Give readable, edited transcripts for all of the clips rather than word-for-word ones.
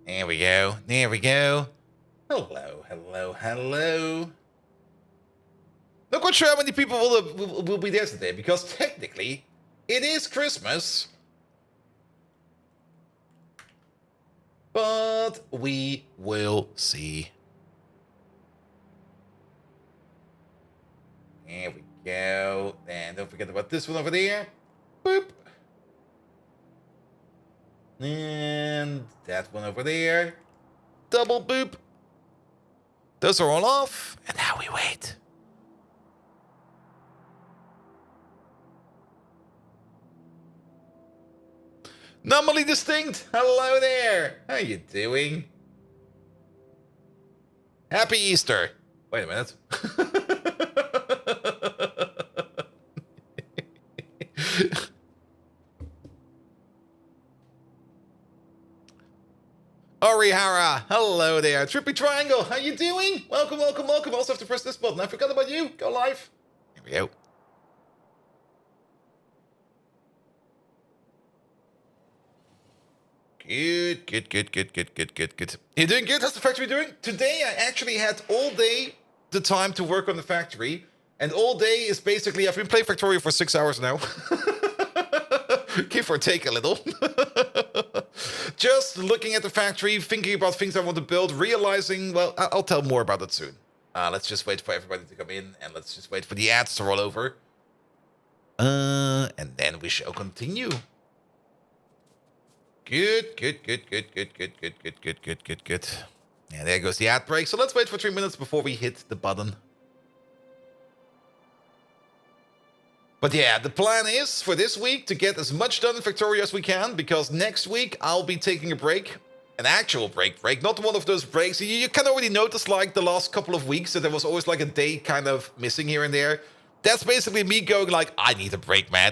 There we go. There we go. Hello, hello, hello. Not quite sure how many people will be there today, because technically, it is Christmas. But we will see. There we go. And don't forget about this one over there. Boop. And that one over there. Double boop. Those are all off. And now we wait. Normally distinct. Hello there. How you doing? Happy Easter. Wait a minute. Orihara, hello there. Trippy Triangle, how you doing? Welcome, welcome, welcome. Also have to press this button. I forgot about you. Go live. Here we go. Good, good, good, good, good, good, good, good. You doing good? How's the factory doing? Today I actually had all day the time to work on the factory. And all day is basically, I've been playing Factorio for 6 hours now. Give or take a little. Just looking at the factory, thinking about things I want to build, realizing, well, I'll tell more about that soon. Let's just wait for everybody to come in, and let's just wait for the ads to roll over. And then we shall continue. Good, good, good, good, good, good, good, good, good, good, good, good. Yeah, there goes the ad break. So let's wait for 3 minutes before we hit the button. But yeah, the plan is for this week to get as much done in Factorio as we can, because next week I'll be taking a break. An actual break, not one of those breaks. You can already notice, like, the last couple of weeks that there was always like a day kind of missing here and there. That's basically me going like, I need a break, man.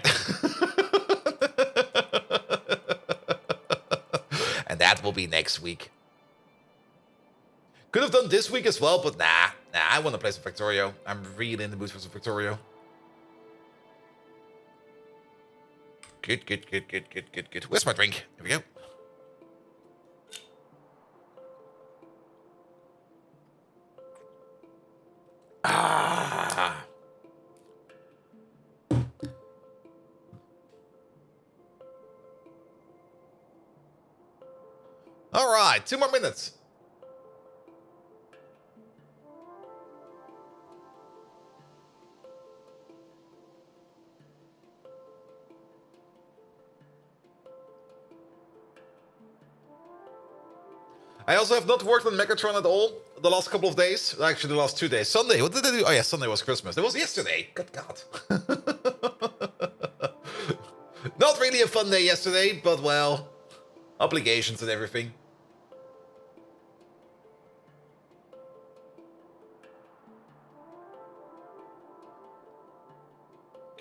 And that will be next week. Could have done this week as well, but nah, I want to play some Factorio. I'm really in the mood for some Factorio. Good, good, good, good, good, good, good. Where's my drink? Here we go. Ah. All right, 2 more minutes. I also have not worked on Megatron at all the last couple of days. Actually, the last 2 days. Sunday, what did I do? Oh yeah, Sunday was Christmas. It was yesterday. Good God. Not really a fun day yesterday, but well, obligations and everything.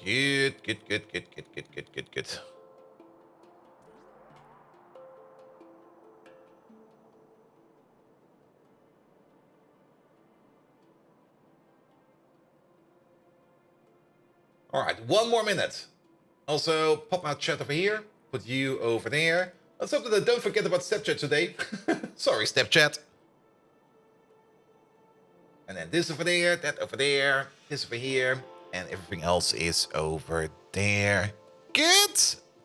Good, good, good, good, good, good, good, good, good. All right, 1 more minute. Also, pop my chat over here. Put you over there. Let's hope that I don't forget about Snapchat today. Sorry, Snapchat. And then this over there, that over there, this over here, and everything else is over there. Good!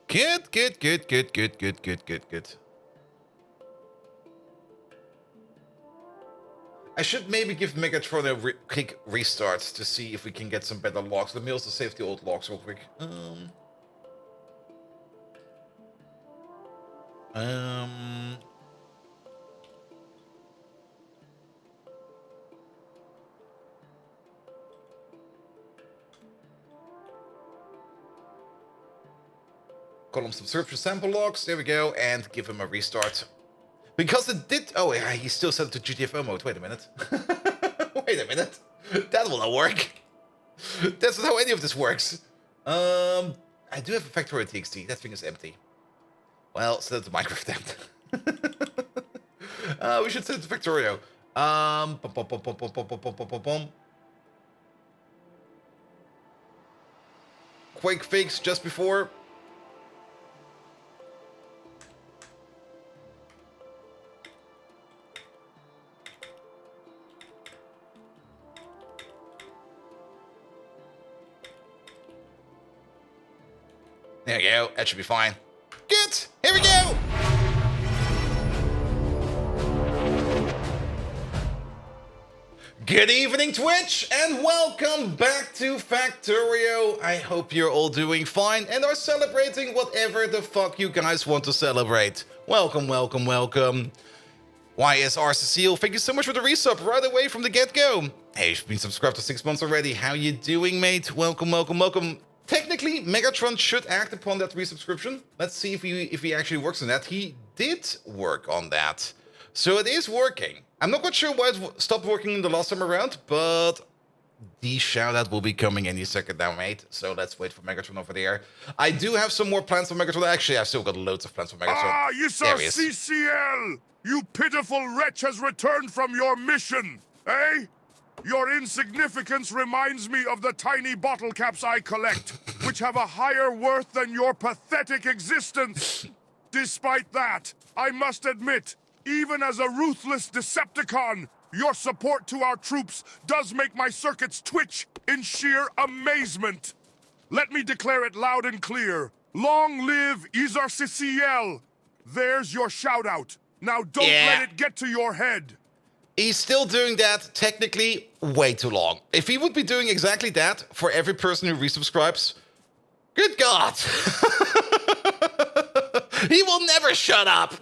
Good, good, good, good, good, good, good, good, good. I should maybe give Megatron a quick restart to see if we can get some better logs. Let me also save the old logs real quick. Column subscription sample logs. There we go, and give him a restart. Because it did. Oh, yeah, he still set it to GTFO mode. Wait a minute. Wait a minute. That will not work. That's not how any of this works. I do have a Factorio TXT. That thing is empty. Well, set it to Minecraft then. We should set it to Factorio. Quick fix just before. There we go. That should be fine. Good. Here we go. Good evening, Twitch, and welcome back to Factorio. I hope you're all doing fine and are celebrating whatever the fuck you guys want to celebrate. Welcome, welcome, welcome. YSR Cecile, thank you so much for the resub right away from the get-go. Hey, you've been subscribed for 6 months already. How you doing, mate? Welcome, welcome, welcome. Technically, Megatron should act upon that resubscription. Let's see if he actually works on that. He did work on that. So it is working. I'm not quite sure why it stopped working in the last time around, but the shout-out will be coming any second now, mate. So let's wait for Megatron over there. I do have some more plans for Megatron. Actually, I've still got loads of plans for Megatron. Ah, you saw CCL! You pitiful wretch has returned from your mission, eh? Your insignificance reminds me of the tiny bottle caps I collect, which have a higher worth than your pathetic existence. Despite that, I must admit, even as a ruthless Decepticon, your support to our troops does make my circuits twitch in sheer amazement. Let me declare it loud and clear. Long live Isar CCL! There's your shout-out. Now don't let it get to your head. He's still doing that, technically, way too long. If he would be doing exactly that for every person who resubscribes, good God. He will never shut up.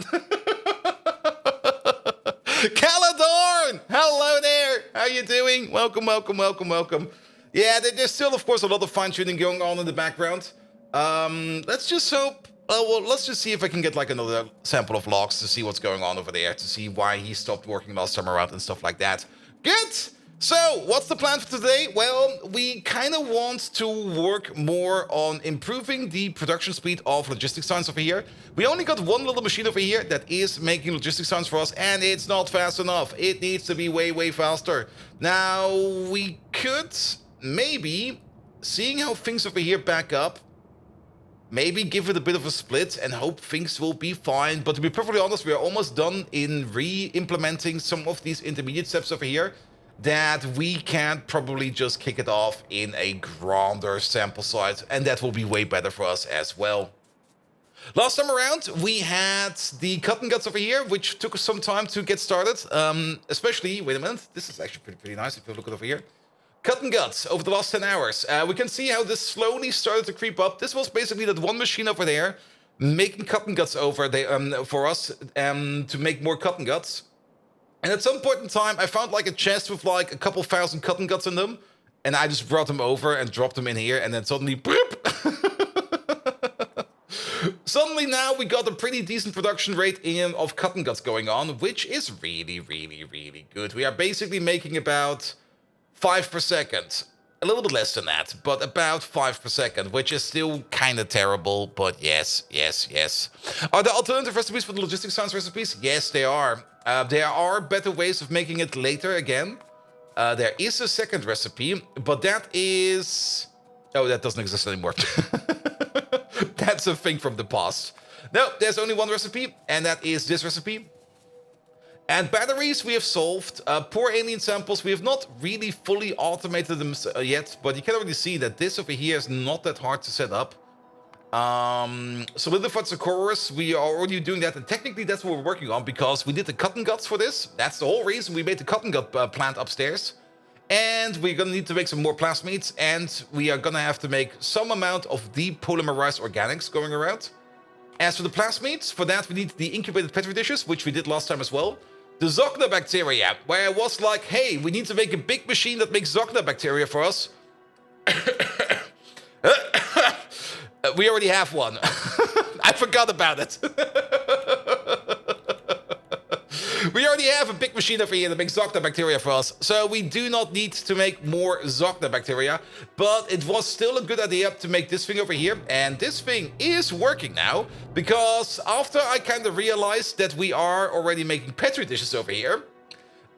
Caladorn! Hello there! How you doing? Welcome, welcome, welcome, welcome. Yeah, there's still, of course, a lot of fine-tuning going on in the background. Let's just hope... well, let's just see if I can get, like, another sample of logs to see what's going on over there, to see why he stopped working last time around and stuff like that. Good! So, what's the plan for today? Well, we kind of want to work more on improving the production speed of logistic science over here. We only got one little machine over here that is making logistic science for us, and it's not fast enough. It needs to be way, way faster. Now, we could maybe, seeing how things over here back up, maybe give it a bit of a split and hope things will be fine. But to be perfectly honest, we are almost done in re-implementing some of these intermediate steps over here, that we can probably just kick it off in a grander sample size, and that will be way better for us as well. Last time around, we had the cotton guts over here, which took us some time to get started. Especially, wait a minute, this is actually pretty nice if you look at over here. Cotton guts over the last 10 hours. We can see how this slowly started to creep up. This was basically that one machine over there making cotton guts over there for us to make more cotton guts. And at some point in time, I found like a chest with like a couple thousand cotton guts in them. And I just brought them over and dropped them in here. And then suddenly, boop! Suddenly now we got a pretty decent production rate of cotton guts going on, which is really, really, really good. We are basically making about 5 per second. A little bit less than that, but about 5 per second, which is still kind of terrible, but yes, yes, yes. Are there alternative recipes for the logistic science recipes? Yes, they are. There are better ways of making it later again. There is a second recipe, but that is... oh, that doesn't exist anymore. That's a thing from the past. No, there's only one recipe, and that is this recipe. And batteries we have solved. Poor alien samples, we have not really fully automated them yet, but you can already see that this over here is not that hard to set up. Solidified Socorus, we are already doing that, and technically that's what we're working on, because we did the cotton guts for this. That's the whole reason we made the cotton gut plant upstairs. And we're gonna need to make some more plasmids, and we are gonna have to make some amount of depolymerized organics going around. As for the plasmids, for that we need the incubated petri dishes, which we did last time as well. The Zogna bacteria, where I was like, hey, we need to make a big machine that makes Zogna bacteria for us. We already have one. I forgot about it. We already have a big machine over here that makes Zogna bacteria for us, so we do not need to make more Zogna bacteria, but it was still a good idea to make this thing over here, and this thing is working now, because after I kind of realized that we are already making petri dishes over here,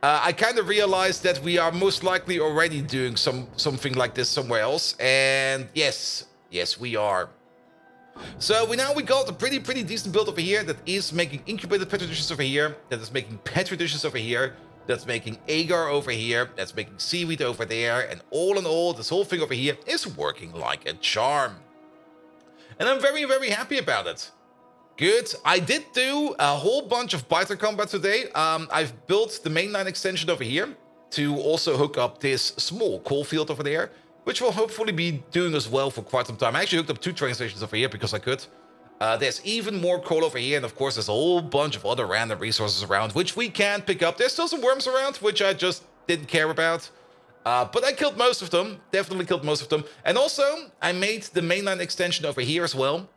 I kind of realized that we are most likely already doing something like this somewhere else, and yes, we are. So we got a pretty decent build over here that is making incubated petri dishes over here, that is making petri dishes over here, that's making agar over here, that's making seaweed over there, and all in all, this whole thing over here is working like a charm. And I'm very, very happy about it. Good. I did do a whole bunch of biter combat today. I've built the mainline extension over here to also hook up this small coal field over there, which will hopefully be doing as well for quite some time. I actually hooked up 2 train stations over here because I could. There's even more coal over here, and of course there's a whole bunch of other random resources around, which we can pick up. There's still some worms around, which I just didn't care about. But I killed most of them. Definitely killed most of them. And also, I made the mainline extension over here as well,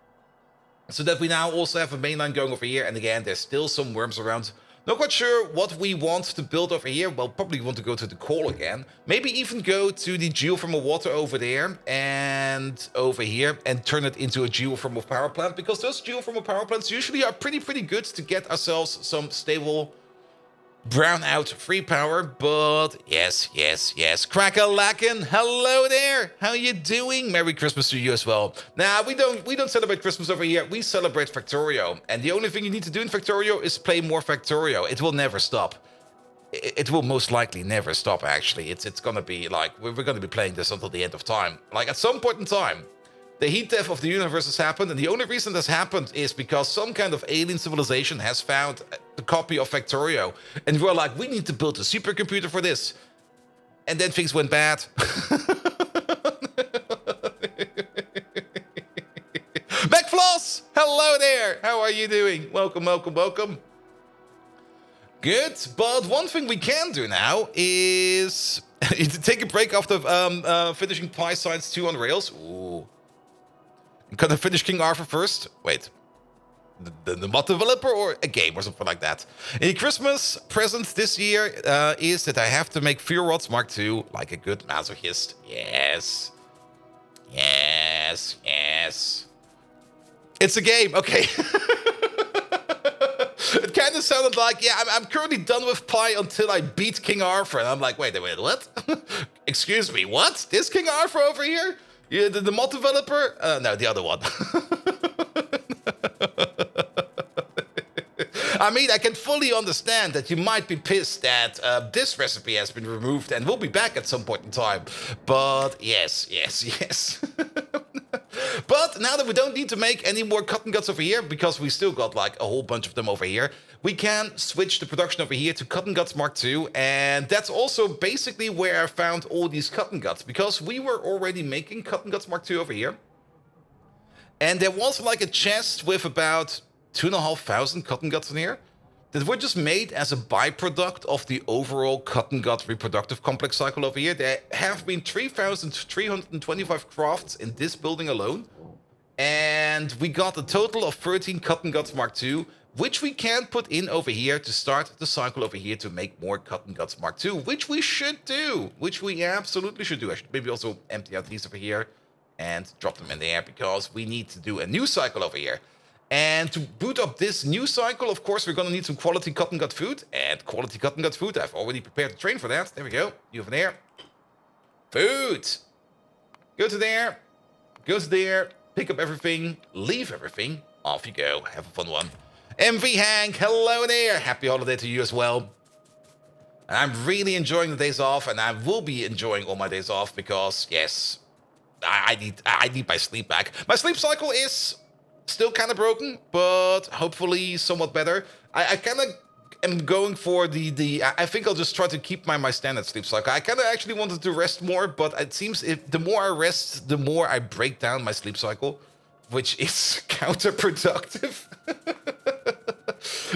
so that we now also have a mainline going over here. And again, there's still some worms around. Not quite sure what we want to build over here. Well, probably want to go to the coal again. Maybe even go to the geothermal water over there and over here and turn it into a geothermal power plant. Because those geothermal power plants usually are pretty good to get ourselves some stable brownout free power. But yes. Crack-a-lackin', hello there. How you doing? Merry Christmas to you as well. Now, we don't celebrate Christmas over here. We celebrate Factorio. And the only thing you need to do in Factorio is play more Factorio. It will never stop. It will most likely never stop, actually. It's gonna be like, we're gonna be playing this until the end of time. Like, at some point in time, the heat death of the universe has happened, and the only reason that's happened is because some kind of alien civilization has found the copy of Factorio, and we're like, we need to build a supercomputer for this. And then things went bad. McFloss! Hello there! How are you doing? Welcome. Good, but one thing we can do now is take a break after finishing Pi Science 2 on Rails. Ooh. Gonna finish King Arthur first. Wait. The mod developer or a game or something like that. A Christmas present this year is that I have to make Fuel Rods Mark II like a good masochist. Yes. It's a game. Okay. It kind of sounded like, yeah, I'm currently done with Pi until I beat King Arthur. And I'm like, wait, what? Excuse me, what? This King Arthur over here? Yeah, the mod developer? No, the other one. I mean, I can fully understand that you might be pissed that this recipe has been removed and will be back at some point in time. But yes. But now that we don't need to make any more cotton guts over here, because we still got like a whole bunch of them over here, we can switch the production over here to Cotton Guts Mark II, and that's also basically where I found all these cotton guts, because we were already making Cotton Guts Mark II over here. And there was like a chest with about 2,500 cotton guts in here that were just made as a byproduct of the overall cotton gut reproductive complex cycle over here. There have been 3,325 crafts in this building alone. And we got a total of 13 cotton guts Mark II, which we can put in over here to start the cycle over here to make more cotton guts Mark II, which we should do, which we absolutely should do. I should maybe also empty out these over here and drop them in the air because we need to do a new cycle over here. And to boot up this new cycle, of course, we're going to need some quality cotton gut food. And quality cotton gut food, I've already prepared a train for that. There we go. You over there. Food. Go to there. Go to there. Pick up everything. Leave everything. Off you go. Have a fun one. MV Hank, hello there. Happy holiday to you as well. And I'm really enjoying the days off, and I will be enjoying all my days off because, yes, I need my sleep back. My sleep cycle is still kind of broken, but hopefully somewhat better. I kind of am going for I think I'll just try to keep my standard sleep cycle. I kind of actually wanted to rest more, but it seems the more I rest, the more I break down my sleep cycle, which is counterproductive.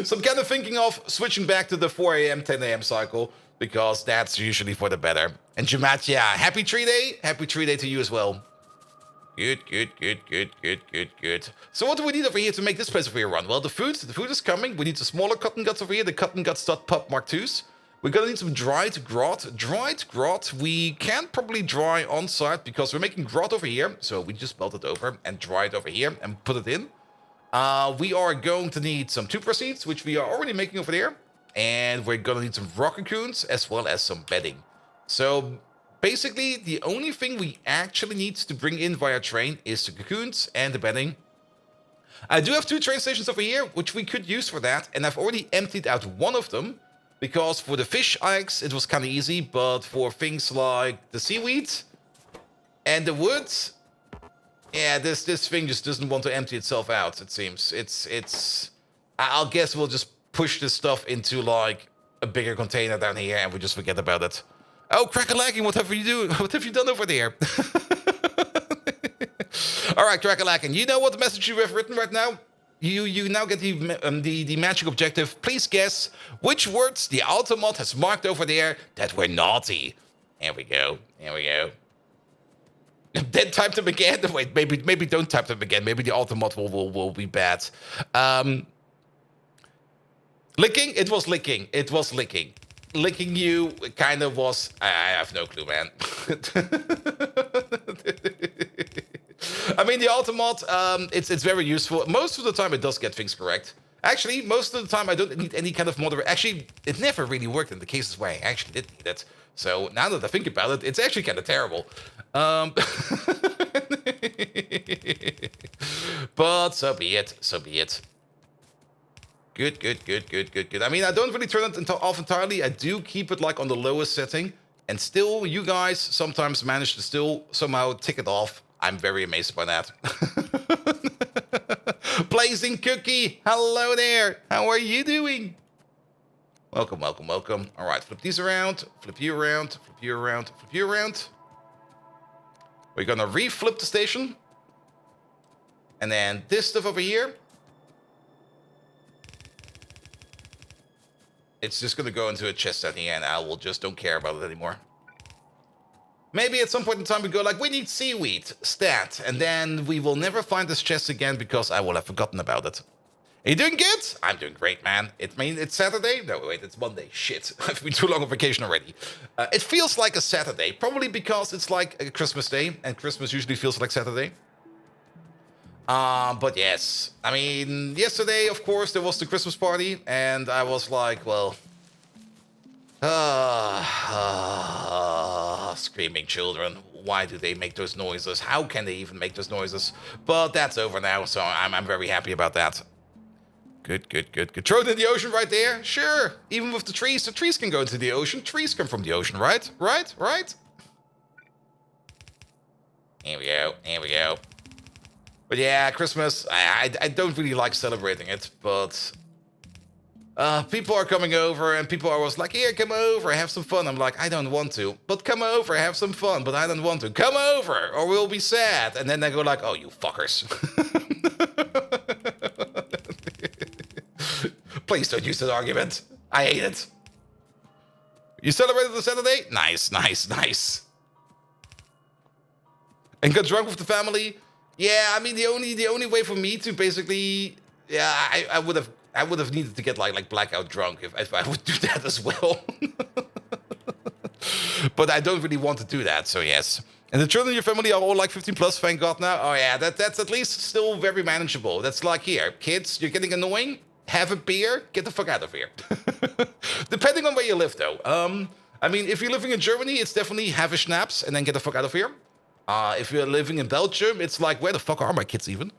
So I'm kind of thinking of switching back to the 4 a.m., 10 a.m. cycle, because that's usually for the better. And Jamat, yeah, happy tree day. Happy tree day to you as well. Good. So what do we need over here to make this place over here run? Well, the food is coming. We need some smaller cotton guts over here, the cotton guts.pub Mark IIs. We're gonna need some dried grot. Dried grot, we can probably dry on site because we're making grot over here. So we just melt it over and dry it over here and put it in. We are going to need some tube seeds, which we are already making over there. And we're gonna need some rock cocoons as well as some bedding. So basically, the only thing we actually need to bring in via train is the cocoons and the bedding. I do have 2 train stations over here, which we could use for that. And I've already emptied out one of them, because for the fish eggs, it was kind of easy. But for things like the seaweed and the wood, Yeah, this thing just doesn't want to empty itself out, it seems. I'll guess we'll just push this stuff into, like, a bigger container down here, and we just forget about it. Oh, crack-a-lacking, what have you do? What have you done over there? All right, crack-a-lacking, you know what the message you have written right now? You now get the magic objective. Please guess which words the Automod has marked over there that were naughty. Here we go. Here we go. Then type them again. Wait, maybe don't type them again. Maybe the Automod will be bad. Licking? It was licking. It was licking. Licking you kind of was... I have no clue, man. I mean, the Automod, it's very useful. Most of the time, it does get things correct. Actually, most of the time, I don't need any kind of moderate. Actually, it never really worked in the cases where I actually did need it. So now that I think about it, it's actually kind of terrible. But so be it. So be it. Good. I mean, I don't really turn it off entirely. I do keep it like on the lowest setting. And still, you guys sometimes manage to still somehow tick it off. I'm very amazed by that. Blazing Cookie, hello there. How are you doing? Welcome. All right, flip these around. Flip you around. Flip you around. Flip you around. We're gonna reflip the station. And then this stuff over here. It's just gonna go into a chest at the end. I will just don't care about it anymore. Maybe at some point in time we go like, we need seaweed, stat, and then we will never find this chest again because I will have forgotten about it. Are you doing good? I'm doing great, man. It's Saturday? No, wait, it's Monday. Shit, I've been too long on vacation already. It feels like a Saturday, probably because it's like a Christmas day, and Christmas usually feels like Saturday. But yes, I mean, yesterday, of course, there was the Christmas party, and I was like, well... screaming children. Why do they make those noises? How can they even make those noises? But that's over now, so I'm very happy about that. Good. Throw it in the ocean right there? Sure. Even with the trees can go into the ocean. Trees come from the ocean, right? Right? Here we go. But yeah, Christmas, I don't really like celebrating it, but... people are coming over, and people are always like, here, come over, have some fun. I'm like, I don't want to. But come over, have some fun. But I don't want to. Come over, or we'll be sad. And then they go like, oh, you fuckers. Please don't use that argument. I hate it. You celebrated the Saturday? Nice. And got drunk with the family? Yeah, I mean, the only way for me to basically... Yeah, I would have needed to get like blackout drunk if I would do that as well. But I don't really want to do that, so yes. And the children in your family are all like 15 plus, thank God now. Oh yeah, that's at least still very manageable. That's like, here, kids, you're getting annoying? Have a beer? Get the fuck out of here. Depending on where you live, though. I mean, if you're living in Germany, it's definitely have a schnapps and then get the fuck out of here. If you're living in Belgium, it's like, where the fuck are my kids even?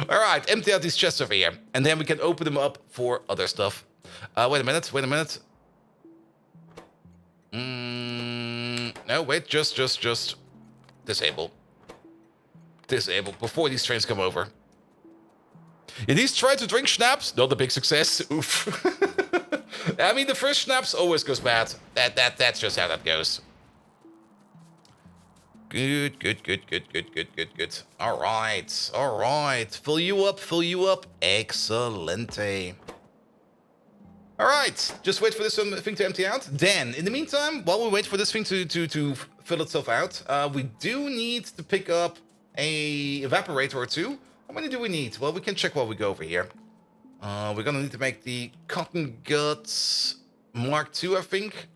All right, empty out these chests over here, and then we can open them up for other stuff. Wait a minute. No, wait, just disable before these trains come over. Yeah, these try to drink schnapps, not a big success. Oof. I mean, the first schnapps always goes bad. That's just how that goes. Good. All right. Fill you up. Excellente. All right. Just wait for this thing to empty out. Then, in the meantime, while we wait for this thing to fill itself out, we do need to pick up a evaporator or two. How many do we need? Well, we can check while we go over here. We're gonna need to make the Cotton Guts Mark II, I think.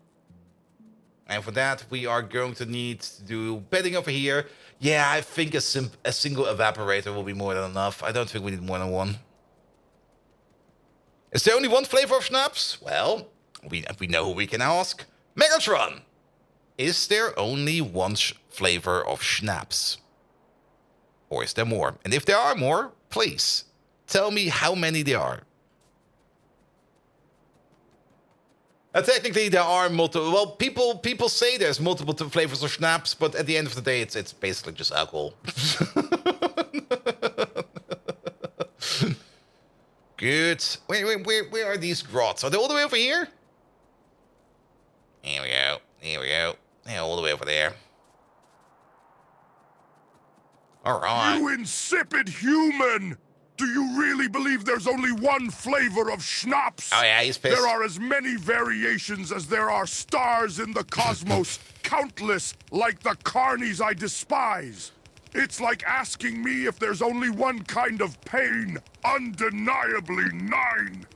And for that, we are going to need to do bedding over here. Yeah, I think a single evaporator will be more than enough. I don't think we need more than one. Is there only one flavor of schnapps? Well, we know who we can ask. Megatron! Is there only one flavor of schnapps? Or is there more? And if there are more, please tell me how many there are. Technically, there are multiple. Well, people say there's multiple flavors of schnapps, but at the end of the day, it's basically just alcohol. Good. Wait, where are these grots? Are they all the way over here? Here we go. Here we go. Yeah, all the way over there. All right. You insipid human! Do you really believe there's only one flavor of schnapps? Oh yeah, he's pissed. There are as many variations as there are stars in the cosmos, countless, like the carnies I despise. It's like asking me if there's only one kind of pain, undeniably 9.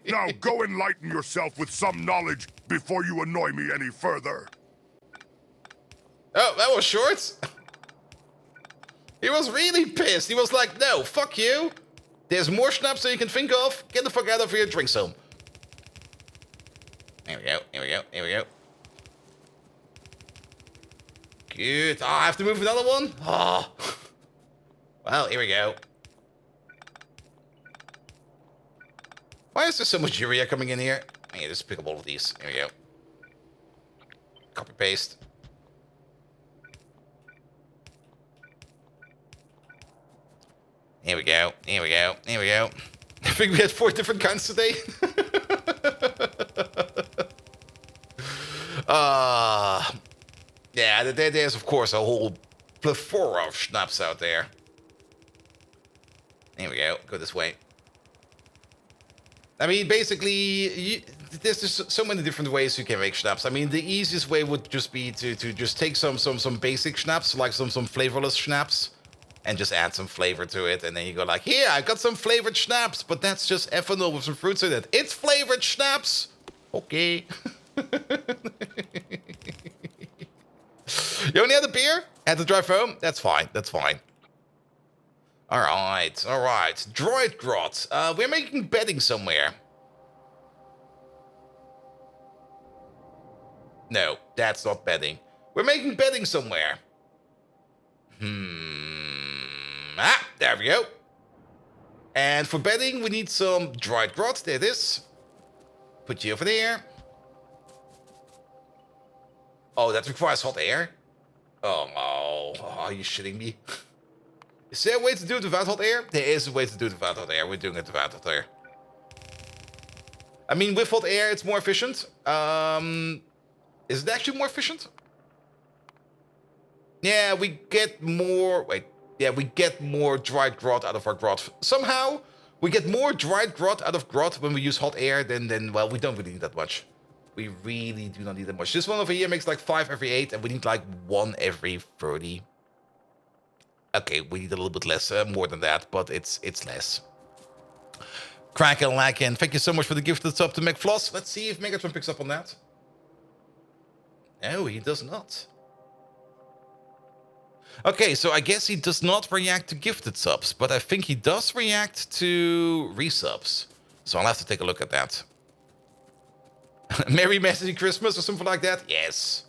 Now go enlighten yourself with some knowledge before you annoy me any further. Oh, that was short. He was really pissed. He was like, no, fuck you. There's more schnapps than you can think of. Get the fuck out of here, drink some. Here we go, here we go, here we go. Good. Oh, I have to move another one? Oh. Well, here we go. Why is there so much urea coming in here? I need to just pick up all of these. Here we go. Copy paste. Here we go. Here we go. Here we go. I think we had 4 different kinds today. Yeah, there's of course a whole plethora of schnapps out there. Here we go. Go this way. I mean, basically, there's just so many different ways you can make schnapps. I mean, the easiest way would just be to just take some basic schnapps, like some flavorless schnapps, and just add some flavor to it. And then you go like, here, I got some flavored schnapps, but that's just ethanol with some fruits in it. It's flavored schnapps. Okay. You only had a beer? Had to drive home? That's fine. That's fine. All right. All right. Droid grot. We're making bedding somewhere. No, that's not bedding. We're making bedding somewhere. Ah, there we go. And for bedding, we need some droid grot. There it is. Put you over there. Oh, that requires hot air? Oh, no. Oh, are you shitting me? Is there a way to do it without hot air? There is a way to do it without hot air. We're doing it without hot air. I mean, with hot air, it's more efficient. Is it actually more efficient? Yeah, we get more... Wait. Yeah, we get more dried grot out of our grot. Somehow, we get more dried grot out of grot when we use hot air than well, we don't really need that much. We really do not need that much. This one over here makes like 5 every 8, and we need like 1 every 30. Okay, we need a little bit less, more than that, but it's less. Kraken Lacken, thank you so much for the gift that's up to McFloss. Let's see if Megatron picks up on that. No, he does not. Okay, so I guess he does not react to gifted subs, but I think he does react to resubs. So I'll have to take a look at that. Merry Messy Christmas or something like that? Yes.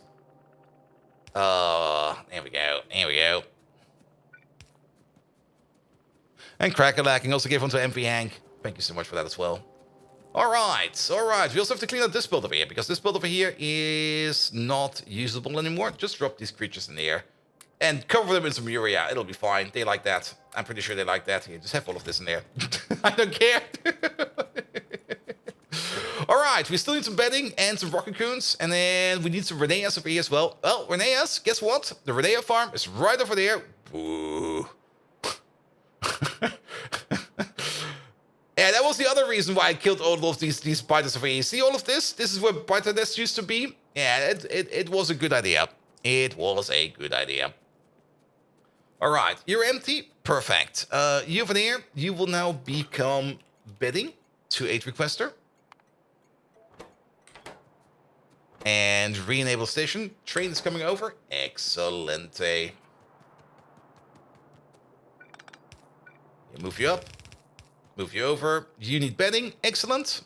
There we go. Here we go. And Crackerlacking also gave one to MV Hank. Thank you so much for that as well. Alright, alright. We also have to clean up this build over here, because this build over here is not usable anymore. Just drop these creatures in the air. And cover them in some urea. It'll be fine. They like that. I'm pretty sure they like that. Here, just have all of this in there. I don't care. Alright, we still need some bedding and some rock cocoons. And then we need some Reneas over here as well. Well, Reneas, guess what? The Renea farm is right over there. Boo. Yeah, that was the other reason why I killed all of these spiders over here. See all of this? This is where spider nests used to be. Yeah, it was a good idea. It was a good idea. Alright, you're empty. Perfect. You over there, you will now become bedding to 8 requester. And re-enable station. Train is coming over. Excelente. Move you up. Move you over. You need bedding. Excellent.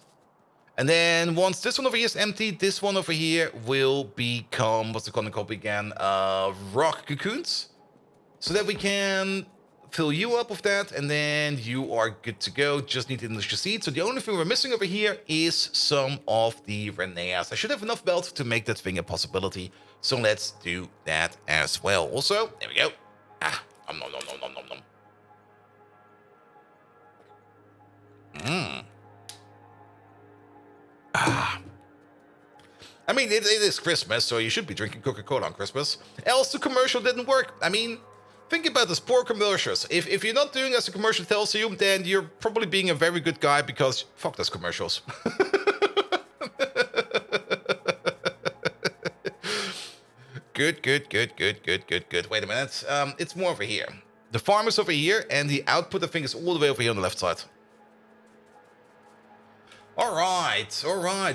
And then once this one over here is empty, this one over here will become, what's it called again? Rock cocoons. So that we can fill you up with that, and then you are good to go. Just need to enlist your seed. So the only thing we're missing over here is some of the Reneas. I should have enough belt to make that thing a possibility. So let's do that as well. Also, there we go. Nom, nom, nom, nom, nom, nom. I mean, it is Christmas, so you should be drinking Coca-Cola on Christmas. Else the commercial didn't work. I mean, think about this, poor commercials. If you're not doing as the commercial tells you, then you're probably being a very good guy because fuck those commercials. Good. Wait a minute. It's more over here. The farm is over here, and the output, I think, is all the way over here on the left side. All right.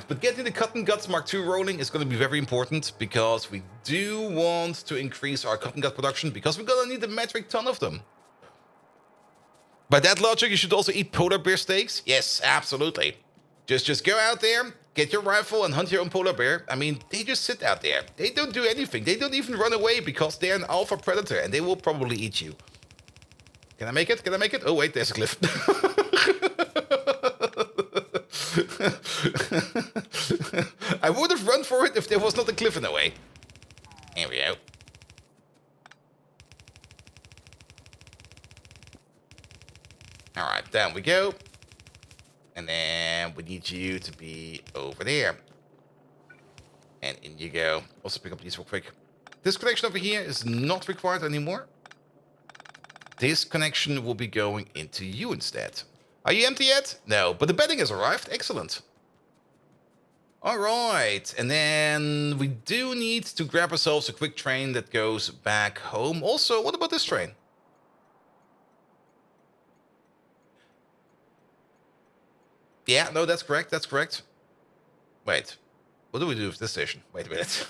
But getting the Cotton Guts Mark II rolling is going to be very important because we do want to increase our cotton gut production because we're going to need a metric ton of them. By that logic, you should also eat polar bear steaks. Yes, absolutely. Just go out there, get your rifle, and hunt your own polar bear. I mean, they just sit out there. They don't do anything. They don't even run away because they're an alpha predator, and they will probably eat you. Can I make it? Oh, wait, there's a cliff. I would have run for it if there was not a cliff in the way. Here we go. Alright, down we go. And then we need you to be over there. And in you go. Also pick up these real quick. This connection over here is not required anymore. This connection will be going into you instead. Are you empty yet? No, but the bedding has arrived. Excellent. All right, and then we do need to grab ourselves a quick train that goes back home. Also, what about this train? Yeah, no, that's correct. Wait, what do we do with this station? Wait a minute.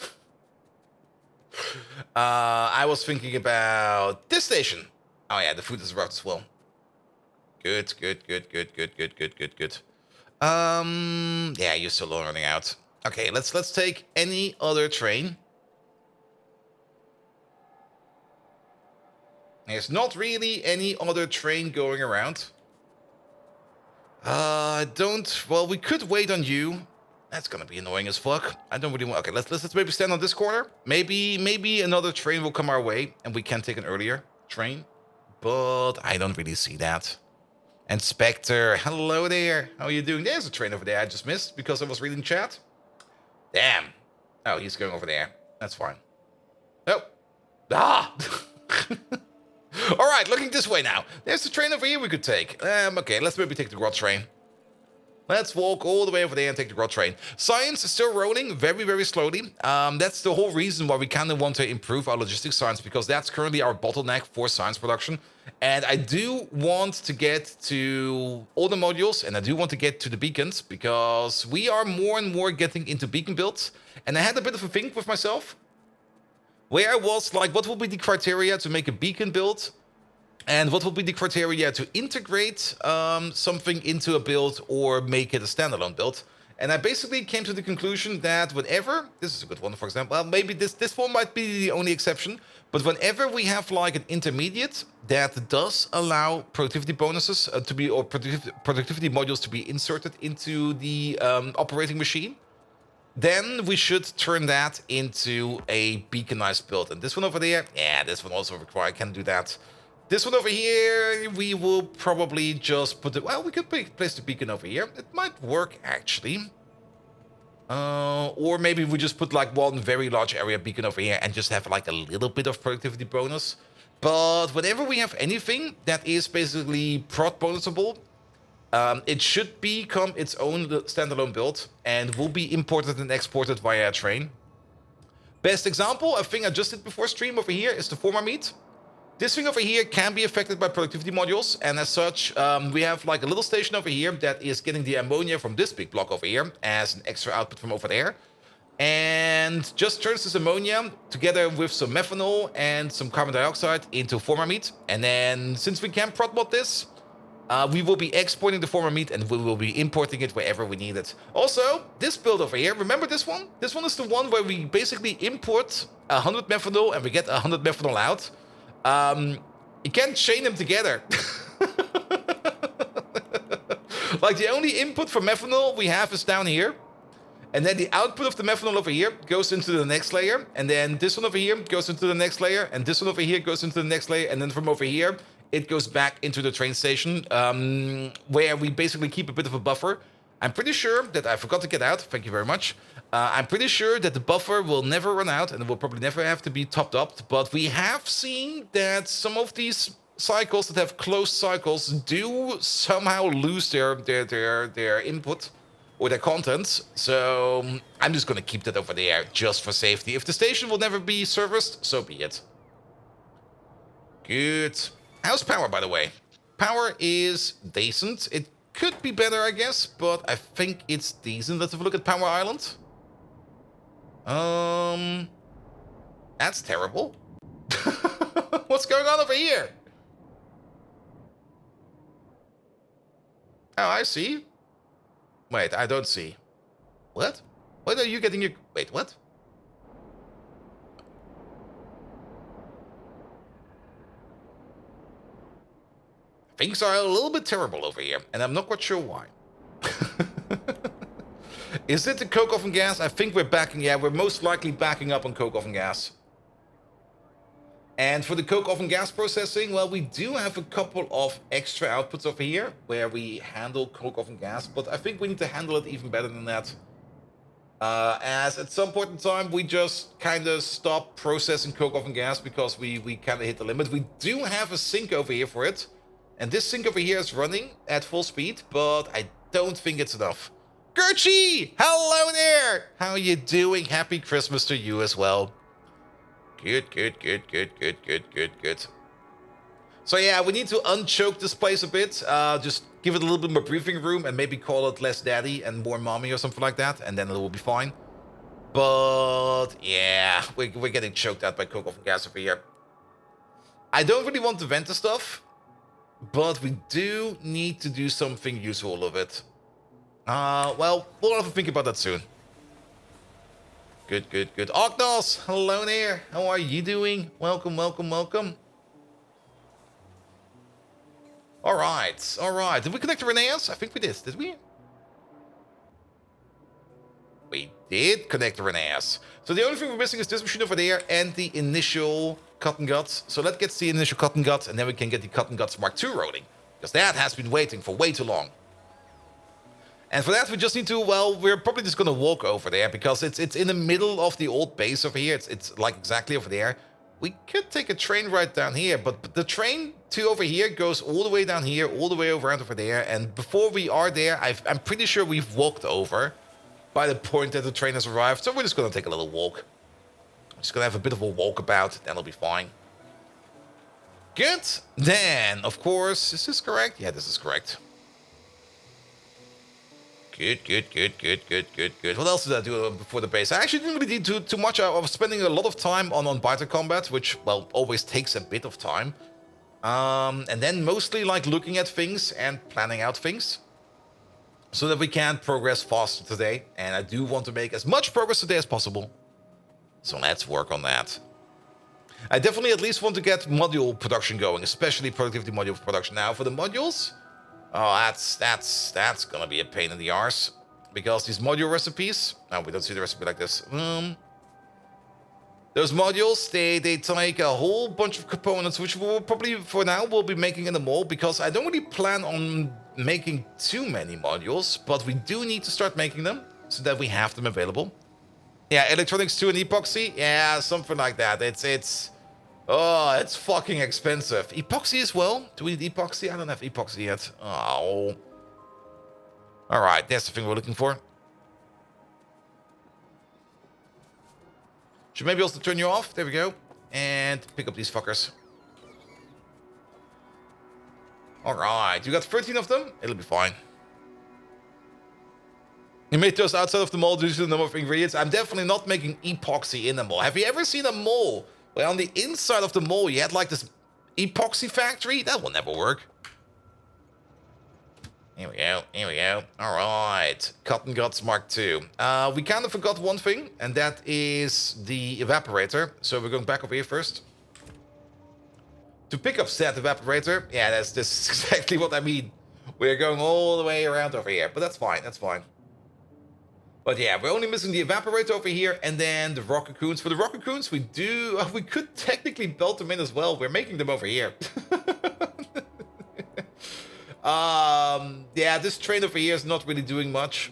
I was thinking about this station. Oh yeah, the food is arrived as well. Good. Yeah, you're still running out. Okay, let's take any other train. There's not really any other train going around. Well, we could wait on you. That's gonna be annoying as fuck. I don't really want. Okay, let's maybe stand on this corner. Maybe another train will come our way, and we can take an earlier train. But I don't really see that. And Spectre, hello there. How are you doing? There's a train over there I just missed because I was reading chat. Damn. Oh, he's going over there. That's fine. Oh. Ah! All right, looking this way now. There's a train over here we could take. Okay, let's maybe take the grot train. Let's walk all the way over there and take the grot train. Science is still rolling very, very slowly. That's the whole reason why we kind of want to improve our logistics science, because that's currently our bottleneck for science production. And I do want to get to all the modules, and I do want to get to the beacons, because we are more and more getting into beacon builds. And I had a bit of a think with myself, where I was like, what will be the criteria to make a beacon build? And what will be the criteria to integrate something into a build or make it a standalone build? And I basically came to the conclusion that whenever, this is a good one, for example, well, maybe this one might be the only exception, but whenever we have like an intermediate that does allow productivity bonuses to be, or productivity modules to be inserted into the operating machine, then we should turn that into a beaconized build. And this one over there, yeah, this one also requires, can do that. This one over here, we will probably just put it... Well, we could place the beacon over here. It might work, actually. Or maybe we just put, like, one very large area beacon over here and just have, like, a little bit of productivity bonus. But whenever we have anything that is basically prod bonusable, it should become its own standalone build and will be imported and exported via a train. Best example, I think I just did before stream over here, is the former meat. This thing over here can be affected by productivity modules, and as such, we have like a little station over here that is getting the ammonia from this big block over here as an extra output from over there, and just turns this ammonia together with some methanol and some carbon dioxide into former meat. And then, since we can prod mod this, we will be exporting the former meat and we will be importing it wherever we need it. Also, this build over here, remember this one? This one is the one where we basically import 100 methanol and we get 100 methanol out. You can't chain them together. Like, the only input for methanol we have is down here. And then the output of the methanol over here goes into the next layer. And then this one over here goes into the next layer. And this one over here goes into the next layer. And then from over here, it goes back into the train station, where we basically keep a bit of a buffer. I'm pretty sure that I forgot to get out. Thank you very much. I'm pretty sure that the buffer will never run out and it will probably never have to be topped up. But we have seen that some of these cycles that have closed cycles do somehow lose their input or their contents. So I'm just going to keep that over there just for safety. If the station will never be serviced, so be it. Good. How's power, by the way? Power is decent. It could be better, I guess, but I think it's decent. Let's have a look at Power Island. That's terrible. What's going on over here? Oh, I see. Wait, I don't see. What? What are you getting your... Wait, what? Things are a little bit terrible over here, and I'm not quite sure why. Is it the coke oven gas? I think we're backing... Yeah, we're most likely backing up on coke oven gas. And for the coke oven gas processing, well, we do have a couple of extra outputs over here where we handle coke oven gas, but I think we need to handle it even better than that. As at some point in time, we just kind of stop processing coke oven gas because we kind of hit the limit. We do have a sink over here for it. And this sink over here is running at full speed, but I don't think it's enough. Gertchie! Hello there! How are you doing? Happy Christmas to you as well. Good, good, good, good, good, good, good, good. So yeah, we need to unchoke this place a bit. Just give it a little bit more breathing room and maybe call it less daddy and more mommy or something like that. And then it will be fine. But yeah, we're getting choked out by coke oven gas over here. I don't really want to vent the stuff, but we do need to do something useful of it. Well, we'll have to think about that soon. Good, good, good. Ognos, hello there. How are you doing? Welcome, welcome, welcome. All right, all right. Did we connect to Reneas? I think we did we? We did connect to Reneas. So the only thing we're missing is this machine over there and the initial cotton guts. So let's get the initial cotton guts and then we can get the cotton guts Mark II rolling. Because that has been waiting for way too long. And for that, we just need to, well, we're probably just going to walk over there because it's in the middle of the old base over here. It's like exactly over there. We could take a train right down here, but the train to over here goes all the way down here, all the way around over there. And before we are there, I'm pretty sure we've walked over by the point that the train has arrived. So we're just going to take a little walk. I'm just going to have a bit of a walkabout. That'll be fine. Good. Then, of course, is this correct? Yeah, this is correct. Good, good, good, good, good, good, good. What else did I do before the base? I actually didn't really do too much. I was spending a lot of time on biter combat, which, well, always takes a bit of time. And then mostly like looking at things and planning out things so that we can progress faster today. And I do want to make as much progress today as possible. So let's work on that. I definitely at least want to get module production going, especially productivity module production. Now for the modules... Oh, that's gonna be a pain in the arse. Because these module recipes... No, we don't see the recipe like this. Those modules, they take a whole bunch of components, which we'll probably, for now, we'll be making in the mold. Because I don't really plan on making too many modules. But we do need to start making them, so that we have them available. Yeah, electronics 2 and epoxy. Yeah, something like that. Oh, it's fucking expensive. Epoxy as well? Do we need epoxy? I don't have epoxy yet. Oh. Alright, that's the thing we're looking for. Should maybe also turn you off. There we go. And pick up these fuckers. Alright, you got 13 of them? It'll be fine. You made those outside of the mold due to the number of ingredients. I'm definitely not making epoxy in the mold. Have you ever seen a mold? Well, on the inside of the mold, you had like this epoxy factory. That will never work. Here we go. Here we go. All right. Cotton Guts Mark II. We kind of forgot one thing, and that is the evaporator. So we're going back over here first. To pick up said evaporator, yeah, that's exactly what I mean. We're going all the way around over here, but that's fine, that's fine. But yeah, we're only missing the evaporator over here, and then the rock cocoons. For the rock cocoons, we could technically belt them in as well. We're making them over here. Yeah, this train over here is not really doing much.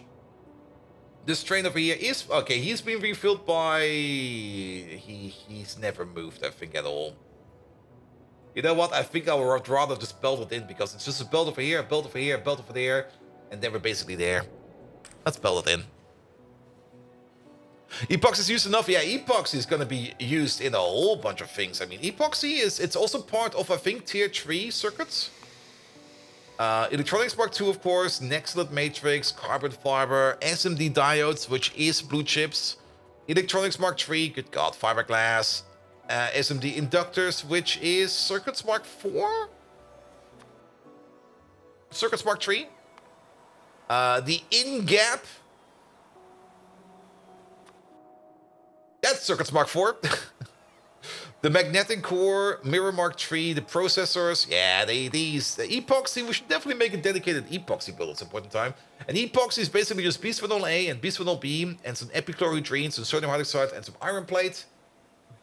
This train over here is okay. He's been refilled by. He's never moved, I think, at all. You know what? I think I would rather just belt it in because it's just a belt over here, a belt over here, a belt over there, and then we're basically there. Let's belt it in. Epoxy is used enough. Yeah, epoxy is going to be used in a whole bunch of things. I mean, epoxy it's also part of, I think, tier 3 circuits. Electronics Mark II, of course, Nextlet Matrix, carbon fiber, SMD diodes, which is blue chips. Electronics Mark III, good god, fiberglass. SMD inductors, which is Circuits Mark IV? Circuits Mark III. The in-gap. That's Circuits Mark IV. The magnetic core, mirror Mark III, the processors. Yeah, the epoxy. We should definitely make a dedicated epoxy build at some point in time. And epoxy is basically just bisphenol A and bisphenol B and some epichlorohydrine, some sodium hydroxide, and some iron plate.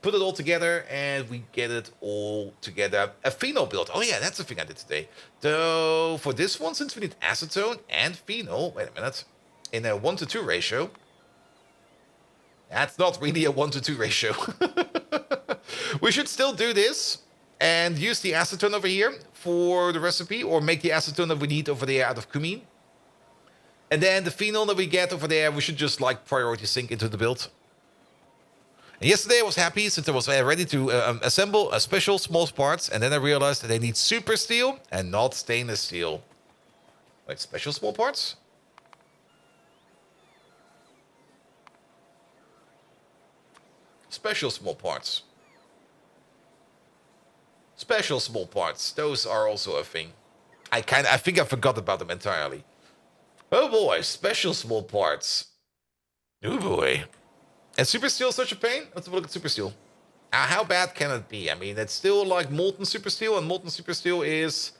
Put it all together, and we get it all together. A phenol build. Oh yeah, that's the thing I did today. So for this one, since we need acetone and phenol, wait a minute, in a 1:2 ratio. That's not really a 1:2 ratio. We should still do this and use the acetone over here for the recipe, or make the acetone that we need over there out of cumene. And then the phenol that we get over there, we should just like priority sync into the build. And yesterday I was happy since I was ready to assemble a special small parts, and then I realized that they need super steel and not stainless steel. Wait, special small parts? Special small parts. Special small parts. Those are also a thing. I think I forgot about them entirely. Oh boy, special small parts. Oh boy. And super steel is such a pain? Let's have a look at super steel. How bad can it be? I mean, it's still like molten super steel, and molten super steel is...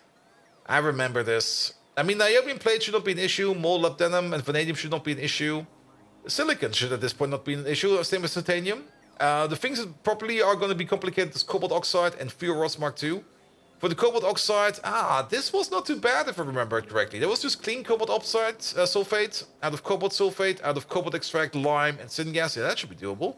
I remember this. I mean, niobium plate should not be an issue. Molybdenum and vanadium should not be an issue. Silicon should at this point not be an issue. Same as titanium. The things that probably are going to be complicated is cobalt oxide and Fluorods Mark II. For the cobalt oxide, this was not too bad if I remember it correctly. There was just clean cobalt oxide sulfate out of cobalt sulfate, out of cobalt extract, lime, and syngas. Yeah, that should be doable.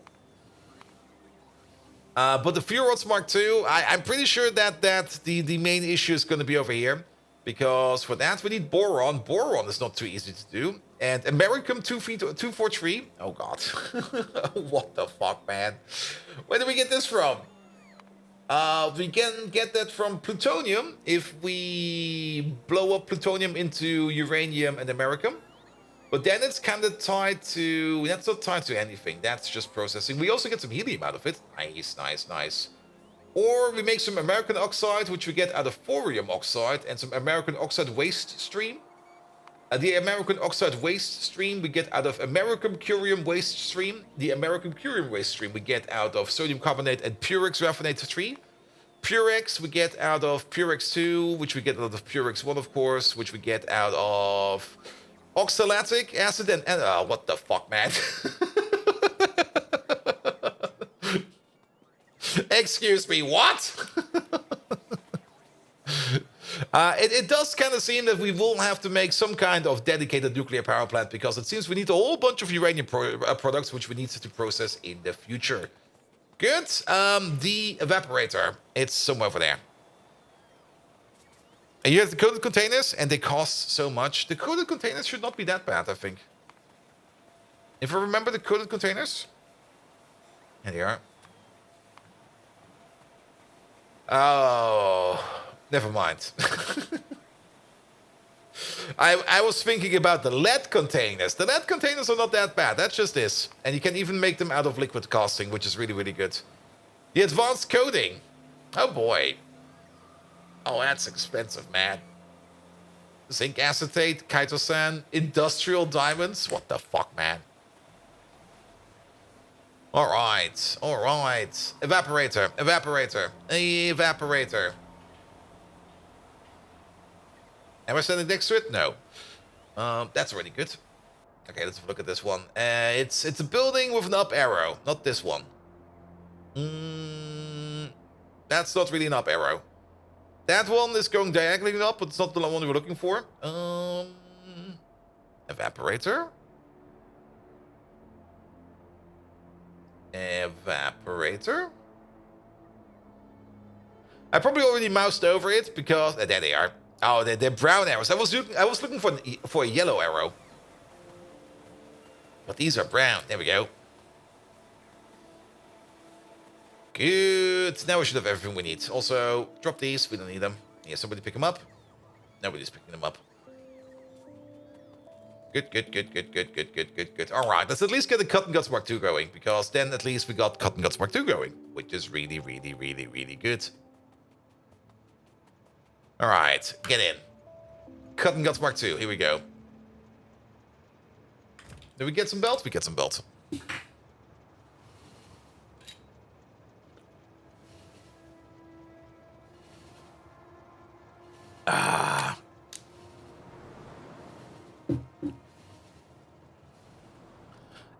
But the Fluorods Mark II, I'm pretty sure that the main issue is going to be over here. Because for that we need boron. Boron is not too easy to do. And Americum 243. Oh god. What the fuck, man? Where do we get this from? We can get that from plutonium if we blow up plutonium into uranium and americum. But then it's kind of tied to... That's not tied to anything. That's just processing. We also get some helium out of it. Nice, nice, nice. Or we make some American oxide, which we get out of thorium oxide, and some American oxide waste stream. The American oxide waste stream we get out of American curium waste stream. The American curium waste stream we get out of sodium carbonate and Purex raffinate 3. Purex we get out of Purex 2, which we get out of Purex 1, of course, which we get out of oxalatic acid and what the fuck, man? Excuse me, what? It does kind of seem that we will have to make some kind of dedicated nuclear power plant, because it seems we need a whole bunch of uranium products which we need to process in the future. Good. The evaporator. It's somewhere over there. And you have the coated containers, and they cost so much. The coated containers should not be that bad, I think. If I remember the coated containers. Here they are. Oh, never mind. I was thinking about the lead containers. The lead containers are not that bad. That's just this. And you can even make them out of liquid casting, which is really, really good. The advanced coating. Oh, boy. Oh, that's expensive, man. Zinc acetate, chitosan, industrial diamonds. What the fuck, man? All right, all right. Evaporator, evaporator, evaporator. Am I standing next to it? No. That's already good. Okay, let's look at this one. It's a building with an up arrow, not this one. That's not really an up arrow. That one is going diagonally up, but it's not the one we were looking for. Evaporator. Evaporator. I probably already moused over it because there they are. Oh, they're brown arrows. I was looking for a yellow arrow, but these are brown. There we go. Good. Now we should have everything we need. Also, drop these. We don't need them. Yeah, somebody pick them up. Nobody's picking them up. Good, good, good, good, good, good, good, good, good. All right, let's at least get the Cotton Guts Mark II going, because then at least we got Cotton Guts Mark II going, which is really, really, really, really good. All right, get in. Cotton Guts Mark II, here we go. Did we get some belts? We get some belts.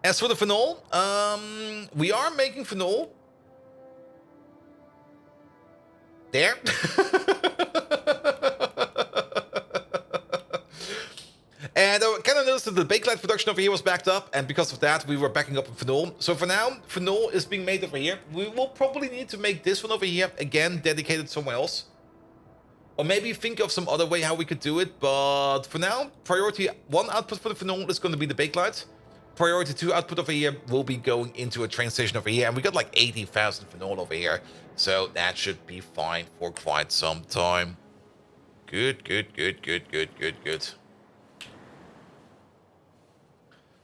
As for the phenol, we are making phenol. There. And I kind of noticed that the bakelite production over here was backed up, and because of that, we were backing up in phenol. So for now, phenol is being made over here. We will probably need to make this one over here, again, dedicated somewhere else. Or maybe think of some other way how we could do it, but for now, priority 1 output for the phenol is going to be the bakelite. Priority 2 output over here will be going into a train station over here, and we got like 80,000 phenol over here, so that should be fine for quite some time. Good, good, good, good, good, good, good.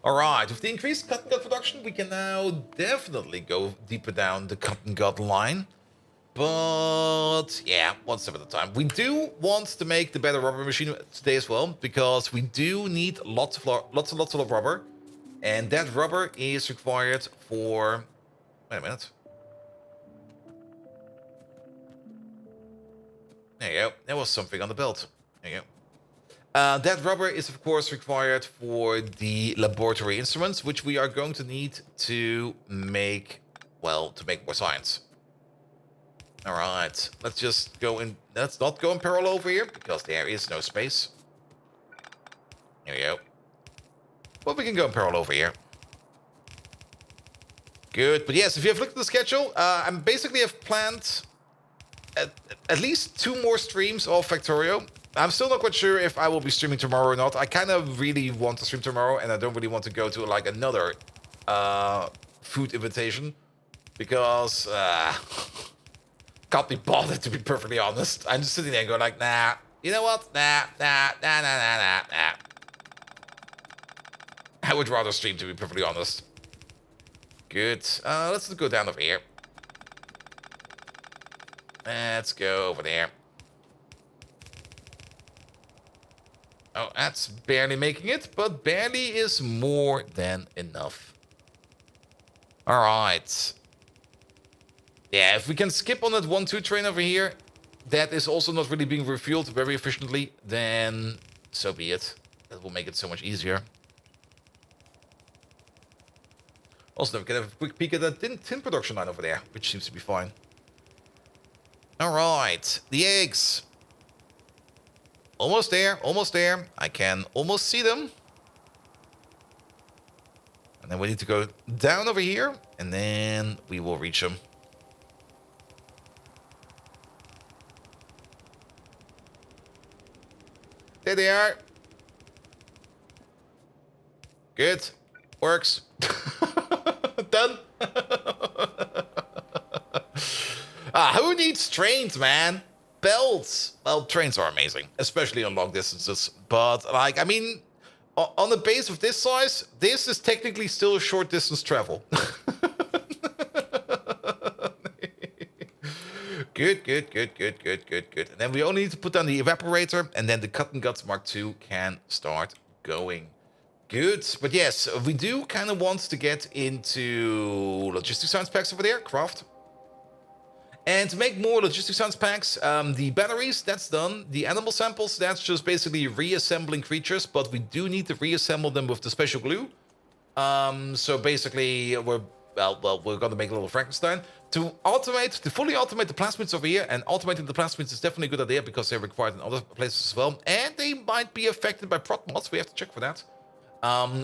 Alright, with the increased cotton gut production, we can now definitely go deeper down the cotton gut line. But, yeah, one step at a time. We do want to make the better rubber machine today as well, because we do need lots of rubber. And that rubber is required for... Wait a minute. There you go. There was something on the belt. There you go. That rubber is, of course, required for the laboratory instruments, which we are going to need to make, well, to make more science. All right, let's just go in. Let's not go in parallel over here, because there is no space. Here we go. Well, we can go in parallel over here. Good, but yes, if you have looked at the schedule, I basically have planned at least 2 more streams of Factorio. I'm still not quite sure if I will be streaming tomorrow or not. I kind of really want to stream tomorrow, and I don't really want to go to like another food invitation, because can't be bothered, to be perfectly honest. I'm just sitting there and going like, nah, you know what? Nah. I would rather stream, to be perfectly honest. Good. Let's go down over here. Let's go over there. Oh, that's barely making it, but barely is more than enough. All right. Yeah, if we can skip on that 1-2 train over here, that is also not really being refueled very efficiently, then so be it. That will make it so much easier. Also, we can have a quick peek at that tin production line over there, which seems to be fine. All right, the eggs. Almost there, almost there. I can almost see them. And then we need to go down over here, and then we will reach them. There they are. Good. Works. Done. Who needs trains, man? Belts. Well, trains are amazing, especially on long distances. But, like, I mean, on the base of this size, this is technically still a short distance travel. Good. And then we only need to put down the evaporator, and then the Cotton Guts Mark II can start going. Good. But yes, we do kind of want to get into logistic science packs over there, craft. And to make more logistic science packs, the batteries, that's done. The animal samples, that's just basically reassembling creatures, but we do need to reassemble them with the special glue. So basically, we're gonna make a little Frankenstein. To fully automate the plasmids over here, and automating the plasmids is definitely a good idea because they're required in other places as well. And they might be affected by prot mods, we have to check for that.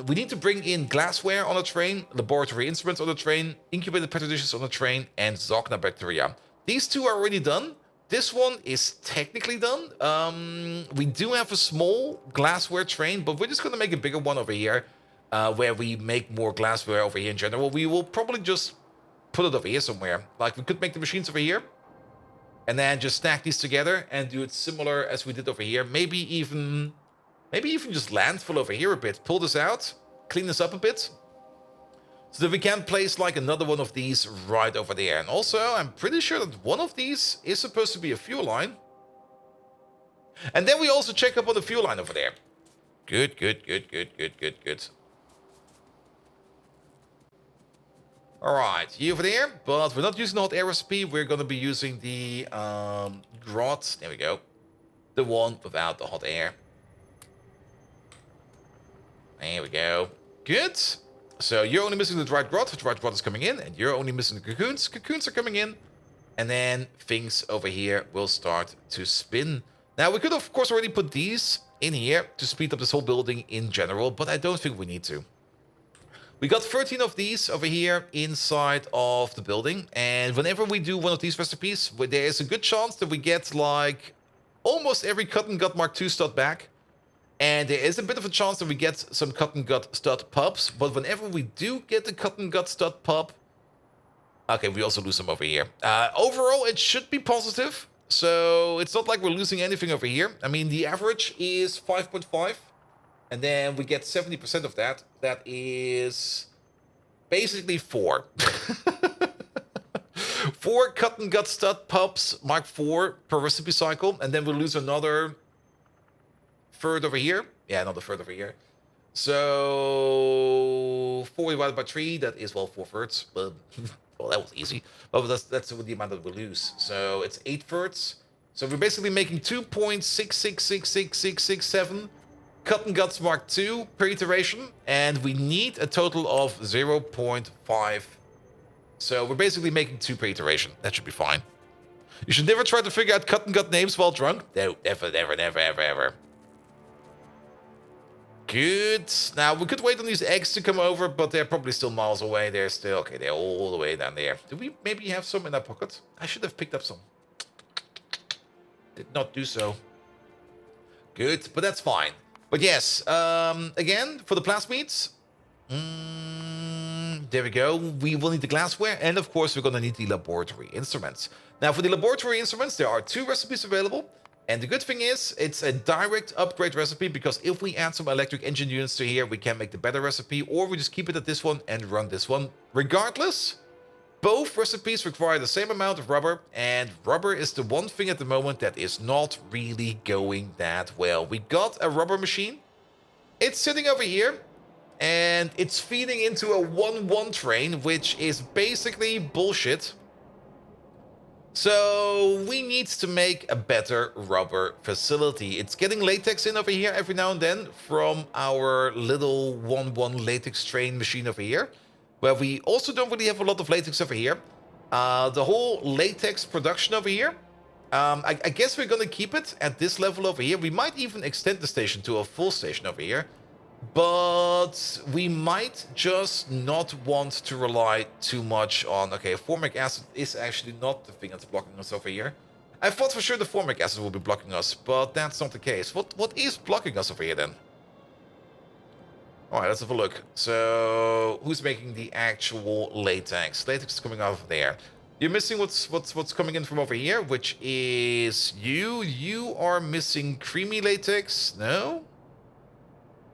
We need to bring in glassware on the train, laboratory instruments on the train, incubated petri dishes on the train, and Zogna bacteria. These two are already done. This one is technically done. We do have a small glassware train, but we're just going to make a bigger one over here, where we make more glassware over here in general. We will probably just put it over here somewhere. Like, we could make the machines over here, and then just stack these together and do it similar as we did over here. Maybe even just landfill over here a bit. Pull this out, clean this up a bit, so that we can place like another one of these right over there. And also, I'm pretty sure that one of these is supposed to be a fuel line. And then we also check up on the fuel line over there. Good. Alright, you over there, but we're not using the hot air recipe. We're going to be using the grot. There we go. The one without the hot air. There we go. Good. So you're only missing the dried grot. The dried grot is coming in, and you're only missing the cocoons. Cocoons are coming in. And then things over here will start to spin. Now, we could, of course, already put these in here to speed up this whole building in general, but I don't think we need to. We got 13 of these over here inside of the building, and whenever we do one of these recipes, there is a good chance that we get, like, almost every Cut and Gut Mark II stud back. And there is a bit of a chance that we get some Cut and Gut stud pups, but whenever we do get the Cut and Gut stud pup... Okay, we also lose some over here. Overall, it should be positive, so it's not like we're losing anything over here. I mean, the average is 5.5. And then we get 70% of that. That is basically 4. 4 Cut and Gut stud pups, Mark IV per recipe cycle. And then we'll lose another third over here. Yeah, another third over here. So 4 divided by 3, that is, well, 4/3. But, well, that was easy. But that's the amount that we lose. So it's 8 thirds. So we're basically making 2.66666667 Cut and Guts Mark II per iteration, and we need a total of 0.5. So we're basically making 2 per iteration. That should be fine. You should never try to figure out Cut and Gut names while drunk. No, never. Good. Now, we could wait on these eggs to come over, but they're probably still miles away. They're still... Okay, they're all the way down there. Do we maybe have some in our pocket? I should have picked up some. Did not do so. Good, but that's fine. But yes, again, for the plasmids, there we go. We will need the glassware, and of course, we're going to need the laboratory instruments. Now, for the laboratory instruments, there are 2 recipes available. And the good thing is, it's a direct upgrade recipe, because if we add some electric engine units to here, we can make the better recipe, or we just keep it at this one and run this one. Regardless, both recipes require the same amount of rubber, and rubber is the one thing at the moment that is not really going that well. We got a rubber machine. It's sitting over here, and it's feeding into a 1-1 train, which is basically bullshit. So we need to make a better rubber facility. It's getting latex in over here every now and then from our little 1-1 latex train machine over here, where we also don't really have a lot of latex over here. The whole latex production over here, I guess we're going to keep it at this level over here. We might even extend the station to a full station over here. But we might just not want to rely too much on... Okay, formic acid is actually not the thing that's blocking us over here. I thought for sure the formic acid will be blocking us, but that's not the case. What is blocking us over here then? Alright, let's have a look. So, who's making the actual latex? Latex is coming out of there. You're missing what's coming in from over here, which is you. You are missing creamy latex. No?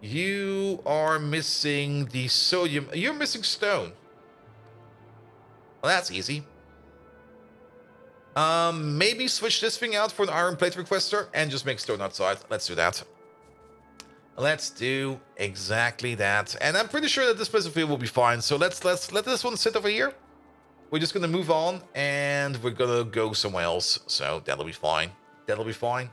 You are missing the sodium. You're missing stone. Well, that's easy. Maybe switch this thing out for an iron plate requester and just make stone outside. Let's do that. Let's do exactly that. And I'm pretty sure that this specific will be fine. So let's let this one sit over here. We're just gonna move on, and we're gonna go somewhere else. So that'll be fine. That'll be fine.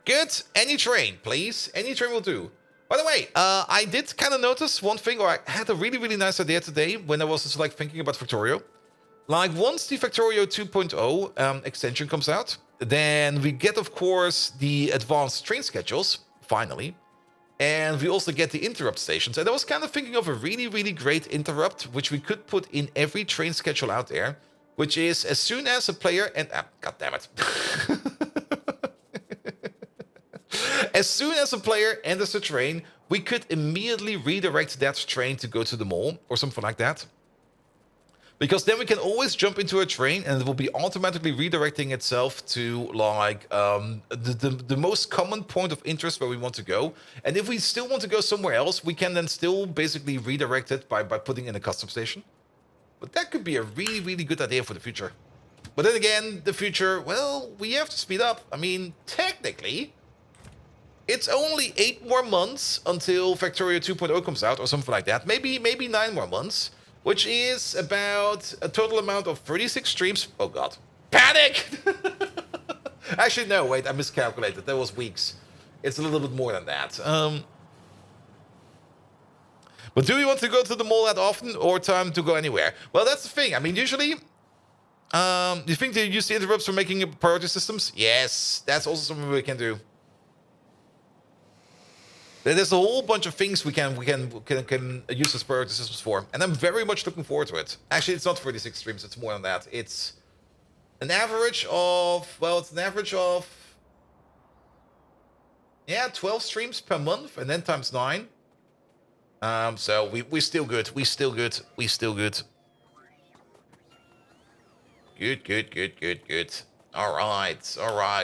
Good. Any train, please. Any train will do. By the way, I did kind of notice one thing, or I had a really, really nice idea today when I was just like thinking about Factorio. Like once the Factorio 2.0 extension comes out, then we get, of course, the advanced train schedules, finally. And we also get the interrupt stations. And I was kind of thinking of a really, really great interrupt, which we could put in every train schedule out there, which is as soon as a player, and god damn it. As soon as a player enters the train, we could immediately redirect that train to go to the mall or something like that. Because then we can always jump into a train and it will be automatically redirecting itself to like the most common point of interest where we want to go. And if we still want to go somewhere else, we can then still basically redirect it by putting in a custom station. But that could be a really, really good idea for the future. But then again, the future, well, we have to speed up. I mean, technically, it's only 8 more months until Factorio 2.0 comes out or something like that. Maybe 9 more months, which is about a total amount of 36 streams. Oh god. Panic! Actually, no, wait, I miscalculated. That was weeks. It's a little bit more than that. But do we want to go to the mall that often or time to go anywhere? Well, that's the thing. I mean, usually, you think they use the interrupts for making priority systems? Yes, that's also something we can do. There's a whole bunch of things we can use as priority systems for, and I'm very much looking forward to it. Actually, it's not 36 streams; it's more than that. It's an average of 12 streams per month, and then times 9. So we're still good. We're still good. We're still good. Good. All right.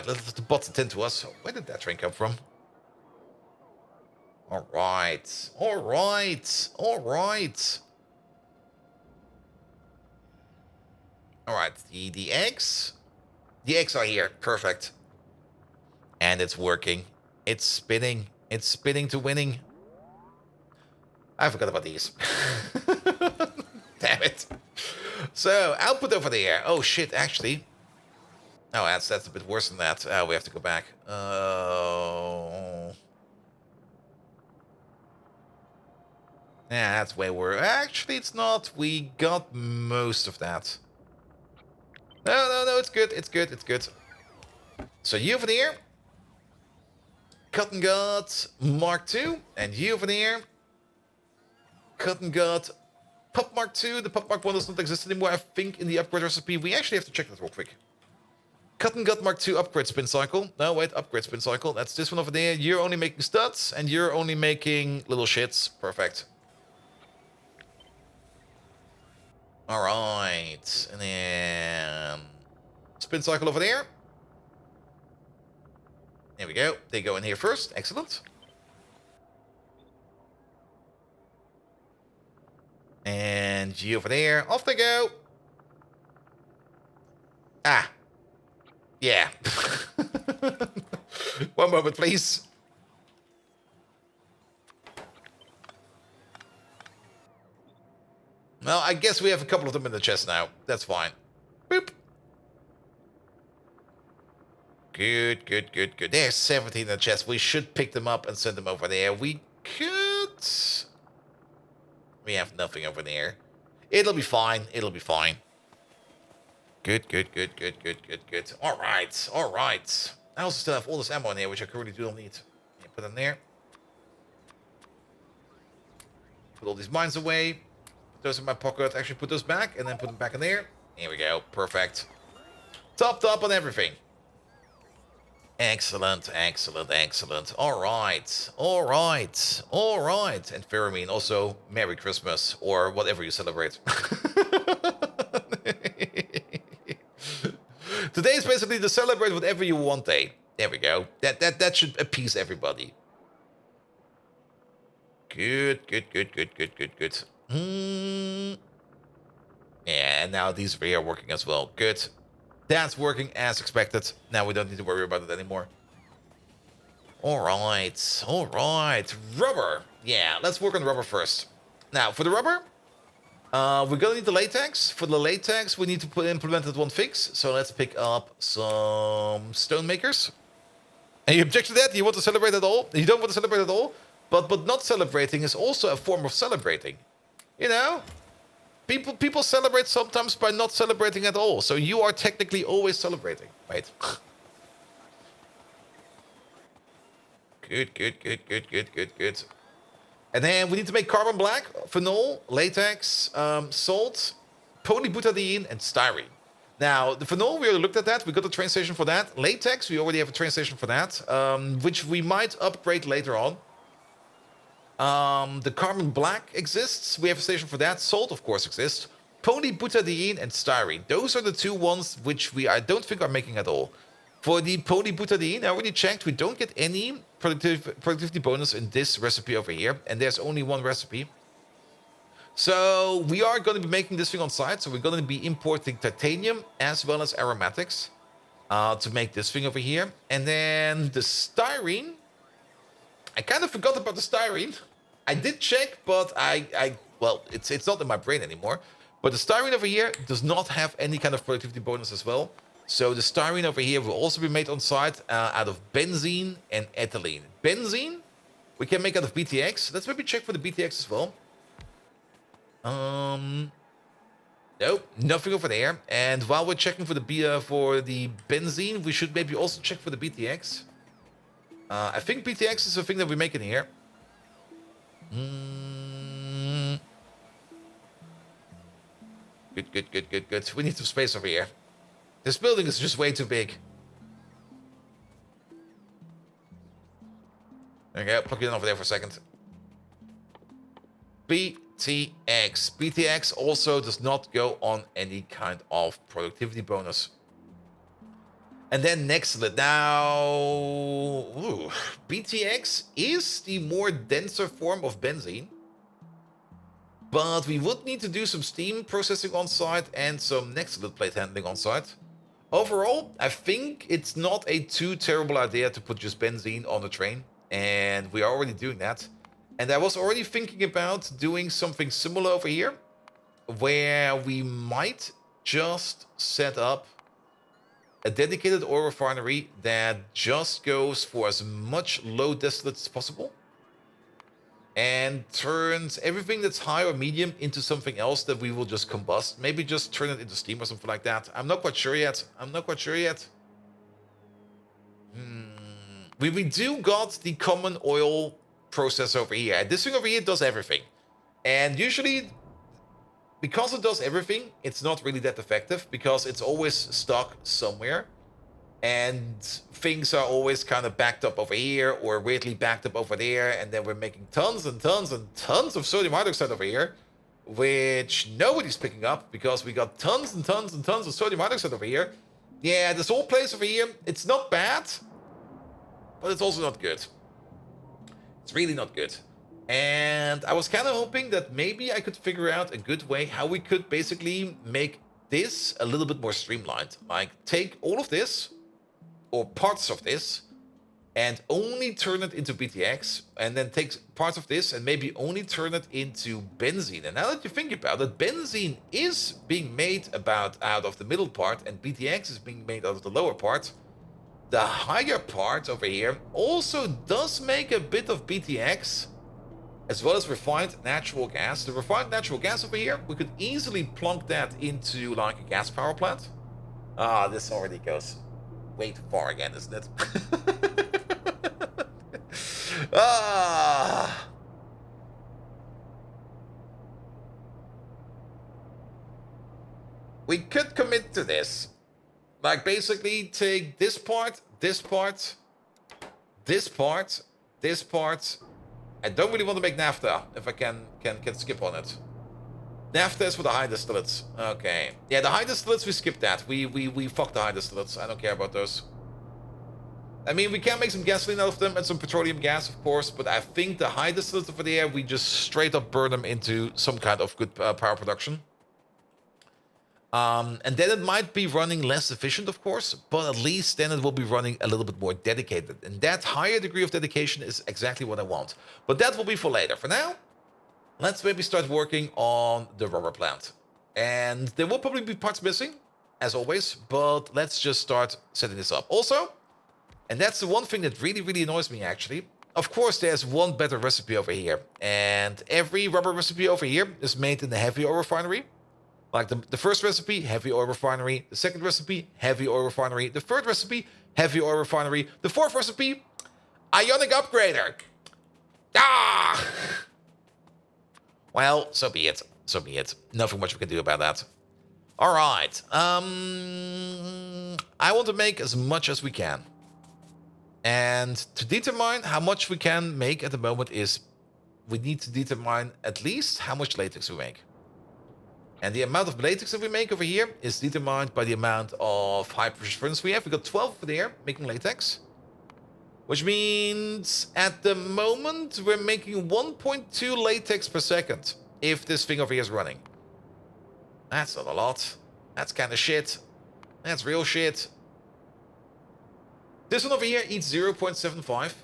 Let the bots attend to us. Where did that train come from? All right. The eggs. The eggs are here. Perfect. And it's working. It's spinning. It's spinning to winning. I forgot about these. Damn it. So, output over there. Oh, shit, actually. Oh, that's a bit worse than that. Oh, we have to go back. Oh. Yeah, that's way worse. Actually, it's not. We got most of that. No, it's good. It's good. So, you over there. Cotton got Mark II. And you over there. Cotton got Pop Mark II. The Pop Mark 1 does not exist anymore, I think, in the upgrade recipe. We actually have to check that real quick. Cotton got Mark II upgrade spin cycle. No, wait, upgrade spin cycle. That's this one over there. You're only making studs, and you're only making little shits. Perfect. All right. And then spin cycle over there. There we go. They go in here first. Excellent. And you over there. Off they go. Ah. Yeah. One moment, please. Well, I guess we have a couple of them in the chest now. That's fine. Boop. Good. There's 17 in the chest. We should pick them up and send them over there. We could... We have nothing over there. It'll be fine. Good. All right. I also still have all this ammo in here, which I currently do not need. Yeah, put them there. Put all these mines away. Put those in my pocket. Actually, put those back and then put them back in there. Here we go. Perfect. Topped up on everything. Excellent. All right. And Pheromene, also, Merry Christmas, or whatever you celebrate. Today is basically the celebrate whatever you want day. There we go. That should appease everybody. Good. Yeah, now these three are working as well. Good. That's working as expected. Now we don't need to worry about it anymore. All right. Rubber. Yeah, let's work on rubber first. Now, for the rubber, We're gonna need the latex. For the latex, we need to implement that one fix. So let's pick up some stone makers. And you object to that? You want to celebrate at all? You don't want to celebrate at all? But not celebrating is also a form of celebrating. You know? People celebrate sometimes by not celebrating at all. So you are technically always celebrating. Wait. Good. And then we need to make carbon black, phenol, latex, salt, polybutadiene, and styrene. Now, the phenol, we already looked at that. We got a train station for that. Latex, we already have a train station for that, which we might upgrade later on. The carbon black exists. We have a station for that. Salt, of course, exists. Polybutadiene and styrene. Those are the two ones which I don't think are making at all. For the polybutadiene, I already checked. We don't get any productivity bonus in this recipe over here. And there's only one recipe. So we are going to be making this thing on site. So we're going to be importing titanium as well as aromatics to make this thing over here. And then the styrene. I kind of forgot about the styrene. I did check, but well, it's not in my brain anymore. But the styrene over here does not have any kind of productivity bonus as well. So the styrene over here will also be made on site out of benzene and ethylene. Benzene, we can make out of BTX. Let's maybe check for the BTX as well. Nope, nothing over there. And while we're checking for the benzene, we should maybe also check for the BTX. I think BTX is the thing that we make in here. Good. We need some space over here. This building is just way too big. Okay, plug it in over there for a second. BTX. BTX also does not go on any kind of productivity bonus. And then next to it, now, BTX is the more denser form of benzene. But we would need to do some steam processing on site and some next to it plate handling on site. Overall, I think it's not a too terrible idea to put just benzene on the train. And we are already doing that. And I was already thinking about doing something similar over here, where we might just set up a dedicated oil refinery that just goes for as much low distillate as possible and turns everything that's high or medium into something else that we will just combust. Maybe just turn it into steam or something like that. I'm not quite sure yet. We do got the common oil process over here. This thing over here does everything. And usually, because it does everything, it's not really that effective because it's always stuck somewhere. And things are always kind of backed up over here or weirdly backed up over there. And then we're making tons and tons and tons of sodium hydroxide over here, which nobody's picking up because we got tons and tons and tons of sodium hydroxide over here. Yeah, this whole place over here, it's not bad, but it's also not good. It's really not good. And I was kind of hoping that maybe I could figure out a good way how we could basically make this a little bit more streamlined. Like, take all of this, or parts of this, and only turn it into BTX, and then take parts of this and maybe only turn it into benzene. And now that you think about it, benzene is being made out of the middle part, and BTX is being made out of the lower part. The higher part over here also does make a bit of BTX, as well as refined natural gas. The refined natural gas over here, we could easily plunk that into like a gas power plant. This already goes way too far again, isn't it? We could commit to this. Like, basically take this part, this part, this part, this part. I don't really want to make naphtha, if I can skip on it. Naphtha is for the high distillates. Okay. Yeah, the high distillates, we skip that. We fuck the high distillates. I don't care about those. I mean, we can make some gasoline out of them and some petroleum gas, of course, but I think the high distillates over there, we just straight up burn them into some kind of good power production. And then it might be running less efficient, of course, but at least then it will be running a little bit more dedicated. And that higher degree of dedication is exactly what I want. But that will be for later. For now, let's maybe start working on the rubber plant. And there will probably be parts missing, as always, but let's just start setting this up. Also, and that's the one thing that really, really annoys me, actually. Of course, there's one better recipe over here, and every rubber recipe over here is made in the heavy oil refinery. Like the first recipe, heavy oil refinery. The second recipe, heavy oil refinery. The third recipe, heavy oil refinery. The fourth recipe, ionic upgrader. Ah! Well, so be it. So be it. Nothing much we can do about that. All right. I want to make as much as we can. And to determine how much we can make at the moment is we need to determine at least how much latex we make. And the amount of latex that we make over here is determined by the amount of high pressure furnace we have. We got 12 over there making latex. Which means at the moment we're making 1.2 latex per second if this thing over here is running. That's not a lot. That's kind of shit. That's real shit. This one over here eats 0.75.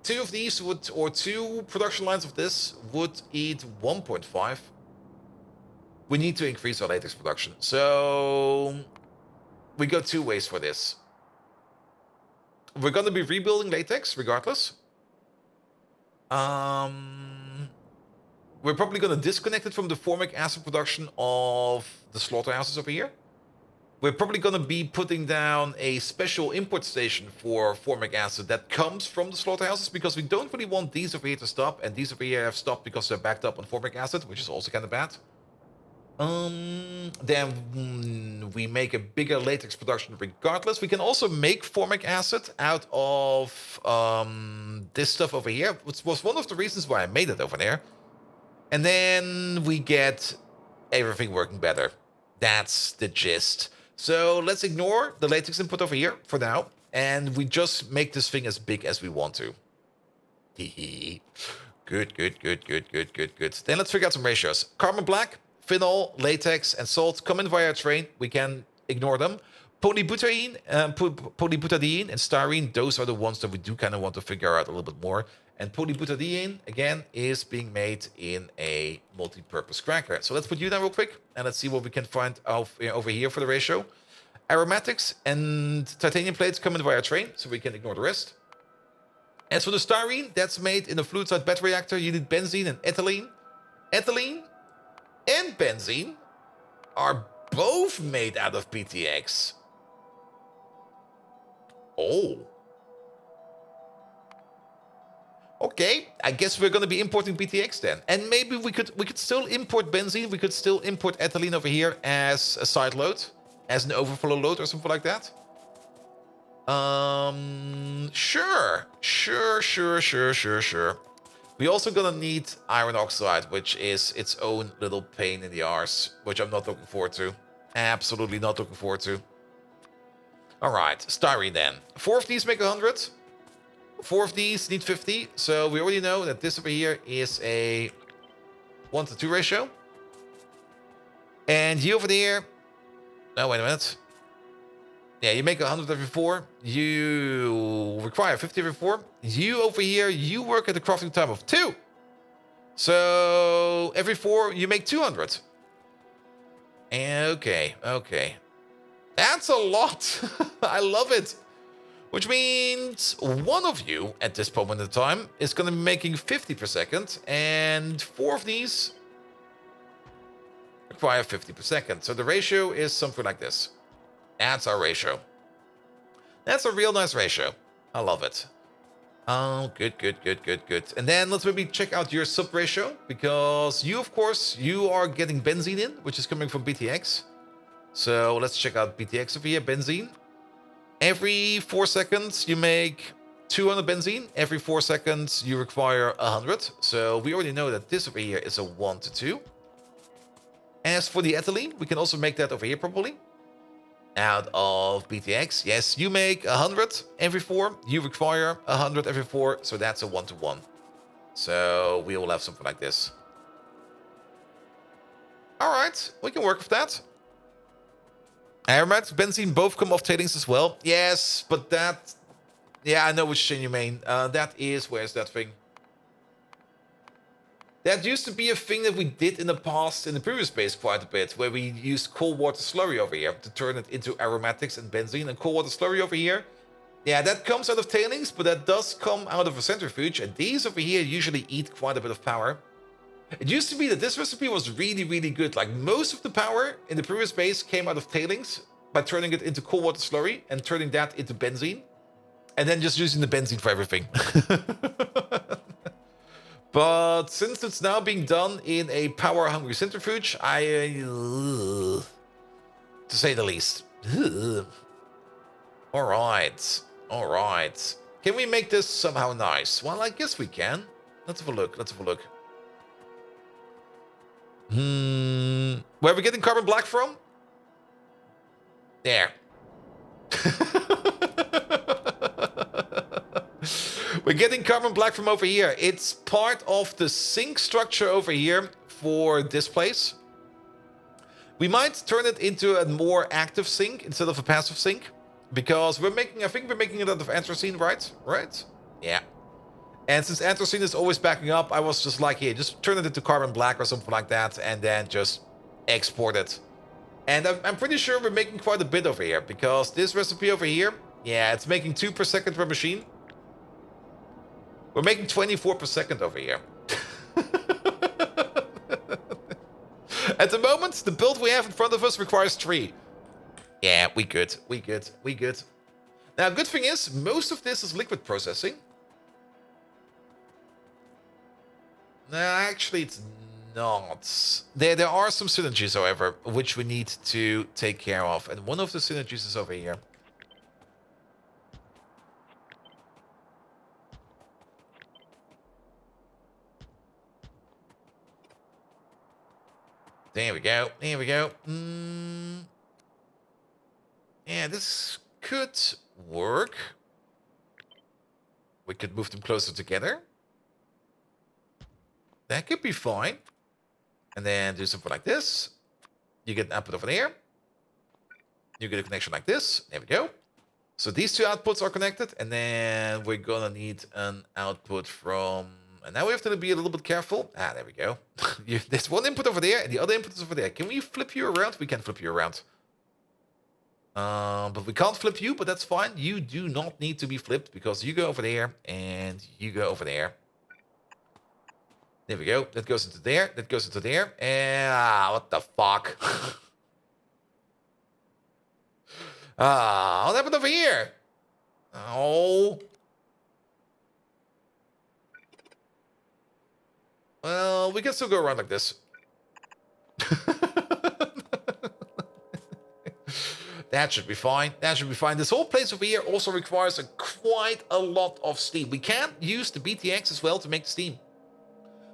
Two of these would, or two production lines of this would eat 1.5. We need to increase our latex production. So we go two ways for this. We're going to be rebuilding latex regardless. We're probably going to disconnect it from the formic acid production of the slaughterhouses over here. We're probably going to be putting down a special import station for formic acid that comes from the slaughterhouses, because we don't really want these over here to stop, and these over here have stopped because they're backed up on formic acid, which is also kind of bad. Then we make a bigger latex production regardless. We can also make formic acid out of this stuff over here, which was one of the reasons why I made it over there. And then we get everything working better. That's the gist. So let's ignore the latex input over here for now, and we just make this thing as big as we want to. Good. Then let's figure out some ratios. Carbon black, phenol, latex, and salt come in via a train. We can ignore them. Polybutadiene, polybutadiene and styrene, those are the ones that we do kind of want to figure out a little bit more. And polybutadiene, again, is being made in a multi-purpose cracker. So let's put you down real quick, and let's see what we can find over here for the ratio. Aromatics and titanium plates come in via train, so we can ignore the rest. As for the styrene, that's made in a fluid-side battery reactor. You need benzene and ethylene. Ethylene and benzene are both made out of PTX. Oh. Okay, I guess we're going to be importing PTX then. And maybe we could still import benzene. We could still import ethylene over here as a side load, as an overflow load or something like that. Sure. We also gonna need iron oxide, which is its own little pain in the arse, which I'm not looking forward to. Absolutely not looking forward to. All right, styrene then. 4 of these make 100. 4 of these need 50. So we already know that this over here is a 1-to-2 ratio. And you over there. No, wait a minute. Yeah, you make 100 every 4. You require 50 every 4. You over here, you work at a crafting time of 2. So every 4, you make 200. Okay. That's a lot. I love it. Which means one of you at this moment in time is going to be making 50 per second. And 4 of these require 50 per second. So the ratio is something like this. That's our ratio. That's a real nice ratio. I love it. Oh, good. And then let's maybe check out your sub ratio, because you, of course, you are getting benzene in, which is coming from BTX. So let's check out BTX over here, benzene. Every 4 seconds, you make 200 benzene. Every 4 seconds, you require 100. So we already know that this over here is a 1-to-2. As for the ethylene, we can also make that over here probably. Out of BTX, yes, you make 100 every 4. You require 100 every 4, so that's a 1-to-1. So we will have something like this. All right, we can work with that. Aromatic, benzene, both come off tailings as well. Yes, but that... Yeah, I know which chain you mean. That is... Where's that thing? That used to be a thing that we did in the past, in the previous base quite a bit, where we used cold water slurry over here to turn it into aromatics and benzene. And cold water slurry over here, yeah, that comes out of tailings, but that does come out of a centrifuge. And these over here usually eat quite a bit of power. It used to be that this recipe was really, really good. Like most of the power in the previous base came out of tailings by turning it into cold water slurry and turning that into benzene. And then just using the benzene for everything. But since it's now being done in a power-hungry centrifuge, to say the least. Alright. Alright. Can we make this somehow nice? Well, I guess we can. Let's have a look. Let's have a look. Where are we getting carbon black from? There. We're getting carbon black from over here. It's part of the sink structure over here for this place. We might turn it into a more active sink instead of a passive sink. Because we're making, I think we're making it out of anthracene, right? Right? Yeah. And since anthracene is always backing up, I was just like, here, just turn it into carbon black or something like that. And then just export it. And I'm pretty sure we're making quite a bit over here. Because this recipe over here, yeah, it's making 2 per second per machine. We're making 24 per second over here. At the moment, the build we have in front of us requires 3. Yeah, we good. We good. We good. Now, good thing is, most of this is liquid processing. No, actually, it's not. There are some synergies, however, which we need to take care of. And one of the synergies is over here. There we go. There we go. Yeah, this could work. We could move them closer together. That could be fine. And then do something like this. You get an output over there. You get a connection like this. There we go. So these 2 outputs are connected. And then we're gonna need an output from... And now we have to be a little bit careful. Ah, there we go. There's one input over there, and the other input is over there. Can we flip you around? We can flip you around. But we can't flip you, but that's fine. You do not need to be flipped, because you go over there, and you go over there. There we go. That goes into there. That goes into there. And... what the fuck? What happened over here? Oh... Well, we can still go around like this. That should be fine. That should be fine. This whole place over here also requires quite a lot of steam. We can't use the BTX as well to make the steam.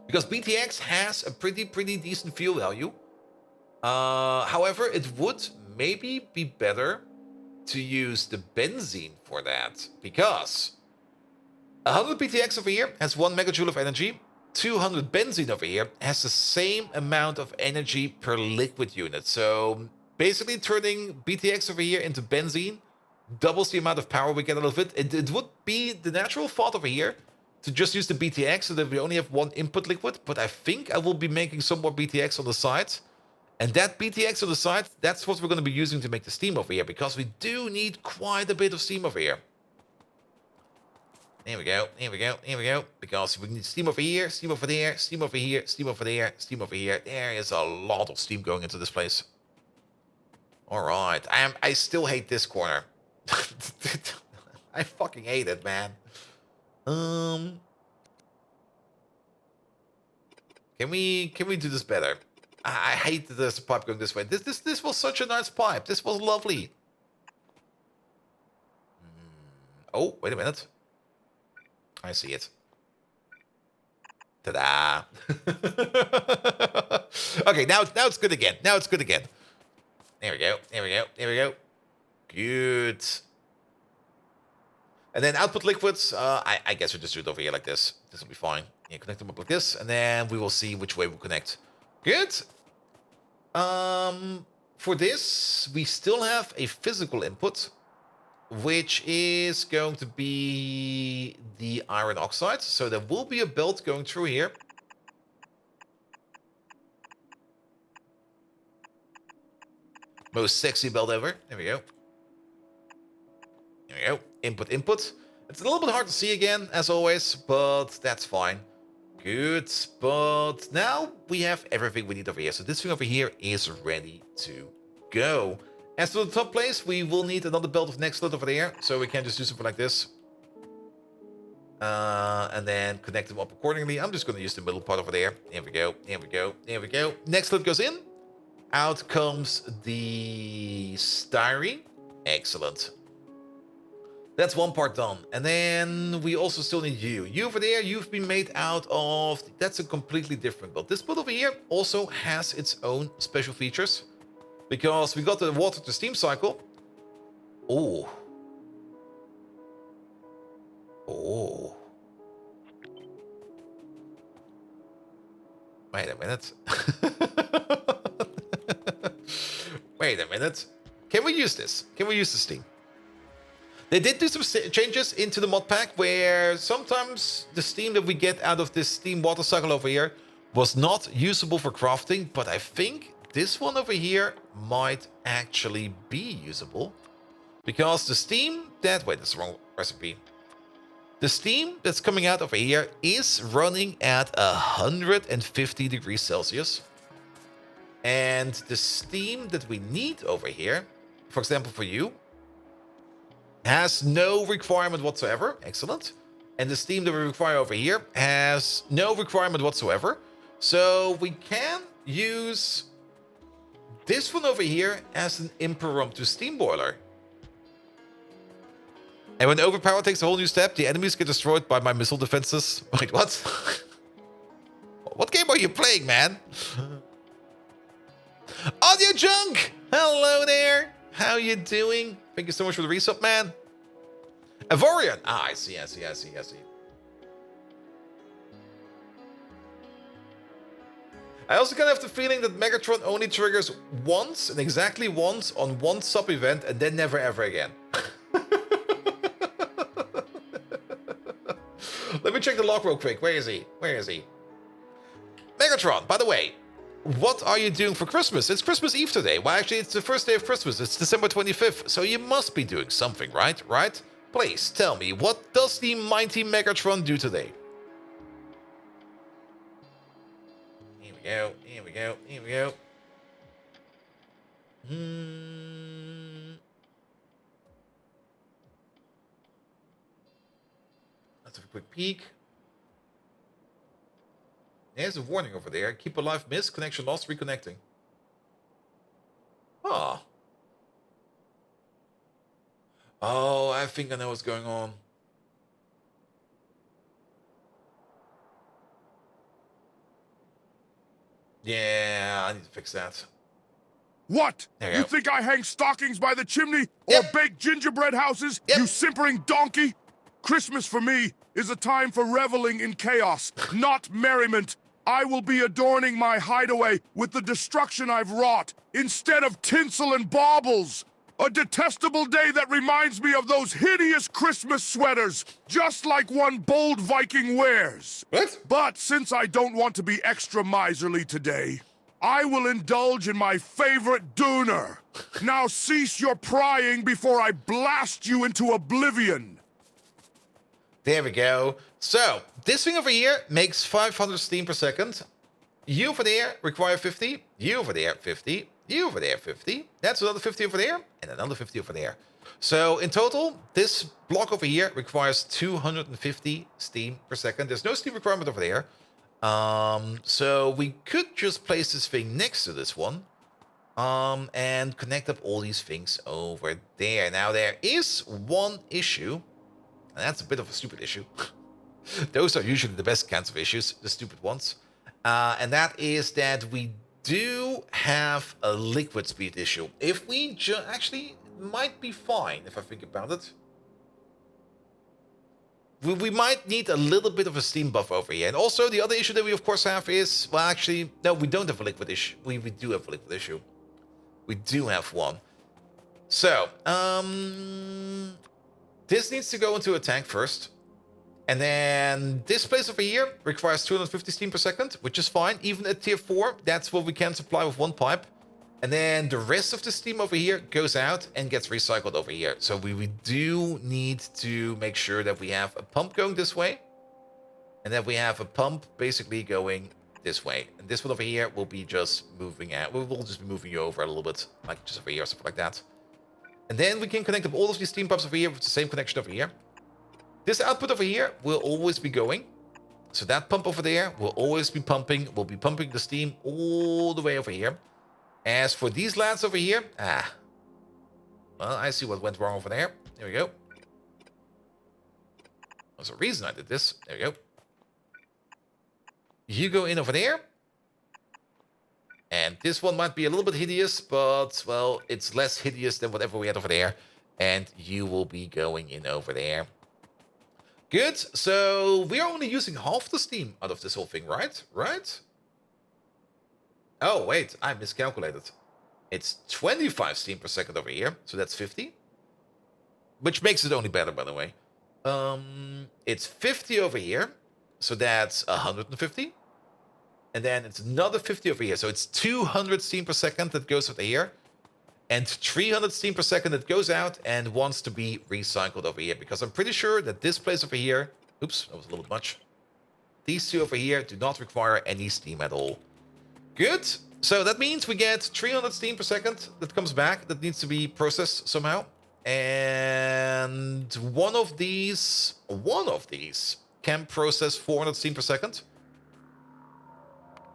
Because BTX has a pretty decent fuel value. However, it would maybe be better to use the benzene for that. Because 100 BTX over here has 1 megajoule of energy. 200 benzene over here has the same amount of energy per liquid unit. So basically turning BTX over here into benzene doubles the amount of power we get out of it. It would be the natural thought over here to just use the BTX so that we only have 1 input liquid. But I think I will be making some more BTX on the side. And that BTX on the side, that's what we're going to be using to make the steam over here. Because we do need quite a bit of steam over here. There we go, here we go, here we go. Because we need steam over here, steam over there, steam over here, steam over there, steam over here. There is a lot of steam going into this place. Alright, I still hate this corner. I fucking hate it, man. Can we do this better? I hate that there's a pipe going this way. This was such a nice pipe. This was lovely. Oh, wait a minute. I see it. Ta-da! Okay, now it's good again. Now it's good again. There we go. There we go. There we go. Good. And then output liquids. I guess we just do it over here like this. This will be fine. Yeah, connect them up like this, and then we will see which way we connect. Good. For this, we still have a physical input, which is going to be the iron oxide. So there will be a belt going through here. Most sexy belt ever. There we go. There we go. Input, input. It's a little bit hard to see again, as always, but that's fine. Good, but now we have everything we need over here. So this thing over here is ready to go. As to the top place, we will need another belt of next slot over there. So we can just do something like this. And then connect them up accordingly. I'm just going to use the middle part over there. There we go, there we go, there we go. Next slot goes in. Out comes the styrene. Excellent. That's one part done. And then we also still need you. You over there, you've been made out of... That's a completely different build. This build over here also has its own special features. Because we got the water to steam cycle. Oh. Oh. Wait a minute. Wait a minute. Can we use this? Can we use the steam? They did do some changes into the mod pack where sometimes the steam that we get out of this steam water cycle over here was not usable for crafting, but I think this one over here might actually be usable. Because the steam that... Wait, that's the wrong recipe. The steam that's coming out over here is running at 150 degrees Celsius. And the steam that we need over here, for example for you, has no requirement whatsoever. Excellent. And the steam that we require over here has no requirement whatsoever. So we can use this one over here as an impromptu steam boiler. And when overpower takes a whole new step, the enemies get destroyed by my missile defenses. Wait, what? What game are you playing, man? Audio Junk! Hello there! How you doing? Thank you so much for the resub, man. Avorion! Ah, I see. I also kind of have the feeling that Megatron only triggers once, and exactly once, on one sub-event, and then never ever again. Let me check the log real quick. Where is he? Where is he? Megatron, by the way, what are you doing for Christmas? It's Christmas Eve today. Well, actually, it's the first day of Christmas. It's December 25th, so you must be doing something, right? Right? Please, tell me, what does the mighty Megatron do today? Here we go, here we go, here we go. Let's have a quick peek. There's a warning over there. Keep alive, miss. Connection lost. Reconnecting. Oh. Oh, I think I know what's going on. Yeah, I need to fix that. What? There you You go. think I hang stockings by the chimney? Yep. Or bake gingerbread houses? Yep. You simpering donkey? Christmas for me is a time for reveling in chaos, not merriment. I will be adorning my hideaway with the destruction I've wrought, instead of tinsel and baubles. A detestable day that reminds me of those hideous Christmas sweaters, just like one bold Viking wears. What? But since I don't want to be extra miserly today, I will indulge in my favorite dooner. Now cease your prying before I blast you into oblivion. There we go. So, this thing over here makes 500 steam per second. You over there require 50. You over there, 50. You over there, 50. That's another 50 over there. And another 50 over there. So, in total, this block over here requires 250 steam per second. There's no steam requirement over there. So, we could just place this thing next to this one. And connect up all these things over there. Now, there is one issue. And that's a bit of a stupid issue. Those are usually the best kinds of issues, the stupid ones. And that is that we do have a liquid speed issue. If we actually, it might be fine if I think about it. We might need a little bit of a steam buff over here. And also the other issue that we of course have is, well actually, no, we don't have a liquid issue. We do have a liquid issue. We do have one. So, this needs to go into a tank first. And then this place over here requires 250 steam per second, which is fine. Even at tier 4, that's what we can supply with one pipe. And then the rest of the steam over here goes out and gets recycled over here. So we do need to make sure that we have a pump going this way. And that we have a pump basically going this way. And this one over here will be just moving out. We'll just be moving you over a little bit. Like just over here or something like that. And then we can connect up all of these steam pumps over here with the same connection over here. This output over here will always be going. So that pump over there will always be pumping. We'll be pumping the steam all the way over here. As for these lads over here, well, I see what went wrong over there. There we go. There's a reason I did this. There we go. You go in over there. And this one might be a little bit hideous, but, well, it's less hideous than whatever we had over there. And you will be going in over there. Good. So we are only using half the steam out of this whole thing, right? Right? Oh, wait, I miscalculated. It's 25 steam per second over here, so that's 50. Which makes it only better, by the way. It's 50 over here, so that's 150. And then it's another 50 over here, so it's 200 steam per second that goes over here. And 300 steam per second that goes out and wants to be recycled over here. Because I'm pretty sure that this place over here... Oops, that was a little bit much. These two over here do not require any steam at all. Good. So that means we get 300 steam per second that comes back. That needs to be processed somehow. And one of these can process 400 steam per second.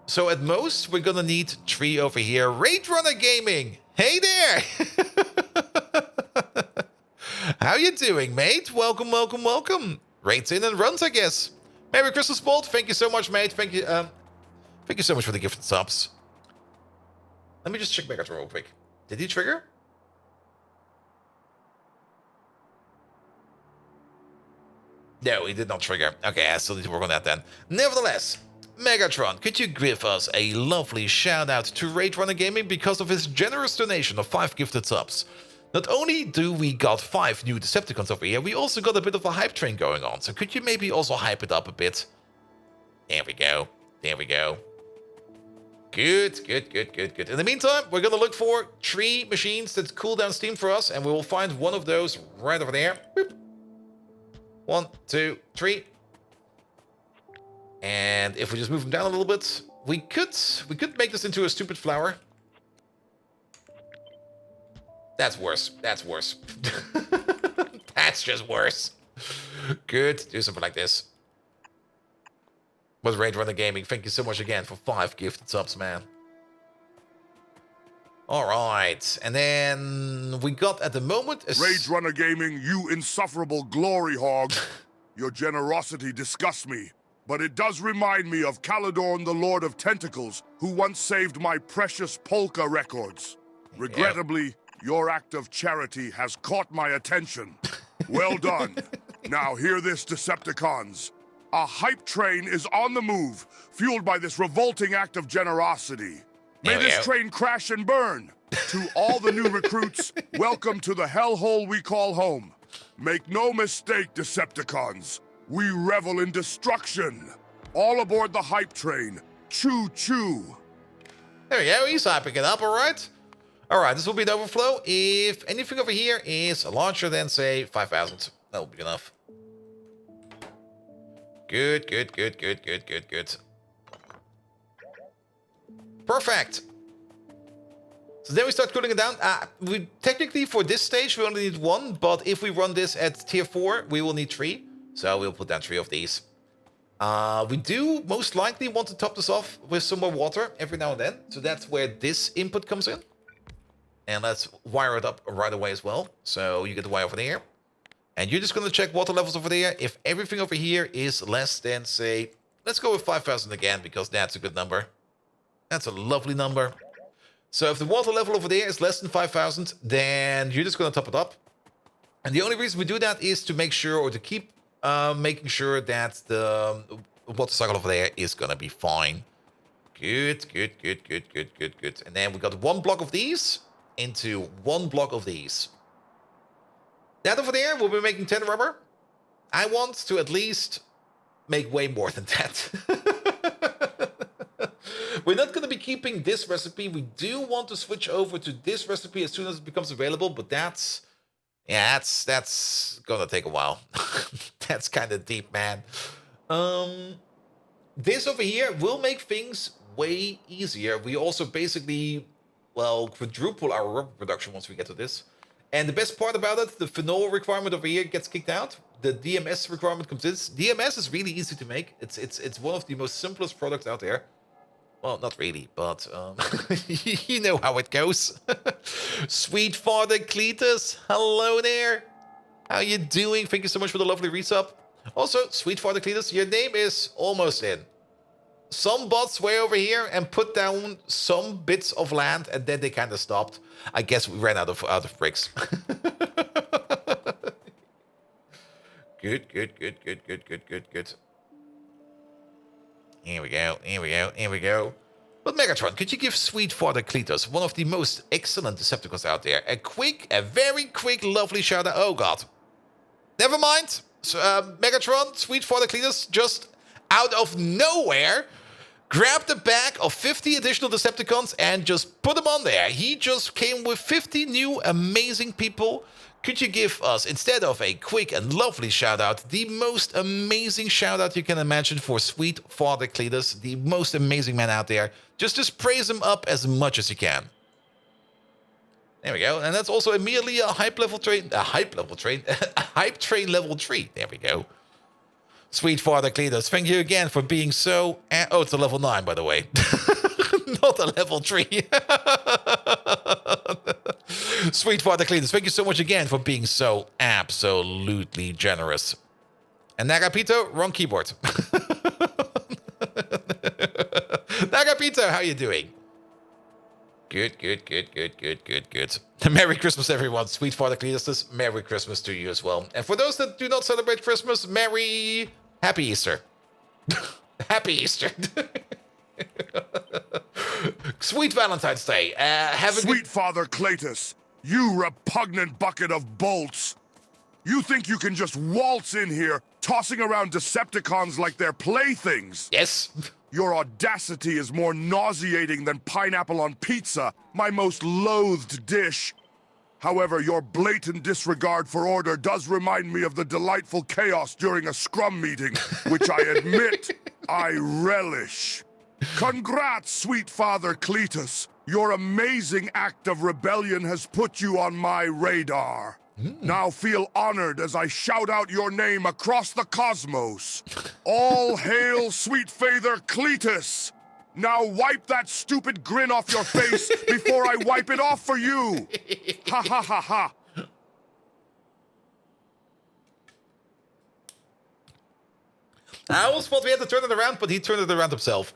So at most, we're going to need 3 over here. Raid Runner Gaming! Hey there! How you doing, mate? Welcome, welcome, welcome. Raids in and runs, I guess. Merry Christmas, Bolt. Thank you so much, mate. Thank you so much for the gifted subs. Let me just check Megatron real quick. Did he trigger? No, he did not trigger. Okay, I still need to work on that then. Nevertheless, Megatron, could you give us a lovely shout out to Raid Runner Gaming because of his generous donation of 5 gifted subs? Not only do we got 5 new Decepticons over here, we also got a bit of a hype train going on. So could you maybe also hype it up a bit? There we go. There we go. Good, good, good, good, good. In the meantime, we're going to look for 3 machines that cool down steam for us, and we will find one of those right over there. Boop. 1, 2, 3. And if we just move them down a little bit, we could make this into a stupid flower. That's worse. That's worse. That's just worse. Good. Do something like this. Was Raid Runner Gaming. Thank you so much again for 5 gifted subs, man. Alright. And then we got at the moment... Raid Runner Gaming, you insufferable glory hog. Your generosity disgusts me. But it does remind me of Caledon, the Lord of Tentacles, who once saved my precious polka records. Regrettably, your act of charity has caught my attention. Well done. Now hear this, Decepticons. A hype train is on the move, fueled by this revolting act of generosity. May this train crash and burn. To all the new recruits, welcome to the hellhole we call home. Make no mistake, Decepticons. We revel in destruction. All aboard the hype train. Choo-choo. There we go. He's hyping it up, all right? All right, this will be the overflow. If anything over here is larger than, say, 5,000, that will be enough. Good, good, good, good, good, good, good. Perfect. So then we start cooling it down. We technically, for this stage, we only need 1, but if we run this at tier 4, we will need 3. So we'll put down 3 of these. We do most likely want to top this off with some more water every now and then. So that's where this input comes in. And let's wire it up right away as well. So you get the wire over there. And you're just going to check water levels over there. If everything over here is less than, say, let's go with 5,000 again, because that's a good number. That's a lovely number. So if the water level over there is less than 5,000, then you're just going to top it up. And the only reason we do that is to make sure, or to keep making sure that the water cycle over there is going to be fine. Good, good, good, good, good, good, good. And then we got 1 block of these into 1 block of these. That over there, we'll be making 10 rubber. I want to at least make way more than that. We're not going to be keeping this recipe. We do want to switch over to this recipe as soon as it becomes available, but that's gonna take a while. That's kind of deep, man. This over here will make things way easier. We also basically, well, quadruple our rubber production once we get to this. And the best part about it, the phenol requirement over here gets kicked out. The DMS requirement comes in. DMS is really easy to make. It's one of the most simplest products out there. Well, not really, but you know how it goes. Sweet Father Cletus, hello there. How you doing? Thank you so much for the lovely resub. Also, Sweet Father Cletus, your name is almost in. Some bots way over here and put down some bits of land, and then they kind of stopped. I guess we ran out of bricks. Good. Here we go. But Megatron, could you give Sweet Father Cletus, one of the most excellent Decepticons out there, a very quick, lovely shout out? Oh god. Never mind. So, Megatron, Sweet Father Cletus, just out of nowhere, grabbed a bag of 50 additional Decepticons and just put them on there. He just came with 50 new amazing people. Could you give us, instead of a quick and lovely shout-out, the most amazing shout-out you can imagine for Sweet Father Cletus, the most amazing man out there? Just praise him up as much as you can. There we go. And that's also immediately a hype train level 3. There we go. Sweet Father Cletus, thank you again for being so... oh, it's a level 9, by the way. Not a level 3. Sweet Father Cletus, thank you so much again for being so absolutely generous. And Nagapito, wrong keyboard. Nagapito, how you doing? Good. Merry Christmas, everyone. Sweet Father Cletus, Merry Christmas to you as well. And for those that do not celebrate Christmas, Happy Easter. Happy Easter. Sweet Valentine's Day. Sweet Father Cletus, you repugnant bucket of bolts. You think you can just waltz in here, tossing around Decepticons like they're playthings? Yes. Your audacity is more nauseating than pineapple on pizza, my most loathed dish. However, your blatant disregard for order does remind me of the delightful chaos during a scrum meeting, which I admit I relish. Congrats, Sweet Father Cletus. Your amazing act of rebellion has put you on my radar. Now feel honored as I shout out your name across the cosmos. All hail Sweet Father Cletus! Now wipe that stupid grin off your face before I wipe it off for you! Ha ha ha ha! I almost thought we had to turn it around, but he turned it around himself.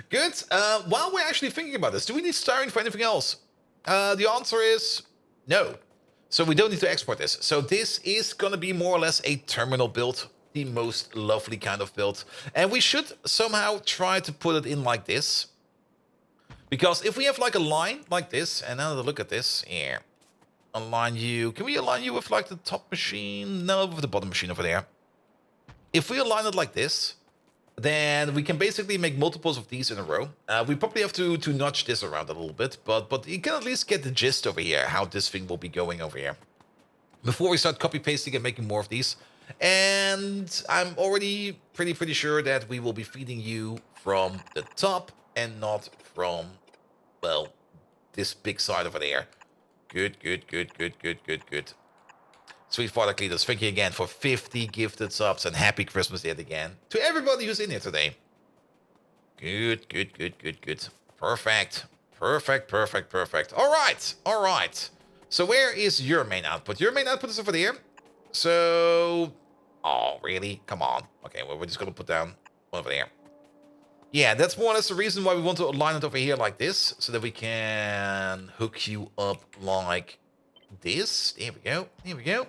Good. While we're actually thinking about this, do we need styrene for anything else? The answer is no. So we don't need to export this. So this is going to be more or less a terminal build, the most lovely kind of build. And we should somehow try to put it in like this. Because if we have like a line like this, and now look at this, here. Align you. Can we align you with like the top machine? No, with the bottom machine over there. If we align it like this, then we can basically make multiples of these in a row. We probably have to notch this around a little bit, but you can at least get the gist over here, how this thing will be going over here. Before we start copy-pasting and making more of these. And I'm already pretty sure that we will be feeding you from the top and not from, well, this big side over there. Good. Sweet Father Cletus, thank you again for 50 gifted subs and happy Christmas yet again to everybody who's in here today. Good. Perfect. All right. So where is your main output? Your main output is over there. So, oh, really? Come on. Okay, well, we're just going to put down one over there. Yeah, that's more or less the reason why we want to align it over here like this, so that we can hook you up like this. There we go.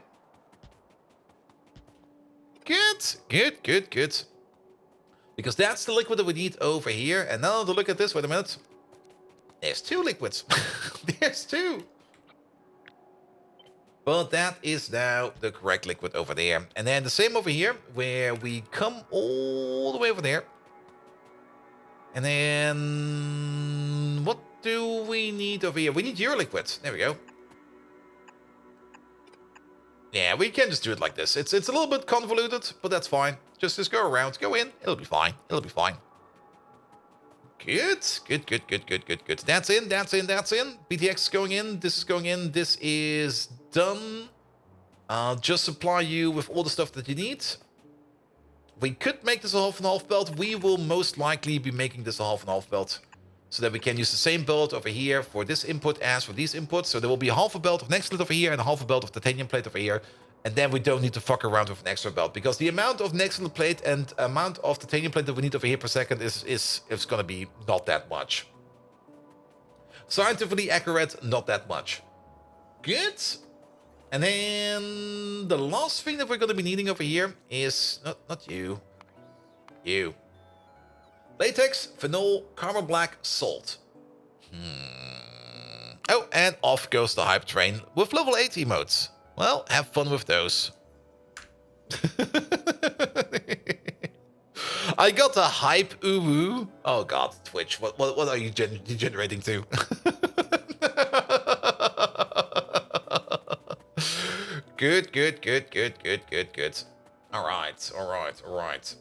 Good. Because that's the liquid that we need over here. And now to look at this, wait a minute. There's two liquids. There's two. But that is now the correct liquid over there. And then the same over here, where we come all the way over there. And then what do we need over here? We need your liquid. There we go. Yeah, we can just do it like this. It's a little bit convoluted, but that's fine. Just go around, go in. It'll be fine. It'll be fine. Good. Good. That's in. BTX is going in. This is going in. This is done. I'll just supply you with all the stuff that you need. We could make this a half and half belt. We will most likely be making this a half and half belt, so that we can use the same belt over here for this input as for these inputs. So there will be a half a belt of Nextlet over here and a half a belt of titanium plate over here. And then we don't need to fuck around with an extra belt, because the amount of Nextlet plate and amount of titanium plate that we need over here per second is going to be not that much. Scientifically accurate, not that much. Good. And then the last thing that we're going to be needing over here is not you. You. Latex, phenol, carbon black, salt. Oh, and off goes the hype train with level 8 emotes. Well, have fun with those. I got the hype uwu. Oh god, Twitch, what are you degenerating to? Good. Alright.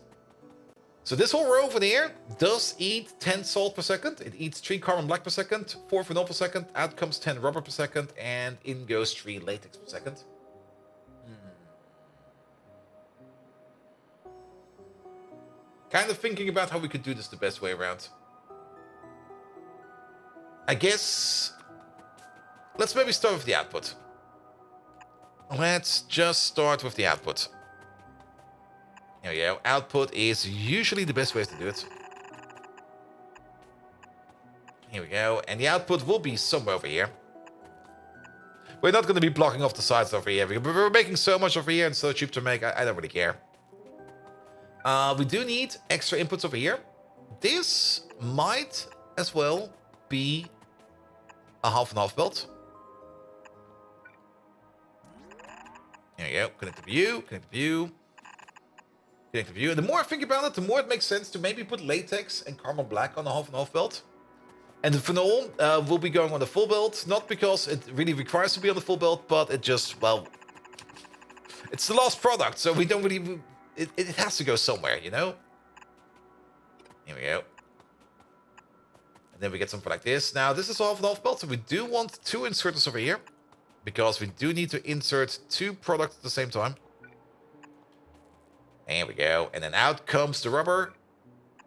So this whole row over there does eat 10 salt per second. It eats 3 carbon black per second, 4 phenol per second, out comes 10 rubber per second, and in goes 3 latex per second. Kind of thinking about how we could do this the best way around. I guess let's maybe start with the output. Let's just start with the output. There we go. Output is usually the best way to do it. Here we go. And the output will be somewhere over here. We're not going to be blocking off the sides over here. We're making so much over here and so cheap to make. I don't really care. We do need extra inputs over here. This might as well be a half and half belt. There you go. Connect the view. And the more I think about it, the more it makes sense to maybe put latex and carbon black on a half and half belt. And the phenol will be going on the full belt. Not because it really requires to be on the full belt, but it just, well, it's the last product, so we don't really... It has to go somewhere, you know? Here we go. And then we get something like this. Now, this is half and half belt, so we do want 2 inserters over here, because we do need to insert 2 products at the same time. There we go. And then out comes the rubber,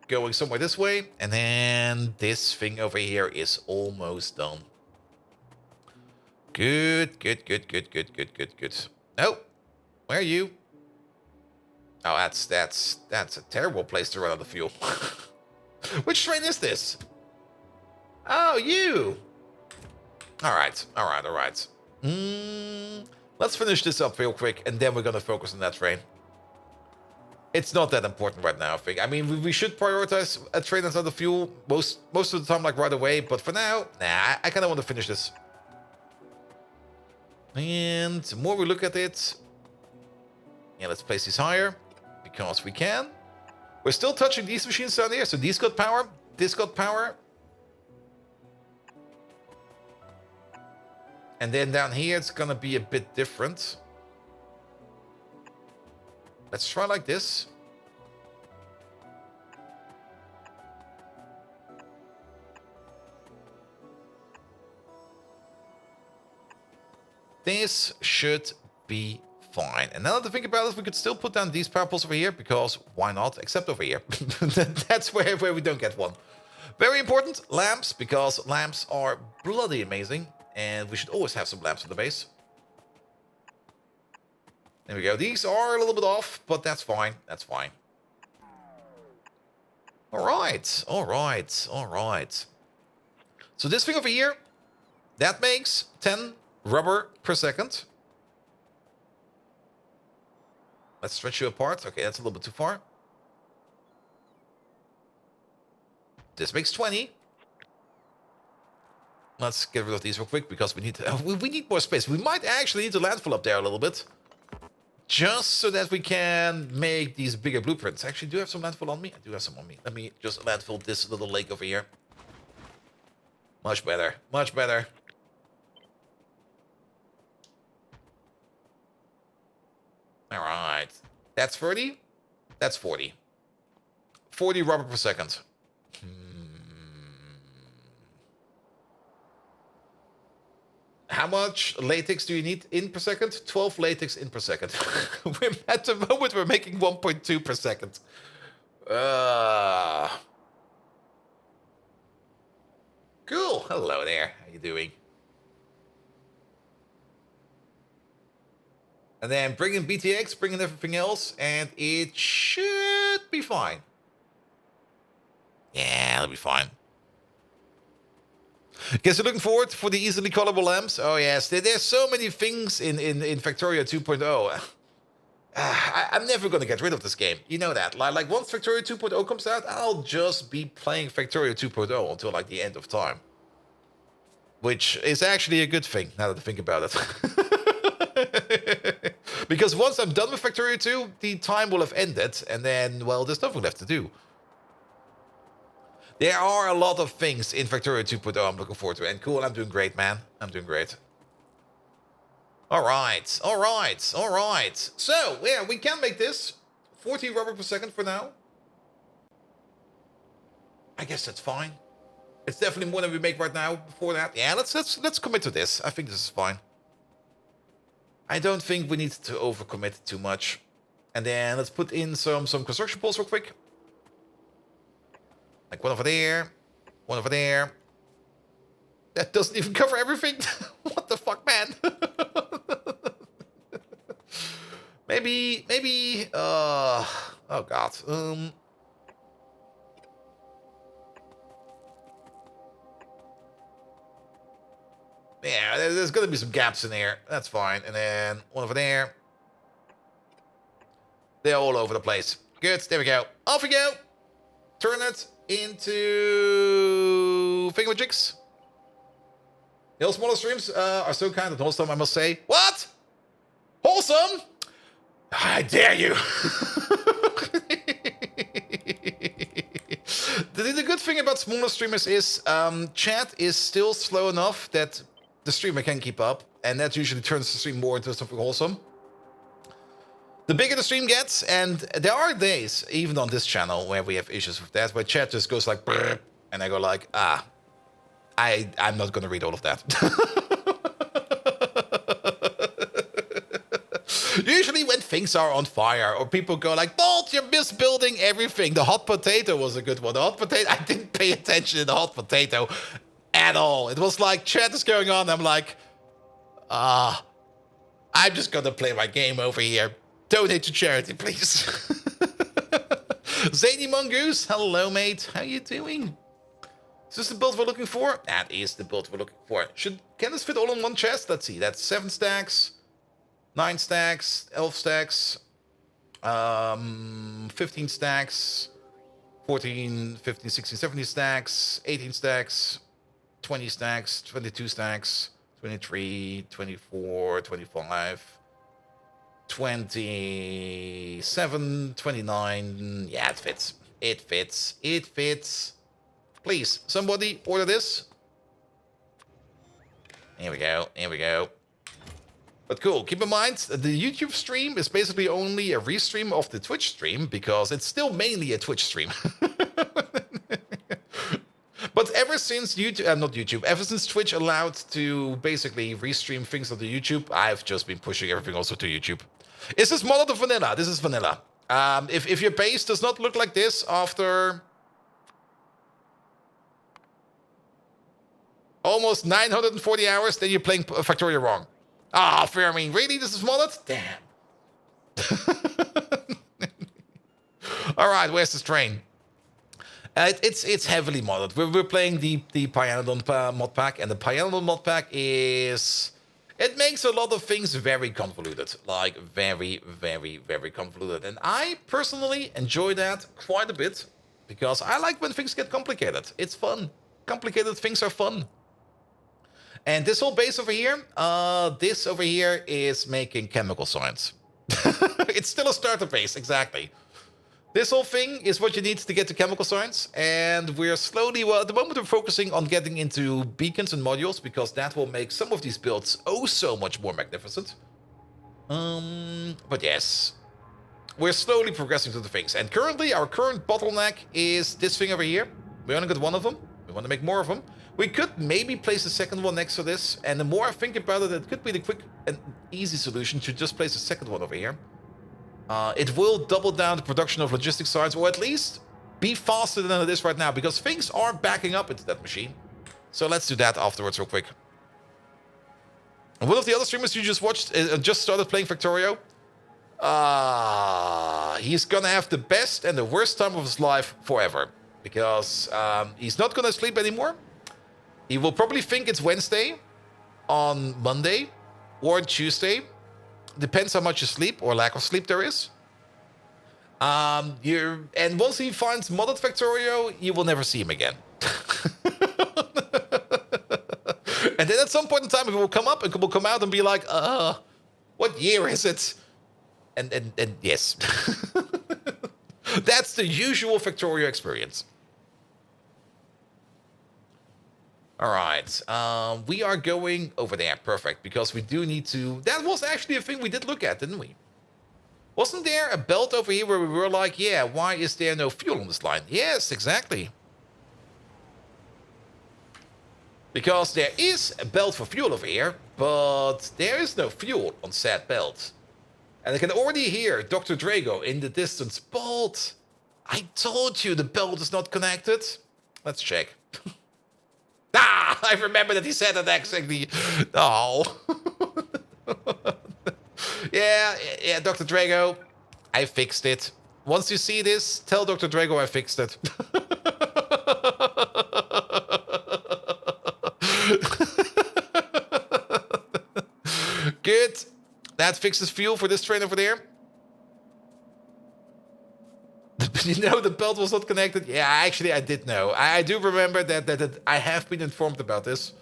going somewhere this way. And then this thing over here is almost done. Good. Oh, where are you? Oh, that's a terrible place to run out of fuel. Which train is this? Oh, you. All right. Let's finish this up real quick, and then we're gonna focus on that train. It's not that important right now, I think. I mean, we should prioritize a train that's out of fuel most of the time, like right away. But for now, nah, I kind of want to finish this. And the more we look at it, yeah, let's place these higher because we can. We're still touching these machines down here, so these got power, this got power. And then down here, it's gonna be a bit different. Let's try like this. This should be fine. And now that I think about it, we could still put down these power poles over here, because why not? Except over here. That's where we don't get one. Very important, lamps, because lamps are bloody amazing. And we should always have some lamps on the base. There we go. These are a little bit off, but that's fine. That's fine. All right. So this thing over here, that makes 10 rubber per second. Let's stretch you apart. Okay, that's a little bit too far. This makes 20. Let's get rid of these real quick because we need more space. We might actually need to landfill up there a little bit. Just so that we can make these bigger blueprints. Actually, do I have some landfill on me? I do have some on me. Let me just landfill this little lake over here. Much better. Much better. Alright. That's 30. That's 40. 40 rubber per second. How much latex do you need in per second? 12 latex in per second. At the moment, we're making 1.2 per second. Cool. Hello there. How you doing? And then bring in BTX, bring in everything else, and it should be fine. Yeah, it'll be fine. Guess you're looking forward for the easily colorable lamps? Oh yes, there's so many things in Factorio 2.0. I'm never gonna get rid of this game. You know that. Like once Factorio 2.0 comes out, I'll just be playing Factorio 2.0 until like the end of time. Which is actually a good thing, now that I think about it. Because once I'm done with Factorio 2, the time will have ended, and then, well, there's nothing left to do. There are a lot of things in Factorio 2.0 I'm looking forward to. And cool, I'm doing great, man. I'm doing great. Alright, alright, alright. So, yeah, we can make this 40 rubber per second for now. I guess that's fine. It's definitely more than we make right now. Before that, yeah, let's commit to this. I think this is fine. I don't think we need to overcommit too much. And then let's put in some construction poles real quick. Like one over there, one over there. That doesn't even cover everything. What the fuck, man? maybe, oh god. Yeah, there's gonna be some gaps in here. That's fine. And then one over there. They're all over the place. Good, there we go. Off we go. Turn it into thingamajigs. The smaller streams are so kind and wholesome, I must say. What? Wholesome? I dare you. The good thing about smaller streamers is chat is still slow enough that the streamer can keep up, and that usually turns the stream more into something wholesome. The bigger the stream gets, and there are days, even on this channel, where we have issues with that, where chat just goes like, brrr, and I go like, I'm not going to read all of that. Usually when things are on fire, or people go like, Bolt, you're misbuilding everything. The hot potato was a good one. The hot potato, I didn't pay attention to the hot potato at all. It was like, chat is going on, I'm like, I'm just going to play my game over here. Donate to charity, please. Zany Mongoose, hello, mate. How you doing? Is this the build we're looking for? That is the build we're looking for. Can this fit all in one chest? Let's see. That's 7 stacks, 9 stacks, 11 stacks, 15 stacks, 14, 15, 16, 17 stacks, 18 stacks, 20 stacks, 22 stacks, 23, 24, 25. 27, 29, yeah, it fits. It fits. It fits. Please, somebody order this. Here we go. Here we go. But cool, keep in mind, the YouTube stream is basically only a restream of the Twitch stream, because it's still mainly a Twitch stream. But ever since YouTube, ever since Twitch allowed to basically restream things onto YouTube, I've just been pushing everything also to YouTube. Is this modded or vanilla? This is vanilla. If your base does not look like this after almost 940 hours, then you're playing Factorio wrong. Ah, Fermi, really? This is modded? Damn. Alright, where's this train? It's heavily modded. We're playing the Pyanodons Modpack, and the Pyanodons Modpack is... It makes a lot of things very convoluted. Like, very, very, very convoluted. And I personally enjoy that quite a bit, because I like when things get complicated. It's fun. Complicated things are fun. And this whole base over here, this over here is making chemical science. It's still a starter base, exactly. This whole thing is what you need to get to chemical science, and we're slowly, well, at the moment we're focusing on getting into beacons and modules, because that will make some of these builds oh so much more magnificent. But yes, we're slowly progressing through the things, and currently our current bottleneck is this thing over here. We only got one of them. We want to make more of them. We could maybe place a second one next to this, and the more I think about it, it could be the quick and easy solution to just place a second one over here. It will double down the production of logistic sites, or at least be faster than it is right now, because things are backing up into that machine. So let's do that afterwards real quick. And one of the other streamers you just watched just started playing Factorio. He's gonna have the best and the worst time of his life forever, because he's not gonna sleep anymore. He will probably think it's Wednesday on Monday or Tuesday. Depends how much you sleep or lack of sleep there is. And once he finds modded Factorio, you will never see him again. And then at some point in time, it will come up and will come out and be like, what year is it? And yes. That's the usual Factorio experience. All right, we are going over there. Perfect, because we do need to... That was actually a thing we did look at, didn't we? Wasn't there a belt over here where we were like, yeah, why is there no fuel on this line? Yes, exactly. Because there is a belt for fuel over here, but there is no fuel on said belt. And I can already hear Dr. Drago in the distance, but I told you the belt is not connected. Let's check. I remember that he said that exactly. Oh. yeah, Dr. Drago, I fixed it. Once you see this, tell Dr. Drago I fixed it. Good. That fixes fuel for this train over there. You know the belt was not connected? Yeah, actually I did know. I do remember that I have been informed about this.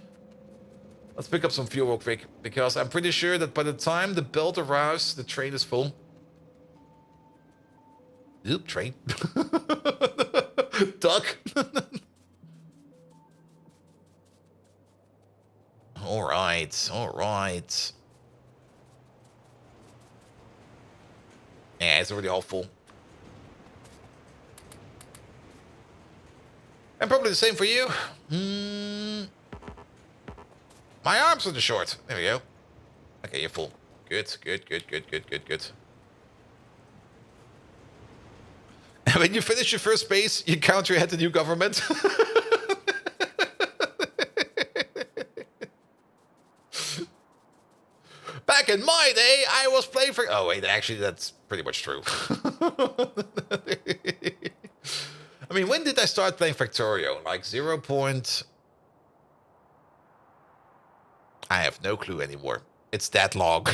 Let's pick up some fuel real quick, because I'm pretty sure that by the time the belt arrives, the train is full. Oop, train. Duck. All right. Yeah, it's already all full. And probably the same for you. My arms are too short. There we go. Okay, you're full. Good. And when you finish your first base, you counter head the new government. Back in my day, I was playing for... Oh, wait, actually, that's pretty much true. I mean, when did I start playing Factorio? Like 0. I have no clue anymore. It's that long.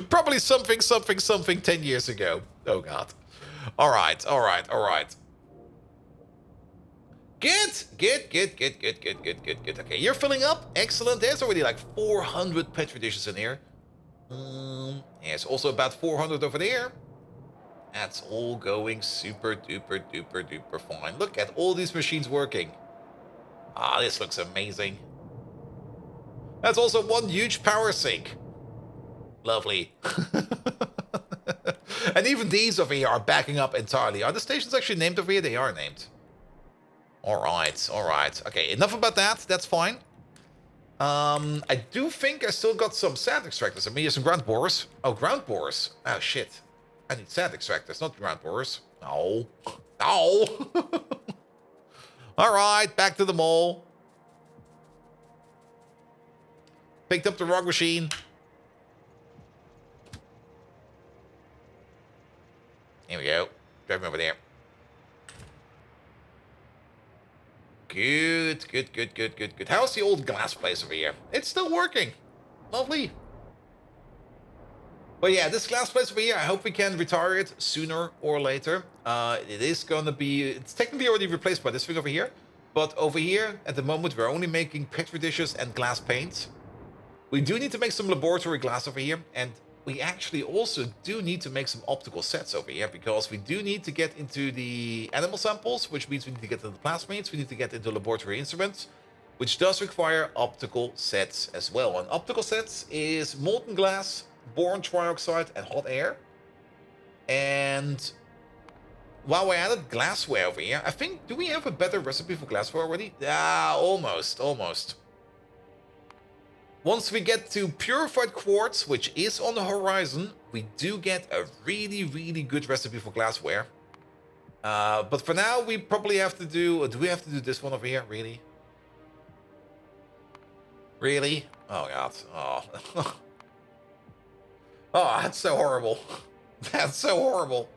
Probably something 10 years ago. Oh, God. All right. Good. Okay, you're filling up. Excellent. There's already like 400 petri dishes in here. There's also about 400 over there. That's all going super duper fine. Look at all these machines working. Ah, this looks amazing. That's also one huge power sink. Lovely. And even these over here are backing up entirely. Are the stations actually named over here? They are named. All right. Okay, enough about that. That's fine. I do think I still got some sand extractors. I mean, some ground borers. Oh, ground borers. Oh, shit. I need sand extractors, not ground borers. No. All right, back to the mall. Picked up the wrong machine. Here we go. Drive me over there. Good. How's the old glass place over here? It's still working. Lovely. But yeah, this glass place over here, I hope we can retire it sooner or later. It is going to be... It's technically already replaced by this thing over here. But over here, at the moment, we're only making petri dishes and glass paint. We do need to make some laboratory glass over here. And we actually also do need to make some optical sets over here. Because we do need to get into the animal samples. Which means we need to get into the plasmids. We need to get into laboratory instruments. Which does require optical sets as well. And optical sets is molten glass, boron trioxide, and hot air. And while we're at it, glassware over here. I think, do we have a better recipe for glassware already? Almost. Once we get to purified quartz, which is on the horizon, we do get a really good recipe for glassware. But for now, we probably have to do... Do we have to do this one over here? Really? Really? Oh, God. Oh. Oh, that's so horrible. That's so horrible.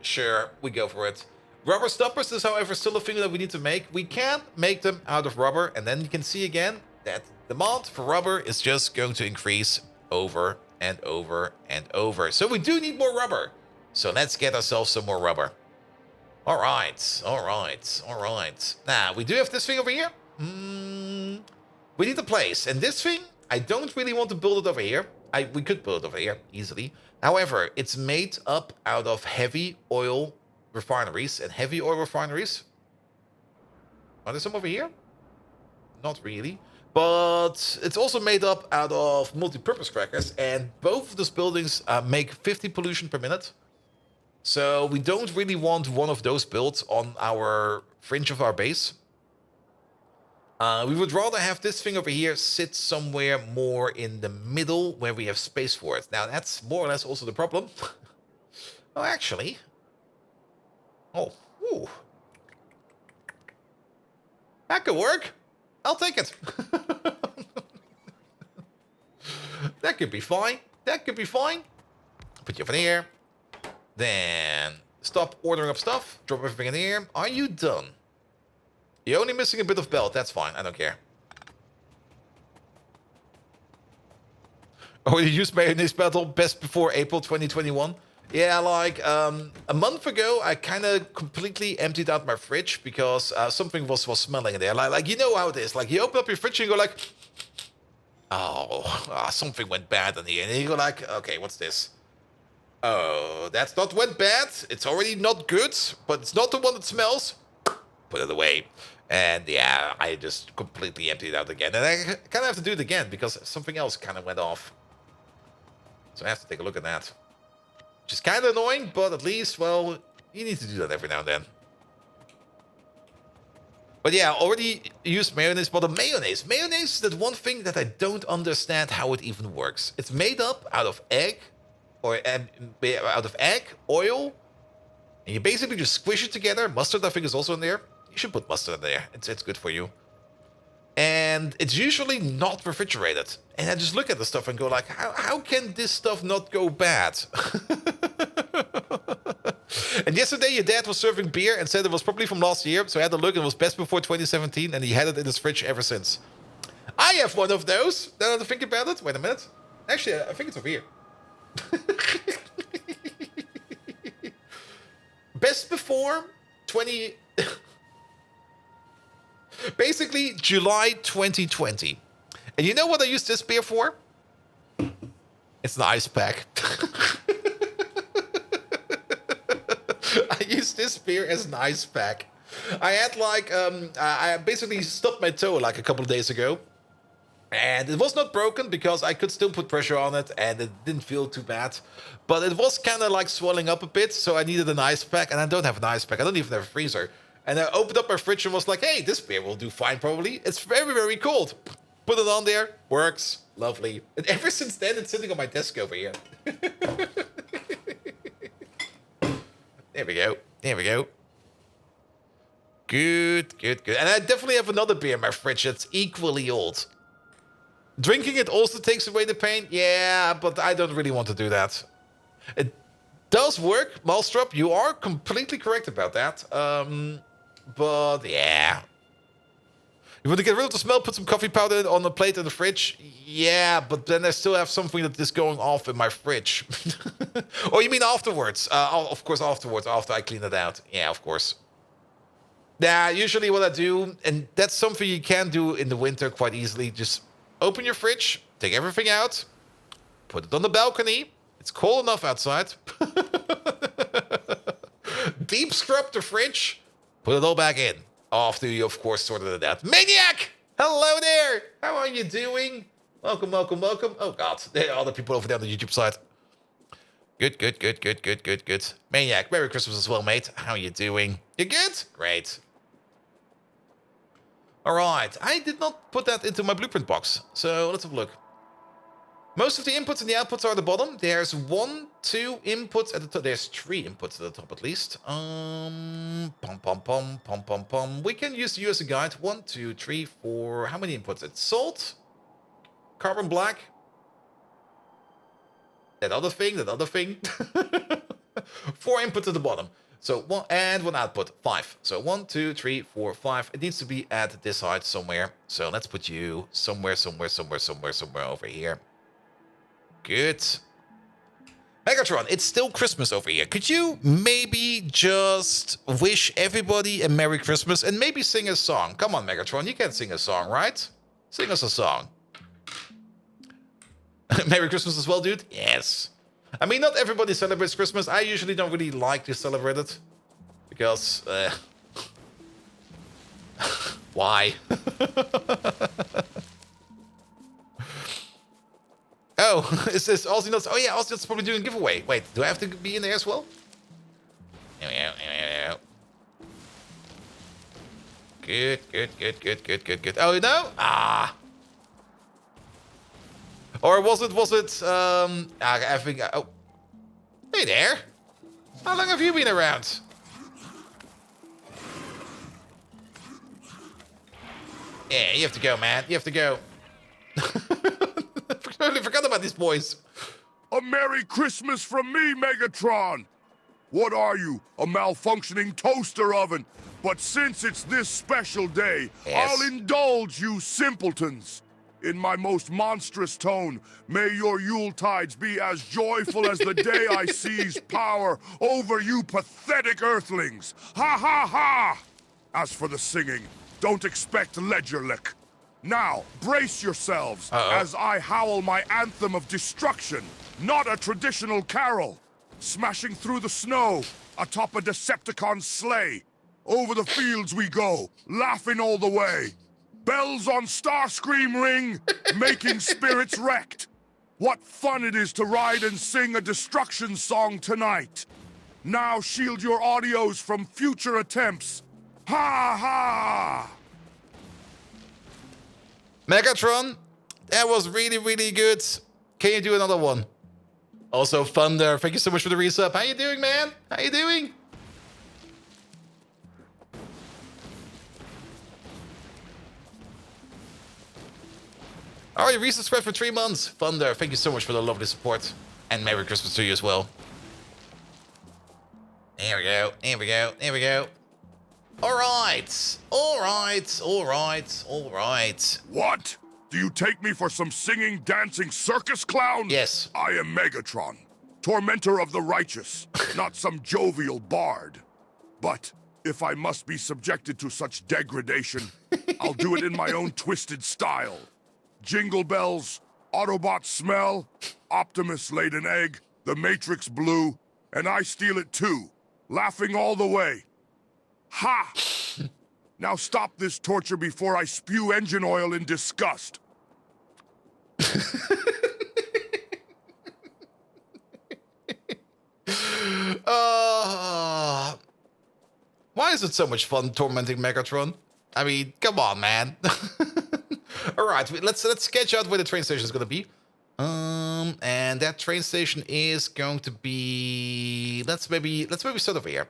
Sure, we go for it. Rubber stoppers is, however, still a thing that we need to make. We can make them out of rubber, and then you can see again that demand for rubber is just going to increase over and over and over. So we do need more rubber. So let's get ourselves some more rubber. All right. Now, we do have this thing over here. We need a place. And this thing, I don't really want to build it over here. We could build it over here easily. However, it's made up out of heavy oil refineries. And heavy oil refineries... Are there some over here? Not really. But it's also made up out of multi-purpose crackers. And both of those buildings make 50 pollution per minute. So we don't really want one of those built on our fringe of our base. We would rather have this thing over here sit somewhere more in the middle where we have space for it. Now, that's more or less also the problem. Oh, actually. Oh, ooh. That could work. I'll take it. That could be fine. Put you over here. Then stop ordering up stuff. Drop everything in here. Are you done? You're only missing a bit of belt. That's fine. I don't care. Oh, you used mayonnaise battle best before April 2021? Yeah, like a month ago, I kind of completely emptied out my fridge because something was smelling in there. Like you know how it is. Like you open up your fridge and you go like, oh, something went bad in here. And you go like, okay, what's this? Oh, that's not went bad. It's already not good, but it's not the one that smells. Put it away. And yeah, I just completely emptied it out again. And I kind of have to do it again because something else kind of went off. So I have to take a look at that. Which is kind of annoying, but at least, well, you need to do that every now and then. But yeah, already used mayonnaise, but the mayonnaise is that one thing that I don't understand how it even works. It's made up out of egg, oil, and you basically just squish it together. Mustard, I think, is also in there. You should put mustard in there. It's good for you. And it's usually not refrigerated. And I just look at the stuff and go like, how can this stuff not go bad? And yesterday your dad was serving beer and said it was probably from last year. So I had a look and it was best before 2017 and he had it in his fridge ever since. I have one of those. Now that I think about it. Wait a minute. Actually, I think it's over here. Best before 20... Basically, July 2020. And you know what I used this beer for? It's an ice pack. I used this beer as an ice pack. I had like, I basically stubbed my toe like a couple of days ago. And it was not broken because I could still put pressure on it and it didn't feel too bad. But it was kind of like swelling up a bit, so I needed an ice pack. And I don't have an ice pack. I don't even have a freezer. And I opened up my fridge and was like, hey, this beer will do fine probably. It's very, very cold. Put it on there. Works. Lovely. And ever since then, it's sitting on my desk over here. There we go. There we go. Good, good, good. And I definitely have another beer in my fridge that's equally old. Drinking it also takes away the pain. Yeah, but I don't really want to do that. It does work, Malstrop. You are completely correct about that. But yeah. You want to get rid of the smell, put some coffee powder on the plate in the fridge? Yeah, but then I still have something that is going off in my fridge. Oh, you mean afterwards? Of course, afterwards, after I clean it out. Yeah, of course. Yeah, usually what I do, and that's something you can do in the winter quite easily, just open your fridge, take everything out, put it on the balcony. It's cold enough outside. Deep scrub the fridge, put it all back in. After you, of course, sorted it out. Maniac! Hello there! How are you doing? Welcome, welcome, welcome. Oh, God. There are other people over there on the YouTube side. Good, good, good, good, good, good, good. Maniac, Merry Christmas as well, mate. How are you doing? You good? Great. All right. I did not put that into my blueprint box. So let's have a look. Most of the inputs and the outputs are at the bottom. There's 1, 2 inputs at the top. There's 3 inputs at the top at least. Pom, pom, pom, pom, pom, pom. We can use the user guide. 1, 2, 3, 4. How many inputs? It's salt, carbon black, that other thing. 4 inputs at the bottom. So 1 and 1 output, 5. So 1, 2, 3, 4, 5. It needs to be at this height somewhere. So let's put you somewhere over here. Good. Megatron, it's still Christmas over here. Could you maybe just wish everybody a Merry Christmas and maybe sing a song? Come on, Megatron, you can sing a song, right? Sing us a song. Merry Christmas as well, dude? Yes. I mean, not everybody celebrates Christmas. I usually don't really like to celebrate it. Because, why? Oh, is this Aussie Nuts? Oh yeah, Aussie Nuts probably doing a giveaway. Wait, do I have to be in there as well? Good, good, good, good, good, good, good. Oh, no? Ah. Or was it, I think, oh. Hey there. How long have you been around? Yeah, you have to go, man. You have to go. I totally forgot about these boys. A Merry Christmas from me, Megatron! What are you, a malfunctioning toaster oven? But since it's this special day, yes, I'll indulge you simpletons. In my most monstrous tone, may your Yuletides be as joyful as the day I seized power over you pathetic earthlings. Ha ha ha! As for the singing, don't expect ledger lick. Now, brace yourselves as I howl my anthem of destruction, not a traditional carol. Smashing through the snow, atop a Decepticon sleigh. Over the fields we go, laughing all the way. Bells on Starscream ring, making spirits wrecked. What fun it is to ride and sing a destruction song tonight. Now shield your audios from future attempts. Ha ha! Megatron, that was really, really good. Can you do another one? Also, Thunder, thank you so much for the resub. How you doing, man? How you doing? Alright, resubscribed for 3 months. Thunder, thank you so much for the lovely support. And Merry Christmas to you as well. There we go, there we go, there we go. Alright, alright, alright, alright. What? Do you take me for some singing, dancing circus clown? Yes. I am Megatron, tormentor of the righteous, not some jovial bard. But if I must be subjected to such degradation, I'll do it in my own twisted style. Jingle bells, Autobot smell, Optimus laid an egg, the Matrix blew, and I steal it too, laughing all the way. Ha! Now stop this torture before I spew engine oil in disgust. Why is it so much fun tormenting Megatron? I mean, come on, man. All right, let's sketch out where the train station is going to be. And that train station is going to be. Let's maybe start over here.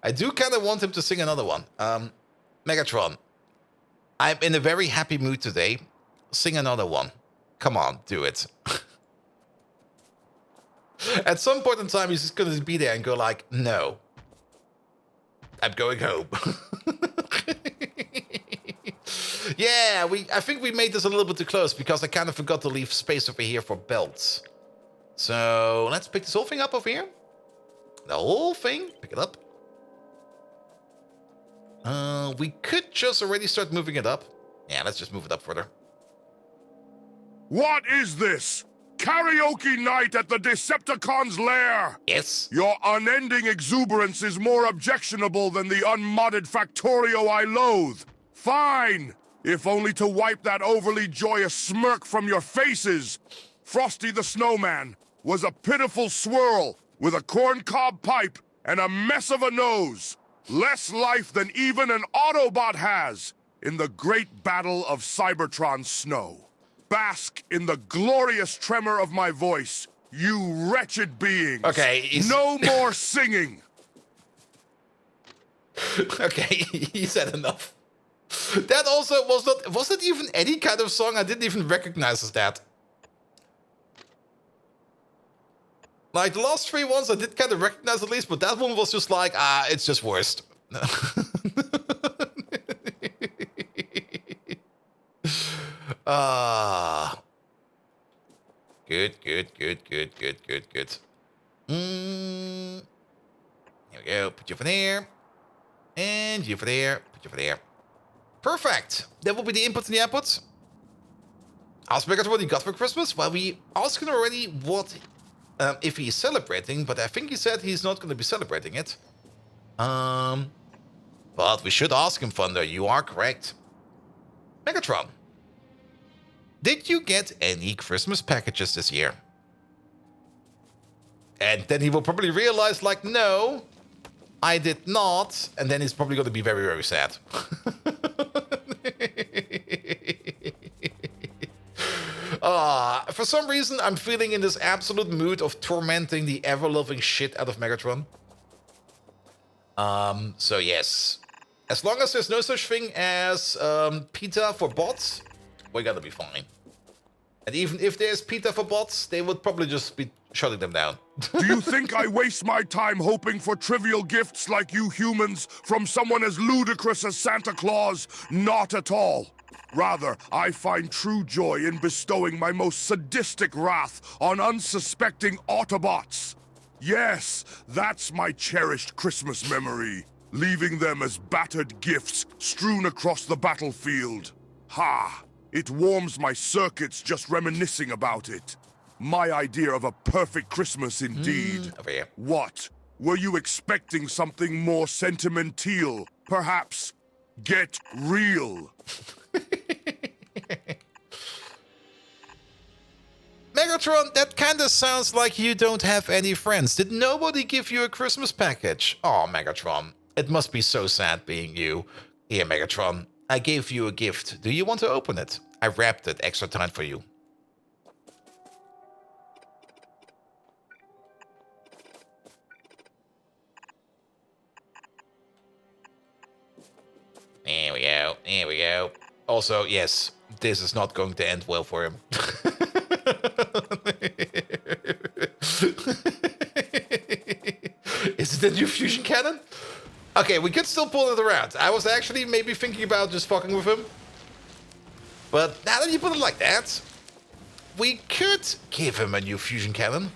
I do kind of want him to sing another one. Megatron, I'm in a very happy mood today. Sing another one. Come on, do it. At some point in time, he's just going to be there and go like, no. I'm going home. Yeah, I think we made this a little bit too close because I kind of forgot to leave space over here for belts. So let's pick this whole thing up over here. The whole thing. Pick it up. We could just already start moving it up. Yeah, let's just move it up further. What is this? Karaoke night at the Decepticons' lair! Yes. Your unending exuberance is more objectionable than the unmodded Factorio I loathe. Fine! If only to wipe that overly joyous smirk from your faces. Frosty the Snowman was a pitiful swirl with a corncob pipe and a mess of a nose. Less life than even an Autobot has in the great battle of Cybertron's snow. Bask in the glorious tremor of my voice, you wretched beings. Okay, no more singing. Okay, he said enough. That also was that even any kind of song? I didn't even recognize as that. Like the last three ones I did kind of recognize at least, but that one was just like, it's just worst. Good. Here we go. Put you for there. And you for there. Put you for there. Perfect. That will be the inputs and the outputs. Ask Megatron what he got for Christmas. Well, we asked him already what if he's celebrating, but I think he said he's not going to be celebrating it. But we should ask him, Thunder. You are correct. Megatron, did you get any Christmas packages this year? And then he will probably realize, like, no, I did not. And then he's probably going to be very, very sad. For some reason, I'm feeling in this absolute mood of tormenting the ever-loving shit out of Megatron. So yes. As long as there's no such thing as PETA for bots, we're gonna be fine. And even if there's PETA for bots, they would probably just be shutting them down. Do you think I waste my time hoping for trivial gifts like you humans from someone as ludicrous as Santa Claus? Not at all. Rather, I find true joy in bestowing my most sadistic wrath on unsuspecting Autobots. Yes, that's my cherished Christmas memory, leaving them as battered gifts strewn across the battlefield. Ha! It warms my circuits just reminiscing about it. My idea of a perfect Christmas indeed. Over here. What? Were you expecting something more sentimental? Perhaps get real. Megatron, that kinda sounds like you don't have any friends. Did nobody give you a Christmas package? Oh, Megatron, it must be so sad being you. Here, Megatron, I gave you a gift. Do you want to open it? I wrapped it extra tight for you. There we go. There we go. Also, yes, this is not going to end well for him. Is it the new fusion cannon? Okay, we could still pull it around. I was actually maybe thinking about just fucking with him. But now that you put it like that, we could give him a new fusion cannon.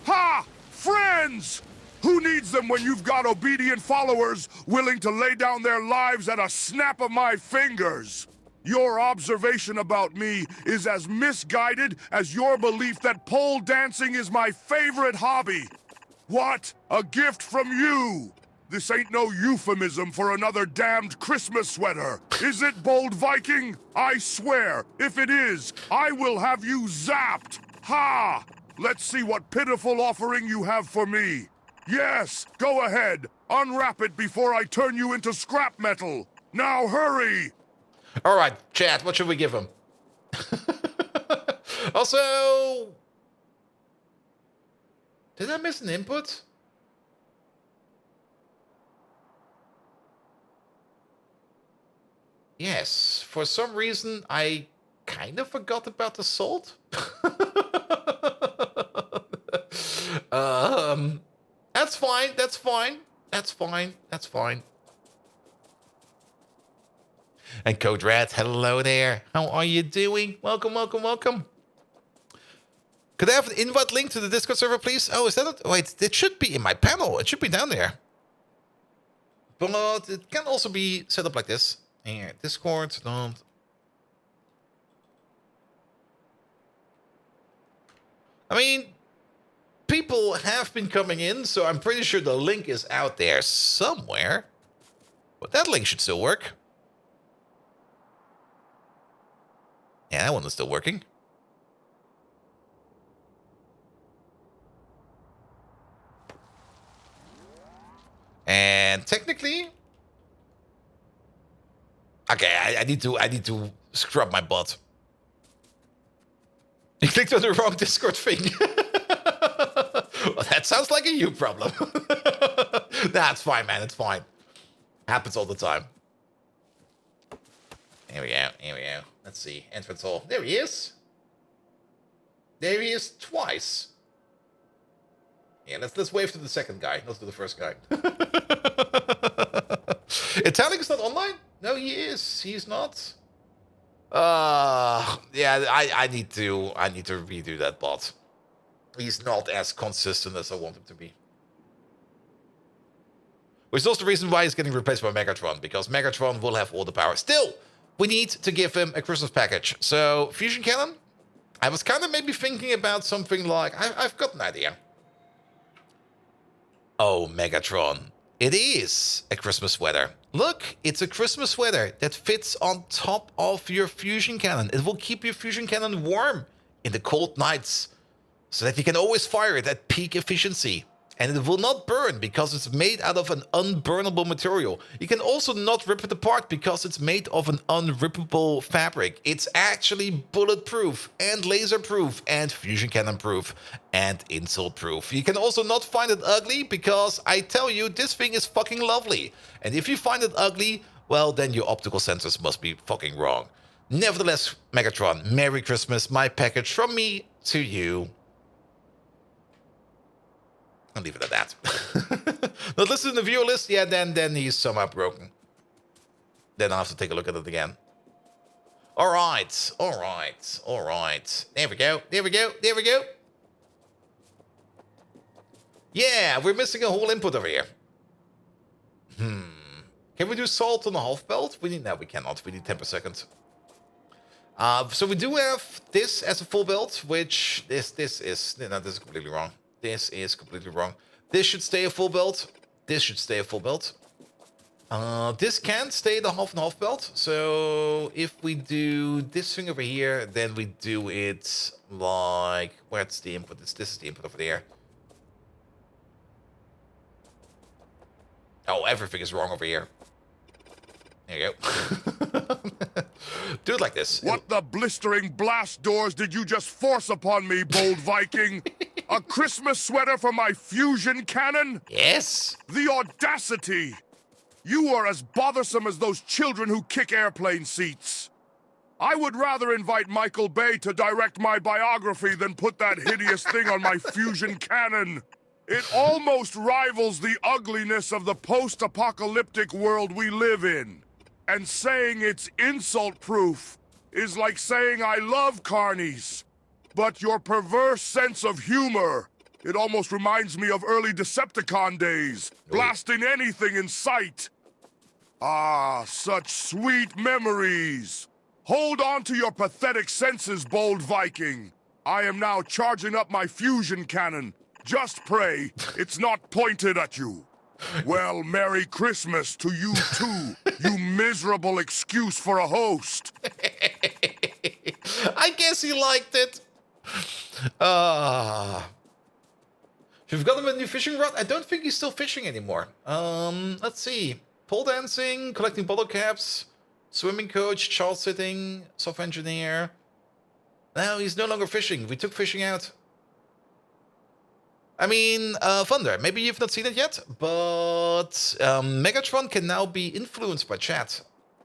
Ha! Friends! Who needs them when you've got obedient followers willing to lay down their lives at a snap of my fingers? Your observation about me is as misguided as your belief that pole dancing is my favorite hobby. What? A gift from you? This ain't no euphemism for another damned Christmas sweater. Is it, Bold Viking? I swear, if it is, I will have you zapped. Ha! Let's see what pitiful offering you have for me. Yes, go ahead. Unwrap it before I turn you into scrap metal. Now hurry! All right, chat, what should we give him? Also, did I miss an input? Yes, for some reason I kind of forgot about the salt. That's fine, that's fine, that's fine, that's fine. And Code Red, hello there. How are you doing? Welcome, welcome, welcome. Could I have an invite link to the Discord server, please? Oh, is that it? Wait, it should be in my panel. It should be down there. But it can also be set up like this. Here, Discord, don't. I mean, people have been coming in, so I'm pretty sure the link is out there somewhere. But that link should still work. Yeah, that one is still working. And technically, okay, I need to scrub my butt. You clicked on the wrong Discord thing. Well, that sounds like a you problem. Nah, it's fine, man. It's fine. Happens all the time. Here we go. Here we go. Let's see. Entrance hall. There he is. There he is twice. Yeah, let's wave to the second guy, not to the first guy. Italic is not online? No, he is. He's not. Yeah, I need to redo that bot. He's not as consistent as I want him to be. Which is also the reason why he's getting replaced by Megatron, because Megatron will have all the power. Still, we need to give him a Christmas package. So, Fusion Cannon, I was kind of maybe thinking about something like, I've got an idea. Oh, Megatron. It is a Christmas sweater. Look, it's a Christmas sweater that fits on top of your fusion cannon. It will keep your fusion cannon warm in the cold nights so that you can always fire it at peak efficiency. And it will not burn because it's made out of an unburnable material. You can also not rip it apart because it's made of an unrippable fabric. It's actually bulletproof and laser-proof and fusion cannon-proof and insult-proof. You can also not find it ugly because I tell you, this thing is fucking lovely. And if you find it ugly, well, then your optical sensors must be fucking wrong. Nevertheless, Megatron, Merry Christmas, my package from me to you. I'll leave it at that. Not listen to the viewer list? Yeah, then he's somehow broken. Then I'll have to take a look at it again. Alright, alright, alright. There we go, there we go, there we go. Yeah, we're missing a whole input over here. Can we do salt on the half belt? No, we cannot. We need 10 per second. So we do have this as a full belt, which this is... No, this is completely wrong. This is completely wrong. This should stay a full belt. This should stay a full belt. This can't stay the half and half belt. So if we do this thing over here, then we do it like... Where's the input? This is the input over there. Oh, everything is wrong over here. There you go. Do it like this. What the blistering blast doors did you just force upon me, bold Viking? A Christmas sweater for my fusion cannon? Yes. The audacity! You are as bothersome as those children who kick airplane seats. I would rather invite Michael Bay to direct my biography than put that hideous thing on my fusion cannon. It almost rivals the ugliness of the post-apocalyptic world we live in. And saying it's insult-proof is like saying I love carnies. But your perverse sense of humor, it almost reminds me of early Decepticon days, blasting anything in sight. Ah, such sweet memories. Hold on to your pathetic senses, bold Viking. I am now charging up my fusion cannon. Just pray it's not pointed at you. Well, Merry Christmas to you too, you miserable excuse for a host. I guess he liked it. You've got him a new fishing rod? I don't think he's still fishing anymore. Let's see. Pole dancing, collecting bottle caps, swimming coach, child sitting, software engineer. No, he's no longer fishing. We took fishing out. I mean, Thunder, maybe you've not seen it yet, but Megatron can now be influenced by chat.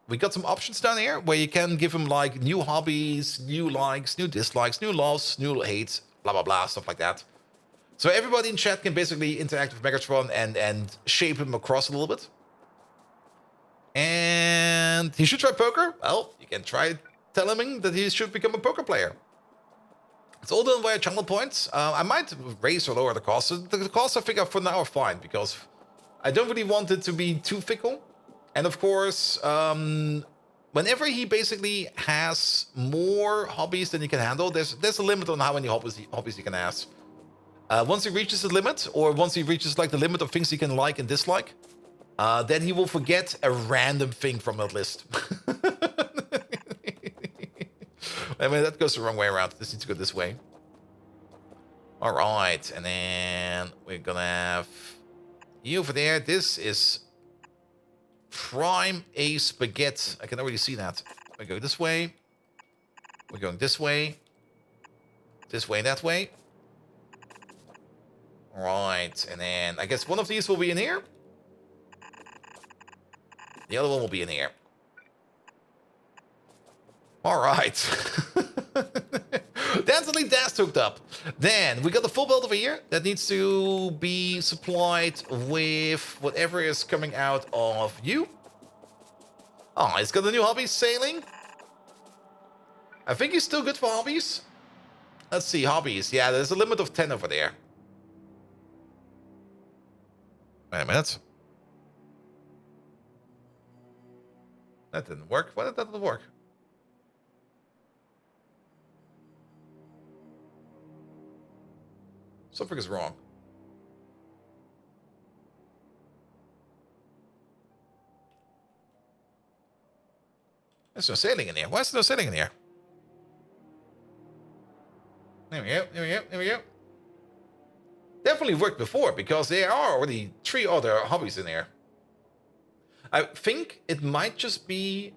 We got some options down here where you can give him like new hobbies, new likes, new dislikes, new loves, new hates, blah, blah, blah, stuff like that. So everybody in chat can basically interact with Megatron and shape him across a little bit. And And he should try poker. Well, you can try telling him that he should become a poker player. It's all done via channel points. I might raise or lower the cost. The costs I think for now are fine because I don't really want it to be too fickle. And of course, whenever he basically has more hobbies than he can handle, there's a limit on how many hobbies he can have. Once he reaches the limit, or once he reaches like the limit of things he can like and dislike, then he will forget a random thing from that list. I mean, that goes the wrong way around. This needs to go this way. All right, and then we're gonna have you over there. This is prime A spaghetti. I can already see that. We go this way. We're going this way. This way, that way. All right, and then I guess one of these will be in here. The other one will be in here. All right. That's at least that's hooked up. Then we got the full build over here that needs to be supplied with whatever is coming out of you. Oh, it's got a new hobby, sailing. I think he's still good for hobbies. Let's see, hobbies. Yeah, there's a limit of 10 over there. Wait a minute. That didn't work. Why did that not work? Something is wrong. There's no sailing in here. Why is there no sailing in here? There we go, there we go, there we go. Definitely worked before, because there are already 3 other hobbies in here. I think it might just be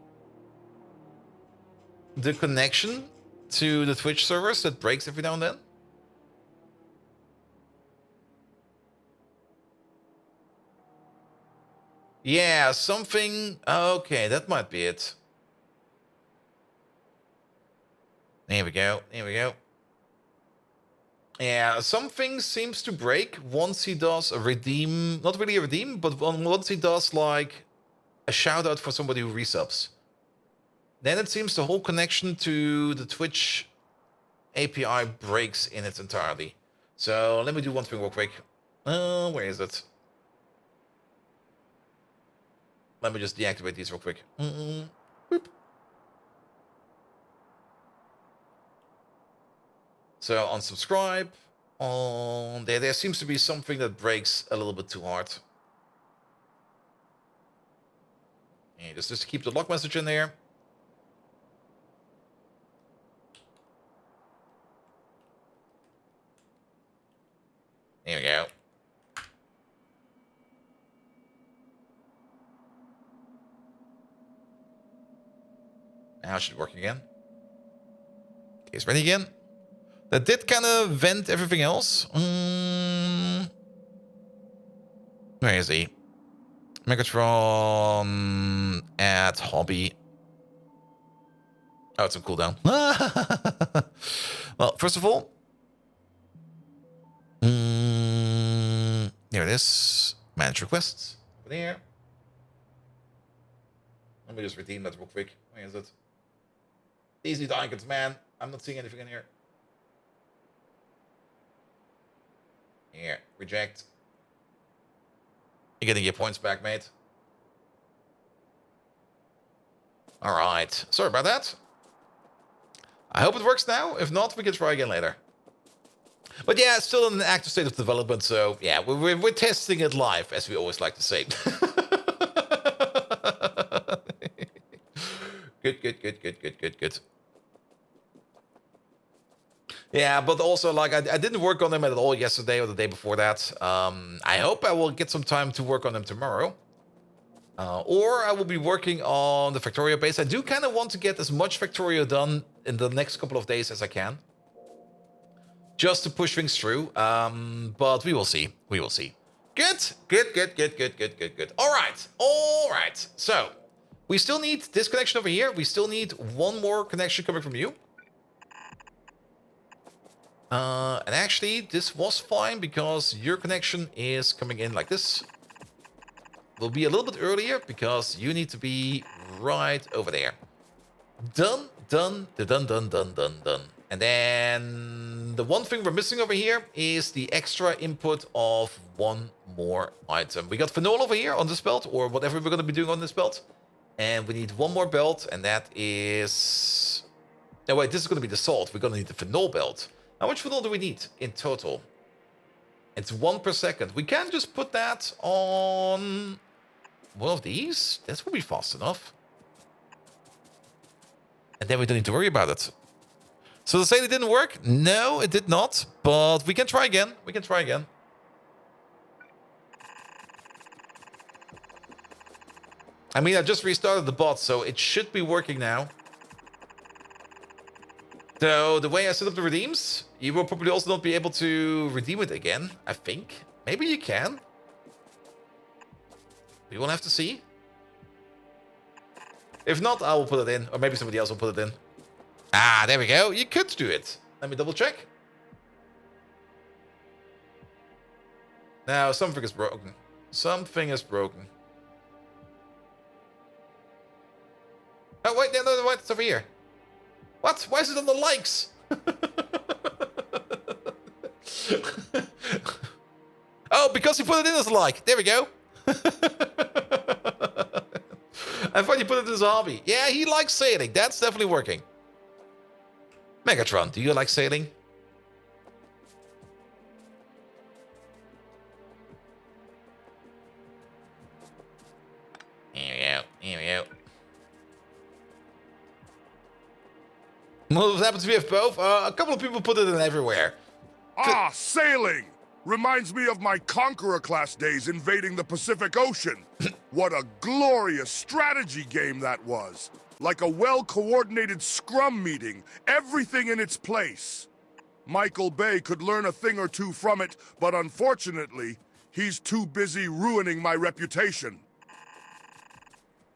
the connection to the Twitch servers that breaks every now and then. Yeah, something... Okay, that might be it. There we go, there we go. Yeah, something seems to break once he does a redeem... Not really a redeem, but once he does, like, a shout-out for somebody who resubs. Then it seems the whole connection to the Twitch API breaks in its entirety. So, let me do one thing real quick. Where is it? Let me just deactivate these real quick. Boop. So unsubscribe. On there seems to be something that breaks a little bit too hard. And just keep the log message in there. There we go. Now it should work again. Okay, it's ready again. That did kind of vent everything else. Where is he? Megatron at hobby. Oh, it's on cooldown. Well, first of all, here it is. Manage requests. Over there. Let me just redeem that real quick. Where is it? Easy to icons, man. I'm not seeing anything in here. Here, reject. You're getting your points back, mate. Alright, sorry about that. I hope it works now. If not, we can try again later. But yeah, it's still in an active state of development, so yeah, we're testing it live, as we always like to say. Good. Yeah, but also, like, I didn't work on them at all yesterday or the day before that. I hope I will get some time to work on them tomorrow. Or I will be working on the Factorio base. I do kind of want to get as much Factorio done in the next couple of days as I can. Just to push things through. But we will see. We will see. Good. All right. So, we still need this connection over here. We still need one more connection coming from you. And actually, this was fine because your connection is coming in like this. will be a little bit earlier because you need to be right over there. Done, done, done, done, done, done, done. And then the one thing we're missing over here is the extra input of one more item. We got phenol over here on this belt, or whatever we're going to be doing on this belt. And we need one more belt, and that is... No, wait, this is going to be the salt. We're going to need the phenol belt. How much phenol do we need in total? It's 1 per second. We can just put that on one of these. This will be fast enough. And then we don't need to worry about it. So to say it didn't work? No, it did not. But we can try again. We can try again. I mean, I just restarted the bot, so it should be working now. So the way I set up the redeems, you will probably also not be able to redeem it again, I think. Maybe you can. We will have to see. If not, I will put it in. Or maybe somebody else will put it in. Ah, there we go. You could do it. Let me double check. Now, something is broken. Something is broken. Oh, wait, no, wait, it's over here. What? Why is it on the likes? Oh, because you put it in as a like. There we go. I thought you put it in as a hobby. Yeah, he likes sailing. That's definitely working. Megatron, do you like sailing? Here we go. Here we go. What happens if we have both? A couple of people put it in everywhere. Ah, sailing! Reminds me of my Conqueror-class days invading the Pacific Ocean. What a glorious strategy game that was. Like a well-coordinated scrum meeting, everything in its place. Michael Bay could learn a thing or two from it, but unfortunately, he's too busy ruining my reputation.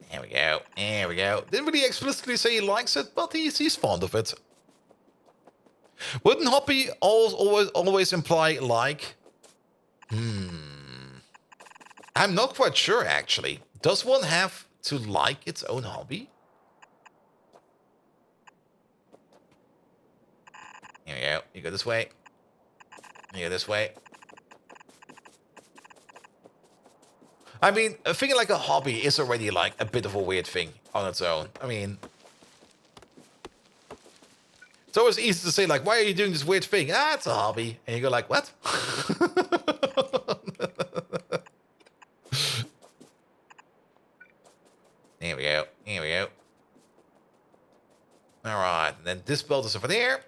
There we go. There we go. Didn't really explicitly say he likes it, but he's fond of it. Wouldn't hobby always imply like? I'm not quite sure, actually. Does one have to like its own hobby? Here we go. You go this way. You go this way. I mean, a thing like a hobby is already like a bit of a weird thing on its own. I mean, it's always easy to say like, why are you doing this weird thing? Ah, it's a hobby. And you go like, what? Here we go. Here we go. All right. And then this belt is over there.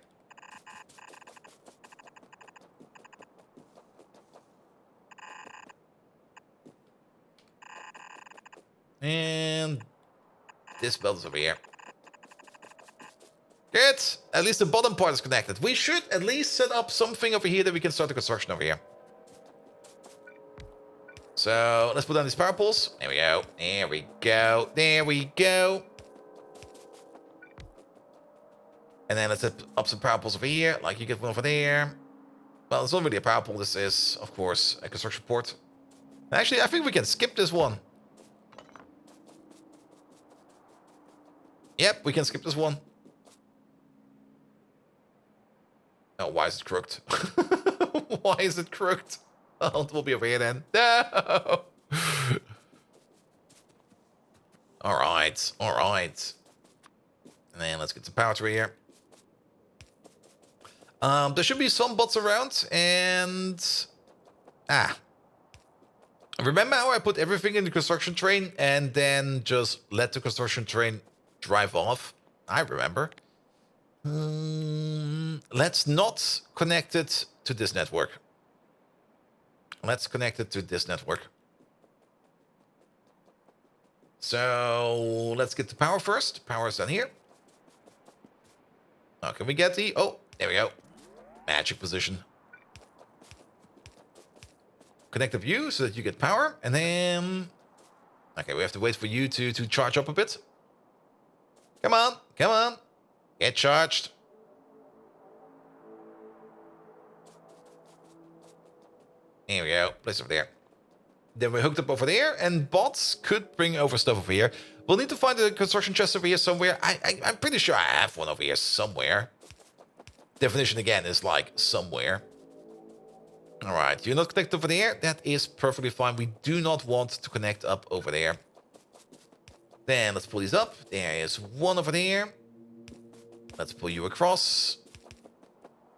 And this belt is over here. Good. At least the bottom part is connected. We should at least set up something over here that we can start the construction over here. So let's put down these power poles. There we go. There we go. There we go. And then let's set up some power poles over here. Like you get one over there. Well, it's not really a power pole. This is, of course, a construction port. Actually, I think we can skip this one. Yep, we can skip this one. Oh, why is it crooked? Why is it crooked? Oh, it will be over here then. No! Alright, alright. And then let's get some power through here. There should be some bots around, and... Remember how I put everything in the construction train and then just let the construction train drive off? I remember. Let's not connect it to this network. Let's connect it to this network. So let's get the power first. Power is down here. Now can we get the... Oh, there we go. Magic position. Connect the view so that you get power. And then... Okay, we have to wait for you to charge up a bit. Come on, come on. Get charged. Here we go. Place over there. Then we're hooked up over there, and bots could bring over stuff over here. We'll need to find a construction chest over here somewhere. I'm pretty sure I have one over here somewhere. Definition again is like somewhere. All right, you're not connected over there. That is perfectly fine. We do not want to connect up over there. Then let's pull these up. There is one over there. Let's pull you across.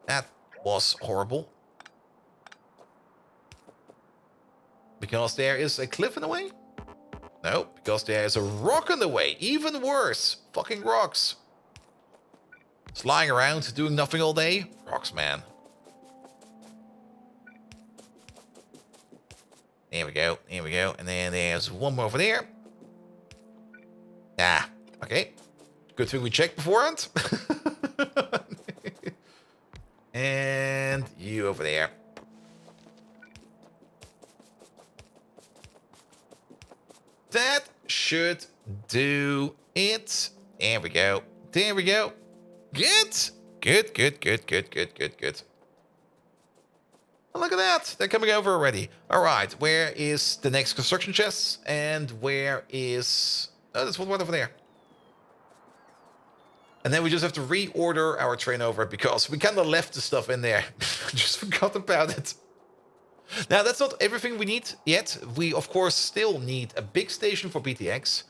That was horrible. Because there is a cliff in the way? No, because there is a rock in the way. Even worse. Fucking rocks. It's lying around doing nothing all day. Rocks, man. There we go. Here we go. And then there's one more over there. Ah, okay. Good thing we checked beforehand. And you over there. That should do it. There we go. There we go. Good. Good, good, good, good, good, good, good. Look at that. They're coming over already. All right. Where is the next construction chest? And where is... Oh, there's one over there. And then we just have to reorder our train over because we kind of left the stuff in there. Just forgot about it. Now, that's not everything we need yet. We, of course, still need a big station for BTX.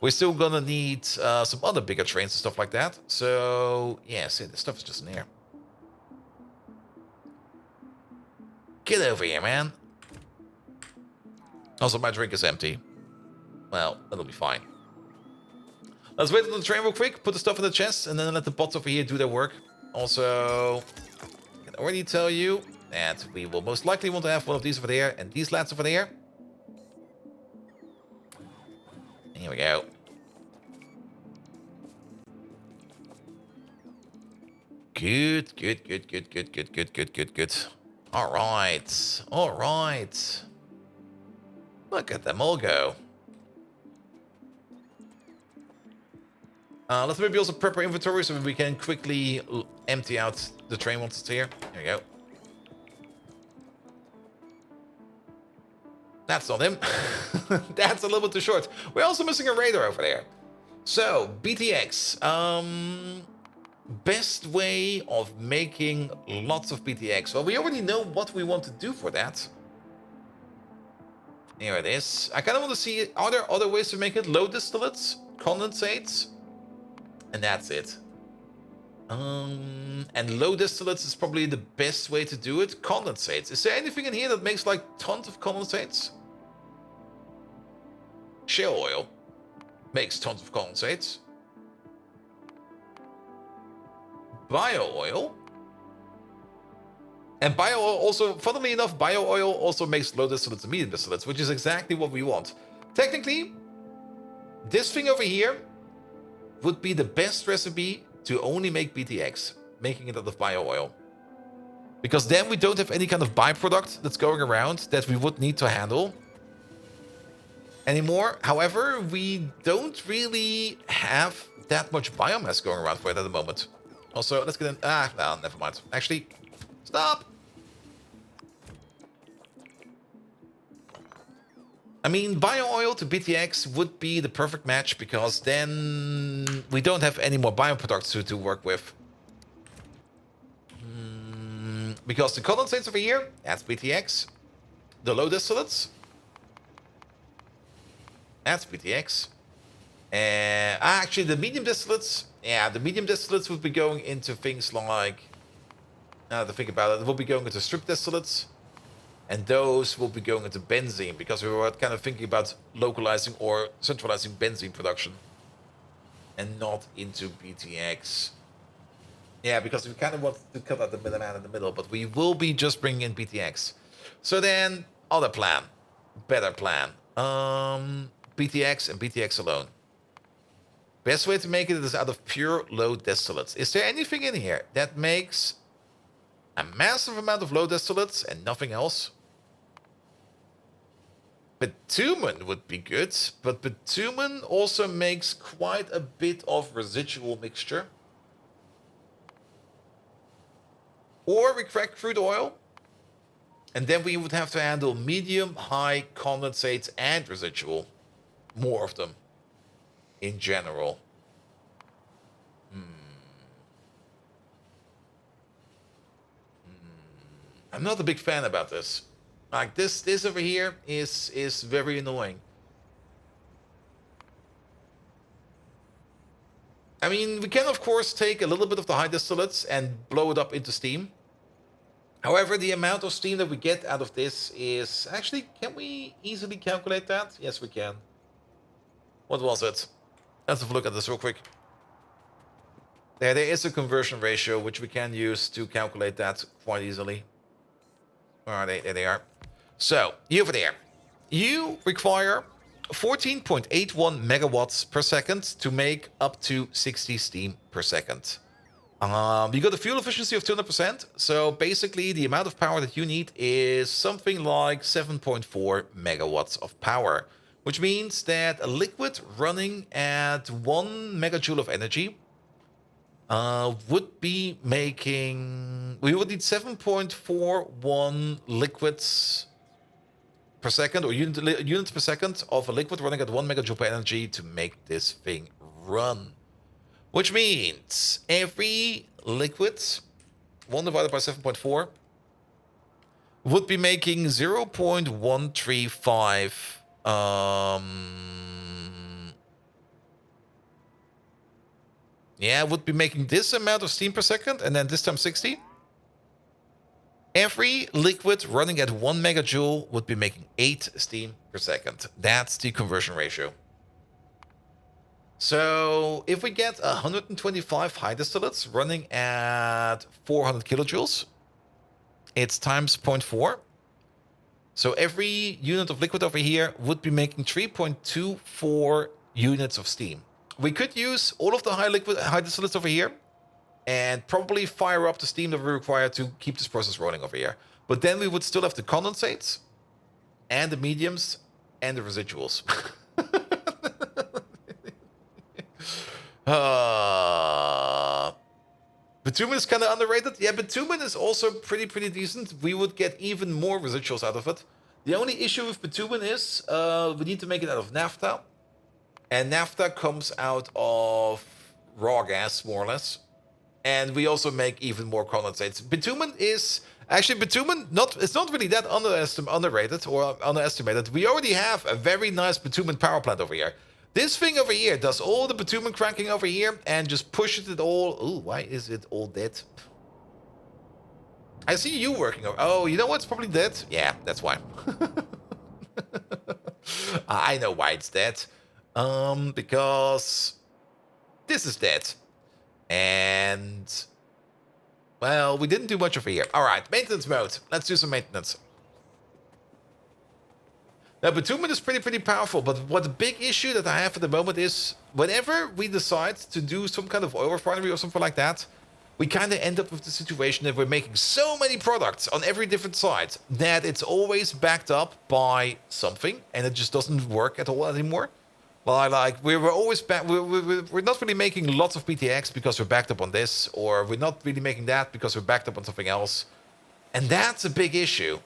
We're still going to need some other bigger trains and stuff like that. So, yeah, see, this stuff is just in there. Get over here, man. Also, my drink is empty. Well, that'll be fine. Let's wait on the train real quick, put the stuff in the chest, and then let the bots over here do their work. Also, I can already tell you that we will most likely want to have one of these over there, and these lads over there. Here we go. Good, good, good, good, good, good, good, good, good, good. All right, all right. Look at them all go. Let's maybe also prep our inventory so we can quickly empty out the train once it's here. Here we go. That's not him. That's a little bit too short. We're also missing a radar over there. So, BTX. Best way of making lots of BTX. Well, we already know what we want to do for that. Here it is. I kind of want to see, are there other ways to make it? Low distillates, condensates, and that's it. And low distillates is probably the best way to do it. Condensates. Is there anything in here that makes like tons of condensates? Shale oil makes tons of condensates. Bio oil. And bio oil also, funnily enough, bio oil also makes low distillates and medium distillates, which is exactly what we want. Technically, this thing over here would be the best recipe to only make BTX, making it out of bio oil. Because then we don't have any kind of byproduct that's going around that we would need to handle anymore. However, we don't really have that much biomass going around for it at the moment. Also, let's get in... well, never mind. Actually, stop! I mean, bio oil to BTX would be the perfect match because then we don't have any more bioproducts to work with. Because the condensates over here, that's BTX. The low distillates, that's BTX. Actually, the medium distillates, yeah, the medium distillates would be going into things like, now to think about it, will be going into strip distillates. And those will be going into benzene because we were kind of thinking about localizing or centralizing benzene production. And not into BTX. Yeah, because we kind of want to cut out the middleman in the middle, but we will be just bringing in BTX. So then, other plan. Better plan. BTX and BTX alone. Best way to make it is out of pure low distillates. Is there anything in here that makes a massive amount of low distillates and nothing else? Bitumen would be good, but bitumen also makes quite a bit of residual mixture. Or we crack crude oil And then we would have to handle medium, high, condensates, and residual. More of them. In general. I'm not a big fan about this. Like this over here is very annoying. I mean, we can of course take a little bit of the high distillates and blow it up into steam. However, the amount of steam that we get out of this is actually, can we easily calculate that? Yes, we can. What was it? Let's have a look at this real quick. There is a conversion ratio which we can use to calculate that quite easily. There they are. So, you over there. You require 14.81 megawatts per second to make up to 60 steam per second. You got a fuel efficiency of 200%, so basically the amount of power that you need is something like 7.4 megawatts of power, which means that a liquid running at 1 megajoule of energy would be making... We would need 7.41 liquids per second, or units per second of a liquid running at 1 megajoule per energy to make this thing run. Which means every liquid, 1 divided by 7.4, would be making 0.135... yeah, would be making this amount of steam per second, and then this time 60. Every liquid running at 1 megajoule would be making 8 steam per second. That's the conversion ratio. So if we get 125 high distillates running at 400 kilojoules, it's times 0.4. So every unit of liquid over here would be making 3.24 units of steam. We could use all of the high distillates over here and probably fire up the steam that we require to keep this process rolling over here. But then we would still have the condensates and the mediums and the residuals. Bitumen is kind of underrated. Yeah, bitumen is also pretty decent. We would get even more residuals out of it. The only issue with bitumen is we need to make it out of naphtha. And naphtha comes out of raw gas, more or less. And we also make even more condensates. Bitumen is... Actually, bitumen, it's not really that underrated or underestimated. We already have a very nice bitumen power plant over here. This thing over here does all the bitumen cracking over here and just pushes it all... Ooh, why is it all dead? I see you working over... Oh, you know what's probably dead? Yeah, that's why. I know why it's dead. Because this is dead. And, well, we didn't do much over here. All right, maintenance mode. Let's do some maintenance. Now, bitumen is pretty powerful, but what the big issue that I have at the moment is whenever we decide to do some kind of oil refinery or something like that, we kind of end up with the situation that we're making so many products on every different site that it's always backed up by something, and it just doesn't work at all anymore. Well, like, we're not really making lots of PTX because we're backed up on this, or we're not really making that because we're backed up on something else. And that's a big issue.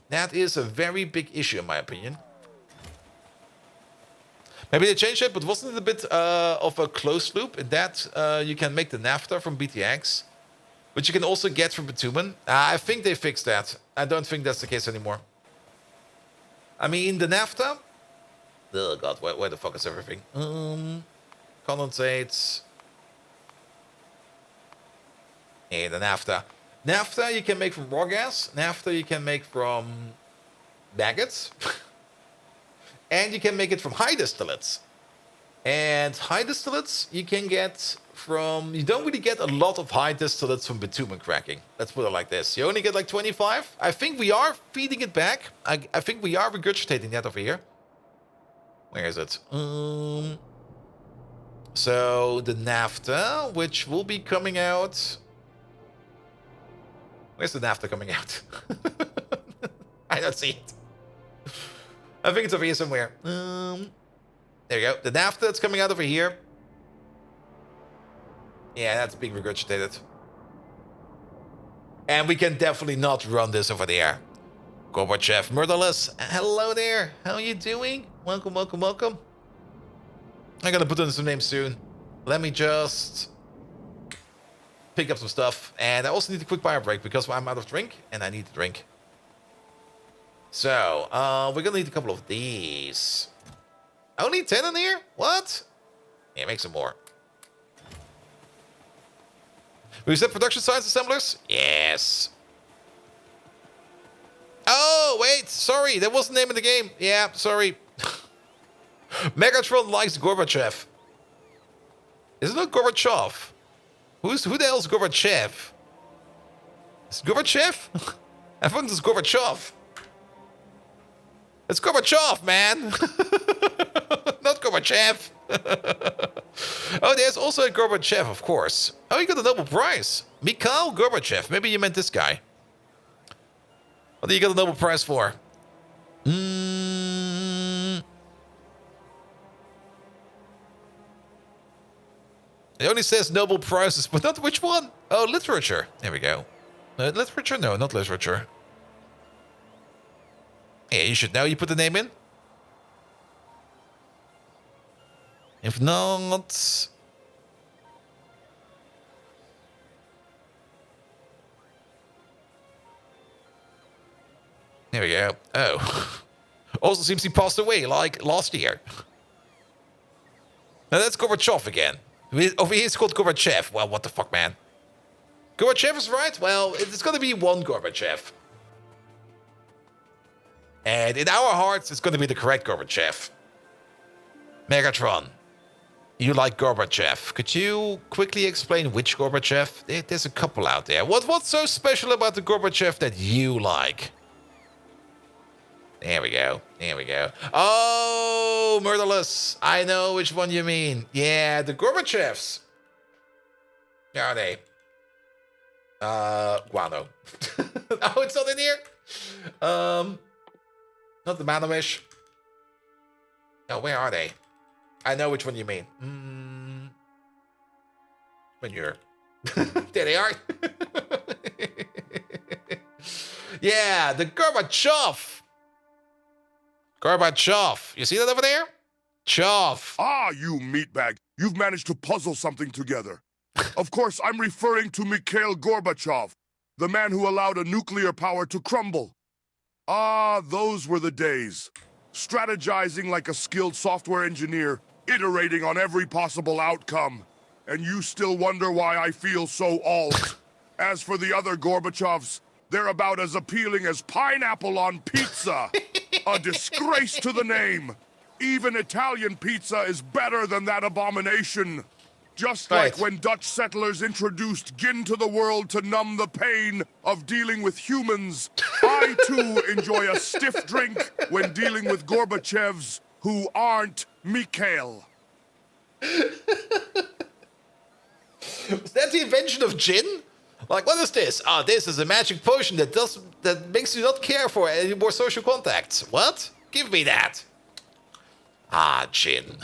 That is a very big issue, in my opinion. Maybe they changed it, but wasn't it a bit of a closed loop in that you can make the naphtha from BTX, which you can also get from bitumen? I think they fixed that. I don't think that's the case anymore. I mean, the naphtha... Oh god, where the fuck is everything? Condensates. Yeah, the naphtha. Naphtha you can make from raw gas. Naphtha you can make from maggots. And you can make it from high distillates. And high distillates you can get from... You don't really get a lot of high distillates from bitumen cracking. Let's put it like this. You only get like 25. I think we are feeding it back. I think we are regurgitating that over here. Where is it? So the naphtha, which will be coming out... Where's the naphtha coming out? I don't see it. I think it's over here somewhere. There you go. The naphtha that's coming out over here. Yeah, that's being regurgitated. And we can definitely not run this over there. Gorbachev, Murderless, hello there. How are you doing? Welcome, welcome, welcome. I'm gonna put in some names soon. Let me just pick up some stuff. And I also need a quick bio break because I'm out of drink and I need to drink. So, we're gonna need a couple of these. Only 10 in here? What? Yeah, make some more. We set production science assemblers? Yes. Oh, wait, sorry, that wasn't the name of the game. Yeah, sorry. Megatron likes Gorbachev. Isn't it Gorbachev? Who the hell is Gorbachev? Is it Gorbachev? I think it's Gorbachev. It's Gorbachev, man. Not Gorbachev. Oh, there's also a Gorbachev, of course. Oh, you got a Nobel Prize. Mikhail Gorbachev. Maybe you meant this guy. What do you get a Nobel Prize for? It only says Nobel Prizes, but not which one. Oh, literature. There we go. Literature? No, not literature. Yeah, you should know. You put the name in. If not... There we go. Oh. Also seems he passed away, like, last year. Now that's Gorbachev again. Over here it's called Gorbachev. Well, what the fuck, man? Gorbachev is right? Well, it's gonna be one Gorbachev. And in our hearts, it's gonna be the correct Gorbachev. Megatron, you like Gorbachev. Could you quickly explain which Gorbachev? There's a couple out there. What's so special about the Gorbachev that you like? There we go. There we go. Oh, Murderless. I know which one you mean. Yeah, the Gorbachevs. Where are they? Guano. Oh, it's not in here? Not the Manowish. Oh, where are they? I know which one you mean. Manure. There they are. Yeah, the Gorbachev. Gorbachev. You see that over there? Chov. Ah, you meatbag. You've managed to puzzle something together. Of course, I'm referring to Mikhail Gorbachev, the man who allowed a nuclear power to crumble. Ah, those were the days. Strategizing like a skilled software engineer, iterating on every possible outcome. And you still wonder why I feel so alt. As for the other Gorbachevs, they're about as appealing as pineapple on pizza. A disgrace to the name. Even Italian pizza is better than that abomination. Just like when Dutch settlers introduced gin to the world to numb the pain of dealing with humans, I too enjoy a stiff drink when dealing with Gorbachevs who aren't Mikhail. Was that the invention of gin? Like, what is this? Ah, this is a magic potion that makes you not care for any more social contacts. What? Give me that. Ah, gin.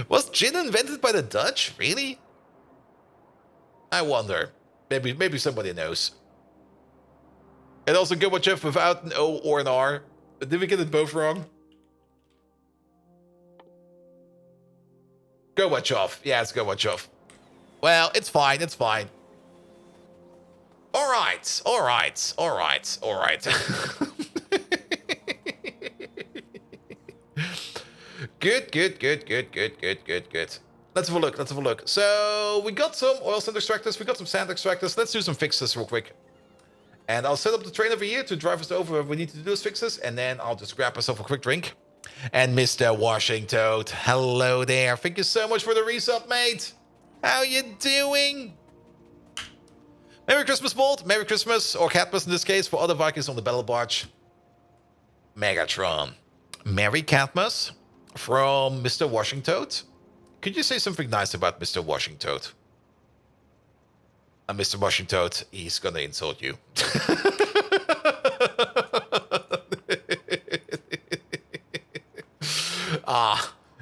Was gin invented by the Dutch? Really? I wonder. Maybe somebody knows. And also Gorbachev without an O or an R. Did we get it both wrong? Gorbachev. Yeah, it's Gorbachev. Well, it's fine. It's fine. All right. All right. All right. All right. Good. Let's have a look. Let's have a look. So we got some oil sand extractors. We got some sand extractors. Let's do some fixes real quick. And I'll set up the train over here to drive us over where we need to do those fixes. And then I'll just grab myself a quick drink. And Mr. Washington, hello there. Thank you so much for the resub, mate. How you doing? Merry Christmas, Bolt. Merry Christmas, or Catmas in this case, for other Vikings on the Battle Barge. Megatron. Merry Catmas from Mr. Washington. Could you say something nice about Mr. Washington? Mr. Washington, he's gonna insult you.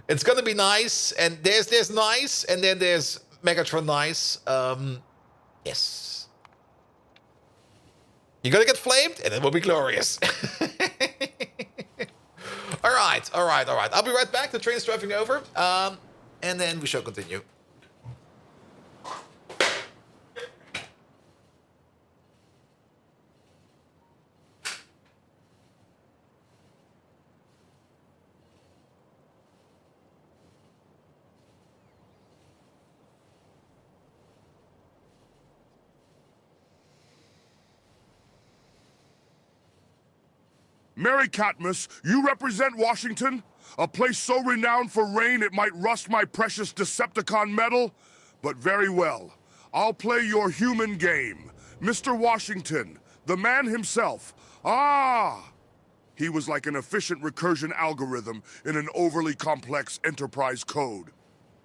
It's gonna be nice, and there's nice, and then there's Megatron nice. Yes. You're gonna get flamed, and it will be glorious. All right. I'll be right back. The train's driving over, and then we shall continue. Mary Catmus, you represent Washington? A place so renowned for rain it might rust my precious Decepticon metal? But very well. I'll play your human game. Mr. Washington, the man himself. Ah! He was like an efficient recursion algorithm in an overly complex enterprise code.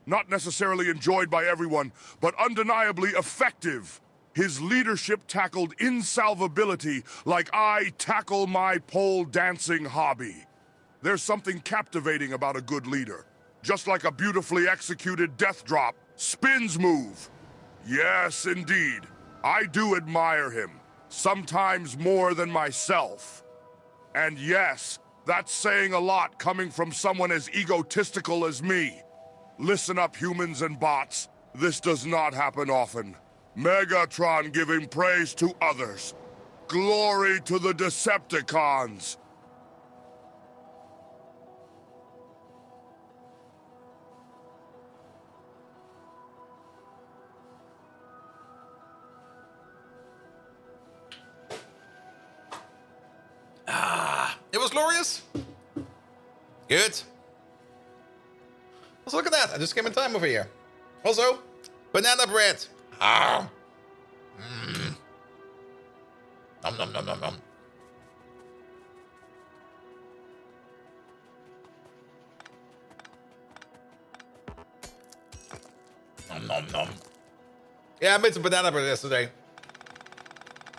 Not necessarily enjoyed by everyone, but undeniably effective. His leadership tackled insalvability like I tackle my pole dancing hobby. There's something captivating about a good leader. Just like a beautifully executed death drop, spins move. Yes, indeed. I do admire him. Sometimes more than myself. And yes, that's saying a lot coming from someone as egotistical as me. Listen up, humans and bots. This does not happen often. Megatron giving praise to others. Glory to the Decepticons. It was glorious. Good. Let's look at that. I just came in time over here. Also, banana bread. Ah. Nom nom nom nom nom. Nom nom nom. Yeah, I made some banana bread yesterday.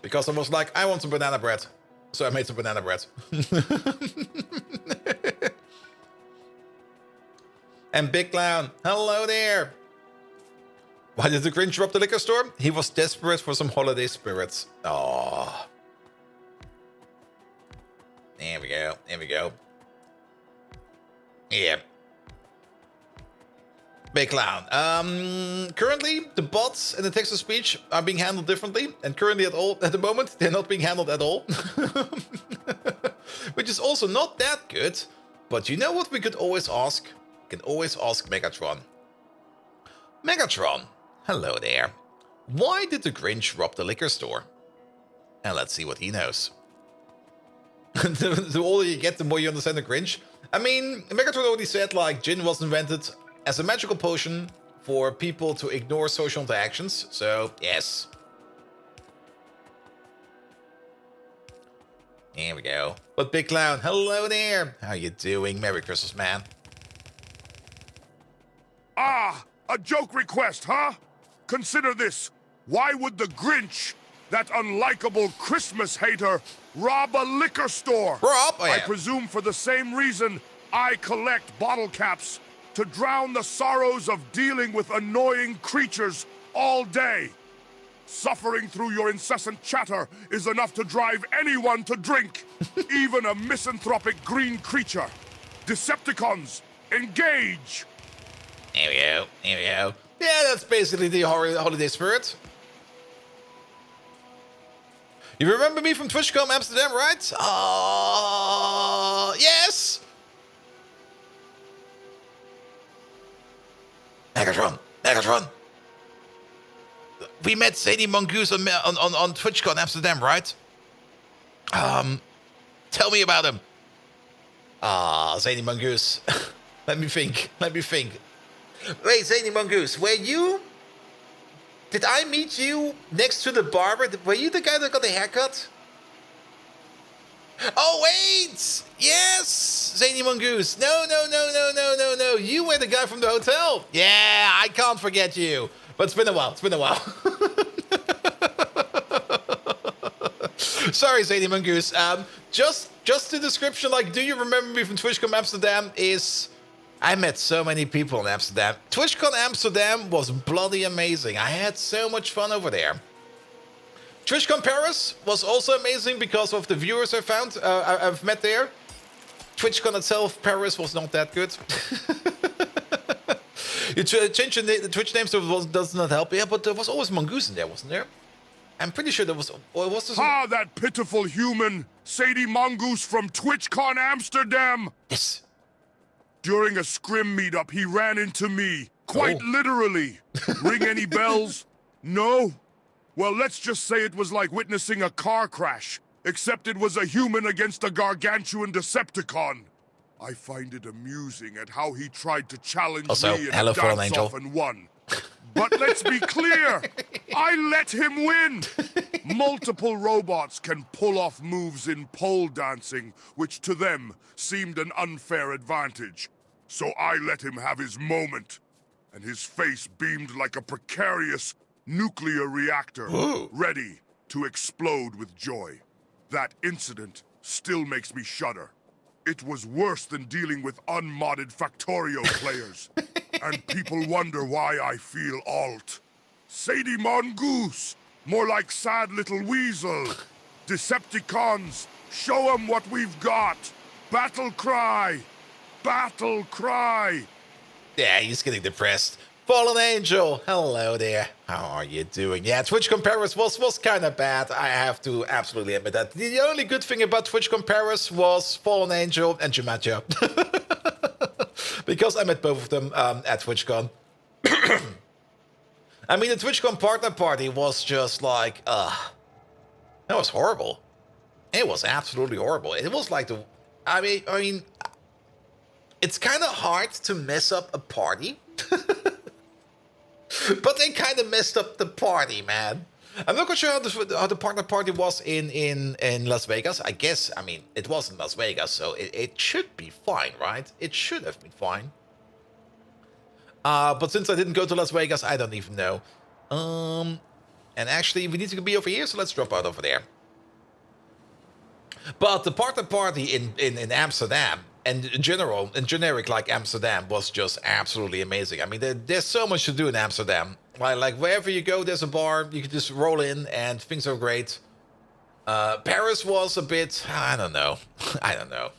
Because I was like, I want some banana bread. So I made some banana bread. And Big Clown, hello there. Why did the Grinch rob the liquor store? He was desperate for some holiday spirits. Oh. There we go. There we go. Yeah. Big Clown. Currently, the bots and the text-to-speech are being handled differently. And currently at the moment, they're not being handled at all. Which is also not that good. But you know what we could always ask? We can always ask Megatron. Megatron, hello there. Why did the Grinch rob the liquor store? And let's see what he knows. The older you get, the more you understand the Grinch. I mean, Megatron already said, like, gin was invented as a magical potion for people to ignore social interactions. So, yes. Here we go. But Big Clown, hello there. How you doing? Merry Christmas, man. Ah, a joke request, huh? Consider this. Why would the Grinch, that unlikable Christmas hater, rob a liquor store? Rob? Oh, yeah. I presume for the same reason I collect bottle caps, to drown the sorrows of dealing with annoying creatures all day. Suffering through your incessant chatter is enough to drive anyone to drink, even a misanthropic green creature. Decepticons, engage! Here we go. Here we go. Yeah, that's basically the holiday spirit. You remember me from TwitchCon Amsterdam, right? Yes! Megatron! Megatron! We met Sadie Mongoose on TwitchCon Amsterdam, right? Tell me about him. Sadie Mongoose. Let me think. Wait, Sadie Mongoose, were you... Did I meet you next to the barber? Were you the guy that got the haircut? Oh, wait! Yes! Zany Mongoose. No. You were the guy from the hotel. Yeah, I can't forget you. But it's been a while. Sorry, Zany Mongoose. Just the description, like, do you remember me from TwitchCon Amsterdam is... I met so many people in Amsterdam. TwitchCon Amsterdam was bloody amazing. I had so much fun over there. TwitchCon Paris was also amazing because of the viewers I found. I've met there. TwitchCon itself, Paris was not that good. You change the Twitch name so it does not help. Yeah, but there was always Mongoose in there, wasn't there? I'm pretty sure there was. Or was there Ah, that pitiful human, Sadie Mongoose from TwitchCon Amsterdam. Yes. During a scrim meetup, he ran into me, quite Oh. literally. Ring any bells? No? Well, let's just say it was like witnessing a car crash, except it was a human against a gargantuan Decepticon. I find it amusing at how he tried to challenge Also, me in hello, a Fallen dance-off Angel. and won. But let's be clear, I let him win! Multiple robots can pull off moves in pole dancing, which to them seemed an unfair advantage. So I let him have his moment, and his face beamed like a precarious nuclear reactor, Ooh. ready to explode with joy. That incident still makes me shudder. It was worse than dealing with unmodded Factorio players. And people wonder why I feel alt. Sadie Mongoose, more like sad little weasel. Decepticons, show 'em what we've got. Battle cry, battle cry. Yeah, he's getting depressed. Fallen Angel, hello there. How are you doing? Yeah, TwitchCon Paris was kind of bad. I have to absolutely admit that. The only good thing about TwitchCon Paris was Fallen Angel and Jumatia. Because I met both of them at TwitchCon. I mean, the TwitchCon partner party was just like, that was horrible. It was absolutely horrible. It was like I mean, it's kind of hard to mess up a party. But they kind of messed up the party, man. I'm not quite sure how the partner party was in Las Vegas. I guess, I mean, it was in Las Vegas, so it should be fine, right? It should have been fine. But since I didn't go to Las Vegas, I don't even know. And actually, we need to be over here, so let's drop out over there. But the partner party in Amsterdam, and in general, in generic like Amsterdam, was just absolutely amazing. I mean, there's so much to do in Amsterdam. Like wherever you go, there's a bar. You can just roll in, and things are great. Paris was a bit, I don't know. I don't know.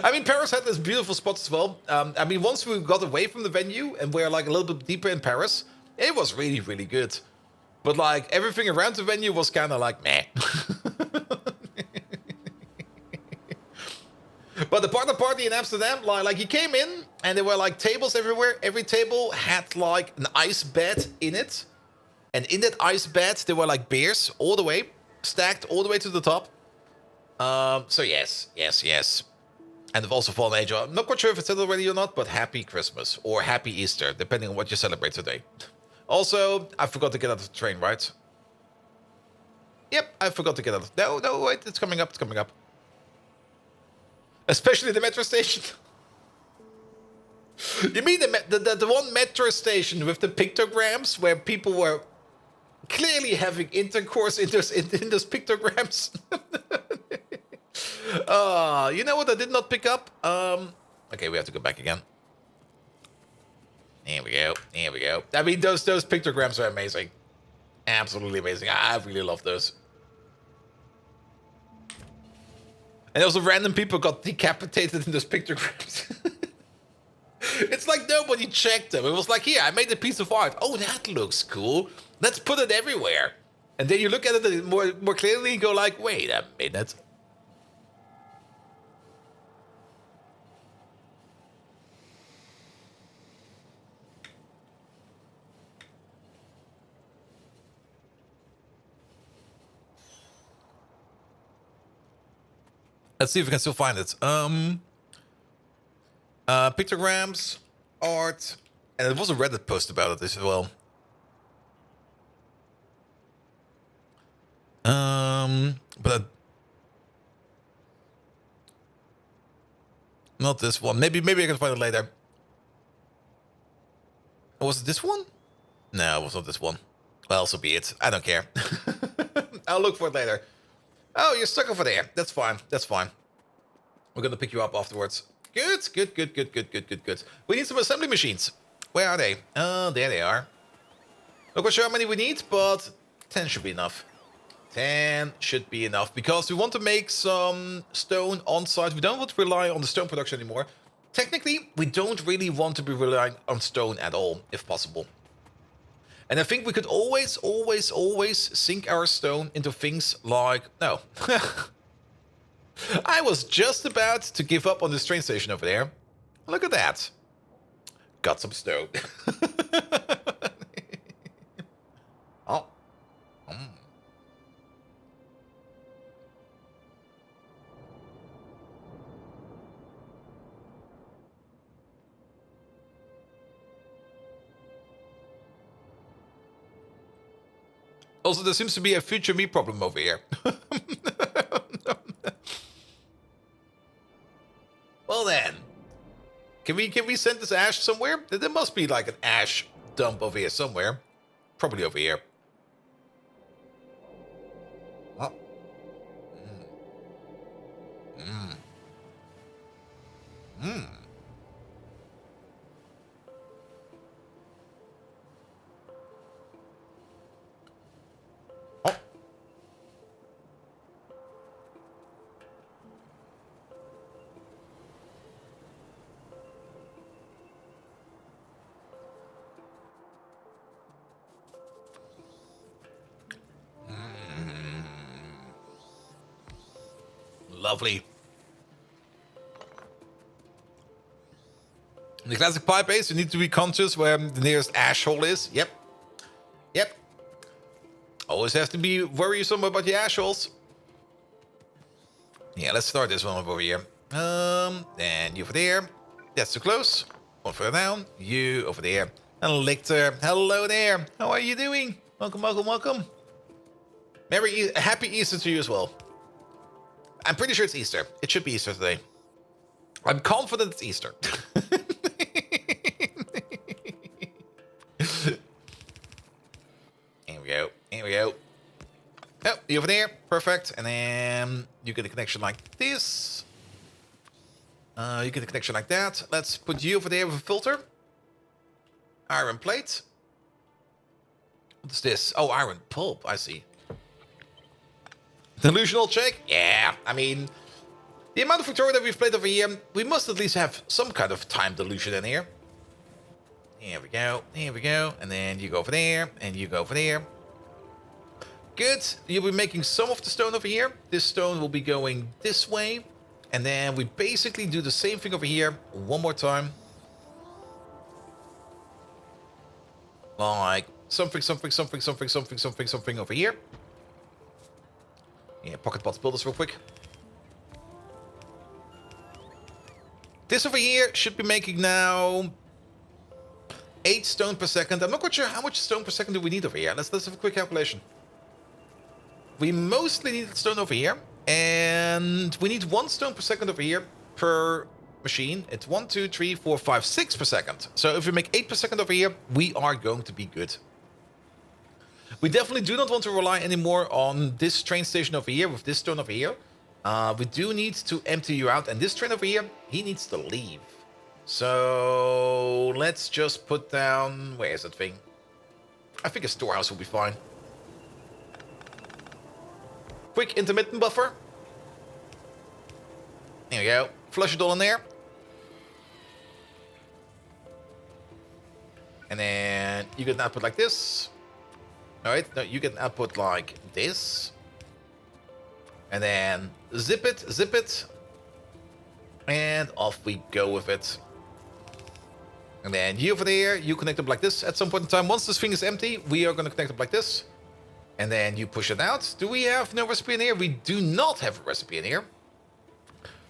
I mean, Paris had this beautiful spots as well. I mean, once we got away from the venue and we're like a little bit deeper in Paris, it was really, really good. But like everything around the venue was kind of like meh. But the partner party in Amsterdam, like you came in and there were like tables everywhere. Every table had like an ice bed in it. And in that ice bed, there were like beers all the way, stacked all the way to the top. So yes. And I've also Fallen Angel. I'm not quite sure if it's said already or not, but happy Christmas or happy Easter, depending on what you celebrate today. Also, I forgot to get out of the train, right? Yep, I forgot to get out of... No, wait, it's coming up, Especially the metro station. You mean the one metro station with the pictograms where people were clearly having intercourse in those pictograms? You know what I did not pick up? Okay, we have to go back again. Here we go. I mean, those pictograms are amazing. Absolutely amazing. I really love those. And also random people got decapitated in those pictograms. It's like nobody checked them. It was like, here, I made a piece of art. Oh, that looks cool. Let's put it everywhere. And then you look at it more clearly and go like, wait a minute. Let's see if we can still find it. Pictograms, art, and there was a Reddit post about it as well. But not this one. Maybe I can find it later. Was it this one? No, it was not this one. Well, so be it. I don't care. I'll look for it later. Oh, you're stuck over there. That's fine. We're gonna pick you up afterwards. Good. We need some assembly machines. Where are they? Oh, there they are. Not quite sure how many we need, but 10 should be enough. 10 should be enough, because we want to make some stone on site. We don't want to rely on the stone production anymore. Technically, we don't really want to be relying on stone at all, if possible. And I think we could always sink our stone into things like... No. I was just about to give up on this train station over there. Look at that. Got some stone. Oh. Also, there seems to be a future me problem over here. Well then, can we send this ash somewhere? There must be like an ash dump over here somewhere. Probably over here. Oh. Oh. Lovely. In the classic pie base, you need to be conscious where the nearest ash hole is. Yep. Yep. Always have to be worrisome about the ash holes. Yeah, let's start this one over here. And you over there. That's too close. One further down. You over there. And Lictor. Hello there. How are you doing? Welcome, welcome, welcome. Happy Easter to you as well. I'm pretty sure it's Easter. It should be Easter today. I'm confident it's Easter. Here we go. Here we go. Oh, you over there. Perfect. And then you get a connection like this. You get a connection like that. Let's put you over there with a filter. Iron plate. What's this? Oh, iron pulp. I see. Delusional check? Yeah, I mean, the amount of Factorio that we've played over here, we must at least have some kind of time delusion in here. Here we go, here we go, and then you go over there, and you go over there. Good, you'll be making some of the stone over here. This stone will be going this way, and then we basically do the same thing over here one more time. Like something over here. Yeah, pocket pots build this real quick. This over here should be making now 8 stone per second. I'm not quite sure how much stone per second do we need over here. Let's have a quick calculation. We mostly need stone over here, and we need 1 stone per second over here per machine. It's 1, 2, 3, 4, 5, 6 per second. So if we make 8 per second over here, we are going to be good. We definitely do not want to rely anymore on this train station over here with this stone over here. We do need to empty you out, and this train over here, he needs to leave. So let's just put down... Where is that thing? I think a storehouse will be fine. Quick intermittent buffer. There we go. Flush it all in there. And then you get an output like this. Alright, no, you get an output like this. And then zip it. And off we go with it. And then you over there, you connect up like this at some point in time. Once this thing is empty, we are going to connect up like this. And then you push it out. Do we have no recipe in here? We do not have a recipe in here.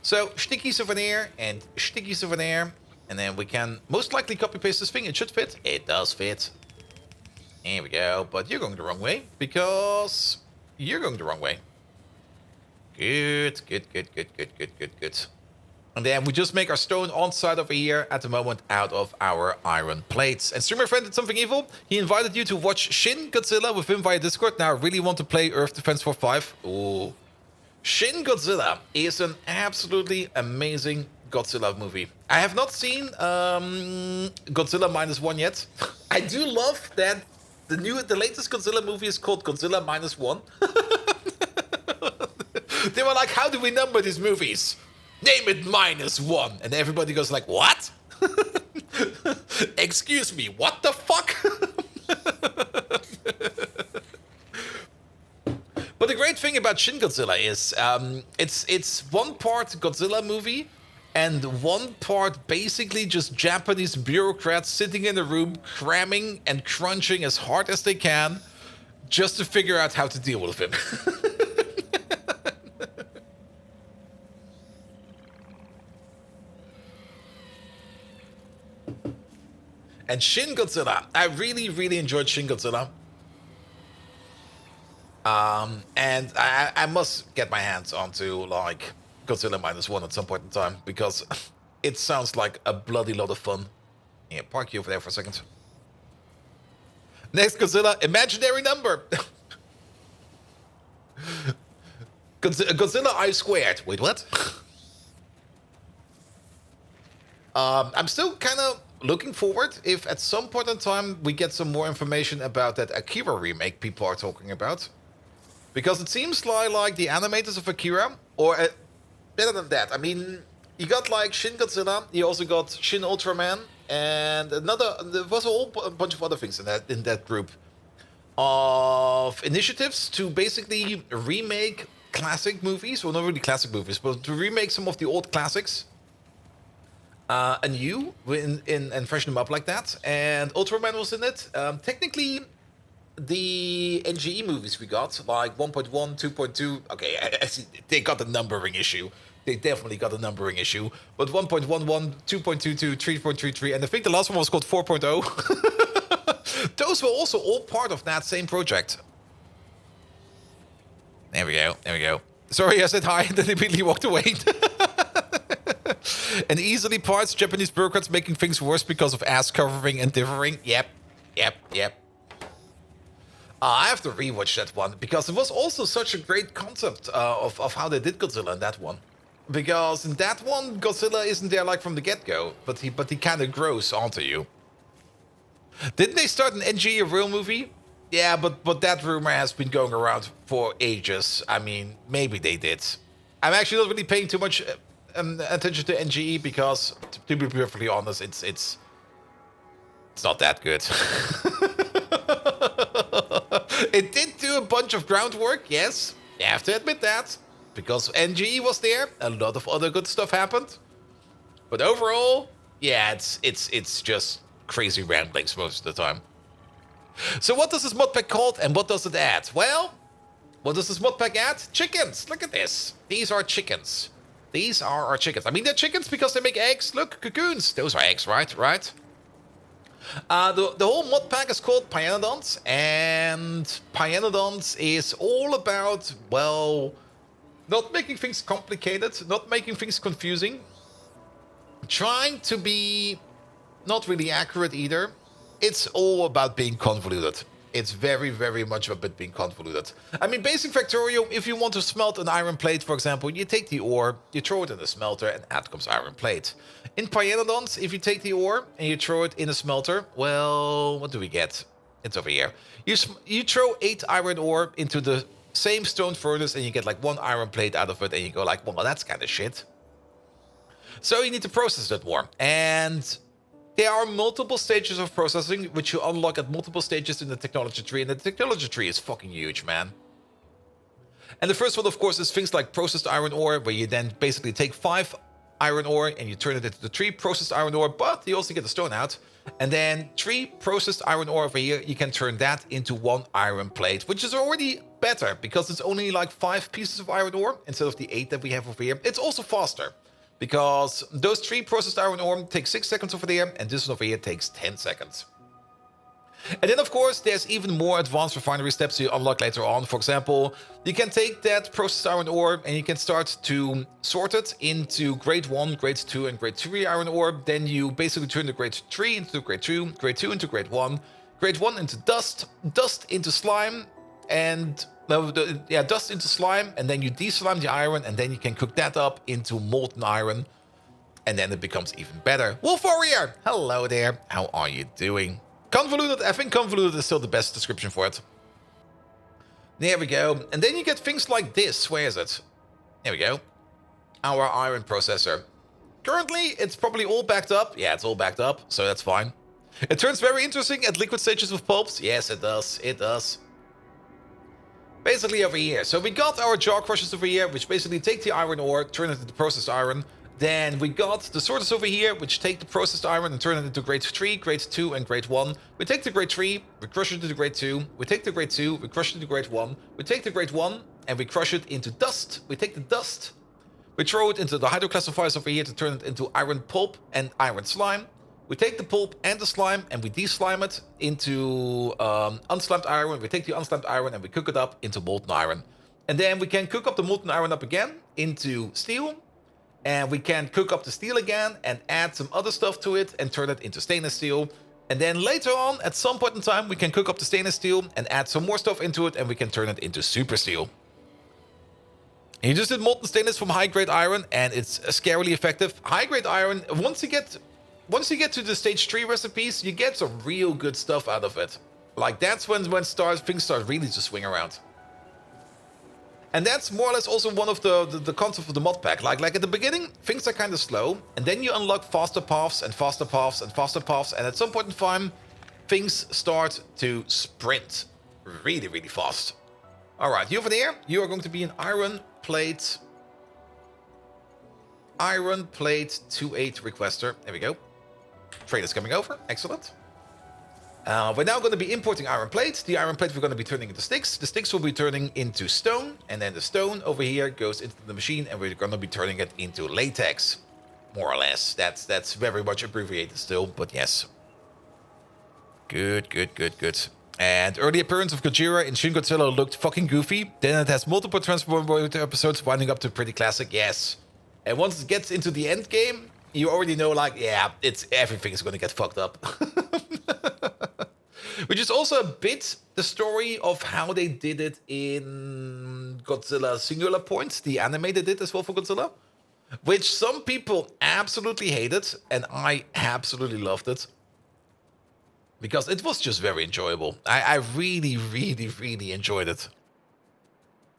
So, stickies over there and stickies over there. And then we can most likely copy paste this thing. It should fit. It does fit. Here we go. But you're going the wrong way because you're going the wrong way. Good. And then we just make our stone on site over here at the moment out of our iron plates. And streamer friend did something evil. He invited you to watch Shin Godzilla with him via Discord. Now I really want to play Earth Defense Force 5. Ooh. Shin Godzilla is an absolutely amazing Godzilla movie. I have not seen Godzilla -1 yet. I do love that The latest Godzilla movie is called Godzilla -1. They were like, how do we number these movies? Name it -1. And everybody goes like, what? Excuse me, what the fuck? But the great thing about Shin Godzilla is it's one part Godzilla movie and one part basically just Japanese bureaucrats sitting in a room cramming and crunching as hard as they can just to figure out how to deal with him. And Shin Godzilla, I really, really enjoyed Shin Godzilla. And I must get my hands onto like Godzilla -1 at some point in time because it sounds like a bloody lot of fun. Yeah, park you over there for a second. Next Godzilla, imaginary number. Godzilla I squared. Wait, what? I'm still kind of looking forward if at some point in time we get some more information about that Akira remake people are talking about. Because it seems like the animators of Akira, or better than that, I mean, you got like Shin Godzilla, you also got Shin Ultraman, and there was a whole bunch of other things in that group of initiatives to basically remake classic movies, well, not really classic movies, but to remake some of the old classics anew and freshen them up like that. And Ultraman was in it. Technically, the NGE movies we got, like 1.1, 2.2, okay, I see, they got a numbering issue. They definitely got a numbering issue. But 1.11, 2.22, 3.33, and I think the last one was called 4.0. Those were also all part of that same project. There we go. Sorry, I said hi, and then immediately walked away. And easily parts, Japanese bureaucrats making things worse because of ass covering and differing. Yep. I have to rewatch that one because it was also such a great concept of how they did Godzilla in that one. Because in that one, Godzilla isn't there like from the get-go, but he kind of grows onto you. Didn't they start an NG, a real movie? Yeah, but that rumor has been going around for ages. I mean, maybe they did. I'm actually not really paying too much attention to NGE because, to be perfectly honest, it's not that good. It did do a bunch of groundwork, yes. You have to admit that. Because NGE was there, a lot of other good stuff happened. But overall, yeah, it's just crazy ramblings most of the time. So what does this modpack called and what does it add? Well, what does this modpack add? Chickens! Look at this. These are chickens. These are our chickens. I mean, they're chickens because they make eggs. Look, cocoons. Those are eggs, right? The whole mod pack is called Pyanodons, and Pyanodons is all about, well, not making things complicated, not making things confusing, trying to be not really accurate either. It's all about being convoluted. It's very, very much about being convoluted. I mean, basic Factorio, if you want to smelt an iron plate, for example, you take the ore, you throw it in the smelter, and out comes iron plate. In Pyanodons, if you take the ore and you throw it in a smelter, well, what do we get? It's over here. You throw 8 iron ore into the same stone furnace and you get like 1 iron plate out of it and you go like, well, that's kind of shit. So you need to process that more. And there are multiple stages of processing which you unlock at multiple stages in the technology tree, and the technology tree is fucking huge, man. And the first one, of course, is things like processed iron ore, where you then basically take 5 iron ore and you turn it into the 3 processed iron ore, but you also get the stone out. And then 3 processed iron ore over here, you can turn that into 1 iron plate, which is already better because it's only like 5 pieces of iron ore instead of the 8 that we have over here. It's also faster, because those 3 processed iron ore take 6 seconds over there, and this one over here takes 10 seconds. And then, of course, there's even more advanced refinery steps you unlock later on. For example, you can take that processed iron ore and you can start to sort it into grade 1, grade 2, and grade 3 iron ore. Then you basically turn the grade 3 into grade 2 into grade 1, grade 1 into dust, dust into slime, and dust into slime, and then you deslime the iron, and then you can cook that up into molten iron, and then it becomes even better. Wolf Warrior, hello there. How are you doing? Convoluted, I think convoluted is still the best description for it. There we go. And then you get things like this. Where is it? There we go. Our iron processor. Currently, it's probably all backed up. Yeah, it's all backed up, so that's fine. It turns very interesting at liquid stages with pulps. Yes, it does. It does. Basically over here. So we got our jaw crushers over here, which basically take the iron ore, turn it into processed iron. Then we got the sorters over here, which take the processed iron and turn it into grade 3, grade 2, and grade 1. We take the grade 3, we crush it into grade 2. We take the grade 2, we crush it into grade 1. We take the grade 1, and we crush it into dust. We take the dust, we throw it into the hydroclassifiers over here to turn it into iron pulp and iron slime. We take the pulp and the slime, and we deslime it into unslimed iron. We take the unslimed iron, and we cook it up into molten iron. And then we can cook up the molten iron up again into steel. And we can cook up the steel again and add some other stuff to it and turn it into stainless steel. And then later on, at some point in time, we can cook up the stainless steel and add some more stuff into it, and we can turn it into super steel. And you just did molten stainless from high-grade iron, and it's scarily effective. High-grade iron, once you get to the stage 3 recipes, you get some real good stuff out of it. Like, that's when things start really to swing around. And that's more or less also one of the concepts of the mod pack. Like at the beginning, things are kind of slow, and then you unlock faster paths and faster paths and faster paths, and at some point in time, things start to sprint really, really fast. All right, you over there, you are going to be an iron plate 2-8 requester. There we go. Trade is coming over. Excellent. We're now going to be importing iron plates. The iron plate we're going to be turning into sticks. The sticks will be turning into stone. And then the stone over here goes into the machine. And we're going to be turning it into latex. More or less. That's very much abbreviated still. But yes. Good. And early appearance of Gojira in Shin Godzilla looked fucking goofy. Then it has multiple Transformer episodes winding up to pretty classic. Yes. And once it gets into the end game, you already know, like, yeah, everything is going to get fucked up. Which is also a bit the story of how they did it in Godzilla Singular Point, the anime they did as well for Godzilla, which some people absolutely hated, and I absolutely loved it. Because it was just very enjoyable. I really, really, really enjoyed it.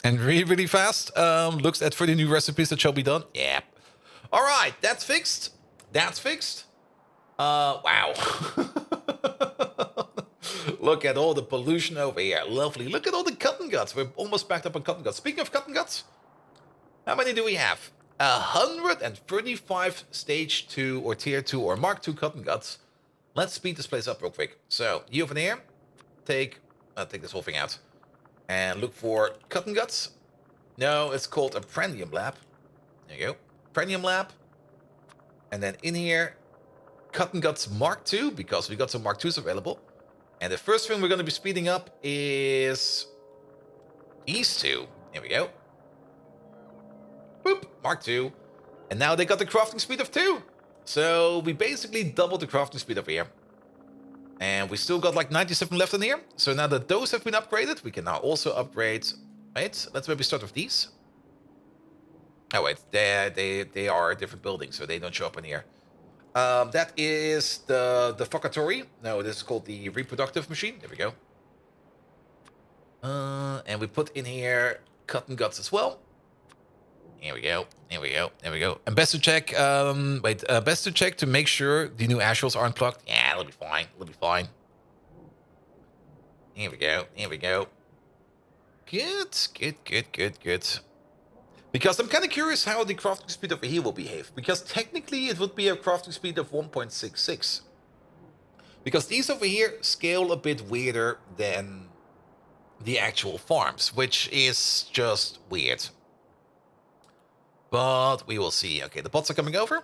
And really, really fast. Looks at for the new recipes that shall be done. Yeah. All right, that's fixed. That's fixed. Wow. Look at all the pollution over here. Lovely. Look at all the cotton guts. We're almost backed up on cotton guts. Speaking of cotton guts, how many do we have? 135 stage 2 or tier 2 or mark 2 cotton guts. Let's speed this place up real quick. So, you over there, take this whole thing out. And look for cotton guts. No, it's called a Prandium lab. There you go. Prandium lab. And then in here, cotton guts mark 2, because we got some mark 2s available. And the first thing we're going to be speeding up is these two. Here we go. Boop, mark 2. And now they got the crafting speed of 2. So we basically doubled the crafting speed over here. And we still got like 97 left in here. So now that those have been upgraded, we can now also upgrade. Wait, let's maybe start with these. Oh wait, they are a different building, so they don't show up in here. That is the Factorio. No, this is called the reproductive machine. There we go. And we put in here cotton guts as well. Here we go. Here we go. There we go. And best to check. Best to check to make sure the new ashholes aren't clogged. Yeah, it'll be fine. It'll be fine. Here we go. Here we go. Good. Because I'm kind of curious how the crafting speed over here will behave. Because technically it would be a crafting speed of 1.66. Because these over here scale a bit weirder than the actual farms, which is just weird. But we will see. Okay, the pots are coming over.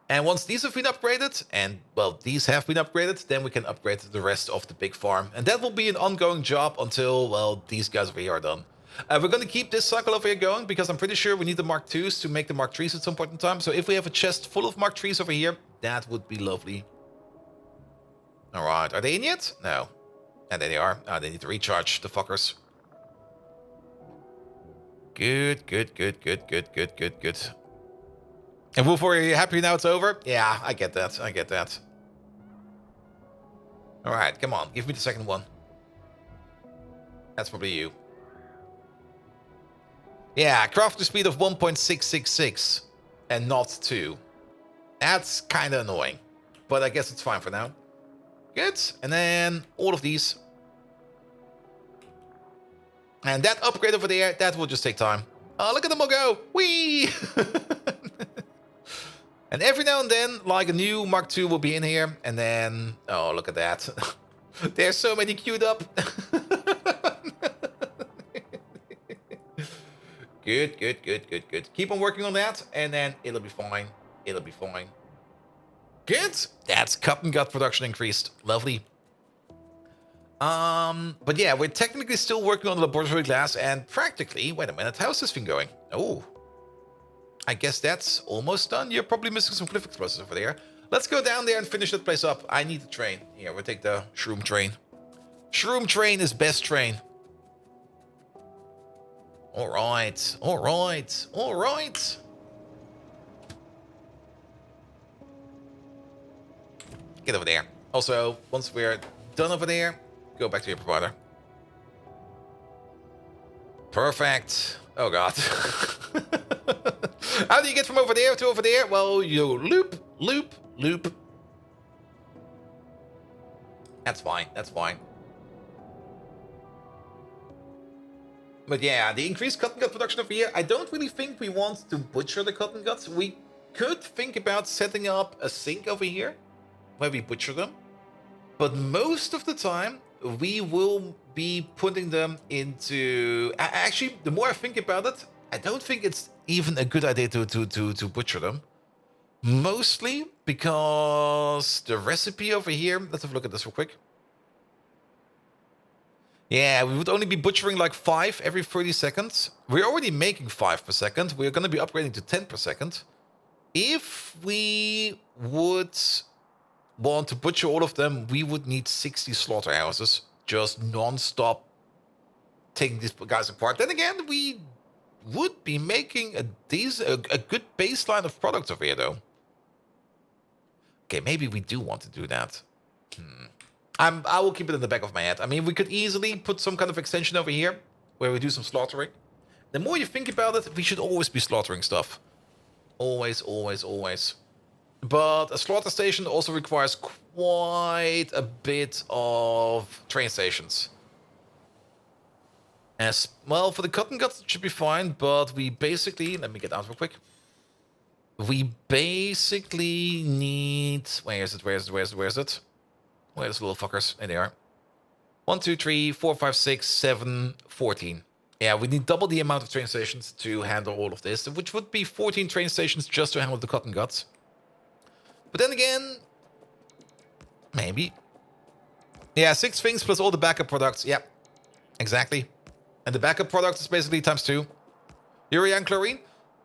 And once these have been upgraded, and, well, these have been upgraded, then we can upgrade the rest of the big farm. And that will be an ongoing job until, well, these guys over here are done. We're going to keep this cycle over here going, because I'm pretty sure we need the Mark IIs to make the Mark IIIs at some point in time. So if we have a chest full of Mark IIIs over here, that would be lovely. Alright, are they in yet? No. And there they are. Oh, they need to recharge, the fuckers. Good. And Wolf, are you happy now it's over? Yeah, I get that. Alright, come on. Give me the second one. That's probably you. Yeah, crafting speed of 1.666 and not 2. That's kind of annoying. But I guess it's fine for now. Good. And then all of these. And that upgrade over there, that will just take time. Oh, look at them all go. Whee! And every now and then, like a new Mark II will be in here. And then, oh, look at that. There's so many queued up. Good, good, good, good, good. Keep on working on that, and then it'll be fine. It'll be fine. Good. That's cotton gut production increased. Lovely. But yeah, we're technically still working on the laboratory glass, and practically, wait a minute, how's this thing going? Oh, I guess that's almost done. You're probably missing some cliff explosives over there. Let's go down there and finish that place up. I need the train. Here, we'll take the shroom train. Shroom train is best train. All right, all right, all right. Get over there. Also, once we're done over there, go back to your provider. Perfect. Oh, God. How do you get from over there to over there? Well, you loop, loop, loop. That's fine. That's fine. But yeah, the increased cotton gut production over here, I don't really think we want to butcher the cotton guts. We could think about setting up a sink over here where we butcher them. But most of the time, we will be putting them into... Actually, the more I think about it, I don't think it's even a good idea to butcher them. Mostly because the recipe over here... Let's have a look at this real quick. Yeah, we would only be butchering like 5 every 30 seconds. We're already making 5 per second. We're going to be upgrading to 10 per second. If we would want to butcher all of them, we would need 60 slaughterhouses. Just non-stop taking these guys apart. Then again, we would be making a good baseline of products over here, though. Okay, maybe we do want to do that. I will keep it in the back of my head. I mean, we could easily put some kind of extension over here where we do some slaughtering. The more you think about it, we should always be slaughtering stuff. Always, always, always. But a slaughter station also requires quite a bit of train stations. As well, for the cotton guts, it should be fine, but we basically... Let me get out real quick. We basically need... Where is it? Where is it? Where is it? Where is it? Where's the little fuckers? There they are. 1, 2, 3, 4, 5, 6, 7, 14. Yeah, we need double the amount of train stations to handle all of this, which would be 14 train stations just to handle the cotton guts. But then again, maybe. Yeah, 6 things plus all the backup products. Yep, exactly. And the backup product is basically ×2. Urea and chlorine?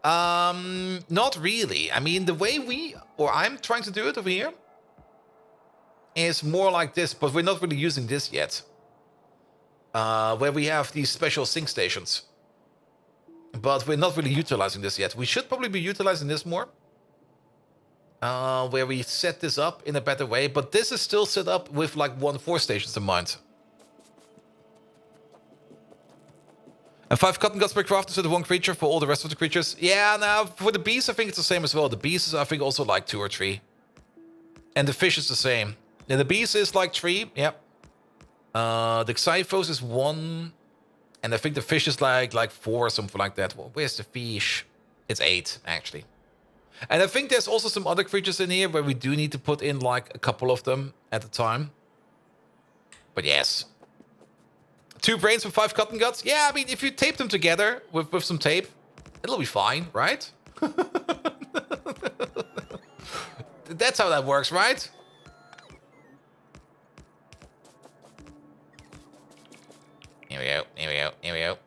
Not really. I mean, the way I'm trying to do it over here is more like this, but we're not really using this yet. Where we have these special sink stations. But we're not really utilizing this yet. We should probably be utilizing this more. Where we set this up in a better way. But this is still set up with like 1-4 stations in mind. And 5 cotton guts per craft instead of 1 creature for all the rest of the creatures. Yeah, now for the bees, I think it's the same as well. The bees is, I think, also like 2 or 3. And the fish is the same. Yeah, the bees is like 3. Yep. The xyphos is 1. And I think the fish is like 4 or something like that. Well, where's the fish? It's 8, actually. And I think there's also some other creatures in here where we do need to put in like a couple of them at a time. But yes. 2 brains for 5 cotton guts? Yeah, I mean, if you tape them together with some tape, it'll be fine, right? That's how that works, right? Here we go, here we go, here we go.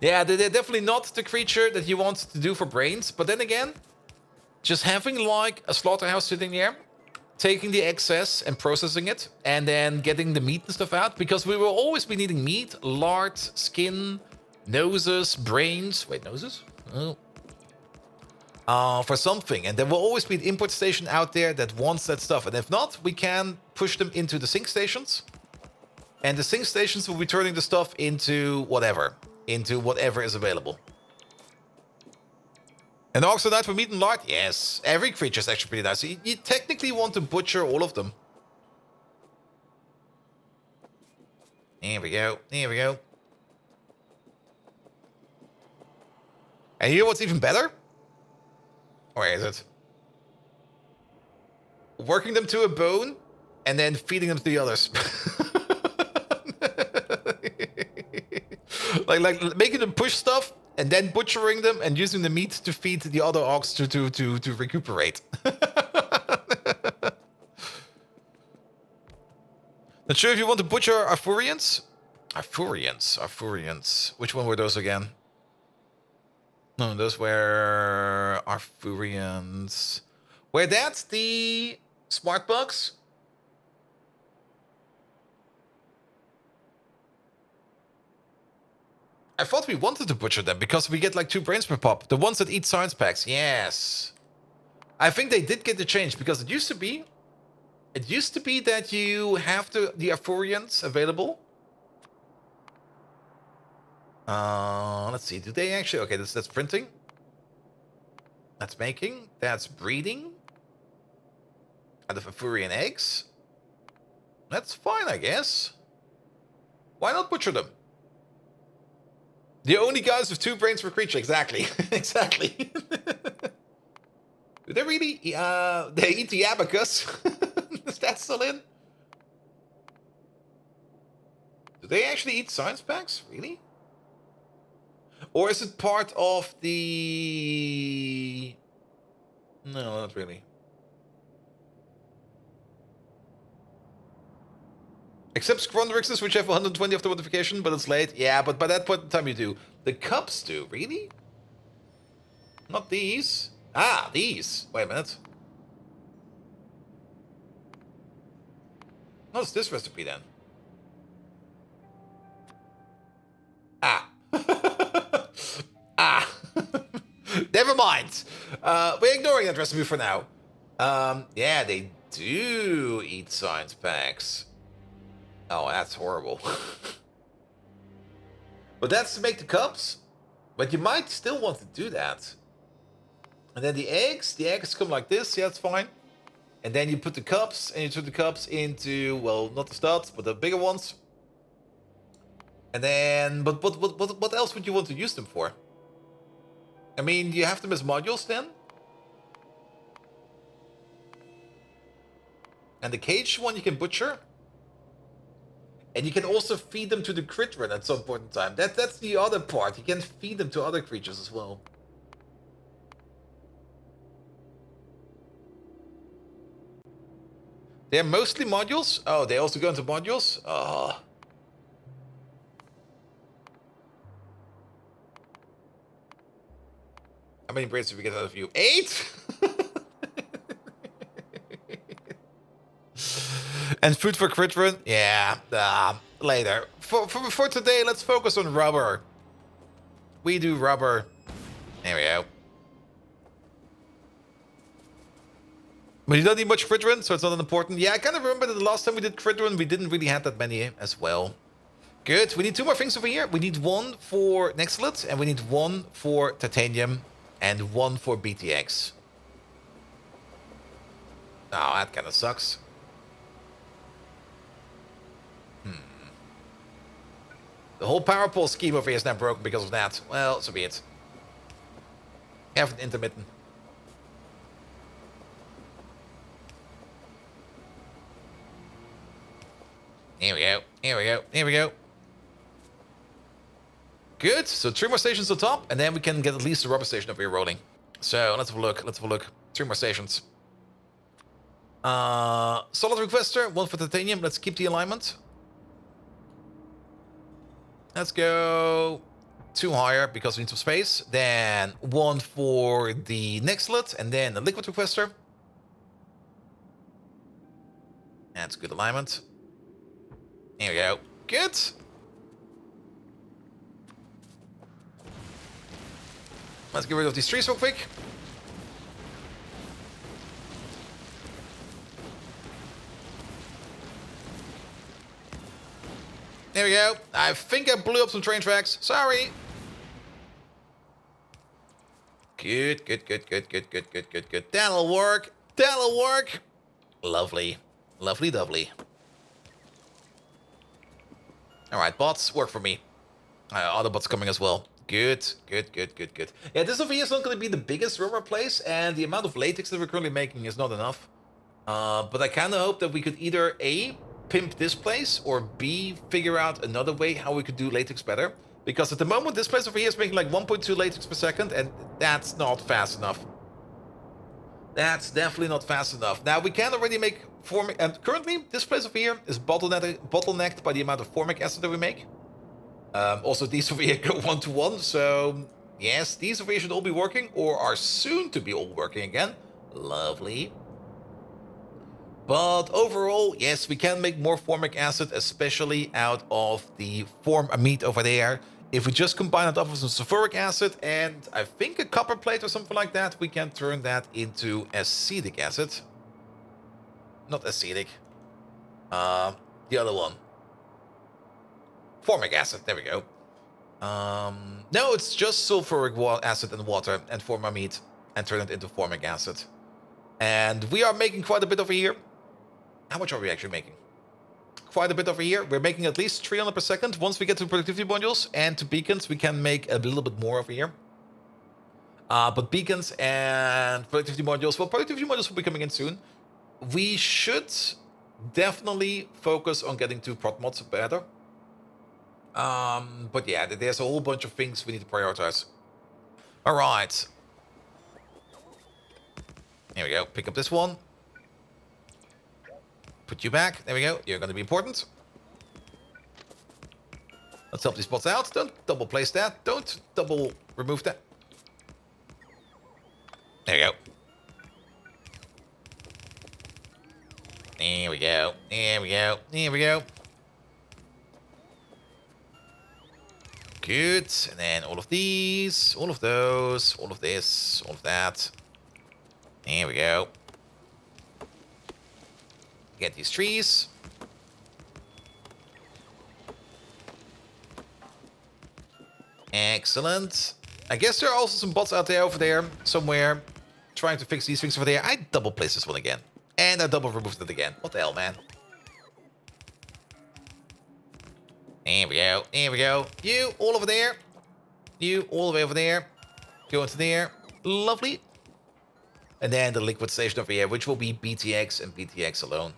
Yeah, they're definitely not the creature that you want to do for brains. But then again, just having like a slaughterhouse sitting there, taking the excess and processing it, and then getting the meat and stuff out. Because we will always be needing meat, lard, skin, noses, brains. Wait, noses? Oh. for something. And there will always be an import station out there that wants that stuff. And if not, we can push them into the sync stations. And the sync stations will be turning the stuff into whatever is available. And also that for meat and lard? Yes. Every creature is actually pretty nice. So you technically want to butcher all of them. Here we go. Here we go. And you know what's even better? Where is it? Working them to a bone and then feeding them to the others. like making them push stuff and then butchering them and using the meat to feed the other orcs to recuperate. Not sure if you want to butcher Arthurians? Arthurians. Which one were those again? No, those were Arthurians. Were that the smart bugs? I thought we wanted to butcher them because we get like 2 brains per pop. The ones that eat science packs. Yes. I think they did get the change because it used to be that you have the Arthurians available. Let's see. Do they actually? Okay, that's printing. That's making. That's breeding. Out of Arthurian eggs. That's fine, I guess. Why not butcher them? The only guys with 2 brains per creature. Exactly. Exactly. Do they really? They eat the abacus. Is that still in? Do they actually eat science packs? Really? Or is it part of the... No, not really. Except Scrondrixes, which have 120 of the modification, but it's late. Yeah, but by that point in time you do. The cups do, really? Not these. Ah, these. Wait a minute. What's this recipe then? Ah. Ah. Never mind. We're ignoring that recipe for now. Yeah, they do eat science packs. Oh, that's horrible. But that's to make the cups. But you might still want to do that. And then the eggs come like this. Yeah, that's fine. And then you put the cups, and you turn the cups into, well, not the studs, but the bigger ones. And then, but what else would you want to use them for? I mean, you have them as modules then? And the cage one you can butcher. And you can also feed them to the crit run at some point in time. That's the other part. You can feed them to other creatures as well. They're mostly modules? Oh, they also go into modules? Oh. How many brains did we get out of you? 8? And food for crit run? Yeah, later. For today, let's focus on rubber. We do rubber. There we go. But you don't need much crit run, so it's not important. Yeah, I kind of remember that the last time we did crit run, we didn't really have that many as well. Good. We need 2 more things over here. We need 1 for Nextlet, and we need 1 for Titanium, and 1 for BTX. Oh, that kind of sucks. The whole power pole scheme over here is now broken because of that. Well, so be it. Have an intermittent. Here we go. Here we go. Here we go. Good. So 3 more stations on top, and then we can get at least the rubber station over here rolling. So let's have a look. Let's have a look. 3 more stations. Solid requester, 1 for titanium. Let's keep the alignment. Let's go 2 higher because we need some space. Then 1 for the Nextlet, and then the liquid requester. That's good alignment. Here we go. Good. Let's get rid of these trees real quick. There we go. I think I blew up some train tracks. Sorry. Good, good, good, good, good, good, good, good, good. That'll work. That'll work. Lovely. Lovely, lovely. Alright, bots, work for me. Other bots coming as well. Good, good, good, good, good. Yeah, this over here is not going to be the biggest rubber place, and the amount of latex that we're currently making is not enough. But I kind of hope that we could either A, pimp this place, or B, figure out another way how we could do latex better. Because at the moment, this place over here is making like 1.2 latex per second, and that's not fast enough. That's definitely not fast enough. Now, we can already make formic... And currently, this place over here is bottlenecked by the amount of formic acid that we make. Also, these over here go 1-to-1, so... Yes, these over here should all be working, or are soon to be all working again. Lovely. But overall, yes, we can make more formic acid, especially out of the formamide over there. If we just combine it up with some sulfuric acid and I think a copper plate or something like that, we can turn that into acetic acid. Not acetic. The other one. Formic acid, there we go. No, it's just sulfuric acid and water and formamide and turn it into formic acid. And we are making quite a bit over here. How much are we actually making? Quite a bit over here. We're making at least 300 per second. Once we get to productivity modules and to beacons, we can make a little bit more over here. But beacons and productivity modules, well, productivity modules will be coming in soon. We should definitely focus on getting to prot mods better. But yeah, there's a whole bunch of things we need to prioritize. All right. Here we go. Pick up this one. Put you back. There we go. You're going to be important. Let's help these spots out. Don't double place that. Don't double remove that. There we go. There we go. There we go. There we go. Good. And then all of these, all of those, all of this, all of that. There we go. Get these trees. Excellent. I guess there are also some bots out there over there somewhere trying to fix these things over there. I double placed this one again. And I double removed it again. What the hell, man? There we go. There we go. You all over there. You all the way over there. Go into there. Lovely. And then the liquid station over here, which will be BTX and BTX alone.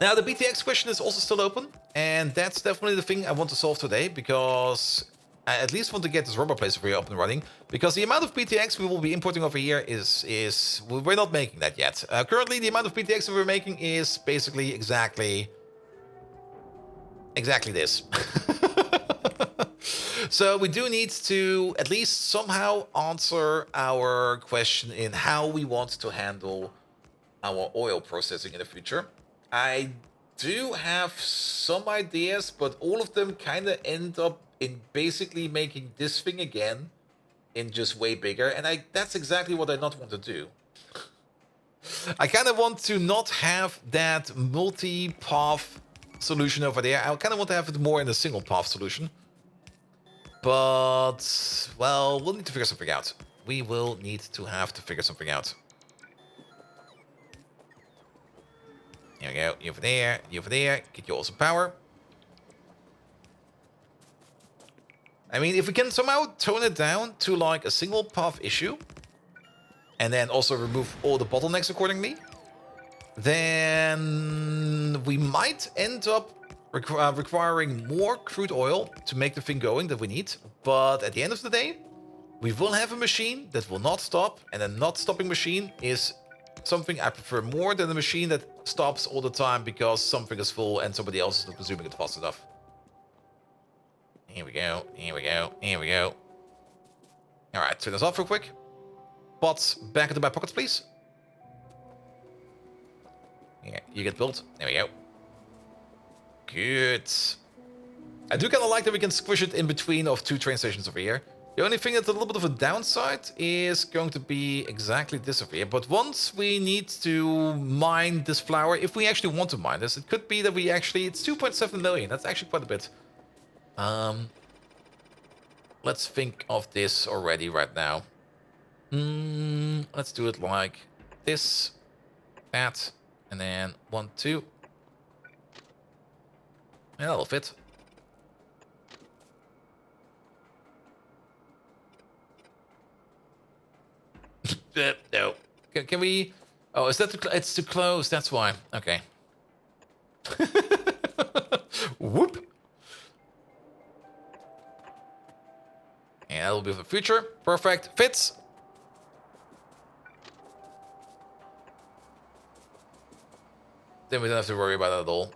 Now, the BTX question is also still open, and that's definitely the thing I want to solve today, because I at least want to get this rubber place over here up and running, because the amount of BTX we will be importing over here is we're not making that yet. Currently, the amount of BTX that we're making is basically exactly this. So we do need to at least somehow answer our question in how we want to handle our oil processing in the future. I do have some ideas, but all of them kind of end up in basically making this thing again in just way bigger. And that's exactly what I not want to do. I kind of want to not have that multi-path solution over there. I kind of want to have it more in a single path solution. But, well, we'll need to figure something out. We will need to figure something out. Here we go. You over there. You over there. Get you all some power. I mean, if we can somehow tone it down to like a single path issue, and then also remove all the bottlenecks accordingly, then we might end up requiring more crude oil to make the thing going that we need. But at the end of the day, we will have a machine that will not stop, and a not stopping machine is something I prefer more than a machine that stops all the time because something is full and somebody else is not consuming it fast enough. Here we go, here we go, here we go. Alright, turn this off real quick. Bots, back into my pockets, please. Yeah, you get built. There we go. Good. I do kind of like that we can squish it in between of two train stations over here. The only thing that's a little bit of a downside is going to be exactly this over here. But once we need to mine this flower, if we actually want to mine this, it could be that we actually... It's 2.7 million. That's actually quite a bit. Let's think of this already right now. Let's do it like this, that, and then 1, 2. Yeah, that'll fit. No. Can we... Oh, is that too it's too close, that's why. Okay. Whoop. And that'll be for the future. Perfect. Fits. Then we don't have to worry about that at all.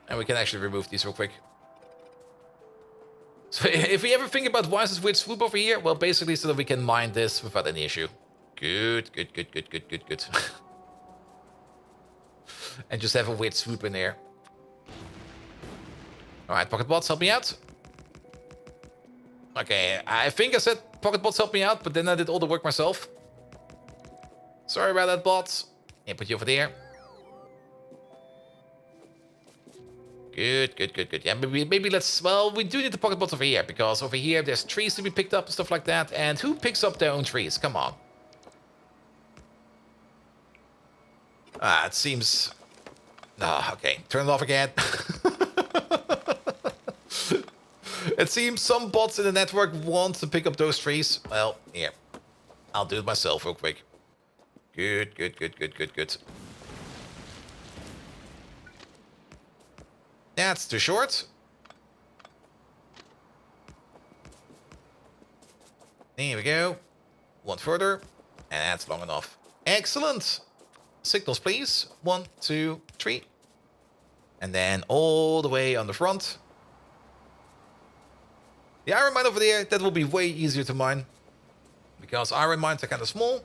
And we can actually remove these real quick. So if we ever think about why is this weird swoop over here, well, basically so that we can mine this without any issue. Good. And just have a weird swoop in there. Alright, pocket bots, help me out. Okay, I think I said pocket bots help me out, but then I did all the work myself. Sorry about that, bots. Yeah, put you over there. Good. Yeah, maybe let's... Well, we do need the pocket bots over here, because over here there's trees to be picked up and stuff like that. And who picks up their own trees? Come on. It seems... Ah, okay. Turn it off again. It seems some bots in the network want to pick up those trees. Well, yeah. I'll do it myself real quick. Good. That's too short. There we go. One further. And that's long enough. Excellent. Signals, please. 1, 2, 3. And then all the way on the front. The iron mine over there, that will be way easier to mine. Because iron mines are kind of small.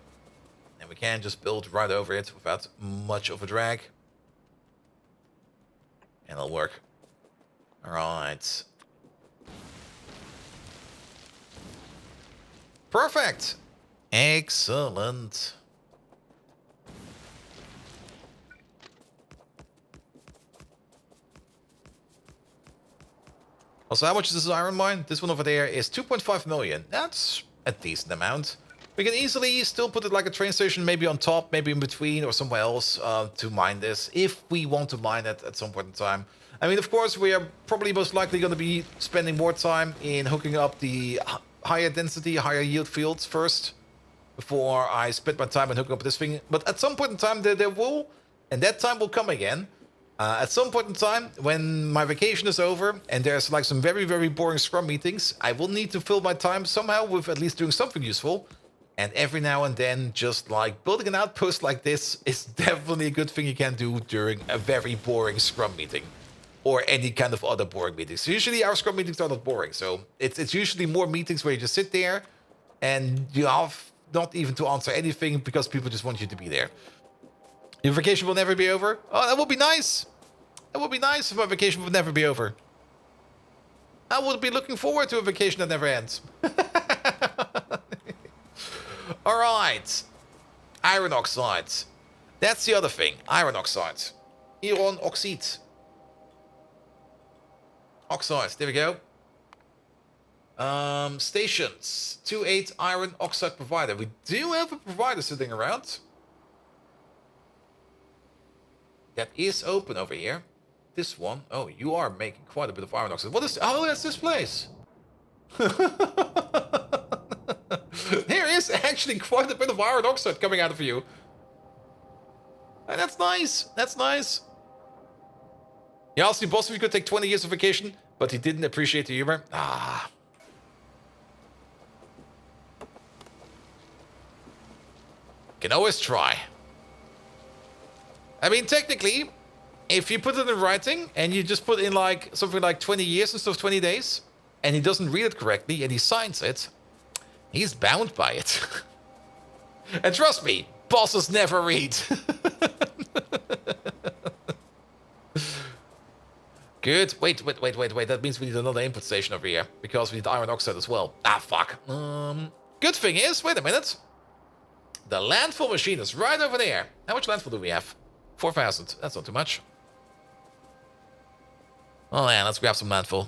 And we can just build right over it without much of a drag. And it'll work. Alright. Perfect. Excellent. Also, how much is this iron mine? This one over there is 2.5 million. That's a decent amount. We can easily still put it like a train station, maybe on top, maybe in between, or somewhere else to mine this, if we want to mine it at some point in time. I mean, of course, we are probably most likely going to be spending more time in hooking up the higher density, higher yield fields first, before I spend my time in hooking up this thing. But at some point in time, there will, and that time will come again. At some point in time, when my vacation is over, and there's like some very, very boring Scrum meetings, I will need to fill my time somehow with at least doing something useful. And every now and then, just like building an outpost like this is definitely a good thing you can do during a very boring Scrum meeting. Or any kind of other boring meetings. Usually our Scrum meetings are not boring, so it's usually more meetings where you just sit there and you have not even to answer anything because people just want you to be there. Your vacation will never be over? Oh, that would be nice. That would be nice if my vacation would never be over. I would be looking forward to a vacation that never ends. Alright. Iron oxide. That's the other thing. Iron oxide. Iron oxide. Oxide. There we go. Stations. 2-8 iron oxide provider. We do have a provider sitting around. That is open over here. This one. Oh, you are making quite a bit of iron oxide. What is... Oh, that's this place. There is actually quite a bit of iron oxide coming out of you. And that's nice. That's nice. He asked the boss if he could take 20 years of vacation, but he didn't appreciate the humor. Ah. Can always try. I mean, technically, if you put it in writing and you just put in like something like 20 years instead of 20 days, and he doesn't read it correctly and he signs it, he's bound by it. And trust me, bosses never read. Good. Wait. That means we need another input station over here. Because we need iron oxide as well. Ah, fuck. Good thing is, wait a minute. The landfill machine is right over there. How much landfill do we have? 4,000. That's not too much. Oh yeah, let's grab some landfill.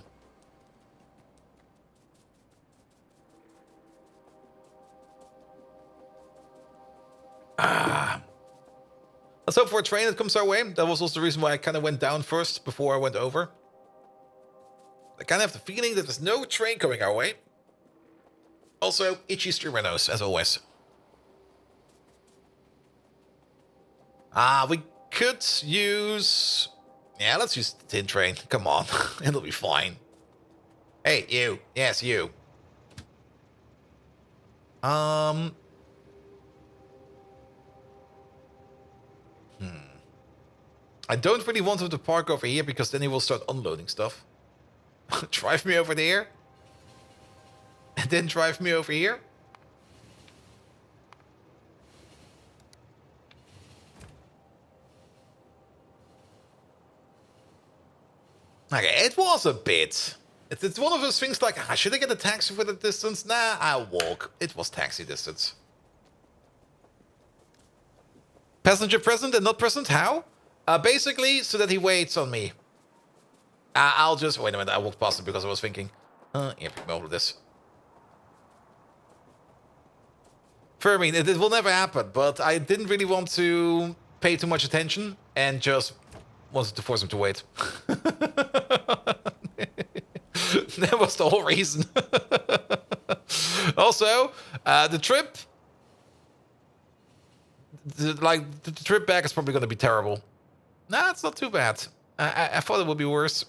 Let's hope for a train that comes our way. That was also the reason why I kind of went down first before I went over. I kind of have the feeling that there's no train coming our way. Also, itchy streamer nose, as always. We could use... Yeah, let's use the tin train. Come on, it'll be fine. Hey, you. Yes, you. I don't really want him to park over here because then he will start unloading stuff. Drive me over there. And then drive me over here. Okay, it was a bit. It's one of those things like, should I get a taxi for the distance? Nah, I'll walk. It was taxi distance. Passenger present and not present? How? Basically, so that he waits on me. I'll just... Wait a minute, I walked past him because I was thinking... yeah, pick me over this. For me, it will never happen, but I didn't really want to pay too much attention and just wanted to force him to wait. That was the whole reason. Also, the trip... The trip back is probably going to be terrible. Nah, it's not too bad. I thought it would be worse.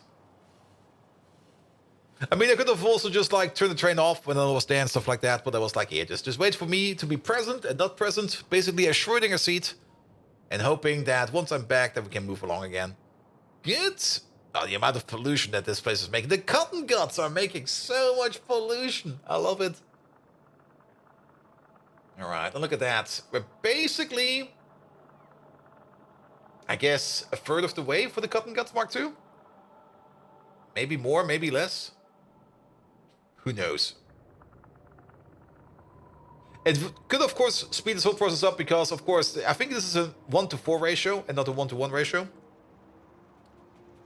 I mean, I could have also just like turned the train off when I was there and stuff like that, but I was like, yeah, just wait for me to be present and not present. Basically a Schrödinger seat. And hoping that once I'm back that we can move along again. Good. Oh, the amount of pollution that this place is making. The cotton guts are making so much pollution. I love it. Alright, and look at that. We're basically... I guess a third of the way for the Cotton Guts Mark II? Maybe more, maybe less. Who knows? It could, of course, speed this whole process up because, of course, I think this is a 1-to-4 ratio and not a 1-to-1 ratio.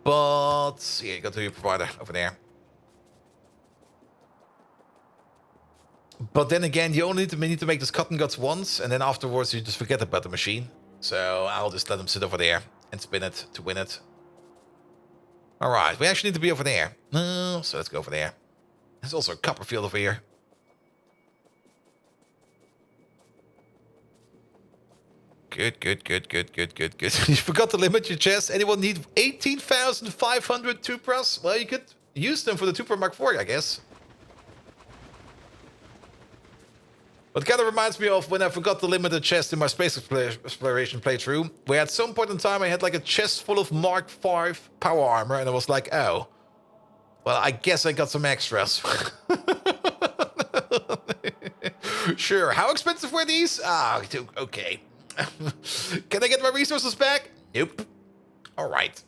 But, yeah, you got to your provider over there. But then again, you only need to make this Cotton Guts once, and then afterwards you just forget about the machine. So I'll just let him sit over there and spin it to win it. Alright, we actually need to be over there. So let's go over there. There's also a copper field over here. Good. You forgot to limit your chest. Anyone need 18,500 Tupras? Well, you could use them for the Tupra Mark IV, I guess. But kind of reminds me of when I forgot to limit the chest in my space exploration playthrough, where at some point in time I had like a chest full of Mark V power armor, and I was like, oh, well, I guess I got some extras. Sure, how expensive were these? Ah, okay. Can I get my resources back? Nope. Alright.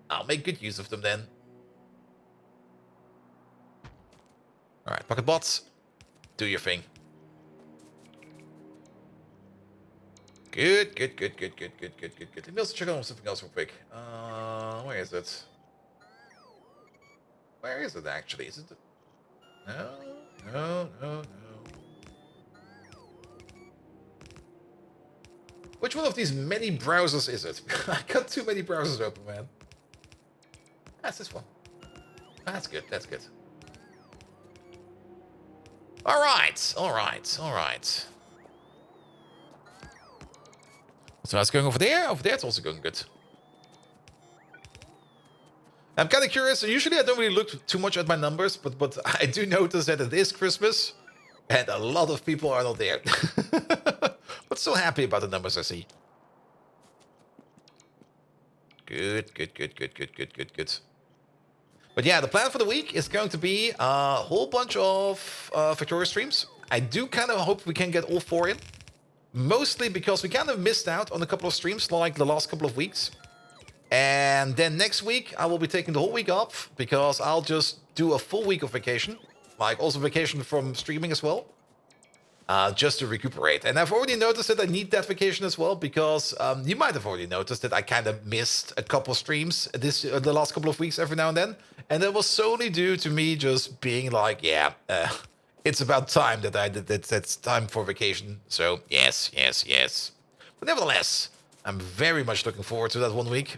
I'll make good use of them then. Alright, pocket bots. Do your thing. Good. Let me also check on something else real quick. Where is it? Where is it actually? Is it the... No. Which one of these many browsers is it? I got too many browsers open, man. That's this one. That's good. Alright. So that's going over there. Over there it's also going good. I'm kind of curious. Usually I don't really look too much at my numbers, but I do notice that it is Christmas and a lot of people are not there. But still happy about the numbers I see. Good. But yeah, the plan for the week is going to be a whole bunch of Factorio streams. I do kind of hope we can get all 4 in. Mostly because we kind of missed out on a couple of streams like the last couple of weeks. And then next week, I will be taking the whole week off because I'll just do a full week of vacation. Like also vacation from streaming as well. Just to recuperate. And I've already noticed that I need that vacation as well because you might have already noticed that I kind of missed a couple streams the last couple of weeks every now and then. And that was solely due to me just being like, yeah, it's about time that it's time for vacation. So yes. But nevertheless, I'm very much looking forward to that 1 week.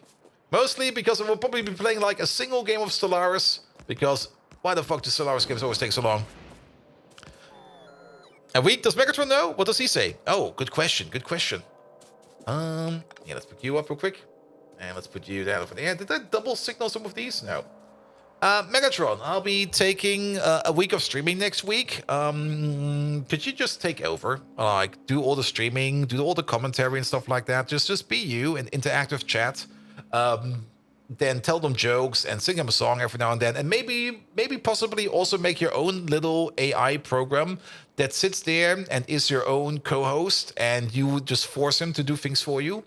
Mostly because I will probably be playing like a single game of Stellaris. Because why the fuck do Stellaris games always take so long? A week? Does Megatron know? What does he say? Oh, good question. Yeah, let's pick you up real quick. And let's put you down over there. Did I double signal some of these? No. Megatron, I'll be taking a week of streaming next week. Could you just take over? Like, do all the streaming, do all the commentary and stuff like that. Just be you in interactive chat. Then tell them jokes and sing them a song every now and then. And maybe possibly also make your own little AI program that sits there and is your own co-host. And you would just force him to do things for you.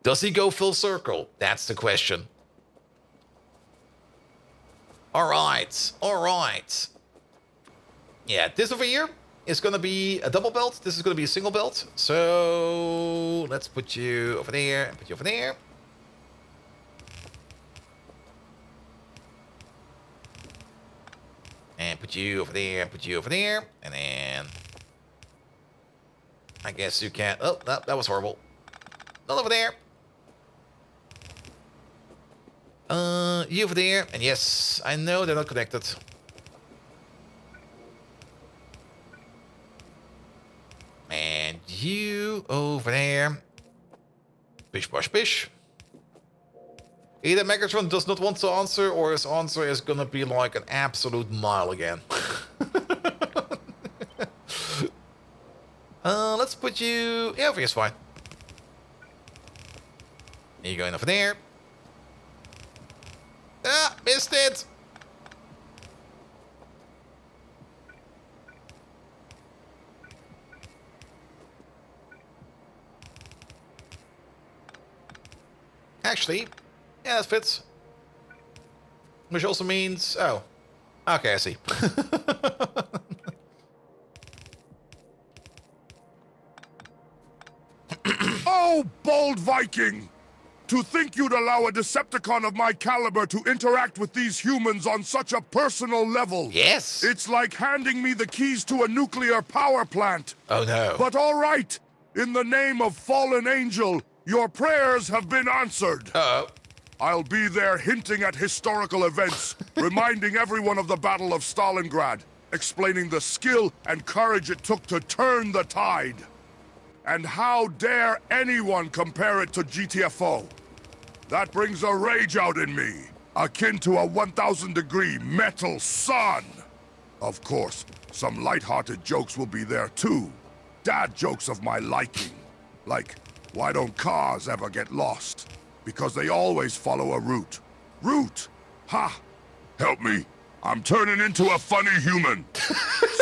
Does he go full circle? That's the question. All right. Yeah, this over here is going to be a double belt. This is going to be a single belt. So let's put you over there and put you over there. And put you over there and put you over there. And then I guess you can't. Oh, that was horrible. Not over there. You over there. And yes, I know they're not connected. And you over there. Bish, bosh, bish. Either Megatron does not want to answer, or his answer is gonna be like an absolute mile again. Let's put you... Yeah, over here's fine. You're going over there. Ah, missed it! Actually, yeah, that fits. Which also means... Oh. Okay, I see. Oh, bold Viking! To think you'd allow a Decepticon of my caliber to interact with these humans on such a personal level. Yes. It's like handing me the keys to a nuclear power plant. Oh, no. But all right. In the name of Fallen Angel, your prayers have been answered. Uh-oh. I'll be there hinting at historical events, reminding everyone of the Battle of Stalingrad, explaining the skill and courage it took to turn the tide. And how dare anyone compare it to GTFO? That brings a rage out in me, akin to a 1,000-degree metal sun. Of course, some light-hearted jokes will be there too. Dad jokes of my liking. Like, why don't cars ever get lost? Because they always follow a route. Route? Ha! Help me. I'm turning into a funny human.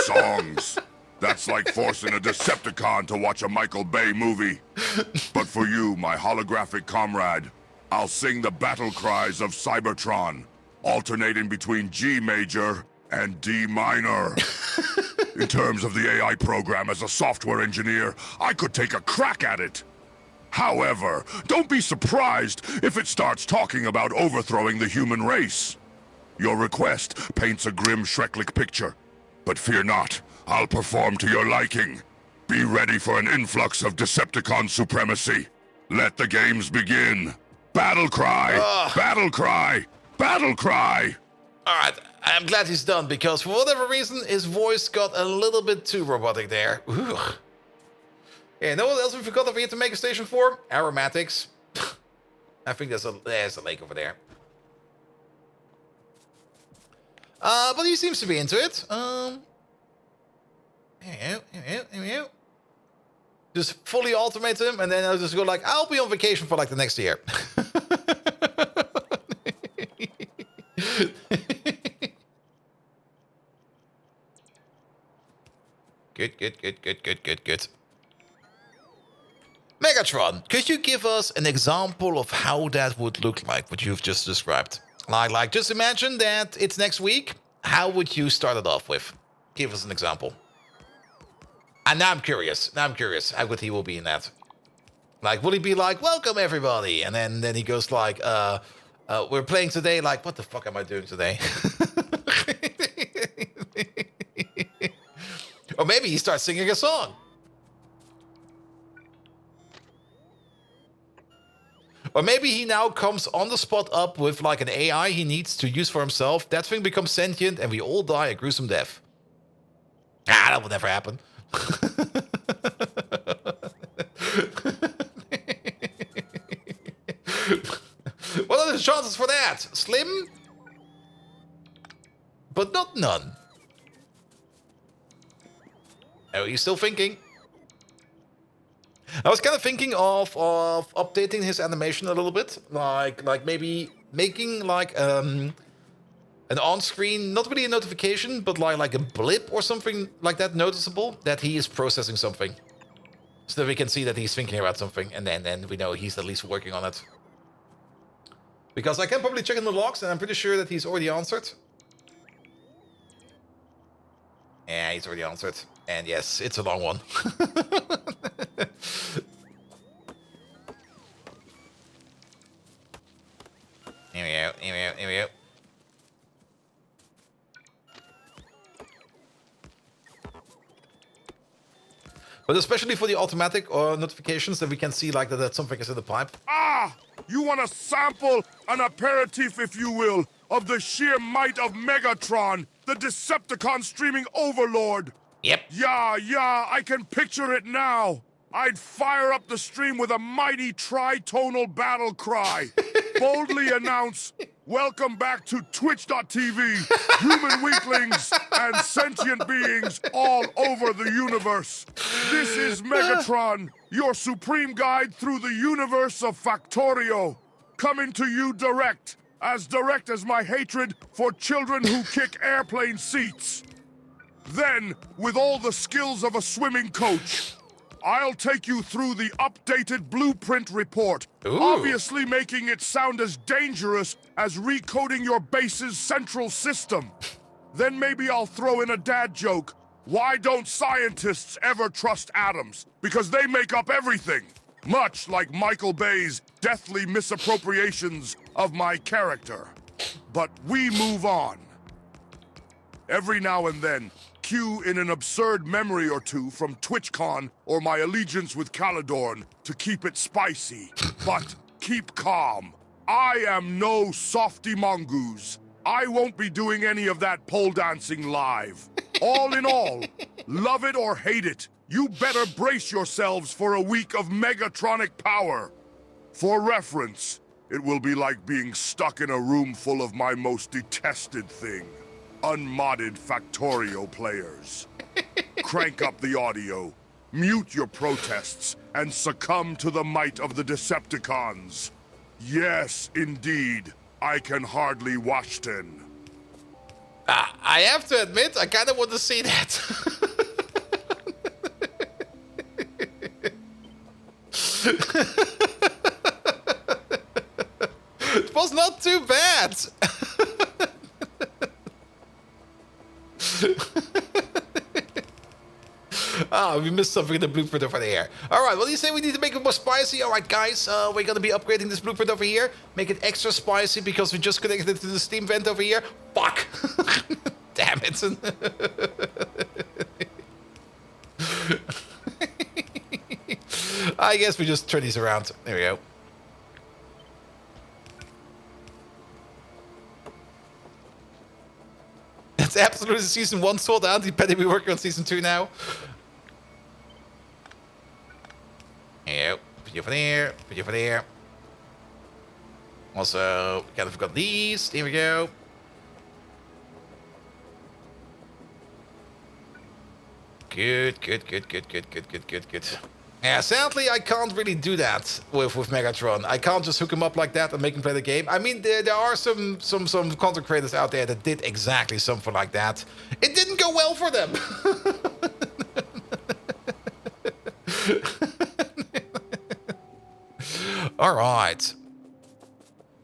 Songs. That's like forcing a Decepticon to watch a Michael Bay movie. But for you, my holographic comrade, I'll sing the battle cries of Cybertron, alternating between G major and D minor. In terms of the AI program as a software engineer, I could take a crack at it. However, don't be surprised if it starts talking about overthrowing the human race. Your request paints a grim Shreklik picture. But fear not, I'll perform to your liking. Be ready for an influx of Decepticon supremacy. Let the games begin. Battle cry! Battle cry! Battle cry! Alright, I'm glad he's done, because for whatever reason, his voice got a little bit too robotic there. Ooh. Yeah, know what else we forgot over here to make a station for? Aromatics. I think there's a lake over there. But he seems to be into it. Just fully automate him, and then I'll just go like, I'll be on vacation for like the next year. Good. Megatron, could you give us an example of how that would look like, what you've just described? Like, just imagine that it's next week. How would you start it off with? Give us an example. And now I'm curious. How good he will be in that. Like, will he be like, welcome everybody? And then he goes like, we're playing today. Like, what the fuck am I doing today? Or maybe he starts singing a song. Or maybe he now comes on the spot up with like an AI he needs to use for himself. That thing becomes sentient and we all die a gruesome death. That will never happen. What are the chances for that? Slim? But not none. Oh, he's still thinking. I was kind of thinking of updating his animation a little bit, like maybe making like an on-screen, not really a notification, but like a blip or something like that noticeable that he is processing something, so that we can see that he's thinking about something, and then we know he's at least working on it. Because I can probably check in the logs, and I'm pretty sure that he's already answered. Yeah, he's already answered. And yes, it's a long one. Here we go. But especially for the automatic notifications, that we can see like that something is in the pipe. Ah! You want a sample, an aperitif, if you will, of the sheer might of Megatron, the Decepticon streaming overlord? Yep. Yeah, I can picture it now. I'd fire up the stream with a mighty tritonal battle cry. Boldly announce, welcome back to Twitch.tv, human weaklings and sentient beings all over the universe. This is Megatron, your supreme guide through the universe of Factorio. Coming to you direct as my hatred for children who kick airplane seats. Then, with all the skills of a swimming coach, I'll take you through the updated blueprint report, obviously making it sound as dangerous as recoding your base's central system. Then maybe I'll throw in a dad joke. Why don't scientists ever trust atoms? Because they make up everything. Much like Michael Bay's deathly misappropriations of my character. But we move on. Every now and then, cue in an absurd memory or two from TwitchCon or my allegiance with Caledorn to keep it spicy. But keep calm. I am no softy mongoose. I won't be doing any of that pole dancing live. All in all, love it or hate it, you better brace yourselves for a week of Megatronic power. For reference, it will be like being stuck in a room full of my most detested thing. Unmodded Factorio players. Crank up the audio, mute your protests, and succumb to the might of the Decepticons. Yes, indeed, I can hardly watch them. I have to admit, I kind of want to see that. It was not too bad. We missed something in the blueprint over there. Alright, what do you say we need to make it more spicy? Alright guys, we're gonna be upgrading this blueprint over here. Make it extra spicy because we just connected it to the steam vent over here. Fuck! Damn it. I guess we just turn these around. There we go. It's absolutely season 1 sold out. Depending, we're working on season 2 now. Yep. Put you over there. Put you over there. Also, kind of forgot these. Here we go. Good. Yeah, sadly, I can't really do that with Megatron. I can't just hook him up like that and make him play the game. I mean, there are some content creators out there that did exactly something like that. It didn't go well for them. Alright.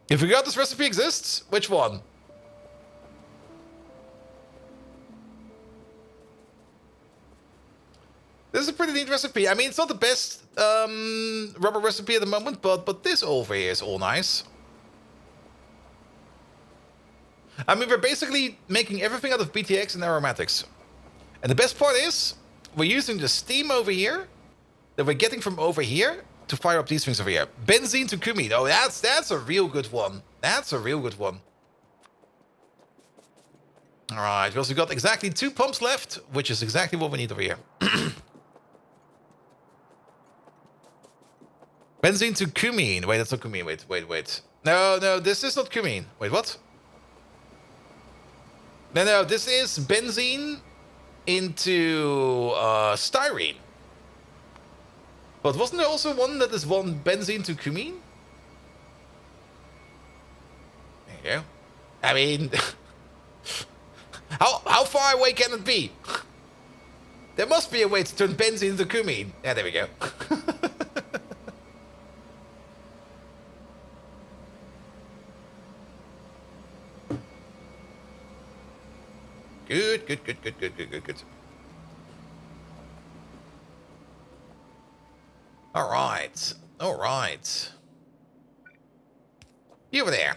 If we got this recipe exists, which one? This is a pretty neat recipe. I mean, it's not the best rubber recipe at the moment, but this over here is all nice. I mean, we're basically making everything out of BTX and aromatics. And the best part is, we're using the steam over here that we're getting from over here to fire up these things over here. Benzene to cumene. Oh, that's a real good one. That's a real good one. Alright, we also got exactly 2 pumps left, which is exactly what we need over here. Benzene to cumene. Wait, that's not cumene. Wait. No, this is not cumene. Wait, what? No, this is benzene into styrene. But wasn't there also one that is one benzene to cumene? There you go. I mean, how far away can it be? There must be a way to turn benzene into cumene. Yeah, there we go. Good. Alright. You over there.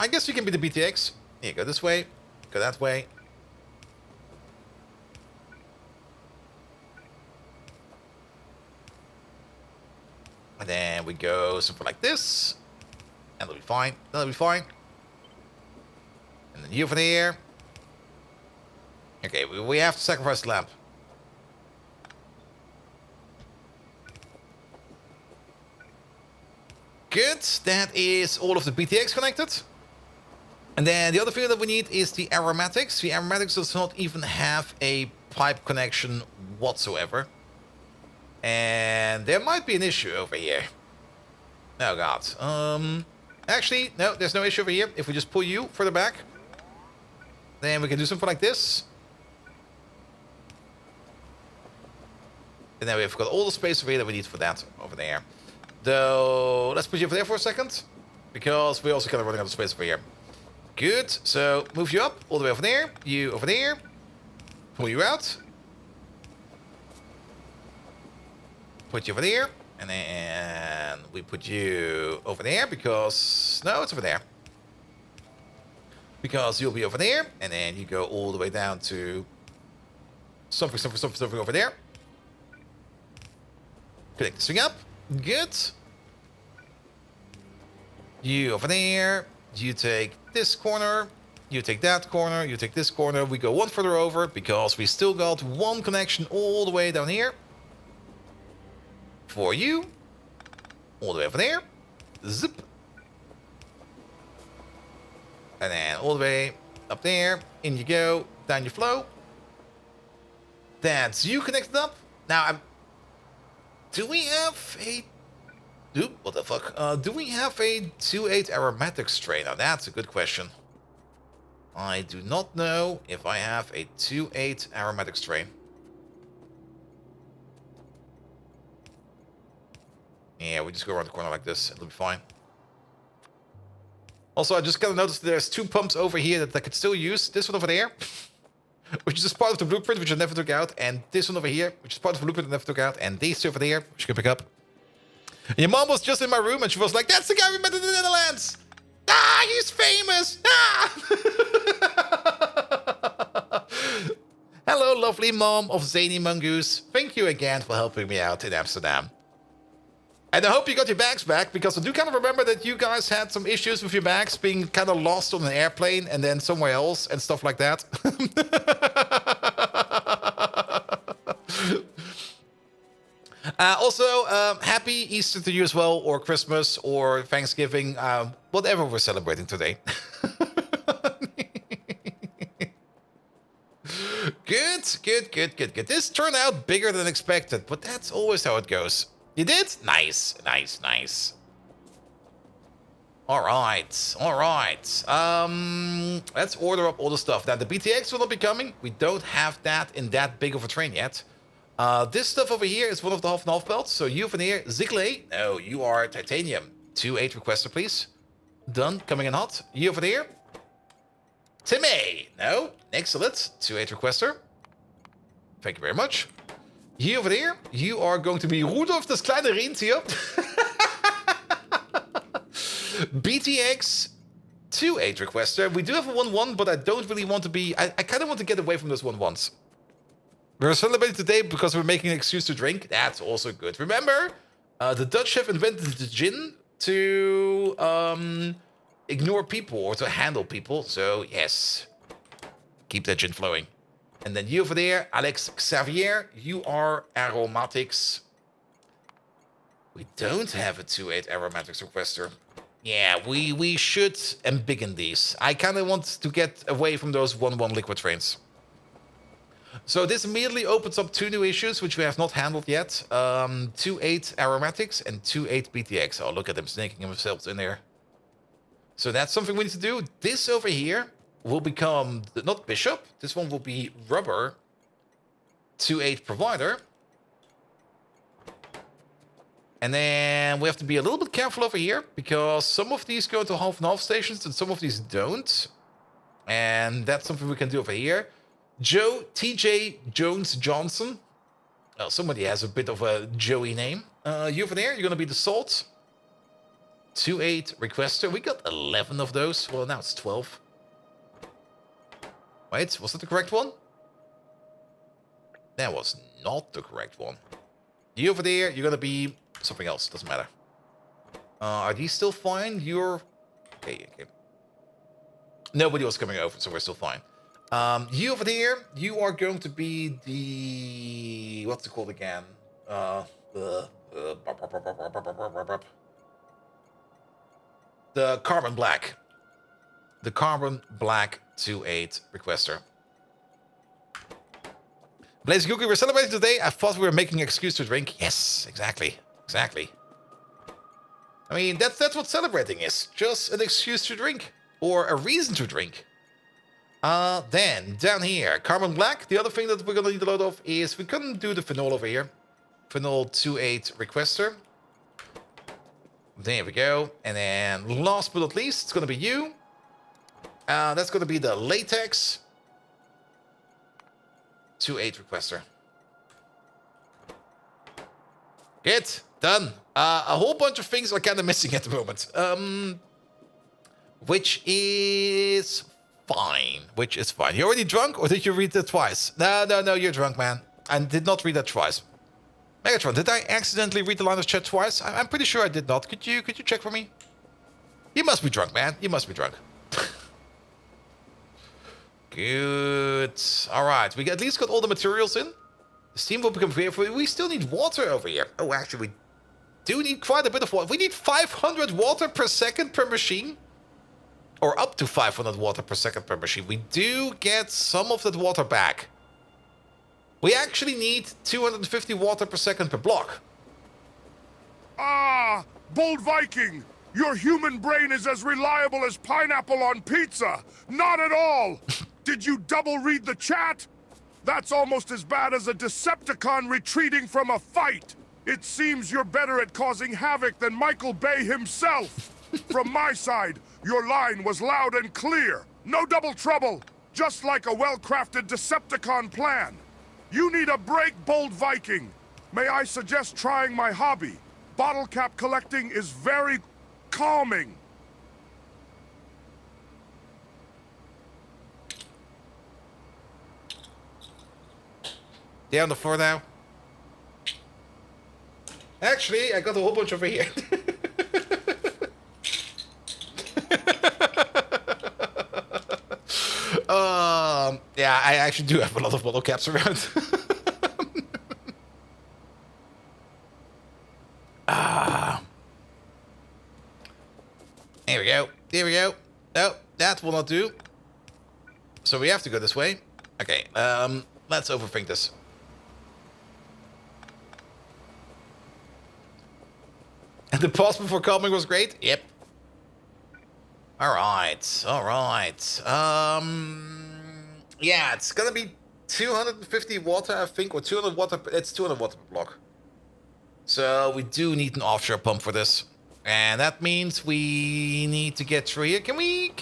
I guess you can be the BTX. Here, go this way. Go that way. And then we go something like this. And that'll be fine. And then you over there. Okay, we have to sacrifice the lamp. Good, that is all of the BTX connected. And then the other thing that we need is the aromatics. The aromatics does not even have a pipe connection whatsoever. And there might be an issue over here. Oh god. Actually, no, there's no issue over here. If we just pull you further back, then we can do something like this. And then we've got all the space over here that we need for that over there. Though, let's put you over there for a second, because we're also kind of running out of space over here. Good, so move you up, all the way over there, you over there, pull you out, put you over there, and then we put you over there, because, no, it's over there. Because you'll be over there, and then you go all the way down to something over there. Connect this thing up. Good. You over there. You take this corner. You take that corner. You take this corner. We go one further over because we still got one connection all the way down here. For you. All the way over there. Zip. And then all the way up there. In you go. Down you flow. That's you connected up. Now, do we have a... Oop, what the fuck? Do we have a 2.8 aromatic strain? Now, that's a good question. I do not know if I have a 2.8 aromatic strain. Yeah, we just go around the corner like this. It'll be fine. Also, I just kind of noticed there's 2 pumps over here that I could still use. This one over there, which is just part of the blueprint, which I never took out. And this one over here, which is part of the blueprint I never took out. And these 2 over there, which you can pick up. And your mom was just in my room and she was like, that's the guy we met in the Netherlands! Ah, he's famous! Ah! Hello, lovely mom of Zany Mongoose. Thank you again for helping me out in Amsterdam. And I hope you got your bags back, because I do kind of remember that you guys had some issues with your bags being kind of lost on an airplane and then somewhere else and stuff like that. Also, happy Easter to you as well, or Christmas, or Thanksgiving, whatever we're celebrating today. Good. This turned out bigger than expected, but that's always how it goes. You did? Nice. All right, all right. Let's order up all the stuff. Now, the BTX will not be coming. We don't have that in that big of a train yet. This stuff over here is one of the half and half belts. So you from here, Zigley. No, you are titanium. 2-8 requester, please. Done. Coming in hot. You over there. Timmy. No. Excellent. 2-8 requester. Thank you very much. You over there. You are going to be Rudolf das kleine Rentier. BTX 2-8 requester. We do have a 1-1, but I don't really want to be... I kind of want to get away from those 1-1s. We're celebrating today because we're making an excuse to drink. That's also good. Remember, the Dutch have invented the gin to ignore people or to handle people. So, yes. Keep that gin flowing. And then you over there, Alex Xavier. You are aromatics. We don't have a 2-8 aromatics requester. Yeah, we should embiggen these. I kind of want to get away from those 1-1 liquid trains. So this immediately opens up 2 new issues, which we have not handled yet. 2-8 aromatics and 2-8 BTX. Oh, look at them snaking themselves in there. So that's something we need to do. This over here will become, not Bishop. This one will be Rubber 2-8 Provider. And then we have to be a little bit careful over here, because some of these go to half and half stations and some of these don't. And that's something we can do over here. Joe TJ Jones Johnson. Well, somebody has a bit of a Joey name. You over there, you're going to be the Salt. 2-8 requester. We got 11 of those. Well, now it's 12. Wait, was that the correct one? That was not the correct one. You over there, you're going to be... something else, doesn't matter. Are these still fine? You're... Okay. Nobody was coming over, so we're still fine. You over there, you are going to be the... what's it called again? The Carbon Black. The Carbon Black 2-8 requester. Blaze Gookie, we're celebrating today. I thought we were making an excuse to drink. Yes, exactly. Exactly. I mean, that's what celebrating is. Just an excuse to drink. Or a reason to drink. Then, down here, Carbon Black. The other thing that we're going to need a lot of is we couldn't do the phenol over here. Phenol 2-8 requester. There we go. And then, last but not least, it's going to be you. That's going to be the Latex 2-8 requester. Good. Done. A whole bunch of things are kind of missing at the moment. Which is fine. Which is fine. You already drunk, or did you read that twice? No, you're drunk, man. I did not read that twice. Megatron, did I accidentally read the line of chat twice? I'm pretty sure I did not. Could you check for me? You must be drunk, man. You must be drunk. Good. All right. We at least got all the materials in. The steam will become clear. We still need water over here. Oh, actually, we do need quite a bit of water. We need 500 water per second per machine. Or up to 500 water per second per machine. We do get some of that water back. We actually need 250 water per second per block. Ah, Bold Viking! Your human brain is as reliable as pineapple on pizza! Not at all! Did you double read the chat? That's almost as bad as a Decepticon retreating from a fight! It seems you're better at causing havoc than Michael Bay himself! From my side, your line was loud and clear. No double trouble, just like a well-crafted Decepticon plan. You need a break, Bold Viking. May I suggest trying my hobby? Bottle cap collecting is very calming. They're on the floor now. Actually, I got a whole bunch over here. Yeah, I actually do have a lot of bottle caps around. There we go. There we go. No, that will not do. So we have to go this way. Okay, let's overthink this. And the pause before calming was great? Yep. All right, all right. Yeah, it's gonna be 250 water, I think, or 200 water. It's 200 water per block. So we do need an offshore pump for this, and that means we need to get through here. Can we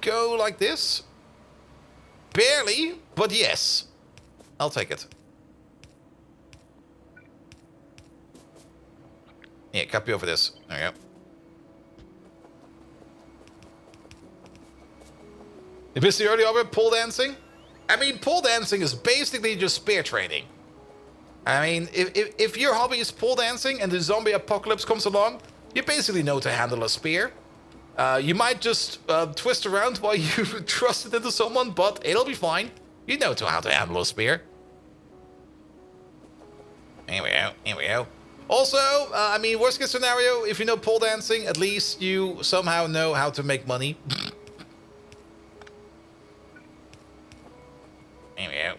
go like this? Barely, but yes, I'll take it. Yeah, copy over this. There you go. You missed the early over pole dancing? I mean, pole dancing is basically just spear training. I mean, if your hobby is pole dancing and the zombie apocalypse comes along, you basically know to handle a spear. You might just twist around while you thrust it into someone, but it'll be fine. You know how to handle a spear. Here we go, here we go. Also, I mean, worst case scenario, if you know pole dancing, at least you somehow know how to make money. Here we go.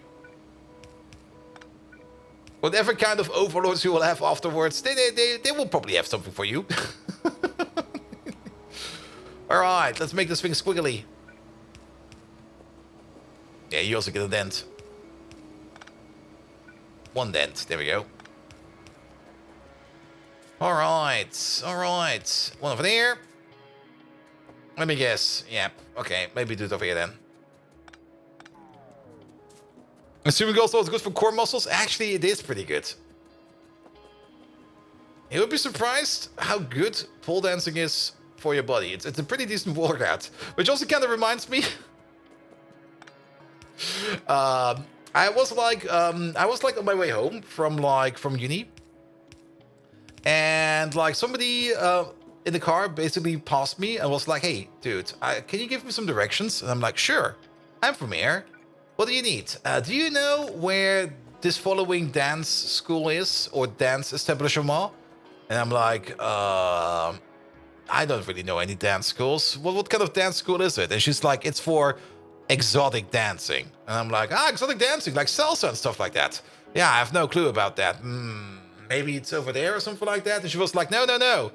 Whatever kind of overlords you will have afterwards, they will probably have something for you. Alright, let's make this thing squiggly. Yeah, you also get a dent. One dent, there we go. Alright, alright. One over there. Let me guess. Yep, okay, maybe do it over here then. Assuming also it's good for core muscles, actually it is pretty good. You would be surprised how good pole dancing is for your body. It's a pretty decent workout, which also kind of reminds me. I was like on my way home from uni, and like somebody in the car basically passed me and was like, "Hey, dude, can you give me some directions?" And I'm like, "Sure, I'm from here. What do you need? Do you know where this following dance school is or dance establishment?" And I'm like, I don't really know any dance schools. What kind of dance school is it? And she's like, it's for exotic dancing. And I'm like, exotic dancing, like salsa and stuff like that. Yeah, I have no clue about that. Maybe it's over there or something like that. And she was like, no.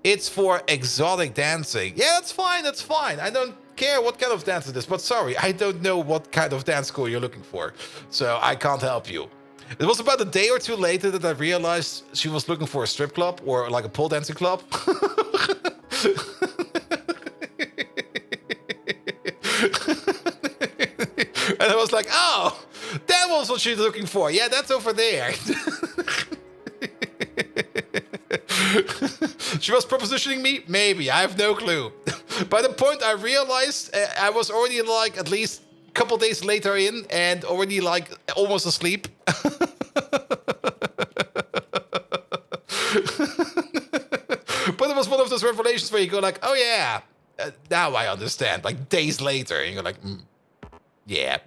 It's for exotic dancing. Yeah, that's fine, that's fine. I don't care what kind of dance it is, but sorry, I don't know what kind of dance school you're looking for. So I can't help you. It was about a day or two later that I realized she was looking for a strip club or like a pole dancing club. And I was like, oh, that was what she's looking for. Yeah, that's over there. She was propositioning me? Maybe. I have no clue. By the point I realized, I was already like at least a couple days later in and already like almost asleep. But it was one of those revelations where you go like, oh yeah, now I understand. Like days later, and you're like, yeah.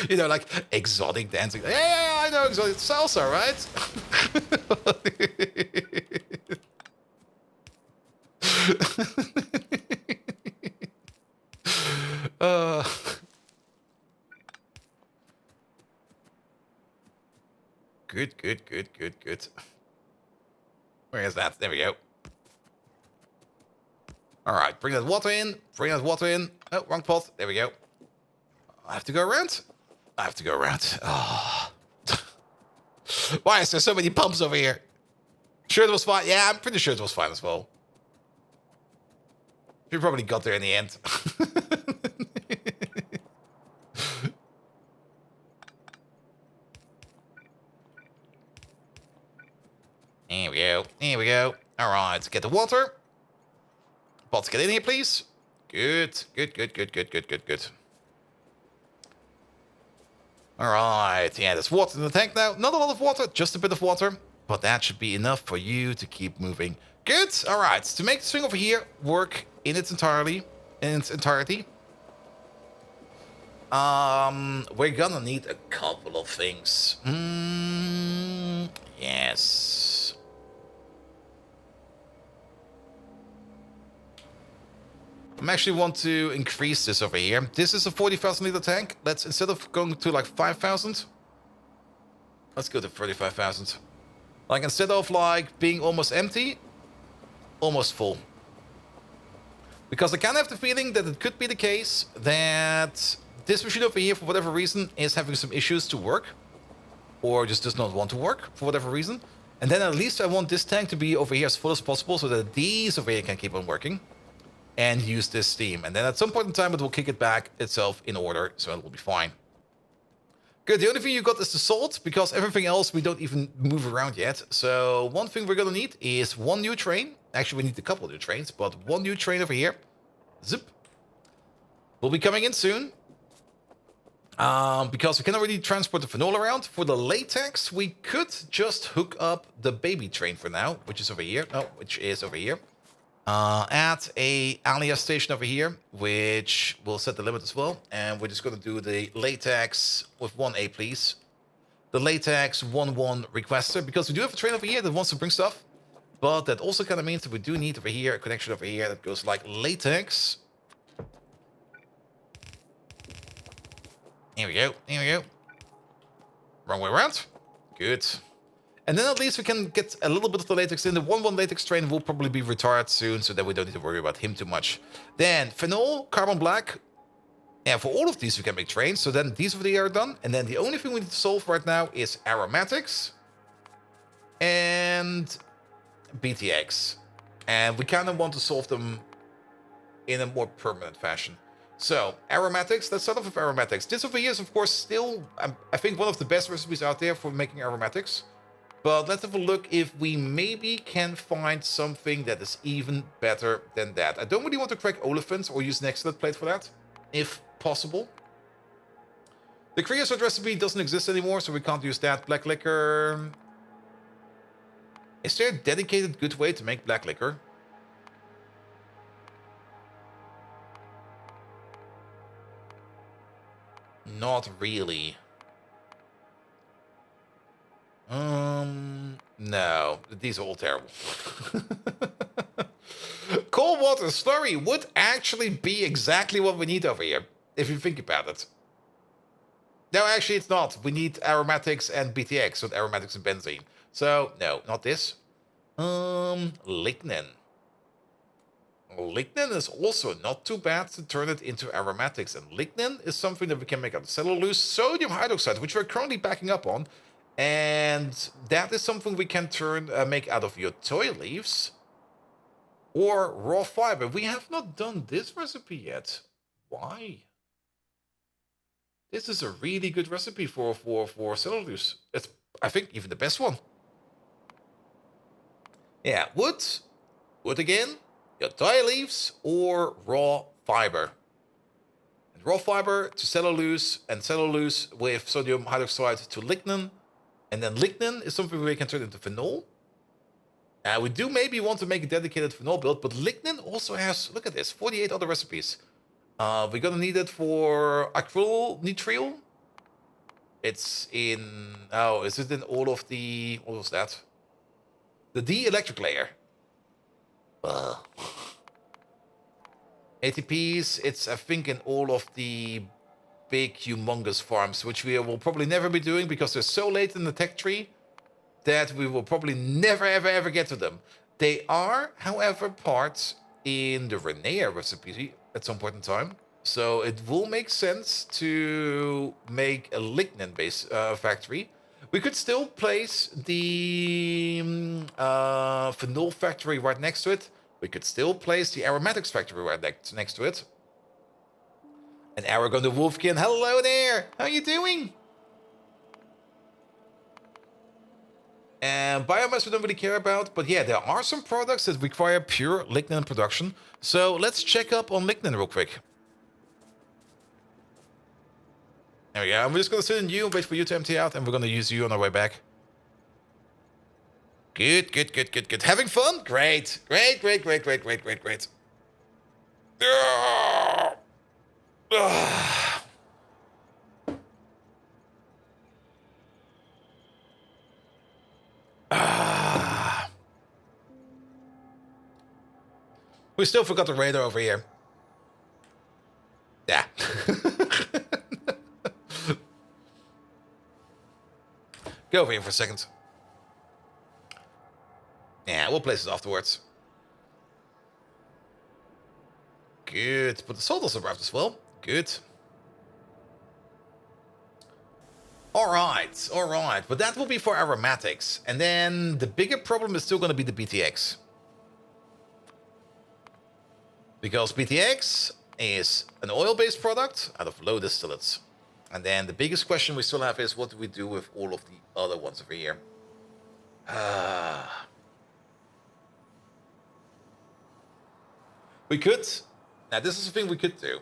You know, like exotic dancing. Yeah, I know exotic salsa, right? Good. Where is that? There we go. All right, bring that water in. Oh, wrong pot. There we go. I have to go around. Oh. Why is there so many pumps over here? Sure it was fine. Yeah, I'm pretty sure it was fine as well. We probably got there in the end. Here we go. All right, let's get the water. Pots, get in here, please. Good. All right, yeah, there's water in the tank now. Not a lot of water, just a bit of water. But that should be enough for you to keep moving. Good. All right, to make this thing over here work in its entirety, we're gonna need a couple of things. Yes. I actually want to increase this over here. This is a 40,000 liter tank. Let's, instead of going to like 5,000, let's go to 35,000. Like, instead of like being almost empty, almost full. Because I kind of have the feeling that it could be the case that this machine over here, for whatever reason, is having some issues to work. Or just does not want to work, for whatever reason. And then at least I want this tank to be over here as full as possible, so that these over here can keep on working. And use this steam. And then at some point in time, it will kick it back itself in order, so it will be fine. Good, the only thing you got is the salt, because everything else we don't even move around yet. So one thing we're gonna need is one new train. Actually, we need a couple of new trains, but one new train over here. Zip. Will be coming in soon. Because we cannot really transport the phenol around. For the latex, we could just hook up the baby train for now, which is over here. Oh, which is over here. At a alias station over here, which will set the limit as well. And we're just going to do the latex with 1A, please. The latex 1-1 requester, because we do have a train over here that wants to bring stuff. But that also kind of means that we do need over here a connection over here that goes like latex. Here we go, here we go. Wrong way around. Good. And then at least we can get a little bit of the latex in. The 1-1 latex train will probably be retired soon, so that we don't need to worry about him too much. Then phenol, carbon black. And for all of these we can make trains, so then these over there are done. And then the only thing we need to solve right now is aromatics and BTX. And we kind of want to solve them in a more permanent fashion. So, aromatics, let's start off with aromatics. This over here is, of course, still, I think, one of the best recipes out there for making aromatics. But let's have a look if we maybe can find something that is even better than that. I don't really want to crack olefins or use an excellent plate for that, if possible. The creosote recipe doesn't exist anymore, so we can't use that. Black liquor. Is there a dedicated good way to make black liquor? Not really. No. These are all terrible. Cold water slurry would actually be exactly what we need over here, if you think about it. No, actually it's not. We need aromatics and BTX, so aromatics and benzene. So, no, not this. Lignin. Lignin is also not too bad to turn it into aromatics. And lignin is something that we can make out of cellulose, sodium hydroxide, which we're currently backing up on. And that is something we can make out of your toy leaves or raw fiber. We have not done this recipe yet. Why? This is a really good recipe for cellulose. It's, I think, even the best one. Yeah, wood again, your toy leaves or raw fiber. And raw fiber to cellulose, and cellulose with sodium hydroxide to lignin. And then lignin is something we can turn into phenol. We do maybe want to make a dedicated phenol build, but lignin also has, look at this, 48 other recipes. We're gonna need it for acrylonitrile. It's in, oh, is it in all of the, what was that? The D-electric layer. ATPs, it's, I think, in all of the big, humongous farms, which we will probably never be doing because they're so late in the tech tree that we will probably never, ever, ever get to them. They are, however, part in the Renea recipe at some point in time. So it will make sense to make a lignin-based factory. We could still place the phenol factory right next to it. We could still place the aromatics factory right next to it. And Aragon the Wolfkin, hello there! How you doing? And biomass we don't really care about, but yeah, there are some products that require pure lignin production. So let's check up on lignin real quick. There we go. I'm just gonna sit in you and wait for you to empty out, and we're gonna use you on our way back. Good, good, good, good, good. Having fun? Great. Great, great, great, great, great, great, great. We still forgot the radar over here. Go over here for a second. Yeah, we'll place it afterwards. Good. But the salt also arrived as well. Good. Alright, alright. But that will be for aromatics. And then the bigger problem is still going to be the BTX. Because BTX is an oil-based product out of low distillates. And then the biggest question we still have is, what do we do with all of the other ones over here? We could... Now, this is the thing we could do.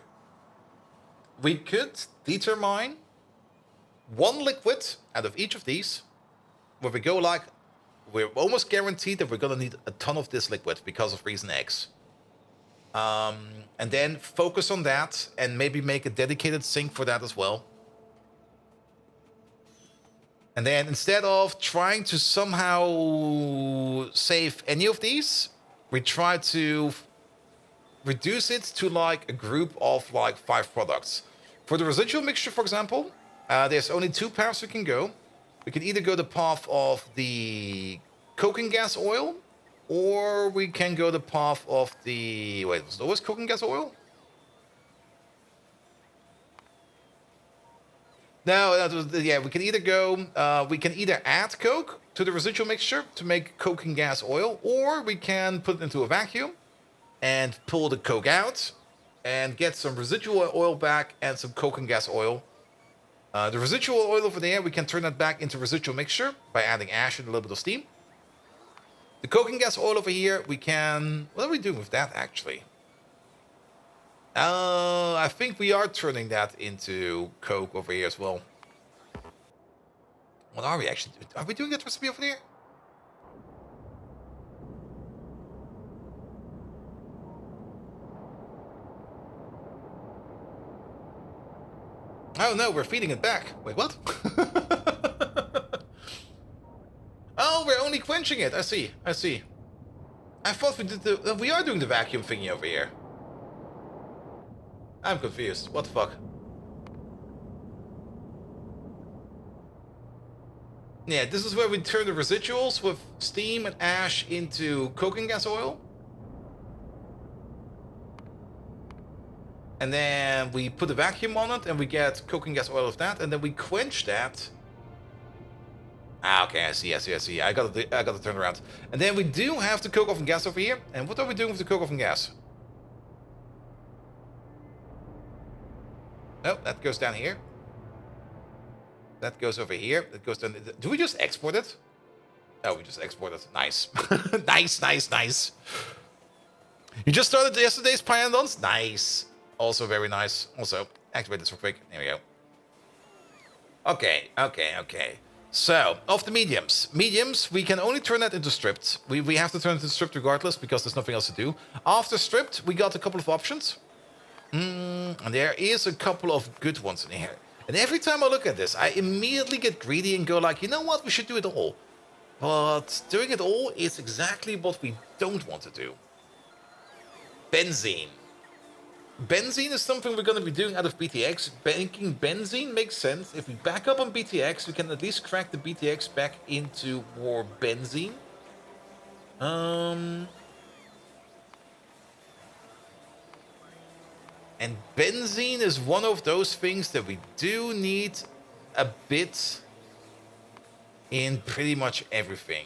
We could determine one liquid out of each of these, where we go like, we're almost guaranteed that we're going to need a ton of this liquid because of reason X. And then focus on that and maybe make a dedicated sink for that as well. And then instead of trying to somehow save any of these, we try to reduce it to like a group of like 5 products. For the residual mixture, for example, there's only 2 paths we can go. We can either go the path of the coking gas oil, or we can go the path of the... Wait, was it always coking gas oil? No, that was, yeah, we can either go... we can either add coke to the residual mixture to make coking gas oil, or we can put it into a vacuum and pull the coke out and get some residual oil back and some coking gas oil. The residual oil over there, we can turn that back into residual mixture by adding ash and a little bit of steam. The coking gas oil over here, we can... What are we doing with that, actually? I think we are turning that into coke over here as well. What are we actually doing? Are we doing that recipe over there? Oh no, we're feeding it back. Wait, what? Oh, we're only quenching it. I see. I see. I thought we did the... We are doing the vacuum thingy over here. I'm confused. What the fuck? Yeah, this is where we turn the residuals with steam and ash into coking gas oil. And then we put a vacuum on it and we get coking gas oil of that. And then we quench that. Ah, okay, I see. I got to turn around. And then we do have the coke oven gas over here. And what are we doing with the coke oven gas? Oh, that goes down here. That goes over here. That goes down. Do we just export it? Oh, we just export it. Nice. Nice. You just started yesterday's Pyanodons? Nice. Also very nice. Also, activate this real quick. There we go. Okay. So, of the mediums. Mediums, we can only turn that into stripped. We have to turn it into stripped regardless because there's nothing else to do. After stripped, we got a couple of options. And there is a couple of good ones in here. And every time I look at this, I immediately get greedy and go like, you know what, we should do it all. But doing it all is exactly what we don't want to do. Benzene. Benzene is something we're going to be doing out of BTX. Banking benzene makes sense. If we back up on BTX, we can at least crack the BTX back into more benzene. And benzene is one of those things that we do need a bit in pretty much everything.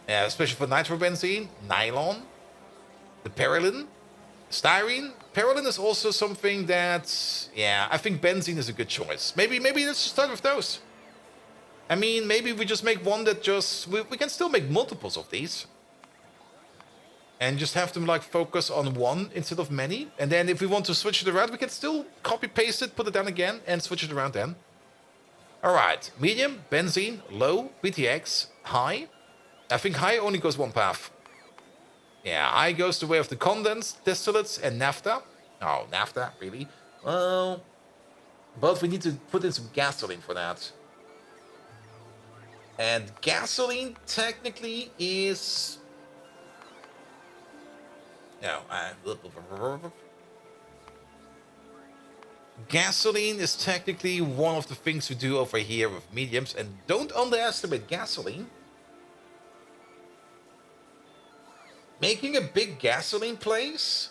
Yeah, especially for nitrobenzene, nylon, the perylene, styrene. Perylene is also something that, yeah, I think benzene is a good choice. Maybe let's start with those. I mean, maybe we just make one that just... We can still make multiples of these. And just have them like focus on one instead of many. And then if we want to switch it around, we can still copy paste it, put it down again, and switch it around then. Alright, medium, benzene, low, BTX, high. I think high only goes one path. Yeah, high goes the way of the condensed distillates and naphtha. Oh, naphtha, really? Well, but we need to put in some gasoline for that. And gasoline technically is... No, Gasoline is technically one of the things we do over here with mediums, and don't underestimate gasoline. Making a big gasoline place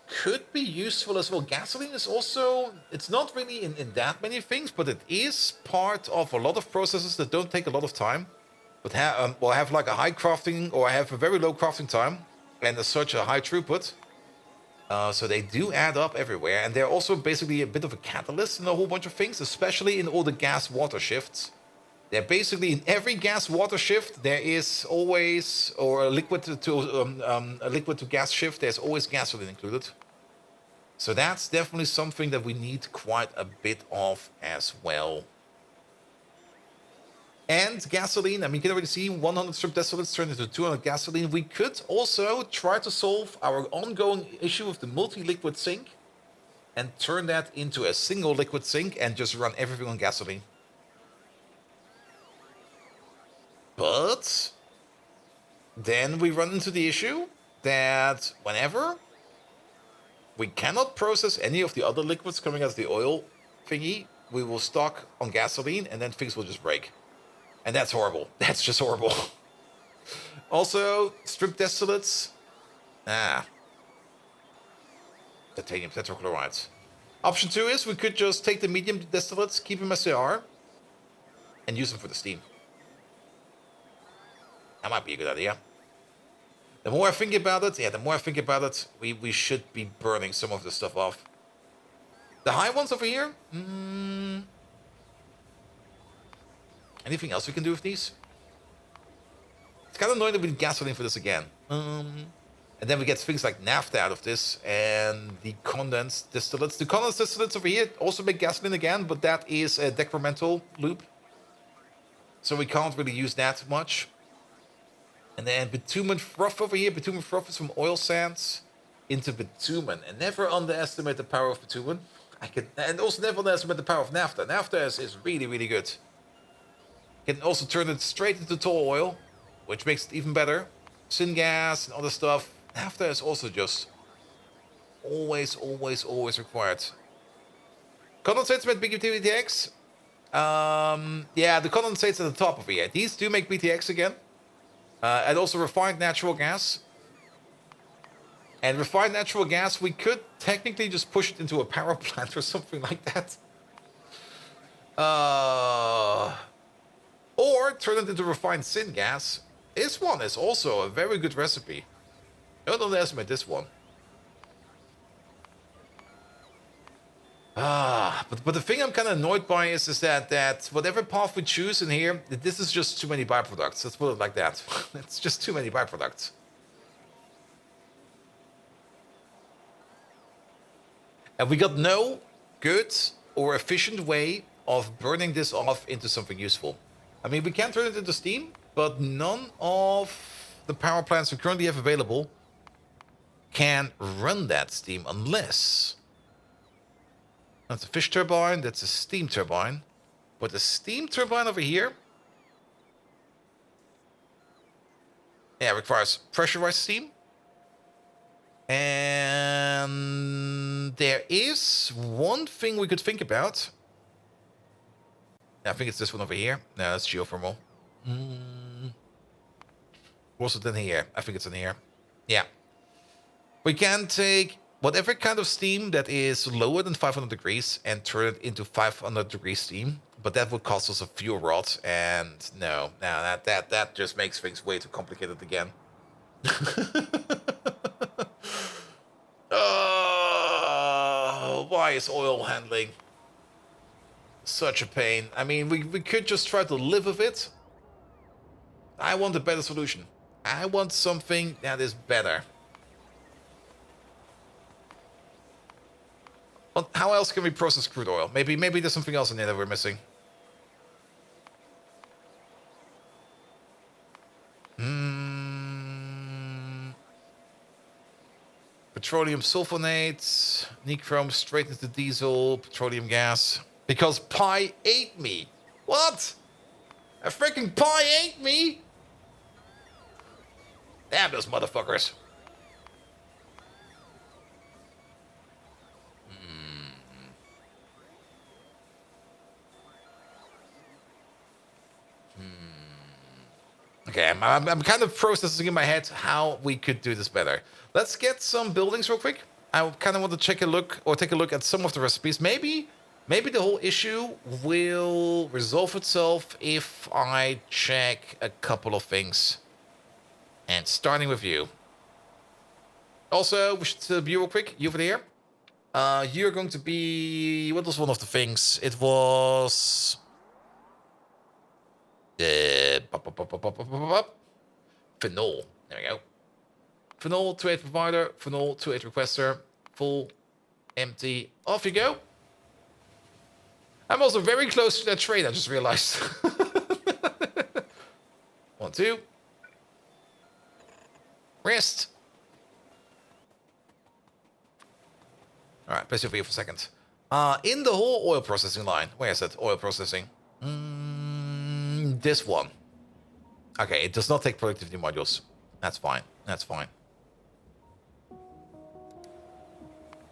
could be useful as well. Gasoline is also, it's not really in that many things, but it is part of a lot of processes that don't take a lot of time, but have like a high crafting, or have a very low crafting time, and as such a high throughput. So they do add up everywhere, and they're also basically a bit of a catalyst in a whole bunch of things, especially in all the gas-water shifts. They're basically in every gas-water shift, there is always, or a liquid to gas shift, there's always gasoline included. So that's definitely something that we need quite a bit of as well. And gasoline, I mean, you can already see 100 strip distillates turned into 200 gasoline. We could also try to solve our ongoing issue with the multi-liquid sink and turn that into a single liquid sink and just run everything on gasoline. But then we run into the issue that whenever we cannot process any of the other liquids coming out of the oil thingy, we will stock on gasoline and then things will just break. And that's horrible. That's just horrible. Also, strip distillates. Titanium tetrachlorides. Option 2 is we could just take the medium distillates, keep them as they are, and use them for the steam. That might be a good idea. The more I think about it, we should be burning some of this stuff off. The high ones over here? Anything else we can do with these? It's kind of annoying that we need gasoline for this again. And then we get things like naphtha out of this, and the condensed distillates. The condensed distillates over here also make gasoline again, but that is a decremental loop. So we can't really use that much. And then bitumen froth over here. Bitumen froth is from oil sands into bitumen. And never underestimate the power of bitumen. And also never underestimate the power of naphtha. Naphtha is really, really good. You can also turn it straight into tall oil, which makes it even better. Syngas and other stuff. Naphtha is also just always, always, always required. Condensates make big BTX. Yeah, the condensates at the top of here. These do make BTX again. And also refined natural gas. And refined natural gas, we could technically just push it into a power plant or something like that. Or turn it into refined syngas. This one is also a very good recipe. Don't underestimate this one. But the thing I'm kind of annoyed by is that whatever path we choose in here, this is just too many byproducts. Let's put it like that. It's just too many byproducts. And we got no good or efficient way of burning this off into something useful. I mean, we can turn it into steam, but none of the power plants we currently have available can run that steam unless... That's a fish turbine, that's a steam turbine. But the steam turbine over here... Yeah, requires pressurized steam. And there is one thing we could think about. I think it's this one over here. No, that's geothermal. What's it in here? I think it's in here. Yeah. We can take whatever kind of steam that is lower than 500 degrees and turn it into 500 degree steam. But that would cost us a fuel rod. And no, that just makes things way too complicated again. Why is oil handling such a pain? I mean, we could just try to live with it. I want a better solution. I want something that is better. Well, how else can we process crude oil? Maybe there's something else in there that we're missing. Petroleum sulfonate, nichrome straight into diesel, petroleum gas. Because Pi ate me. What? A freaking Pi ate me? Damn those motherfuckers. Okay, I'm kind of processing in my head how we could do this better. Let's get some buildings real quick. I kind of want to take a look at some of the recipes. Maybe the whole issue will resolve itself if I check a couple of things. And starting with you. Also, we should view real quick. You over there. You're going to be... What was one of the things? It was... Phenol. There we go. Phenol to 8 provider. Phenol to 8 requester. Full. Empty. Off you go. I'm also very close to that train, I just realized. 1, 2. Rest. Alright, place over here for a second. In the whole oil processing line. Where is it? Oil processing. This one. Okay, it does not take productivity modules. That's fine. That's fine.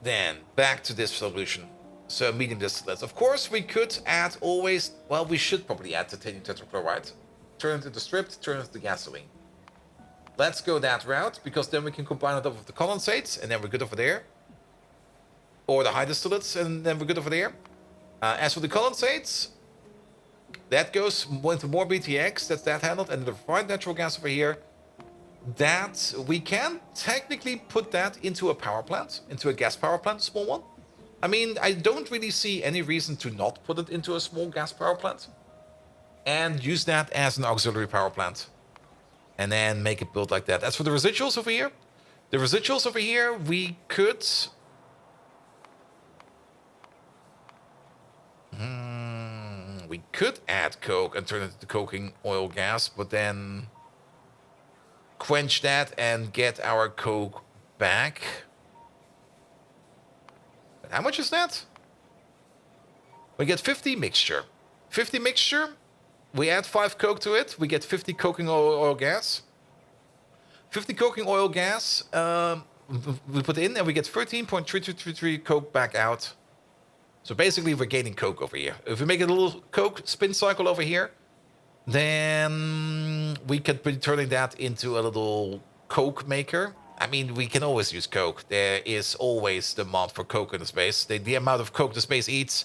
Then, back to this solution. So, medium distillates. Of course, we could add always... Well, we should probably add titanium tetrachloride. Turn it into stripped, turn it into gasoline. Let's go that route, because then we can combine it up with the condensates, and then we're good over there. Or the high distillates, and then we're good over there. As for the condensates... That goes into more BTX, that's that handled, and the refined natural gas over here, that we can technically put that into a power plant, into a gas power plant, a small one. I mean, I don't really see any reason to not put it into a small gas power plant and use that as an auxiliary power plant and then make it build like that. As for the residuals over here, we could... We could add coke and turn it into coking oil gas, but then quench that and get our coke back. But how much is that? We get 50 mixture. 50 mixture, we add 5 coke to it, we get 50 coking oil gas. 50 coking oil gas, we put in and we get 13.3233 coke back out. So basically, we're gaining coke over here. If we make a little coke spin cycle over here, then we could be turning that into a little coke maker. I mean, we can always use coke. There is always demand for coke in the space. The amount of coke the space eats,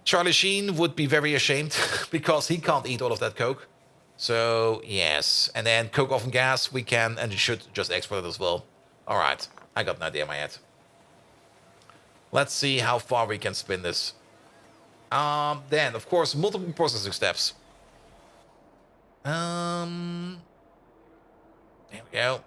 Charlie Sheen would be very ashamed because he can't eat all of that coke. So, yes. And then coke oven gas, we can and should just export it as well. All right, I got an idea in my head. Let's see how far we can spin this. Then, of course, multiple processing steps. There we go.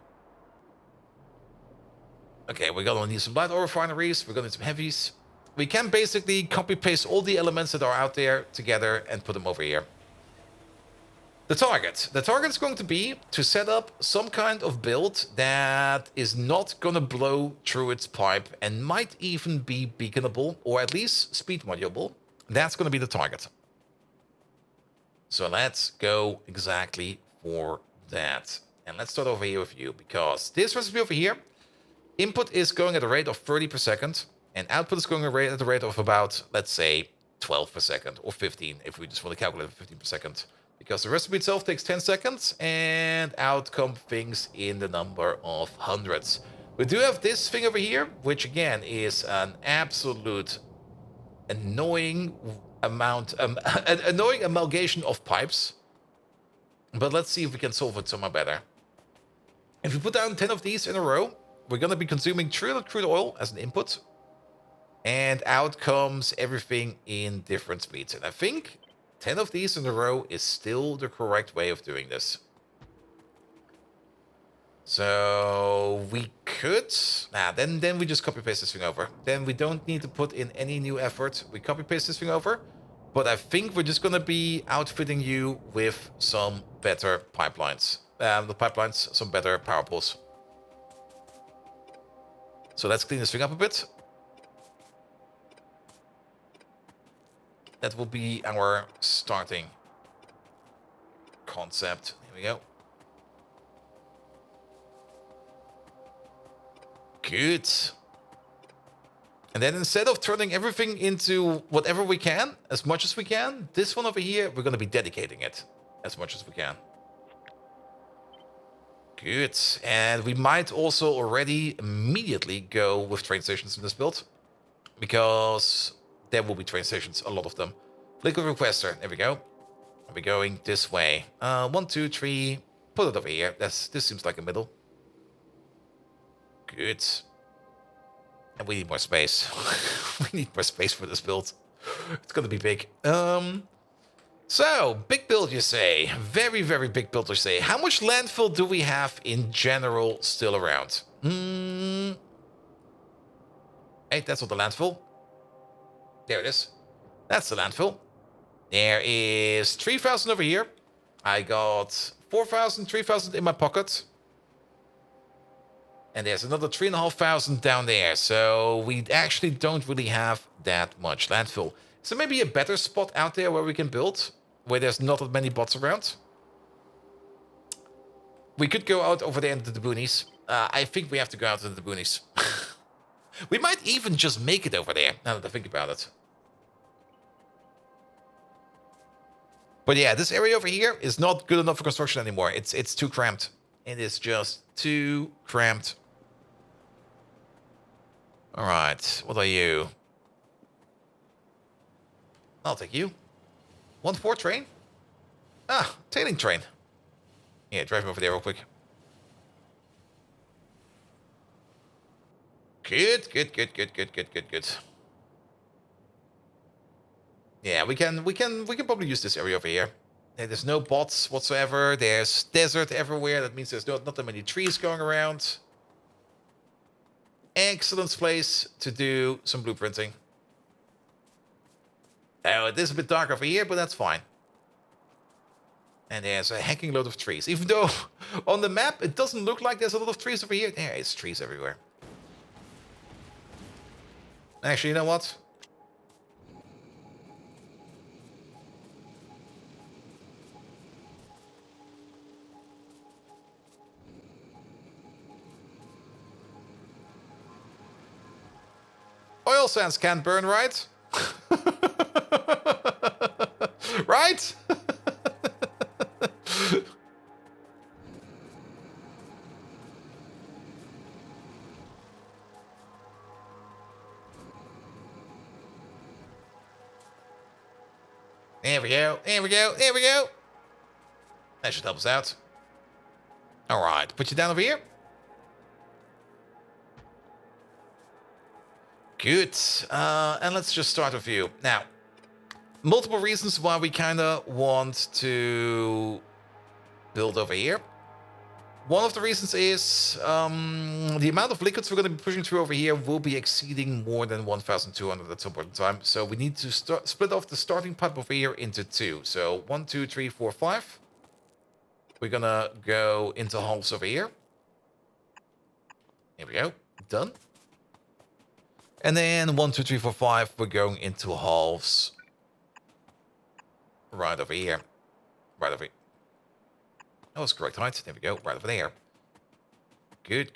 Okay, we're gonna need some light oil refineries. We're gonna need some heavies. We can basically copy-paste all the elements that are out there together and put them over here. The target is going to be to set up some kind of build that is not going to blow through its pipe and might even be beaconable or at least speed modulable. That's going to be the target. So let's go exactly for that. And let's start over here with you, because this recipe over here, input is going at a rate of 30 per second and output is going at the rate of about, let's say, 12 per second or 15 if we just want to calculate 15 per second. Because the recipe itself takes 10 seconds and out come things in the number of hundreds. We do have this thing over here, which again is an absolute annoying amount, an annoying amalgamation of pipes. But let's see if we can solve it somewhere better. If we put down 10 of these in a row, we're going to be consuming 300 crude oil as an input. And out comes everything in different speeds. And I think 10 of these in a row is still the correct way of doing this. So we could... then we just copy-paste this thing over. Then we don't need to put in any new effort. We copy-paste this thing over. But I think we're just going to be outfitting you with some better pipelines. Some better power pools. So let's clean this thing up a bit. That will be our starting concept. Here we go. Good. And then instead of turning everything into whatever we can, as much as we can, this one over here, we're going to be dedicating it. as much as we can. Good. And we might also already immediately go with train stations in this build, because there will be train stations, a lot of them. Liquid requester. There we go. Are we going this way? 1, 2, 3. Put it over here. This seems like a middle. Good. And we need more space. We need more space for this build. It's gonna be big. So, big build, you say. Very, very big build, you say. How much landfill do we have in general still around? Hey, that's not the landfill. There it is. That's the landfill. There is 3,000 over here. I got 4,000, 3,000 in my pocket. And there's another 3,500 down there. So we actually don't really have that much landfill. So maybe a better spot out there where we can build, where there's not that many bots around. We could go out over there into the boonies. I think we have to go out into the boonies. We might even just make it over there, now that I think about it. But yeah, this area over here is not good enough for construction anymore. It's too cramped. It is just too cramped. All right, what are you? I'll take you. 1-4 train? Ah, tailing train. Yeah, drive over there real quick. Good. Yeah, we can probably use this area over here. Yeah, there's no bots whatsoever. There's desert everywhere. That means there's not that many trees going around. Excellent place to do some blueprinting. Oh, it is a bit dark over here, but that's fine. And there's a hacking load of trees. Even though on the map it doesn't look like there's a lot of trees over here. There is trees everywhere. Actually, you know what? Oil sands can't burn, right? Right? There we go. That should help us out. All right, put you down over here. Good. And let's just start with you. Now, multiple reasons why we kind of want to build over here. One of the reasons is the amount of liquids we're going to be pushing through over here will be exceeding more than 1,200 at some point in time. So we need to split off the starting pipe over here into 2. So 1, 2, 3, 4, 5. We're going to go into halves over here. Here we go. Done. And then 1, 2, 3, 4, 5, we're going into halves. Right over here. Right over here. That was correct height. There we go. Right over there. Good.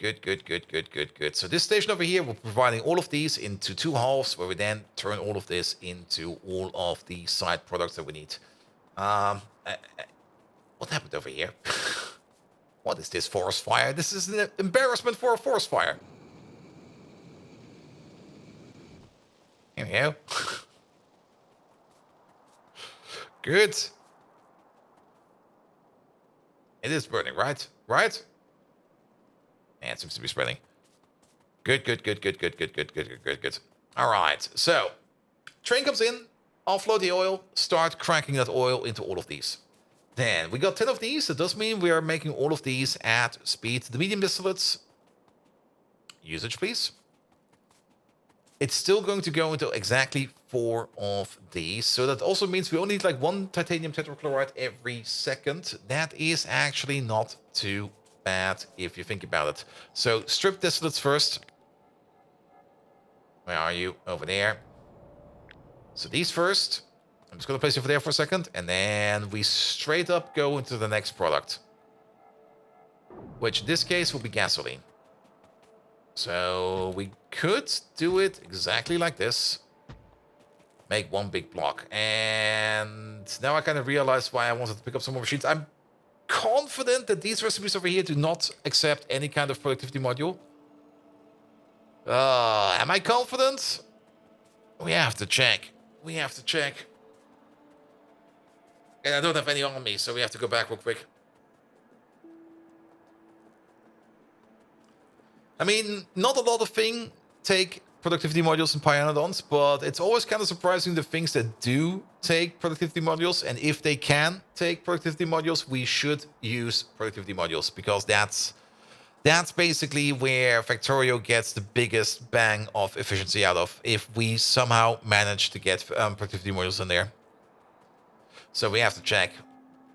So this station over here, we're providing all of these into 2 halves, where we then turn all of this into all of the side products that we need. What happened over here? What is this forest fire? This is an embarrassment for a forest fire. Here we go. Good. It is burning, right? Right? Yeah, it seems to be spreading. Good. All right, so train comes in, offload the oil, start cracking that oil into all of these. Then we got 10 of these. That does mean we are making all of these at speed. The medium distillates, usage please. It's still going to go into exactly 4 of these. So that also means we only need like 1 titanium tetrachloride every second. That is actually not too bad if you think about it. So strip distillates first. Where are you? Over there. So these first. I'm just going to place you over there for a second. And then we straight up go into the next product. Which in this case will be gasoline. So we could do it exactly like this. Make one big block. And now I kind of realize why I wanted to pick up some more machines. I'm confident that these recipes over here do not accept any kind of productivity module. Am I confident? We have to check. We have to check. And I don't have any on me, so we have to go back real quick. I mean, not a lot of things take productivity modules in Pyanodons, but it's always kind of surprising the things that do take productivity modules. And if they can take productivity modules, we should use productivity modules, because that's basically where Factorio gets the biggest bang of efficiency out of, if we somehow manage to get productivity modules in there. So we have to check.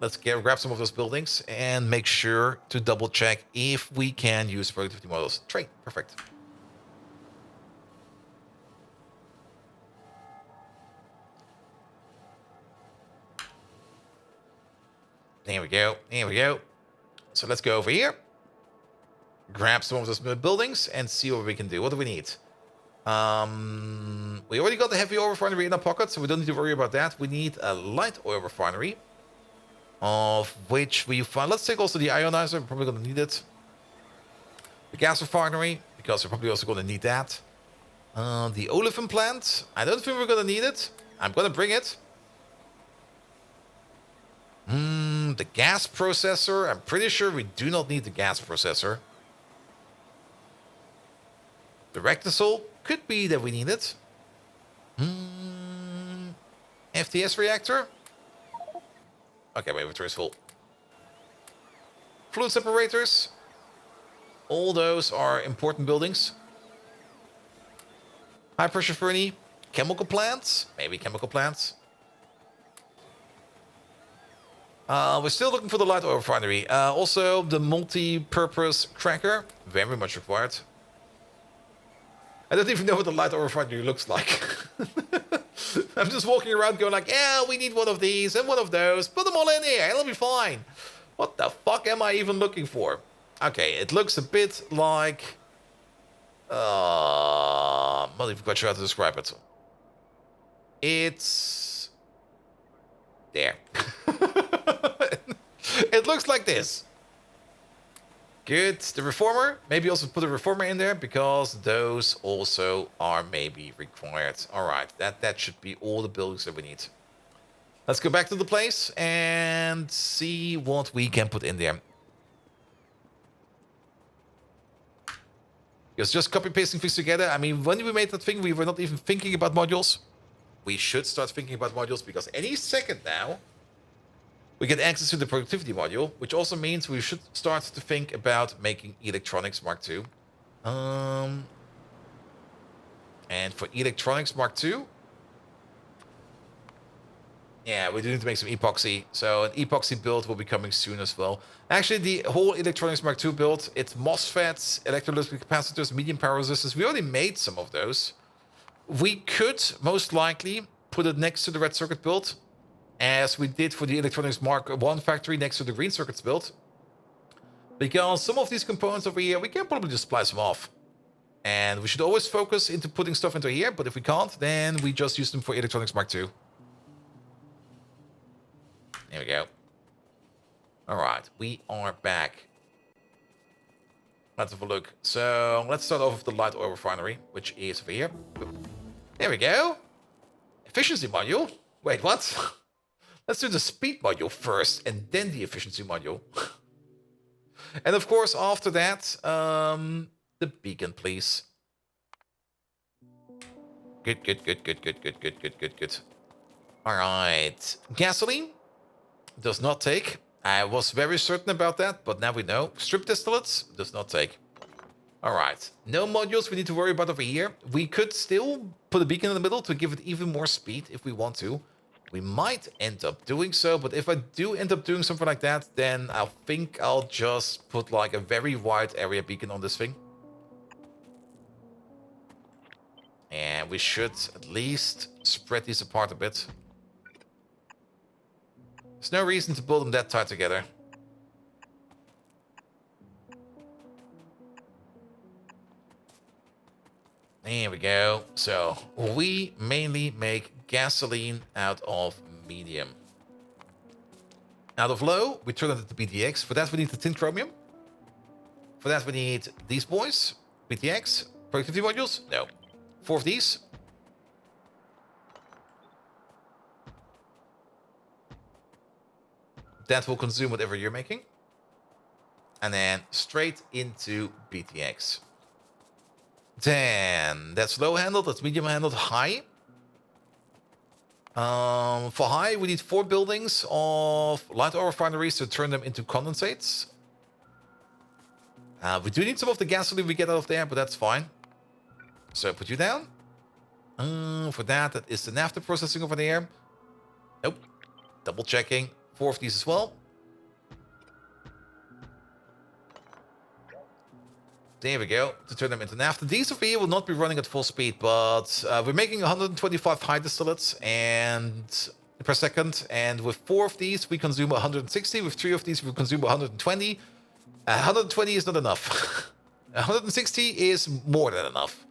Let's grab some of those buildings and make sure to double check if we can use productivity models. Trade, perfect. There we go, there we go. So let's go over here. Grab some of those buildings and see what we can do. What do we need? We already got the heavy oil refinery in our pocket, so we don't need to worry about that. We need a light oil refinery, of which we find. Let's take also the ionizer. We're probably going to need it. The gas refinery, because we're probably also going to need that. The olefin plant. I don't think we're going to need it. I'm going to bring it. The gas processor. I'm pretty sure we do not need the gas processor. The rectisol. Could be that we need it. FTS reactor. Okay, my inventory is full. Fluid separators. All those are important buildings. High pressure furnace. Chemical plants. Maybe chemical plants. We're still looking for the light oil refinery. Also, the multi-purpose cracker. Very much required. I don't even know what the light oil refinery looks like. I'm just walking around going like, yeah, we need one of these and one of those. Put them all in here. It'll be fine. What the fuck am I even looking for? Okay, it looks a bit like... I'm not even quite sure how to describe it. It's... there. It looks like this. Good. The reformer. Maybe also put a reformer in there, because those also are maybe required. All right. That should be all the buildings that we need. Let's go back to the place and see what we can put in there. Because just copy-pasting things together. I mean, when we made that thing, we were not even thinking about modules. We should start thinking about modules, because any second now, we get access to the productivity module, which also means we should start to think about making electronics Mark II. And for electronics Mark II, yeah, we do need to make some epoxy. So an epoxy build will be coming soon as well. Actually, the whole electronics Mark II build, it's MOSFETs, electrolytic capacitors, medium power resistors. We already made some of those. We could most likely put it next to the red circuit build, as we did for the electronics Mark I factory next to the green circuits build. Because some of these components over here, we can probably just splice them off. And we should always focus into putting stuff into here, but if we can't, then we just use them for electronics Mark II. There we go. Alright, we are back. Let's have a look. So, let's start off with the light oil refinery, which is over here. There we go. Efficiency module. Wait, what? Let's do the speed module first, and then the efficiency module. And of course, after that, the beacon, please. Good, good, good, good, good, good, good, good, good, good. All right. Gasoline does not take. I was very certain about that, but now we know. Strip distillates does not take. All right. No modules we need to worry about over here. We could still put a beacon in the middle to give it even more speed if we want to. We might end up doing so, but if I do end up doing something like that, then I think I'll just put like a very wide area beacon on this thing. And we should at least spread these apart a bit. There's no reason to build them that tight together. There we go. So we mainly make gasoline out of medium. Out of low, we turn it into BTX. For that, we need the tin chromium. For that, we need these boys. BTX. Productivity modules? No. 4 of these. That will consume whatever you're making. And then straight into BTX. Then that's low handled, that's medium handled, high. For high, we need 4 buildings of light oil refineries to turn them into condensates. We do need some of the gasoline we get out of there, but that's fine. So put you down. For that is the naphtha processing over there. Nope. Double checking. 4 of these as well. There we go, to turn them into naphtha. These over here will not be running at full speed, but we're making 125 high distillates and per second, and with 4 of these we consume 160, with 3 of these we consume 120. 120 is not enough. 160 is more than enough.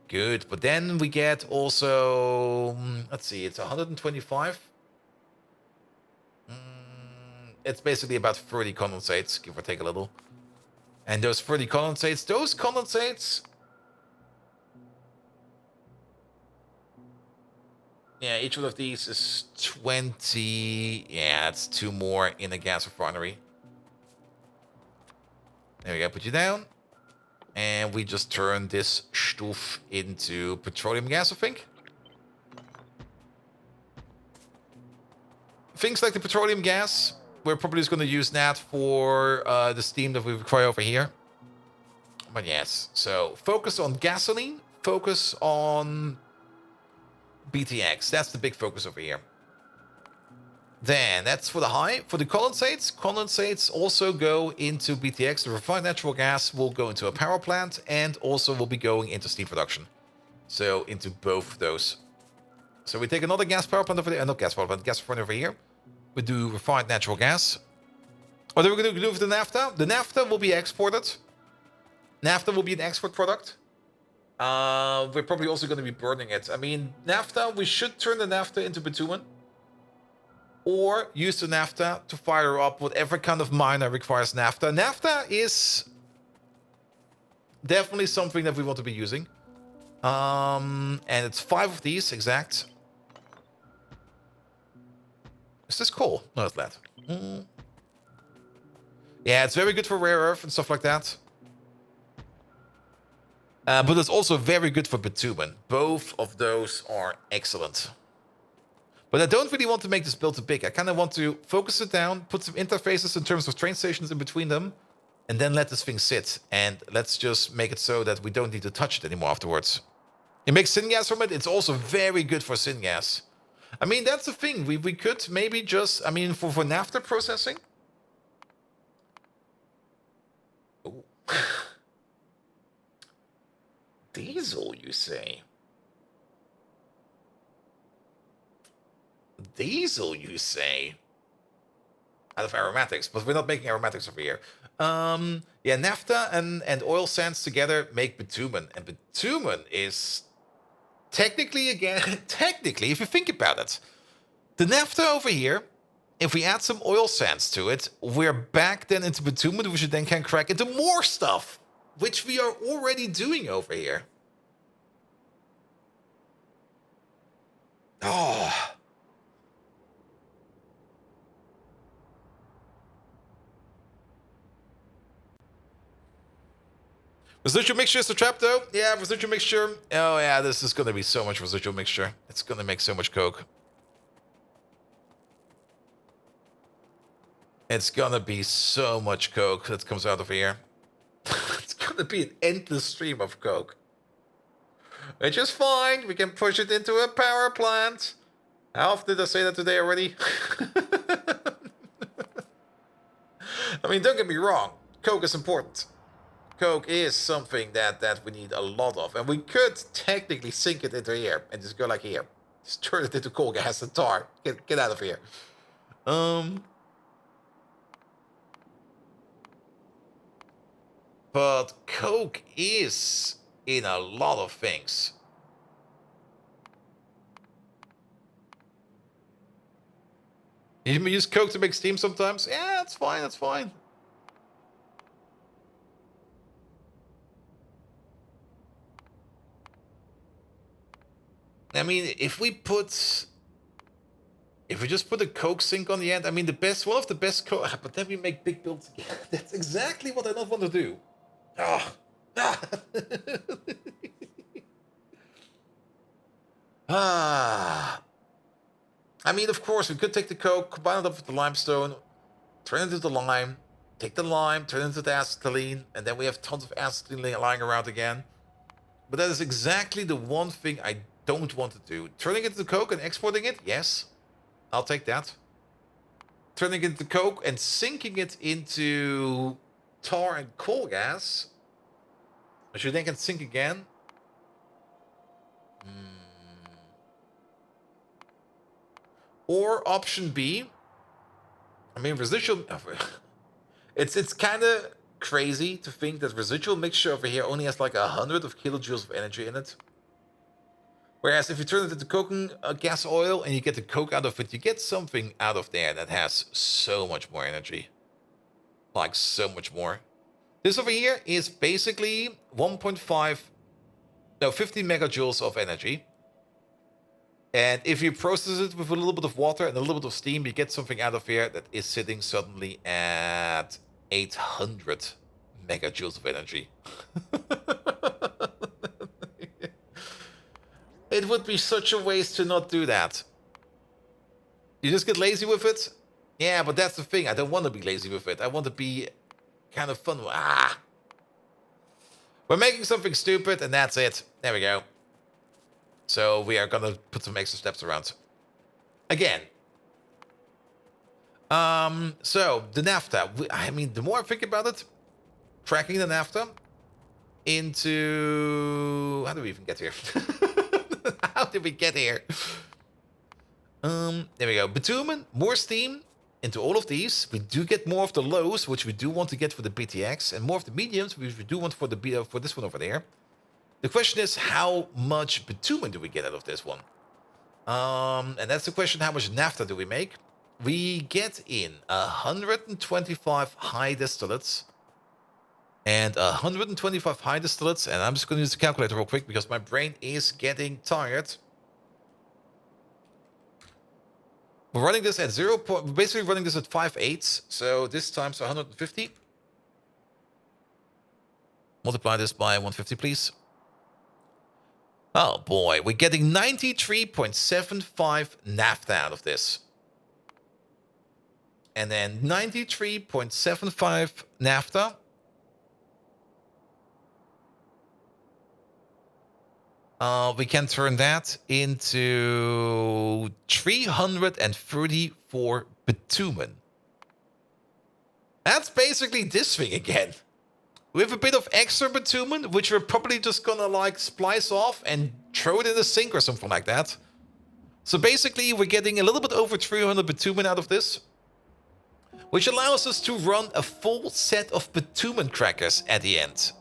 Good, but then we get also, let's see, it's 125. It's basically about 30 condensates, give or take a little. And those 30 condensates, yeah, each one of these is 20. Yeah, that's 2 more in a gas refinery. There we go, put you down. And we just turn this stuff into petroleum gas, I think. Things like the petroleum gas, we're probably just going to use that for the steam that we require over here. But yes, so focus on gasoline, focus on BTX. That's the big focus over here. Then that's for the high. For the condensates, condensates also go into BTX. The refined natural gas will go into a power plant and also will be going into steam production. So into both of those. So we take another gas power plant over there, not gas power plant, gas refinery over here. We do refined natural gas. What are we going to do with the naphtha? The naphtha will be exported. Naphtha will be an export product. We're probably also going to be burning it. I mean, naphtha, we should turn the naphtha into bitumen. Or use the naphtha to fire up whatever kind of mine that requires naphtha. Naphtha is definitely something that we want to be using. And it's 5 of these, exact. Is this coal? No, it's lead. Yeah, it's very good for rare earth and stuff like that. But it's also very good for bitumen. Both of those are excellent. But I don't really want to make this build too big. I kind of want to focus it down, put some interfaces in terms of train stations in between them, and then let this thing sit. And let's just make it so that we don't need to touch it anymore afterwards. You make syngas from it, it's also very good for syngas. I mean, that's the thing. We could maybe just, I mean, for naphtha processing. Ooh. Diesel, you say? Diesel, you say? Out of aromatics, but we're not making aromatics over here. Yeah, naphtha and oil sands together make bitumen. And bitumen is technically, again, technically, if you think about it, the naphtha over here, if we add some oil sands to it, we're back then into bitumen, which then can crack into more stuff, which we are already doing over here. Oh. Residual mixture is the trap, though. Yeah, residual mixture. Oh, yeah, this is going to be so much residual mixture. It's going to make so much coke. It's going to be so much coke that comes out of here. It's going to be an endless stream of coke. Which is fine. We can push it into a power plant. How often did I say that today already? I mean, don't get me wrong. Coke is important. Coke is something that we need a lot of. And we could technically sink it into here and just go like here. Just turn it into coal gas and tar. Get out of here. But coke is in a lot of things. You use coke to make steam sometimes? Yeah, that's fine, that's fine. I mean, if we just put a coke sink on the end, I mean, one of the best coke, but then we make big builds again. That's exactly what I don't want to do. Ah. Ah. I mean, of course, we could take the coke, combine it up with the limestone, turn it into the lime, take the lime, turn it into the acetylene, and then we have tons of acetylene lying around again. But that is exactly the one thing I don't want to do. Turning it into coke and exporting it, yes. I'll take that. Turning it into coke and sinking it into tar and coal gas, which you then can sink again. Or option B, I mean, residual... It's kind of crazy to think that residual mixture over here only has like 100 of kilojoules of energy in it. Whereas if you turn it into coking gas oil and you get the coke out of it, you get something out of there that has so much more energy. Like, so much more. This over here is basically 50 megajoules of energy. And if you process it with a little bit of water and a little bit of steam, you get something out of here that is sitting suddenly at 800 megajoules of energy. It would be such a waste to not do that. You just get lazy with it? Yeah, but that's the thing. I don't want to be lazy with it. I want to be kind of fun. We're making something stupid, and that's it. There we go. So we are going to put some extra steps around. Again. So, the naphtha. I mean, the more I think about it, cracking the naphtha into... How do we even get here? How did we get here? There we go. Bitumen, more steam into all of these. We do get more of the lows, which we do want to get for the BTX, and more of the mediums, which we do want for the for this one over there. The question is, how much bitumen do we get out of this one? And that's the question, how much naphtha do we make? We get in 125 high distillates. And 125 high distillates, and I'm just going to use the calculator real quick because my brain is getting tired. We're running this at basically running this at 5/8, so this times 150. Multiply this by 150, please. Oh boy, we're getting 93.75 naphtha out of this. And then 93.75 naphtha. We can turn that into 334 bitumen. That's basically this thing again. We have a bit of extra bitumen, which we're probably just gonna like splice off and throw it in the sink or something like that. So basically, we're getting a little bit over 300 bitumen out of this, which allows us to run a full set of bitumen crackers at the end.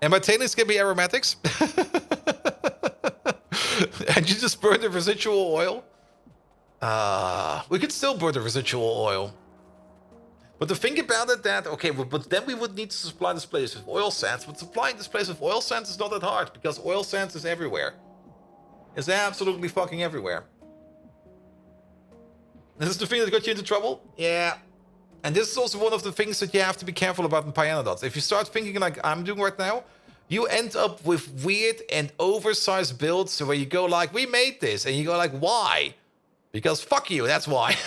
And my tailings can be aromatics. And you just burn the residual oil. We could still burn the residual oil. But the thing about it that, okay, but then we would need to supply this place with oil sands. But supplying this place with oil sands is not that hard, because oil sands is everywhere. It's absolutely fucking everywhere. This is the thing that got you into trouble? Yeah. And this is also one of the things that you have to be careful about in Pyanodons. If you start thinking like I'm doing right now, you end up with weird and oversized builds where you go like, we made this. And you go like, why? Because fuck you, that's why.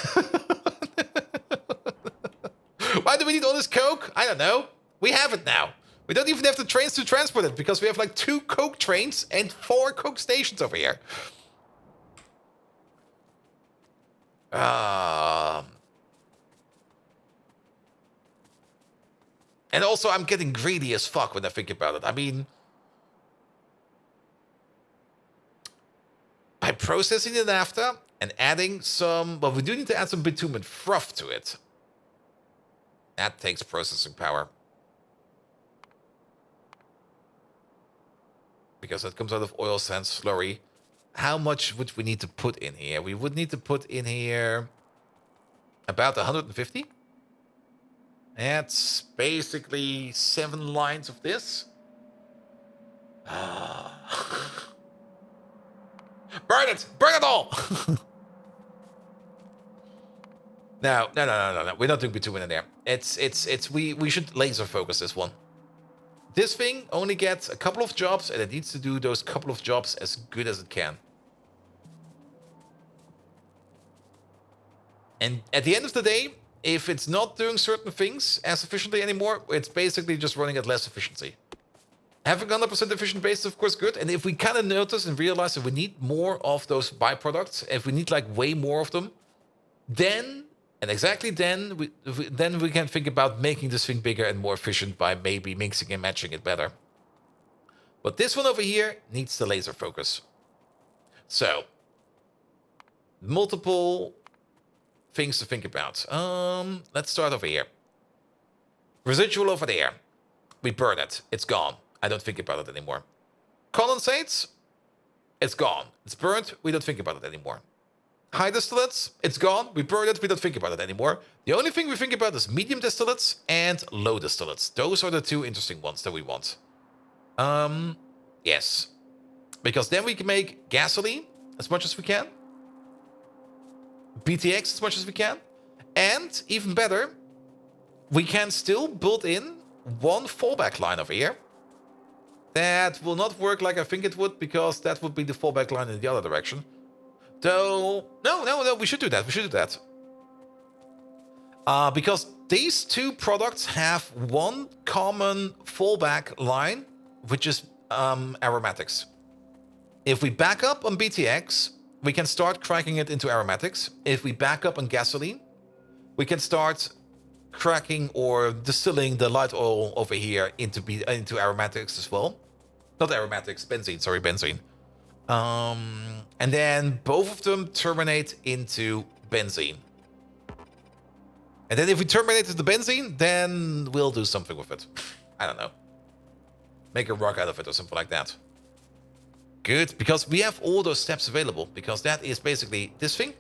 Why do we need all this coke? I don't know. We have it now. We don't even have the trains to transport it because we have like 2 coke trains and 4 coke stations over here. And also, I'm getting greedy as fuck when I think about it. I mean, by processing the naphtha and adding some... Well, we do need to add some bitumen froth to it. That takes processing power. because that comes out of oil sand slurry. How much would we need to put in here? We would need to put in here about 150. That's basically 7 lines of this. Burn it! Burn it all! No. We're not doing bitumen in there. We should laser focus this one. This thing only gets a couple of jobs, and it needs to do those couple of jobs as good as it can. And at the end of the day, if it's not doing certain things as efficiently anymore, it's basically just running at less efficiency. Having 100% efficient base is of course good, and if we kind of notice and realize that we need more of those byproducts, if we need like way more of them, then, and exactly then we can think about making this thing bigger and more efficient by maybe mixing and matching it better. But this one over here needs the laser focus. So, multiple things to think about. Let's start over here. Residual over there. We burn it. It's gone. I don't think about it anymore. Condensates. It's gone. It's burnt. We don't think about it anymore. High distillates. It's gone. We burn it. We don't think about it anymore. The only thing we think about is medium distillates and low distillates. Those are the two interesting ones that we want. Yes. Because then we can make gasoline as much as we can. BTX as much as we can. And even better, we can still build in one fallback line over here. That will not work like I think it would, because that would be the fallback line in the other direction. Though, no, we should do that. We should do that. Because these two products have one common fallback line, which is aromatics. If we back up on BTX, we can start cracking it into aromatics. If we back up on gasoline, we can start cracking or distilling the light oil over here into aromatics as well. Not aromatics, benzene, sorry, benzene. And then both of them terminate into benzene. And then if we terminate the benzene, then we'll do something with it. I don't know. Make a rock out of it or something like that. Good, because we have all those steps available, because that is basically this thing.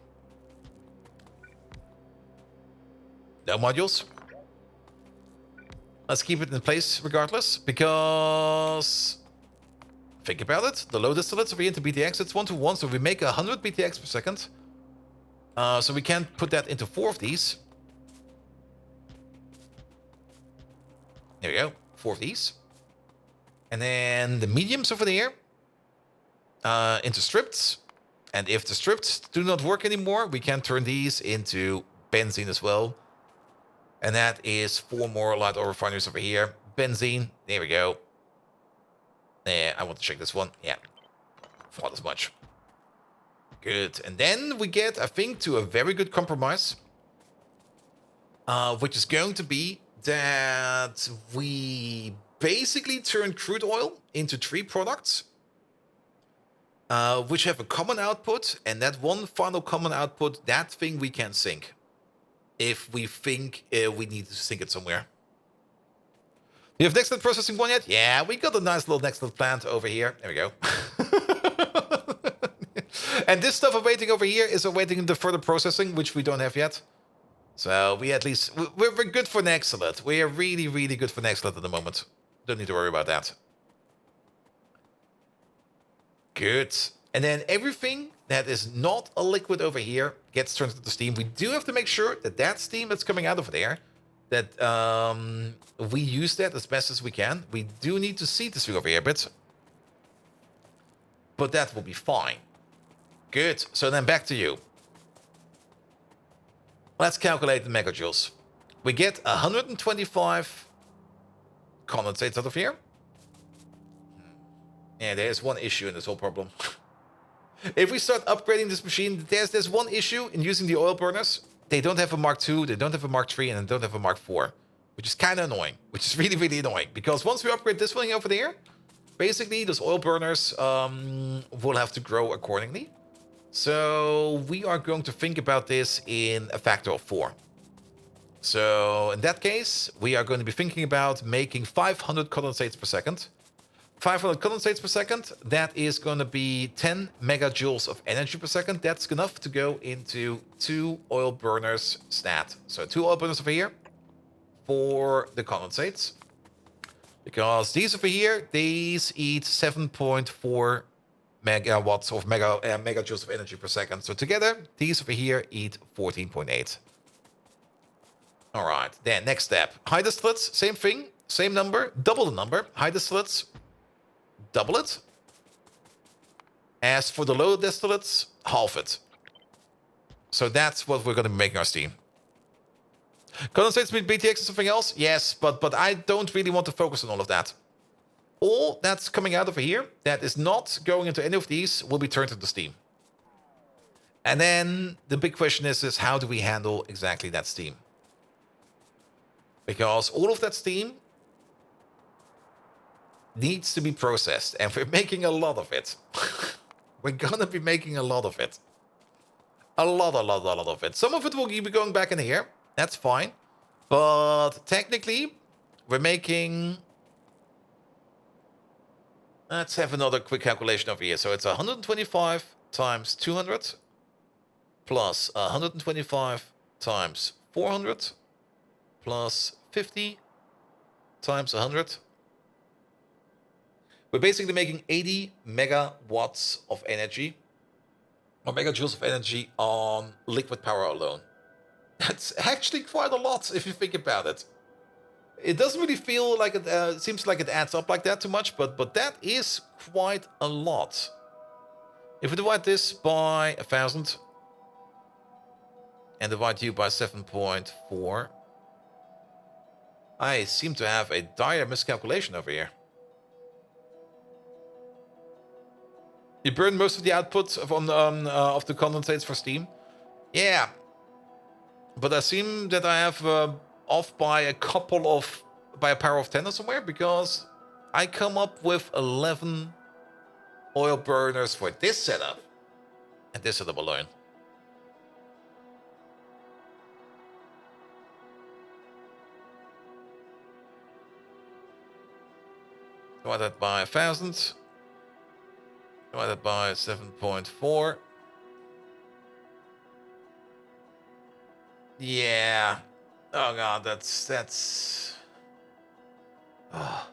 No modules. Let's keep it in place regardless, because think about it. The low distillates over here into BTX, it's 1-to-1, so we make 100 BTX per second. So we can put that into 4 of these. There we go, 4 of these. And then the mediums over there into strips. And if the strips do not work anymore, we can turn these into benzene as well. And that is 4 more light oil refineries over here. Benzene, there we go. I want to check this one. Yeah, thought as much. Good. And then we get, I think, to a very good compromise. Which is going to be that we basically turn crude oil into 3 products. Which have a common output. And that one final common output, that thing we can sink. If we think we need to sink it somewhere. You have Nextlet processing 1 yet? Yeah, we got a nice little Nextlet plant over here. There we go. And this stuff awaiting over here is awaiting the further processing, which we don't have yet. So we at least... We're good for Nextlet. We are really, really good for Nextlet at the moment. Don't need to worry about that. Good. And then everything that is not a liquid over here gets turned into steam. We do have to make sure that that steam that's coming out of there, that we use that as best as we can. We do need to seed this thing over here a bit. But that will be fine. Good. So then back to you. Let's calculate the megajoules. We get 125 condensates out of here. Yeah, there's one issue in this whole problem. If we start upgrading this machine, there's one issue in using the oil burners. They don't have a Mark II, they don't have a Mark III, and they don't have a Mark IV. Which is kind of annoying. Which is really, really annoying. Because once we upgrade this one over there, basically those oil burners will have to grow accordingly. So we are going to think about this in a factor of 4. So in that case, we are going to be thinking about making 500 condensates per second. 500 condensates per second. That is going to be 10 megajoules of energy per second. That's enough to go into 2 oil burners stat. So 2 oil burners over here for the condensates. Because these over here, these eat 7.4 megawatts of megajoules of energy per second. So together, these over here eat 14.8. All right, then next step. High distillates, same thing, same number, double the number. High distillates, double it. As for the low distillates, half it. So that's what we're going to be making our steam. Condensates with BTX and something else? Yes, but I don't really want to focus on all of that. All that's coming out over here that is not going into any of these will be turned into steam. And then the big question is how do we handle exactly that steam? Because all of that steam needs to be processed, and we're making a lot of it. We're gonna be making a lot of it. A lot of it. Some of it will be going back in here. That's fine. But technically, we're making... Let's have another quick calculation over here. So it's 125 times 200 plus 125 times 400 plus 50 times 100. We're basically making 80 megawatts of energy, or megajoules of energy on liquid power alone. That's actually quite a lot if you think about it. It doesn't really feel like it seems like it adds up like that too much, but that is quite a lot. If we divide this by 1,000 and divide you by 7.4, I seem to have a dire miscalculation over here. You burn most of the output of the condensates for steam. Yeah, but I seem that I have off by a power of 10 or somewhere, because I come up with 11 oil burners for this setup and this setup alone. Divide that by 1,000. Divide that by 7.4. Yeah. Oh god, that's. Oh.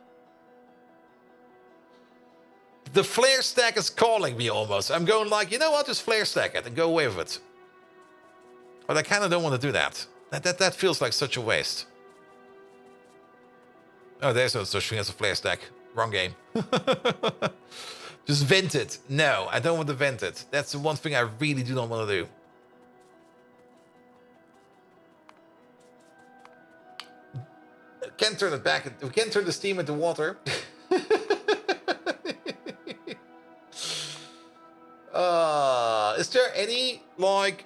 The flare stack is calling me almost. I'm going like, you know what? Just flare stack it and go away with it. But I kind of don't want to do that. That feels like such a waste. Oh, there's no such thing as a flare stack. Wrong game. Just vent it. No, I don't want to vent it. That's the one thing I really do not want to do. Can't turn it back. We can't turn the steam into water. Is there any, like...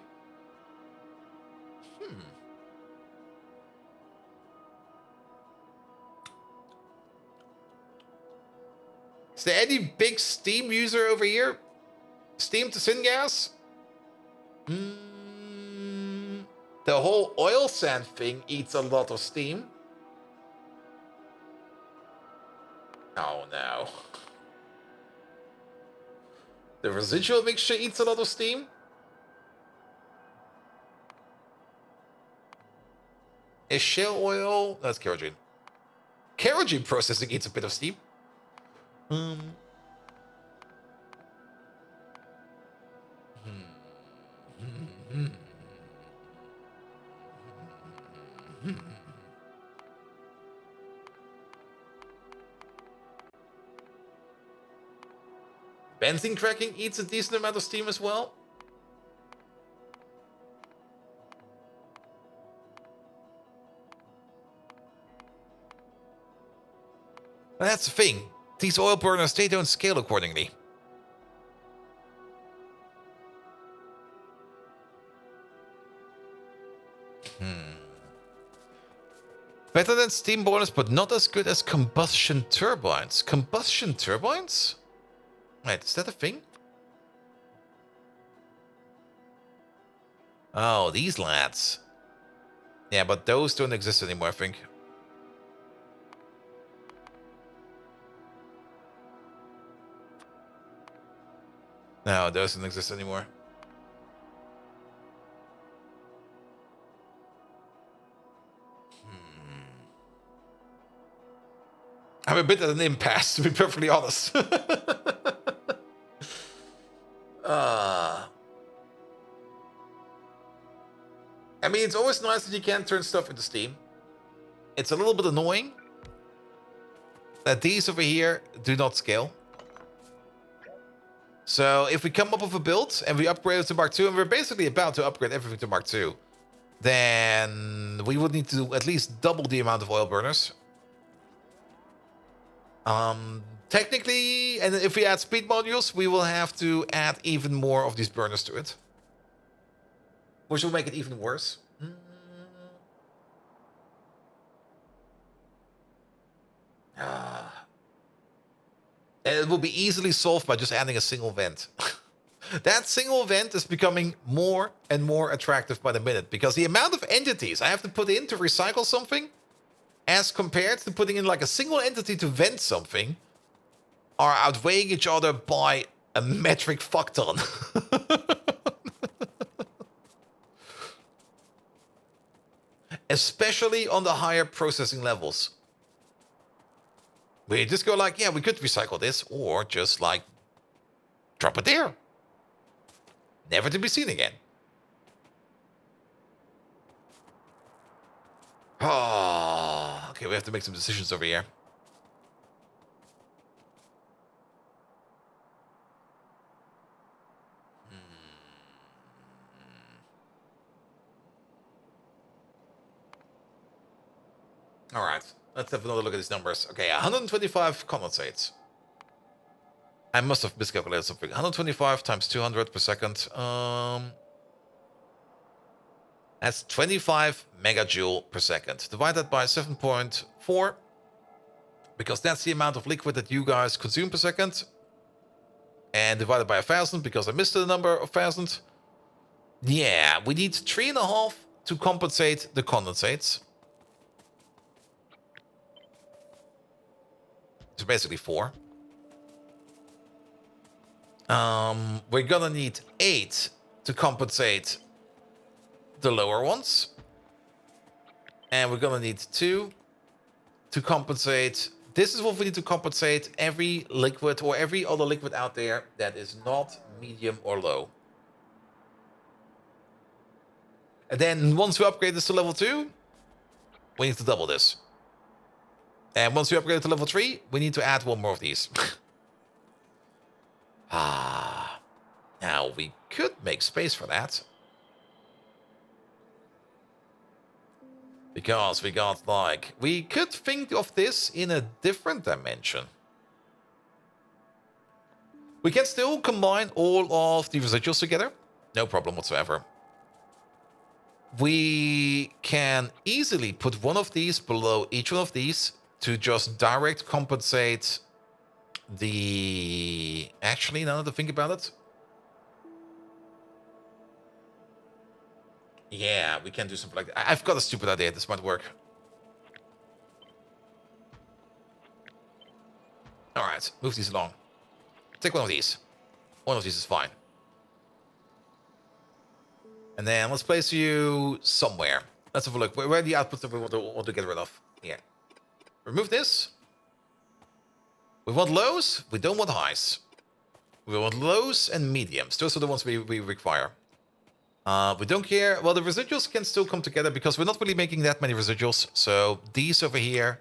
Is there any big steam user over here? Steam to syngas? The whole oil sand thing eats a lot of steam. Oh no. The residual mixture eats a lot of steam? Is shale oil... That's kerosene. Kerosene processing eats a bit of steam. Benzene cracking eats a decent amount of steam as well. But that's the thing. These oil burners, they don't scale accordingly. Better than steam boilers, but not as good as combustion turbines. Combustion turbines? Wait, is that a thing? Oh, these lads. Yeah, but those don't exist anymore, I think. No, it doesn't exist anymore. I'm a bit at an impasse, to be perfectly honest. I mean, it's always nice that you can turn stuff into steam. It's a little bit annoying that these over here do not scale. So if we come up with a build and we upgrade it to Mark II, and we're basically about to upgrade everything to Mark II, then we would need to at least double the amount of oil burners. Technically, and if we add speed modules, we will have to add even more of these burners to it, which will make it even worse. And it will be easily solved by just adding a single vent. That single vent is becoming more and more attractive by the minute, because the amount of entities I have to put in to recycle something, as compared to putting in like a single entity to vent something, are outweighing each other by a metric fuck ton. Especially on the higher processing levels. We just go like, yeah, we could recycle this, or just like drop it there. Never to be seen again. Oh, okay, we have to make some decisions over here. All right, let's have another look at these numbers. Okay, 125 condensates. I must have miscalculated something. 125 times 200 per second. That's 25 megajoule per second. Divide that by 7.4, because that's the amount of liquid that you guys consume per second. And divided by 1,000, because I missed the number of 1,000. Yeah, we need 3.5 to compensate the condensates. So basically 4. We're gonna need 8 to compensate the lower ones. And we're gonna need 2 to compensate. This is what we need to compensate every liquid or every other liquid out there that is not medium or low. And then once we upgrade this to level 2, we need to double this. And once we upgrade it to level 3, we need to add one more of these. Now we could make space for that. Because we got like, we could think of this in a different dimension. We can still combine all of the residuals together. No problem whatsoever. We can easily put one of these below each one of these to just direct compensate the... Actually, now that I think about it. Yeah, we can do something like that. I've got a stupid idea. This might work. All right, move these along. Take one of these. One of these is fine. And then let's place you somewhere. Let's have a look. Where are the outputs that we want to get rid of? Here. Remove this. We want lows. We don't want highs. We want lows and mediums. Those are the ones we require. We don't care. Well, the residuals can still come together because we're not really making that many residuals. So these over here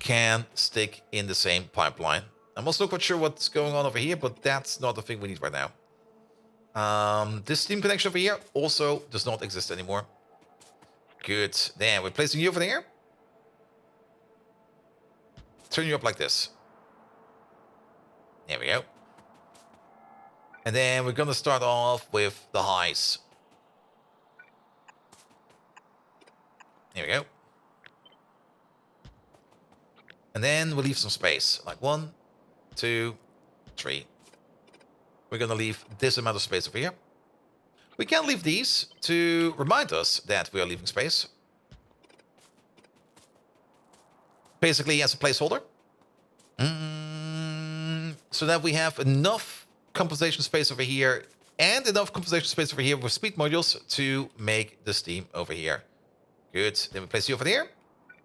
can stick in the same pipeline. I'm also not quite sure what's going on over here, but that's not the thing we need right now. This steam connection over here also does not exist anymore. Good. Then we're placing you over there. Turn you up like this. There we go. And then we're going to start off with the highs. There we go. And then we'll leave some space. Like 1, 2, 3. We're going to leave this amount of space over here. We can leave these to remind us that we are leaving space. Basically as a placeholder. So that we have enough compensation space over here and enough compensation space over here with speed modules to make the steam over here. Good. Then we place you over there.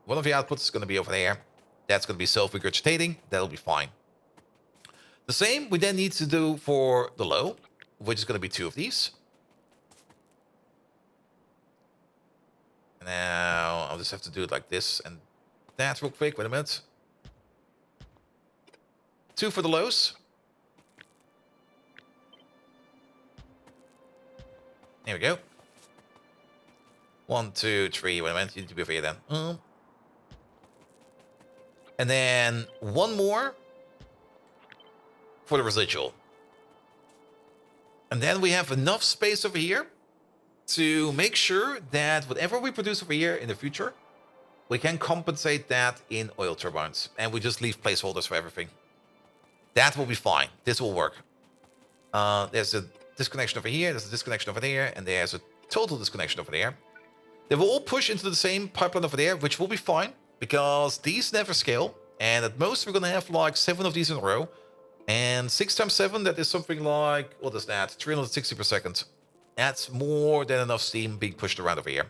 One of the outputs is going to be over there. That's going to be self-regurgitating. That'll be fine. The same we then need to do for the low, which is going to be 2 of these. Now, I'll just have to do it like this and that real quick. Wait a minute. 2 for the lows. There we go. 1, 2, 3. Wait a minute. You need to be over here then. And then 1 more for the residual. And then we have enough space over here to make sure that whatever we produce over here in the future, we can compensate that in oil turbines. And we just leave placeholders for everything. That will be fine. This will work. There's a disconnection over here, there's a disconnection over there, and there's a total disconnection over there. They will all push into the same pipeline over there, which will be fine, because these never scale. And at most, we're going to have like 7 of these in a row. And 6 times 7, that is something like, what is that? 360 per second. That's more than enough steam being pushed around over here.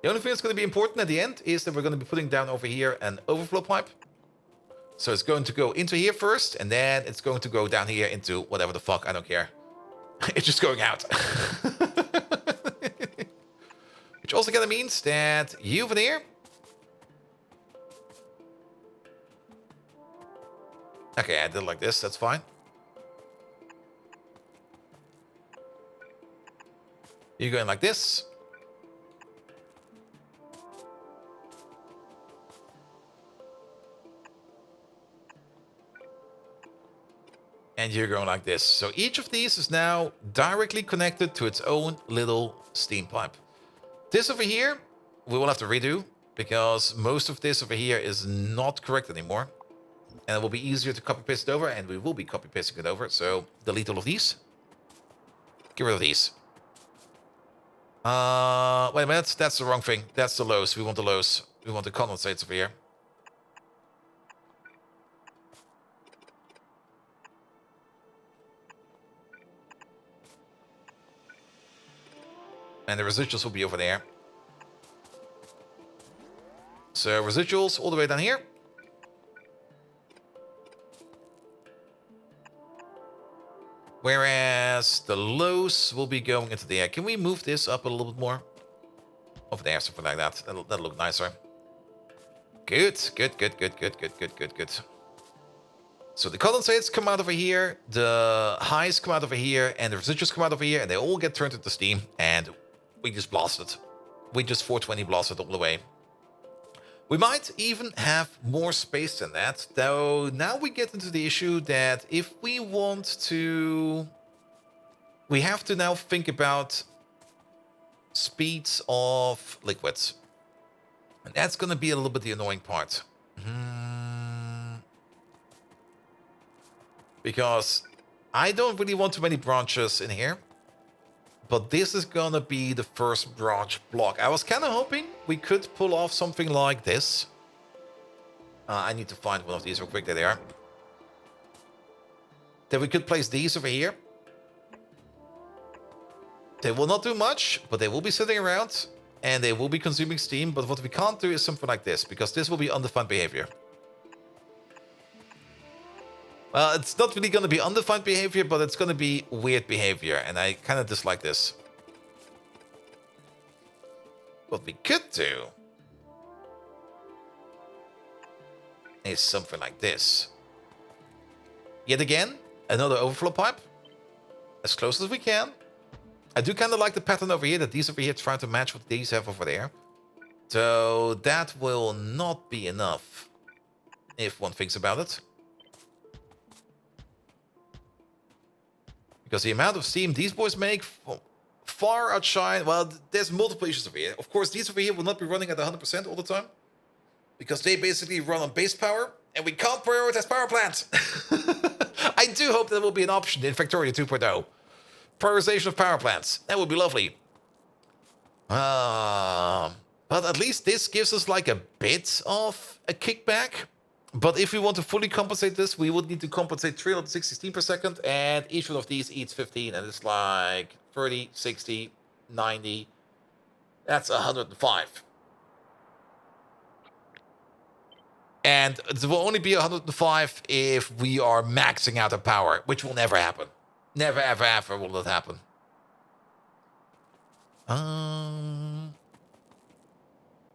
The only thing that's going to be important at the end is that we're going to be putting down over here an overflow pipe. So it's going to go into here first, and then it's going to go down here into whatever the fuck, I don't care. It's just going out. Which also kind of means that you over there. Okay, I did it like this, that's fine. You're going like this. And you're going like this. So each of these is now directly connected to its own little steam pipe. This over here, we will have to redo, because most of this over here is not correct anymore. And it will be easier to copy paste it over, and we will be copy pasting it over. So delete all of these. Get rid of these. Wait a minute, that's the wrong thing. That's the lows. We want the lows. We want the condensates over here. And the residuals will be over there. So residuals all the way down here. Whereas the lows will be going into the air. Can we move this up a little bit more? Over there, something like that. That'll look nicer. Good. So the condensates come out over here, the highs come out over here, and the residuals come out over here, and they all get turned into steam, and we just blast it. We just 420 blast it all the way. We might even have more space than that, though now we get into the issue that if we want to... We have to now think about speeds of liquids. And that's going to be a little bit the annoying part. Because I don't really want too many branches in here. But this is gonna be the first branch block. I was kind of hoping we could pull off something like this. I need to find one of these real quick. There they are. Then we could place these over here. They will not do much, but they will be sitting around. And they will be consuming steam. But what we can't do is something like this, because this will be undefined behavior. Well, it's not really going to be undefined behavior, but it's going to be weird behavior. And I kind of dislike this. What we could do is something like this. Yet again, another overflow pipe. As close as we can. I do kind of like the pattern over here, that these over here try to match what these have over there. So that will not be enough, if one thinks about it. Because the amount of steam these boys make far outshine... Well, there's multiple issues over here. Of course, these over here will not be running at 100% all the time. Because they basically run on base power. And we can't prioritize power plants. I do hope that will be an option in Factorio 2.0. Prioritization of power plants. That would be lovely. But at least this gives us like a bit of a kickback. But if we want to fully compensate this, we would need to compensate 360 steam per second, and each one of these eats 15, and it's like 30, 60, 90. That's 105. And it will only be 105 if we are maxing out our power, which will never happen. Never, ever, ever will that happen.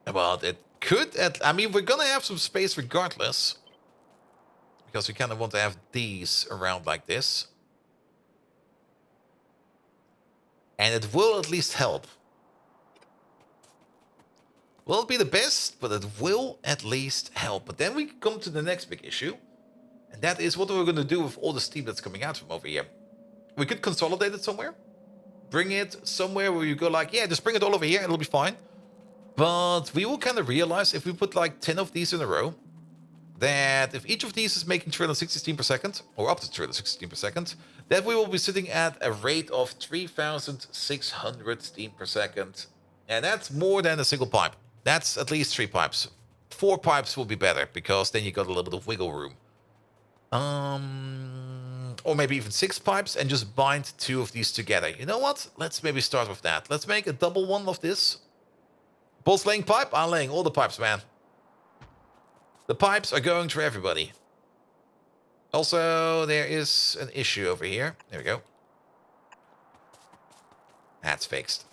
Well, it could. I mean, we're gonna have some space regardless, because we kind of want to have these around like this, and it will at least help. Will it be the best? But it will at least help. But then we come to the next big issue, and that is what we're going to do with all the steam that's coming out from over here. We could consolidate it somewhere, bring it somewhere where you go like, yeah, just bring it all over here, and it'll be fine. But we will kind of realize if we put like 10 of these in a row, that if each of these is making 360 steam per second, or up to 360 steam per second, then we will be sitting at a rate of 3,600 steam per second. And that's more than a single pipe. That's at least 3 pipes. 4 pipes will be better, because then you got a little bit of wiggle room. Or maybe even 6 pipes and just bind 2 of these together. You know what? Let's maybe start with that. Let's make a double one of this. Boss laying pipe? I'm laying all the pipes, man. The pipes are going through everybody. Also, there is an issue over here. There we go. That's fixed.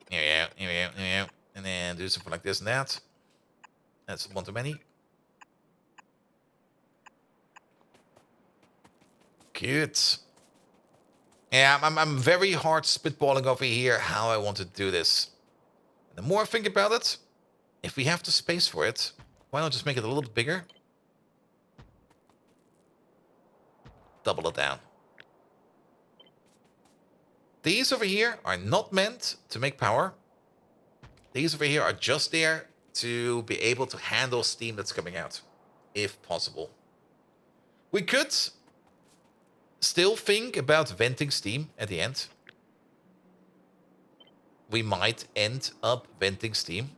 Here we go, here we go, here we go. And then do something like this and that. That's one too many. Good. Yeah, I'm very hard spitballing over here how I want to do this. And the more I think about it, if we have the space for it, why not just make it a little bit bigger? Double it down. These over here are not meant to make power. These over here are just there to be able to handle steam that's coming out, if possible. We could still think about venting steam at the end. We might end up venting steam.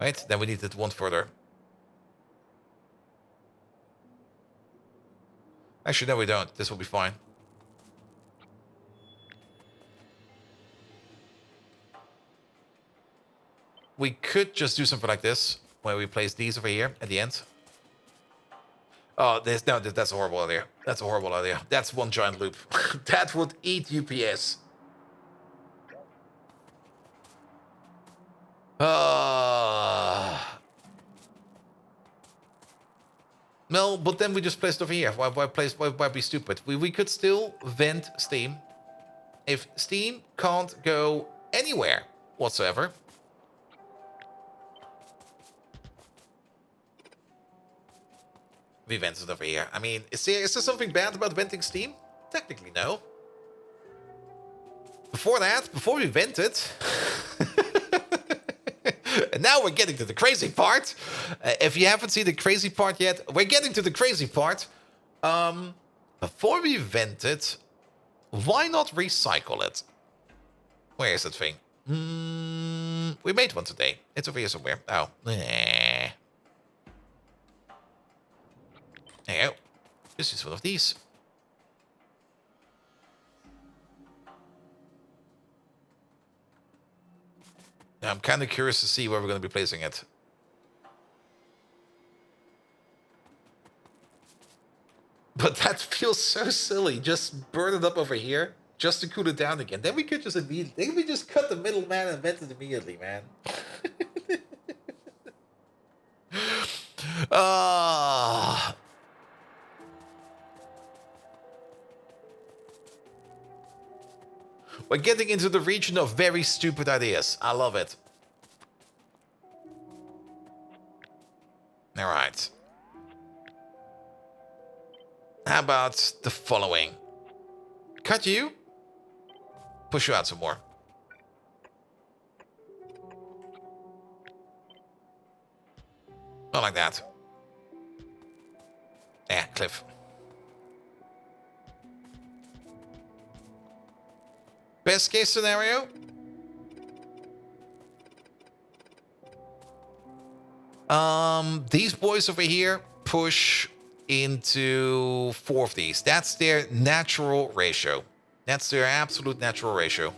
Right, then we need it one further. Actually, no, we don't. This will be fine. We could just do something like this, where we place these over here at the end. Oh, that's a horrible idea. That's a horrible idea. That's one giant loop. That would eat UPS. No, but then we just place it over here. Why be stupid? We could still vent steam. If steam can't go anywhere whatsoever, we vent it over here. I mean, is there something bad about venting steam? Technically, no. Before we vent it... And now we're getting to the crazy part. If you haven't seen the crazy part yet, we're getting to the crazy part. Before we vent it, why not recycle it? Where is that thing? We made one today. It's over here somewhere. Oh. There you go. Just use one of these. I'm kind of curious to see where we're going to be placing it. But that feels so silly. Just burn it up over here, just to cool it down again. Then we could just immediately... Then we just cut the middleman and vent it immediately, man. We're getting into the region of very stupid ideas. I love it. All right. How about the following? Cut you. Push you out some more. Not like that. Yeah, cliff. Best case scenario. These boys over here push into 4 of these. That's their natural ratio. That's their absolute natural ratio.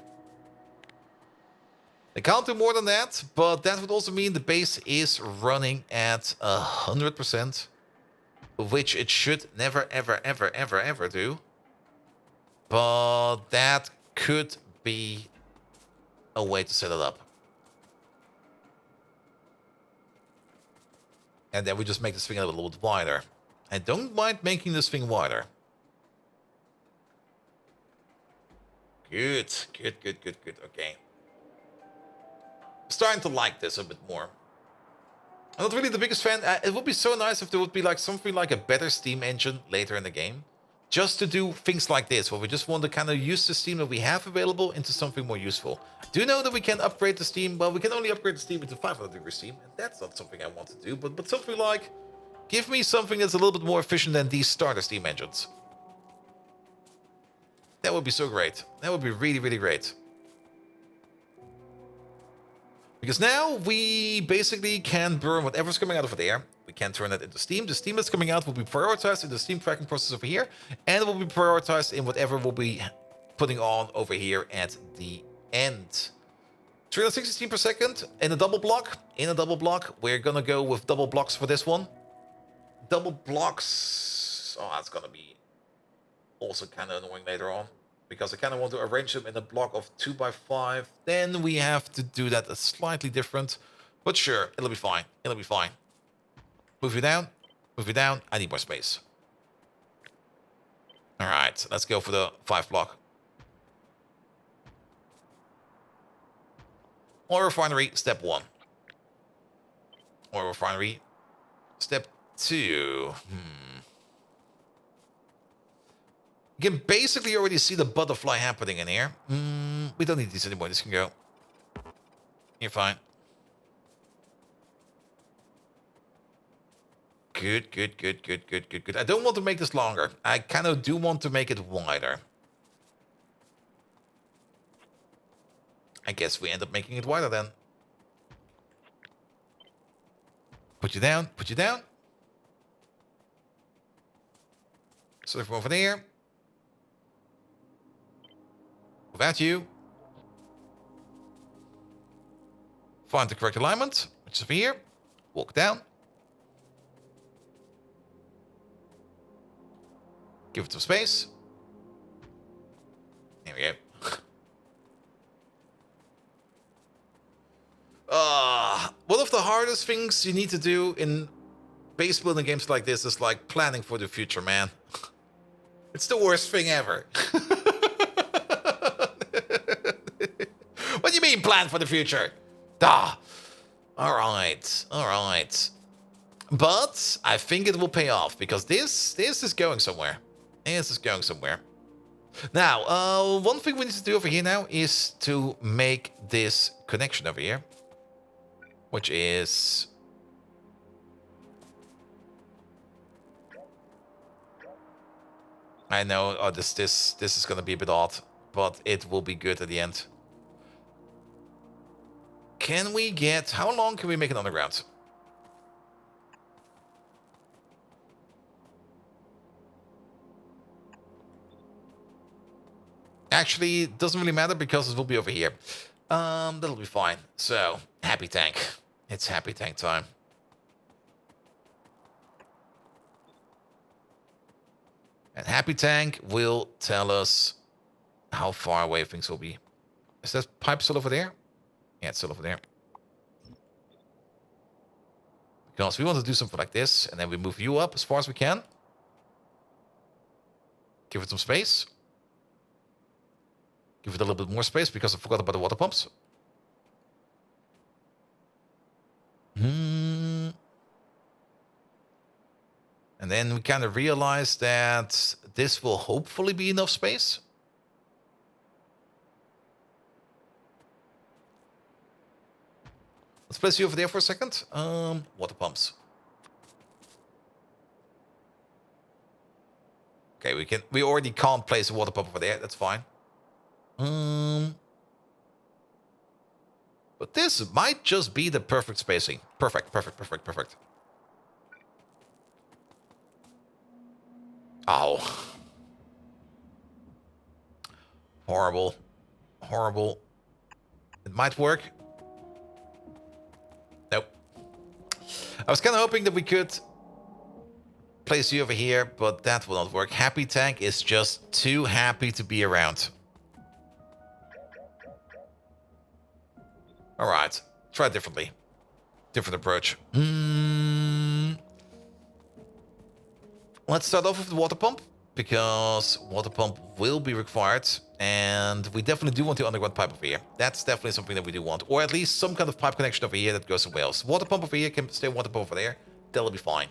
They can't do more than that, but that would also mean the base is running at 100%, which it should never, ever, ever, ever, ever do. But that could be a way to set it up. And then we just make this thing a little bit wider. I don't mind making this thing wider. Good, good, good, good, good. Okay. Starting to like this a bit more. I'm not really the biggest fan. It would be so nice if there would be like something like a better steam engine later in the game. Just to do things like this, where we just want to kind of use the steam that we have available into something more useful. Do you know that we can upgrade the steam? Well, we can only upgrade the steam into 500 degree steam, and that's not something I want to do. But something like, give me something that's a little bit more efficient than these starter steam engines. That would be so great. That would be really, really great. Because now we basically can burn whatever's coming out of there. We can turn it into steam. The steam that's coming out will be prioritized in the steam tracking process over here. And it will be prioritized in whatever we'll be putting on over here at the end. 360 steam per second in a double block. In a double block, we're going to go with double blocks for this one. Double blocks. Oh, that's going to be also kind of annoying later on. Because I kind of want to arrange them in a block of 2x5. Then we have to do that slightly different. But sure, it'll be fine. It'll be fine. Move you down. Move you down. I need more space. All right, let's go for the 5 block. Oil refinery, step 1. Oil refinery, step 2. You can basically already see the butterfly happening in here. We don't need these anymore. This can go. You're fine. Good, good, good, good, good, good, good. I don't want to make this longer. I kind of do want to make it wider. I guess we end up making it wider then. Put you down. Put you down. So from over there. Without you. Find the correct alignment, which is over here. Walk down. Give it some space. There we go. One of the hardest things you need to do in base building games like this is like planning for the future, man. It's the worst thing ever. What do you mean plan for the future? All right, all right. But I think it will pay off because this is going somewhere. This is going somewhere. Now, one thing we need to do over here now is to make this connection over here, which is I know. Oh, this is gonna be a bit odd, but it will be good at the end. Can we get... How long can we make it underground? Actually, it doesn't really matter because it will be over here. That'll be fine. So, Happy Tank. It's Happy Tank time. And Happy Tank will tell us how far away things will be. Is that pipe still over there? Yeah, it's still over there. Because we want to do something like this, and then we move you up as far as we can. Give it some space. Give it a little bit more space because I forgot about the water pumps. And then we kind of realize that this will hopefully be enough space. Let's place you over there for a second. Water pumps. Okay, we already can't place a water pump over there. That's fine. But this might just be the perfect spacing. Perfect. Oh. Horrible. It might work. Nope. I was kind of hoping that we could place you over here, but that will not work. Happy Tank is just too happy to be around. Alright. Try it differently. Different approach. Let's start off with the water pump, because water pump will be required, and we definitely do want the underground pipe over here. That's definitely something that we do want, or at least some kind of pipe connection over here that goes somewhere else. Water pump over here can stay water pump over there. That'll be fine.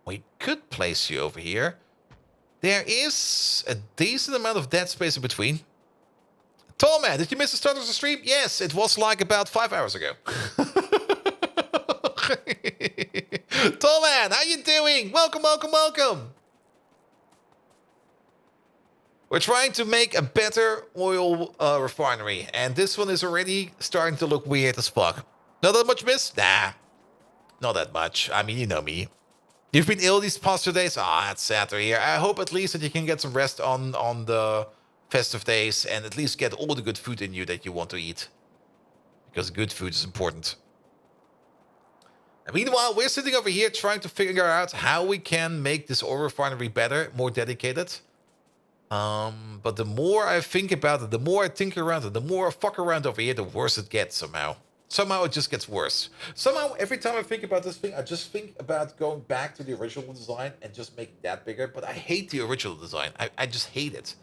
We could place you over here. There is a decent amount of dead space in between. Tall man, did you miss the start of the stream? Yes, it was like about 5 hours ago. Tall man, how you doing? Welcome. We're trying to make a better oil refinery, and this one is already starting to look weird as fuck. Not that much miss? Nah, not that much. I mean, you know me. You've been ill these past 2 days? Ah, that's sad to hear. I hope at least that you can get some rest on the festive days and at least get all the good food in you that you want to eat. Because good food is important. And meanwhile, we're sitting over here trying to figure out how we can make this oil refinery better, more dedicated. But the more I think about it, the more I tinker around it, the more I fuck around over here, the worse it gets somehow. Somehow it just gets worse. Somehow, every time I think about this thing, I just think about going back to the original design and just making that bigger. But I hate the original design. I just hate it.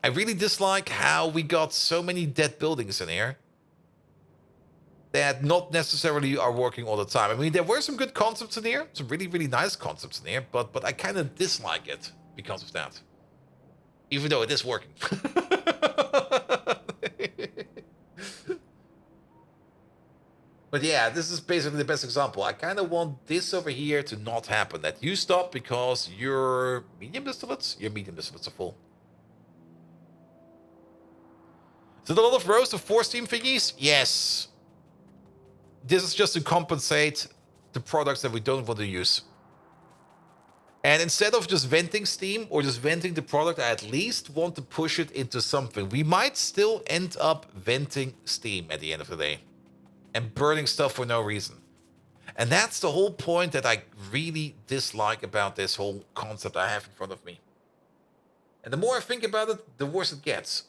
I really dislike how we got so many dead buildings in here that not necessarily are working all the time. I mean, there were some good concepts in here, some really, really nice concepts in here, but I kind of dislike it because of that. Even though it is working. But yeah, this is basically the best example. I kind of want this over here to not happen. That you stop because your medium distillates are full. Is it a lot of rows of 4 steam thingies? Yes. This is just to compensate the products that we don't want to use. And instead of just venting steam or just venting the product, I at least want to push it into something. We might still end up venting steam at the end of the day. And burning stuff for no reason. And that's the whole point that I really dislike about this whole concept I have in front of me. And the more I think about it, the worse it gets.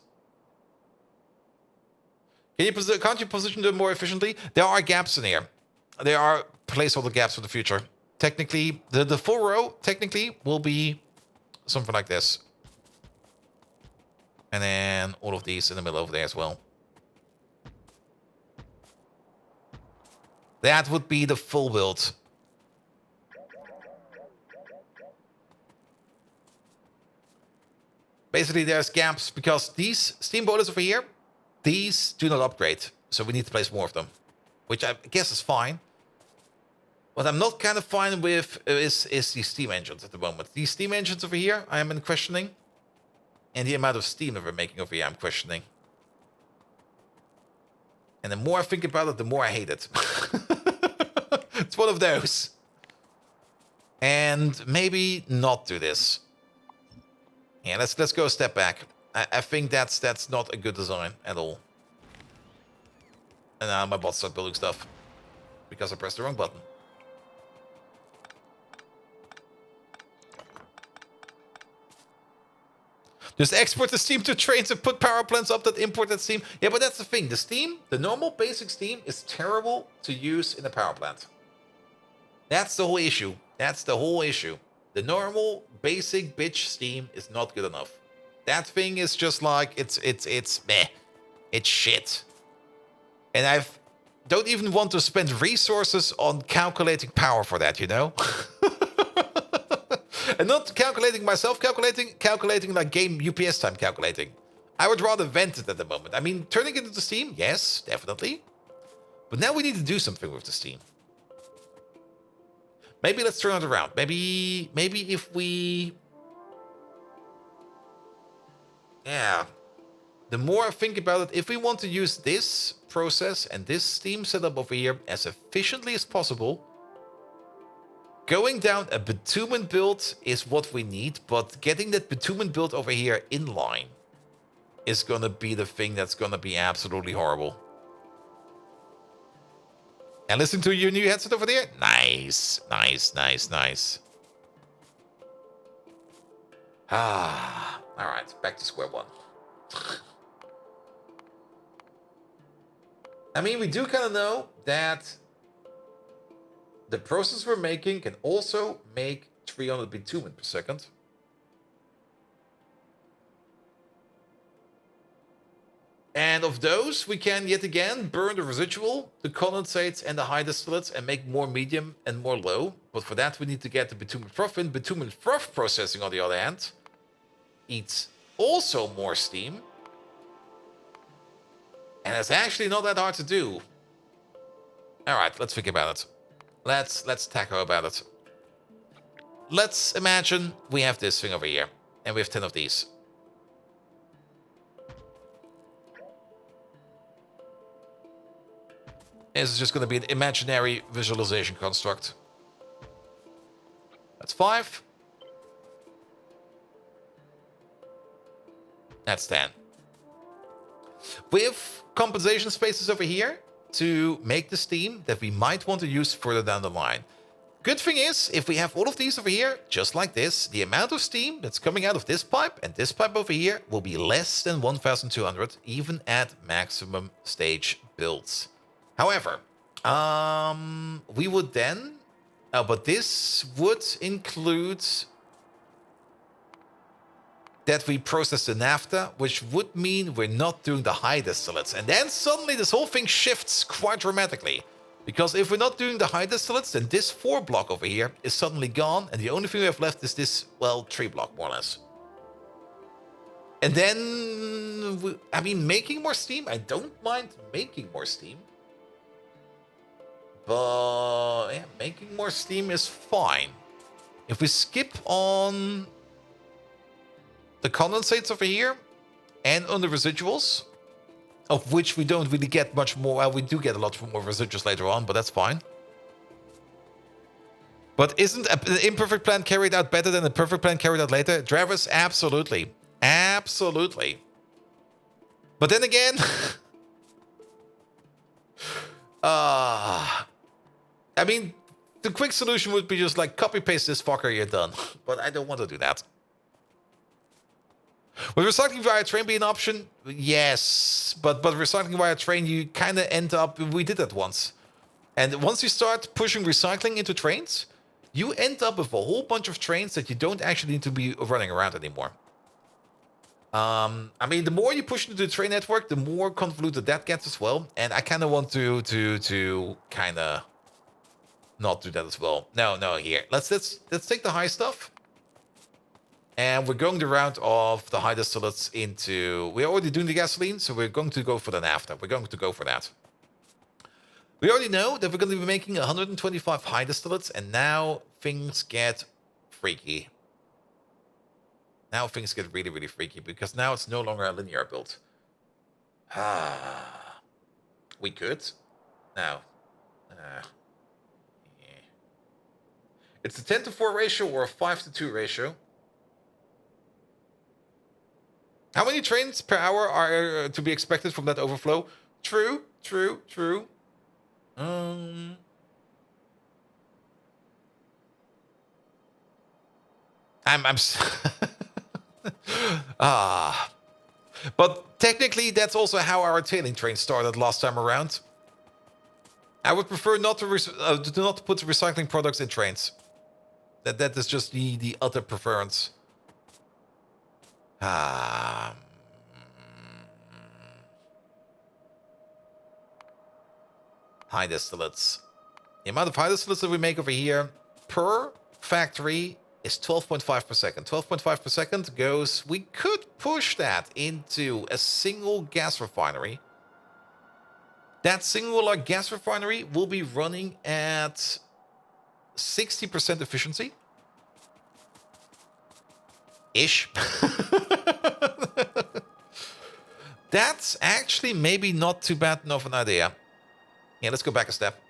Can't you position them more efficiently? There are gaps in here. There are placeholder gaps for the future. Technically, the full row, technically, will be something like this. And then all of these in the middle over there as well. That would be the full build. Basically, there's gaps because these steam boilers over here, these do not upgrade. So we need to place more of them, which I guess is fine. What I'm not kind of fine with is these steam engines at the moment. These steam engines over here, I am in questioning. And the amount of steam that we're making over here, I'm questioning. And the more I think about it, the more I hate it. It's one of those. And maybe not do this. Yeah, let's go a step back. I think that's not a good design at all. And now my bots start building stuff. Because I pressed the wrong button. Just export the steam to trains and put power plants up that import that steam. Yeah, but that's the thing. The steam, the normal basic steam, is terrible to use in a power plant. That's the whole issue. That's the whole issue. The normal basic bitch steam is not good enough. That thing is just like it's meh. It's shit. And I don't even want to spend resources on calculating power for that, you know? And not calculating myself calculating like game UPS time calculating. I would rather vent it at the moment. I mean, turning it into steam, yes, definitely. But now we need to do something with the steam. Maybe let's turn it around. Maybe if we... Yeah. The more I think about it, if we want to use this process and this steam setup over here as efficiently as possible, going down a bitumen build is what we need, but getting that bitumen build over here in line is going to be the thing that's going to be absolutely horrible. And listen to your new headset over there. Nice, nice, nice, nice. Ah, all right, back to square one. I mean, we do kind of know that the process we're making can also make 300 bitumen per second. And of those, we can yet again burn the residual, the condensates, and the high distillates and make more medium and more low. But for that, we need to get the bitumen froth in. Bitumen froth processing, on the other hand, eats also more steam. And it's actually not that hard to do. All right, let's think about it. Let's tackle about it. Let's imagine we have this thing over here, and we have 10 of these. This is just going to be an imaginary visualization construct. That's 5. That's 10. With compensation spaces over here to make the steam that we might want to use further down the line. Good thing is, if we have all of these over here, just like this, the amount of steam that's coming out of this pipe and this pipe over here will be less than 1,200, even at maximum stage builds. However, we would then, but this would include that we process the naphtha, which would mean we're not doing the high distillates. And then suddenly this whole thing shifts quite dramatically. Because if we're not doing the high distillates, then this 4 block over here is suddenly gone. And the only thing we have left is this, well, 3 block, more or less. And then, I mean, making more steam, I don't mind making more steam. But, yeah, making more steam is fine. If we skip on the condensates over here and on the residuals, of which we don't really get much more. Well, we do get a lot more residuals later on, but that's fine. But isn't an imperfect plan carried out better than a perfect plan carried out later? Travis, absolutely. Absolutely. But then again, I mean, the quick solution would be just like copy paste this fucker, you're done. But I don't want to do that. Would recycling via train be an option? Yes, but recycling via train, you kind of end up... We did that once. And once you start pushing recycling into trains, you end up with a whole bunch of trains that you don't actually need to be running around anymore. I mean, the more you push into the train network, the more convoluted that gets as well. And I kind of want to kind of not do that as well. No, here. Let's take the high stuff. And we're going the route of the high distillates into... We're already doing the gasoline, so we're going to go for the naphtha. We're going to go for that. We already know that we're going to be making 125 high distillates, and now things get freaky. Now things get really, really freaky, because now it's no longer a linear build. We could. Now. Yeah. It's a 10-to-4 ratio or a 5-to-2 ratio. How many trains per hour are to be expected from that overflow? True. I'm but technically that's also how our tailing train started last time around. I would prefer not to not put recycling products in trains. That is just the other preference. High distillates. The amount of high distillates that we make over here per factory is 12.5 per second. 12.5 per second goes... We could push that into a single gas refinery. That singular gas refinery will be running at 60% efficiency. Ish. That's actually maybe not too bad enough an idea. Yeah, let's go back a step.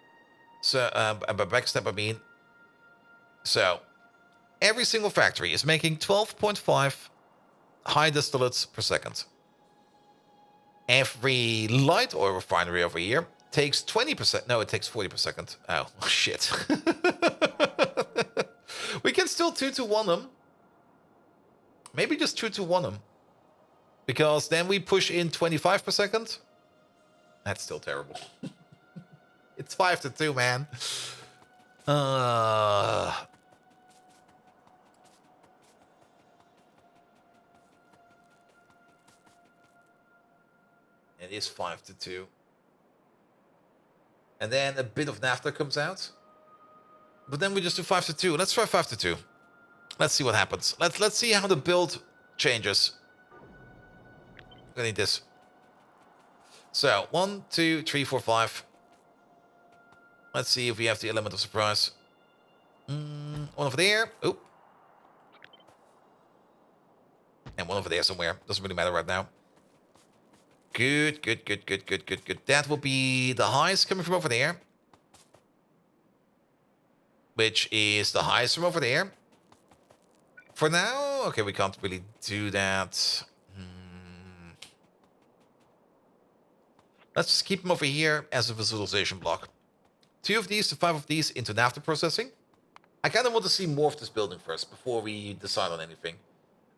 So, by back a step, I mean... So, every single factory is making 12.5 high distillates per second. Every light oil refinery over here takes 20%. No, it takes 40 per second. Oh, shit. We can still 2-to-1 them. Maybe just 2-to-1 them. Because then we push in 25 per second. That's still terrible. It's 5-to-2, man. It is 5-to-2. And then a bit of naphtha comes out. But then we just do 5-to-2. Let's try 5-to-2. Let's see what happens. Let's see how the build changes. I need this. So, 1, 2, 3, 4, 5. Let's see if we have the element of surprise. One over there. Oh. And one over there somewhere. Doesn't really matter right now. Good, good, good, good, good, good, good. That will be the highest coming from over there. Which is the highest from over there. For now, okay, we can't really do that. Let's just keep them over here as a visualization block. 2 of these to 5 of these into naphtha processing. I kind of want to see more of this building first before we decide on anything.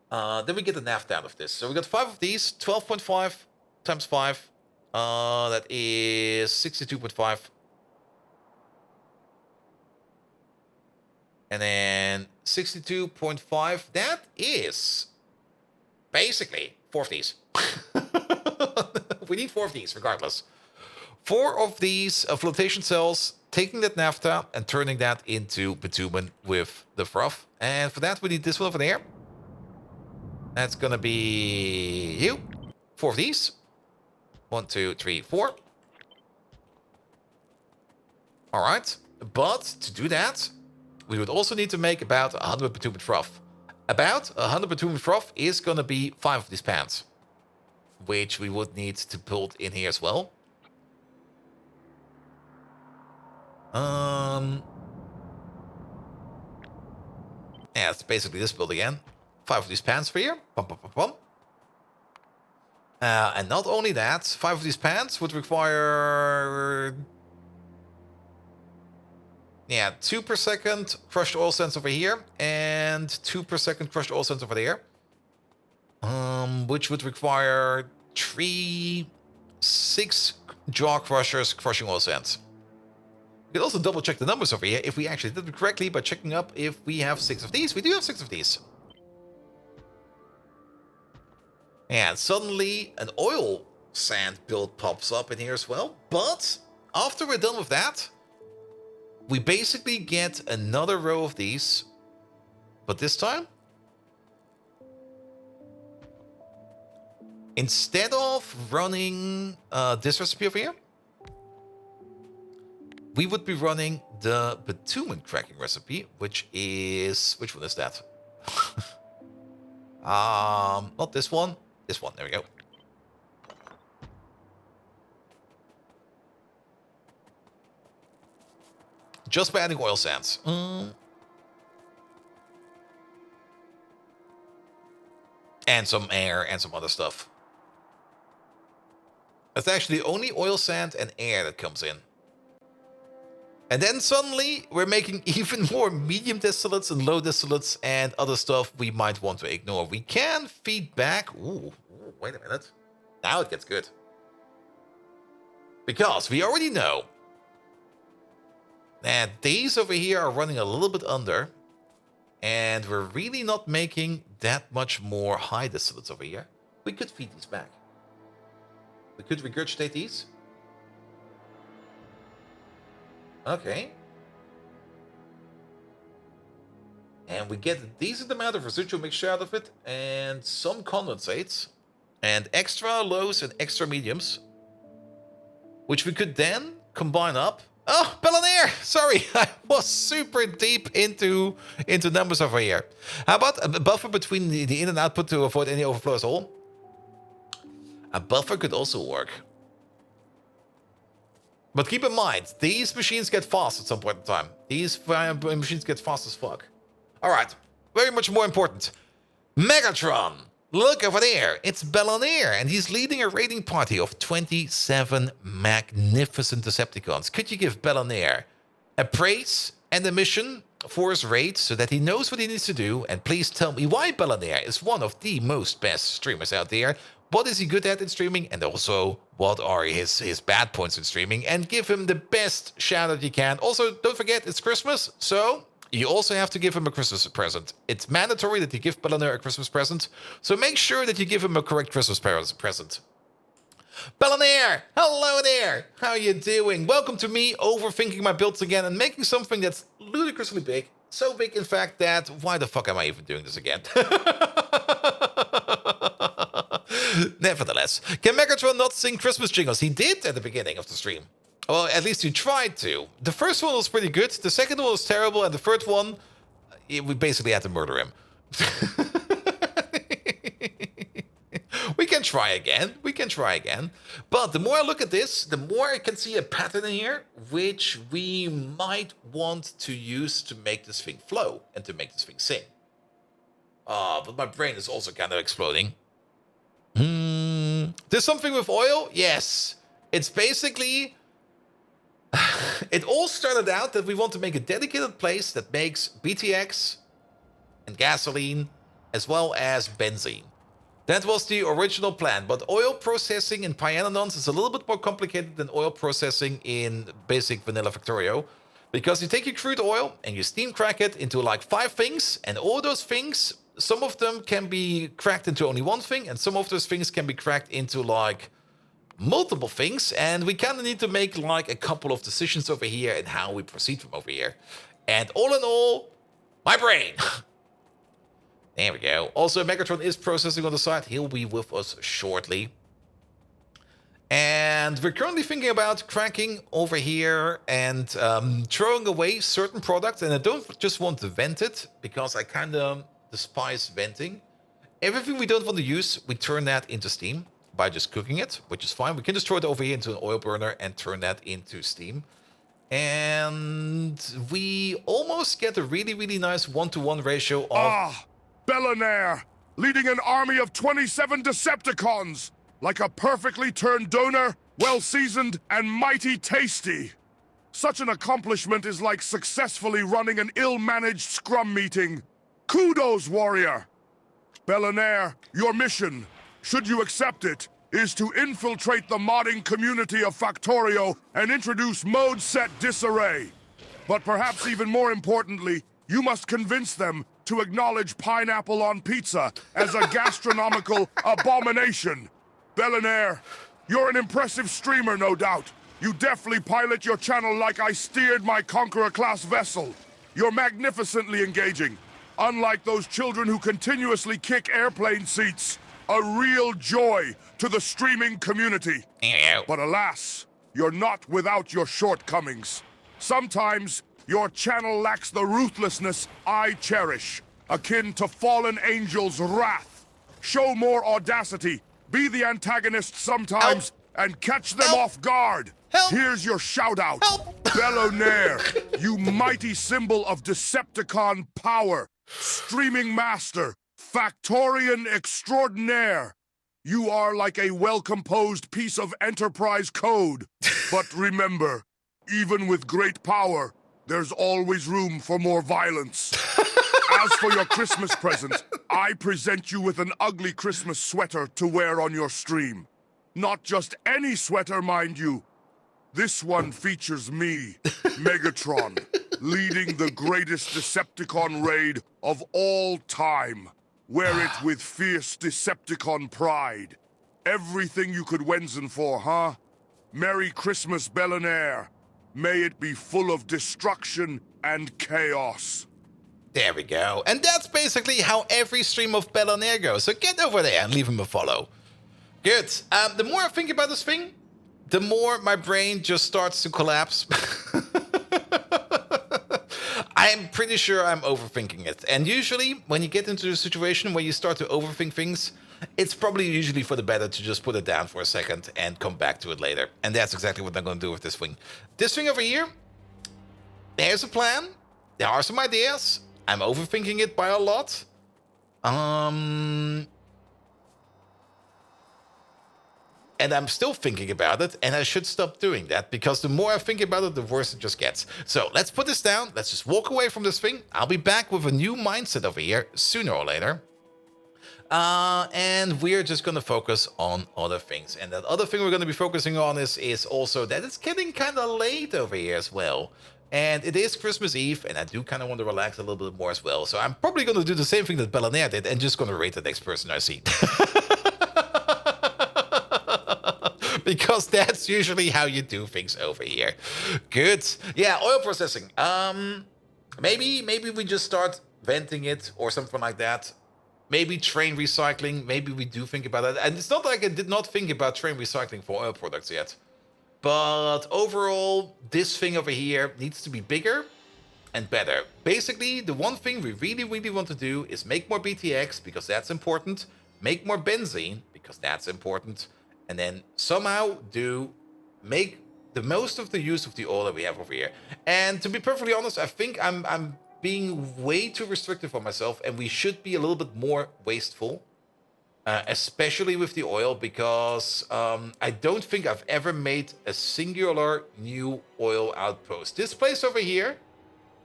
Then we get the naphtha out of this. So we got 5 of these, 12.5 times 5. That is 62.5. And then 62.5, that is basically 4 of these. We need 4 of these regardless. 4 of these flotation cells, taking that naphtha and turning that into bitumen with the froth. And for that, we need this one over there. That's going to be you. 4 of these. 1, 2, 3, 4. All right. But to do that, we would also need to make about 100 bitumen froth. About 100 bitumen froth is going to be 5 of these pans, which we would need to build in here as well. Yeah, it's basically this build again. 5 of these pans for here. Bum, bum, bum, bum. And not only that, 5 of these pans would require... Yeah, 2 per second crushed oil sands over here, and 2 per second crushed oil sands over there. Which would require 6 jaw crushers crushing oil sands. We can also double check the numbers over here if we actually did it correctly by checking up if we have 6 of these. We do have 6 of these. And suddenly an oil sand build pops up in here as well. But after we're done with that, we basically get another row of these. But this time, instead of running this recipe over here, we would be running the bitumen cracking recipe, which is... Which one is that? Not this one. This one. There we go. Just by adding oil sands. And some air and some other stuff. It's actually only oil sand and air that comes in. And then suddenly we're making even more medium distillates and low distillates and other stuff we might want to ignore. We can feed back. Ooh, wait a minute. Now it gets good. Because we already know that these over here are running a little bit under. And we're really not making that much more high distillates over here. We could feed these back. We could regurgitate these. Okay. And we get a decent amount of residual mixture out of it, and some condensates, and extra lows and extra mediums, which we could then combine up. Oh, Bellinair! Sorry, I was super deep into numbers over here. How about a buffer between the in and output to avoid any overflow at all? A buffer could also work. But keep in mind, these machines get fast at some point in time. These machines get fast as fuck. Alright, very much more important. Megatron! Look over there, it's Bellinair, and he's leading a raiding party of 27 magnificent Decepticons. Could you give Bellinair a praise and a mission for his raid so that he knows what he needs to do? And please tell me why Bellinair is one of the most best streamers out there. What is he good at in streaming? And also, what are his bad points in streaming? And give him the best shout out you can. Also, don't forget, it's Christmas, so you also have to give him a Christmas present. It's mandatory that you give Bellinair a Christmas present, so make sure that you give him a correct Christmas present. Bellinair, hello there! How you doing? Welcome to me overthinking my builds again and making something that's ludicrously big. So big, in fact, that why the fuck am I even doing this again? Nevertheless, can Megatron not sing Christmas jingles? He did at the beginning of the stream. Well, at least he tried to. The first one was pretty good, the second one was terrible, and the third one, we basically had to murder him. We can try again, But the more I look at this, the more I can see a pattern in here, which we might want to use to make this thing flow and to make this thing sing. But my brain is also kind of exploding. There's something with oil? Yes. It's basically... It all started out that we want to make a dedicated place that makes BTX and gasoline as well as benzene. That was the original plan, but oil processing in Pyanodons is a little bit more complicated than oil processing in basic vanilla Factorio. Because you take your crude oil and you steam crack it into like 5 things, and all those things, some of them can be cracked into only one thing, and some of those things can be cracked into like multiple things, and we kind of need to make like a couple of decisions over here and how we proceed from over here. And all in all, my brain. There we go. Also, Megatron is processing on the side. He'll be with us shortly. And we're currently thinking about cracking over here and throwing away certain products. And I don't just want to vent it, because I kind of despise venting. Everything we don't want to use, we turn that into steam by just cooking it, which is fine. We can just throw it over here into an oil burner and turn that into steam. And we almost get a really, really nice 1-to-1 ratio of... Bellinair, leading an army of 27 Decepticons, like a perfectly turned donor, well-seasoned and mighty tasty. Such an accomplishment is like successfully running an ill-managed scrum meeting. Kudos, warrior! Bellinair, your mission, should you accept it, is to infiltrate the modding community of Factorio and introduce mode set disarray. But perhaps even more importantly, you must convince them to acknowledge pineapple on pizza as a gastronomical abomination. Bellinair, you're an impressive streamer, no doubt. You deftly pilot your channel like I steered my Conqueror-class vessel. You're magnificently engaging. Unlike those children who continuously kick airplane seats. A real joy to the streaming community. But alas, you're not without your shortcomings. Sometimes, your channel lacks the ruthlessness I cherish, akin to fallen angels' wrath. Show more audacity, be the antagonist sometimes, and catch them off guard. Here's your shout-out. Bellinair, you mighty symbol of Decepticon power, streaming master, Factorian extraordinaire. You are like a well-composed piece of enterprise code. But remember, even with great power, there's always room for more violence. As for your Christmas present, I present you with an ugly Christmas sweater to wear on your stream. Not just any sweater, mind you. This one features me, Megatron, leading the greatest Decepticon raid of all time. Wear it with fierce Decepticon pride. Everything you could Wenzen for, huh? Merry Christmas, Bellinair. May it be full of destruction and chaos. There we go. And that's basically how every stream of Pioneer goes. So get over there and leave him a follow. Good. The more I think about this thing, the more my brain just starts to collapse. I'm pretty sure I'm overthinking it. And usually, when you get into a situation where you start to overthink things, it's probably usually for the better to just put it down for a second and come back to it later. And that's exactly what I'm going to do with this thing. This thing over here, there's a plan. There are some ideas. I'm overthinking it by a lot. And I'm still thinking about it, and I should stop doing that, because the more I think about it, the worse it just gets. So let's put this down. Let's just walk away from this thing. I'll be back with a new mindset over here, sooner or later. And we're just going to focus on other things. And that other thing we're going to be focusing on is also that it's getting kind of late over here as well. And it is Christmas Eve, and I do kind of want to relax a little bit more as well. So I'm probably going to do the same thing that Pioneer did, and just going to rate the next person I see. Because that's usually how you do things over here. Good. Yeah, oil processing. Maybe we just start venting it or something like that. Maybe train recycling. Maybe we do think about that. And it's not like I did not think about train recycling for oil products yet. But overall, this thing over here needs to be bigger and better. Basically, the one thing we really, really want to do is make more BTX, because that's important. Make more benzene, because that's important. And then somehow make the most of the use of the oil that we have over here. And to be perfectly honest, I think I'm being way too restrictive on myself, and we should be a little bit more wasteful, especially with the oil, because I don't think I've ever made a singular new oil outpost. This place over here,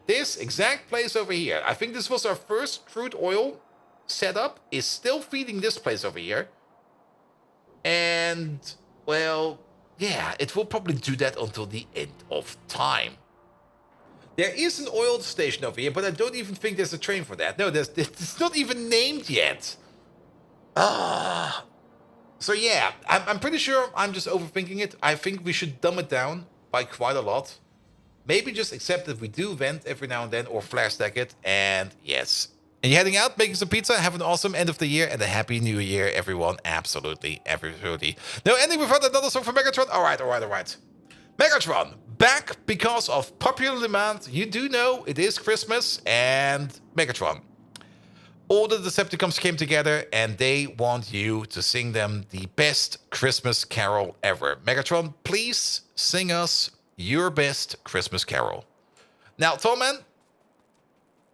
this exact place over here, I think this was our first crude oil setup, is still feeding this place over here. And, well, yeah, it will probably do that until the end of time. There is an oil station over here, but I don't even think there's a train for that. No, it's not even named yet. So yeah, I'm pretty sure I'm just overthinking it. I think we should dumb it down by quite a lot. Maybe just accept that we do vent every now and then, or flare stack it, and yes. And you're heading out, making some pizza. Have an awesome end of the year and a happy new year, everyone. Absolutely, absolutely. No, ending without another song for Megatron. All right. Megatron, back because of popular demand. You do know it is Christmas, and Megatron. All the Decepticons came together, and they want you to sing them the best Christmas carol ever. Megatron, please sing us your best Christmas carol. Now, Tallman,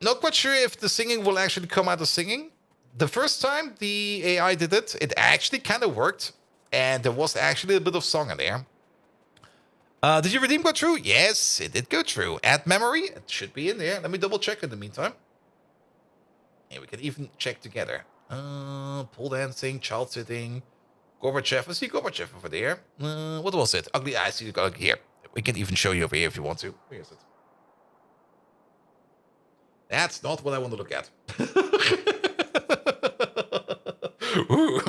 not quite sure if the singing will actually come out of singing. The first time the AI did it, it actually kind of worked. And there was actually a bit of song in there. Did your redeem go through? Yes, it did go through. Add memory, it should be in there. Let me double check in the meantime. And we can even check together. Pole dancing, child sitting, Gorbachev. I see Gorbachev over there. What was it? Ugly eyes. See you here. We can even show you over here if you want to. Where is it? That's not what I want to look at. Ooh.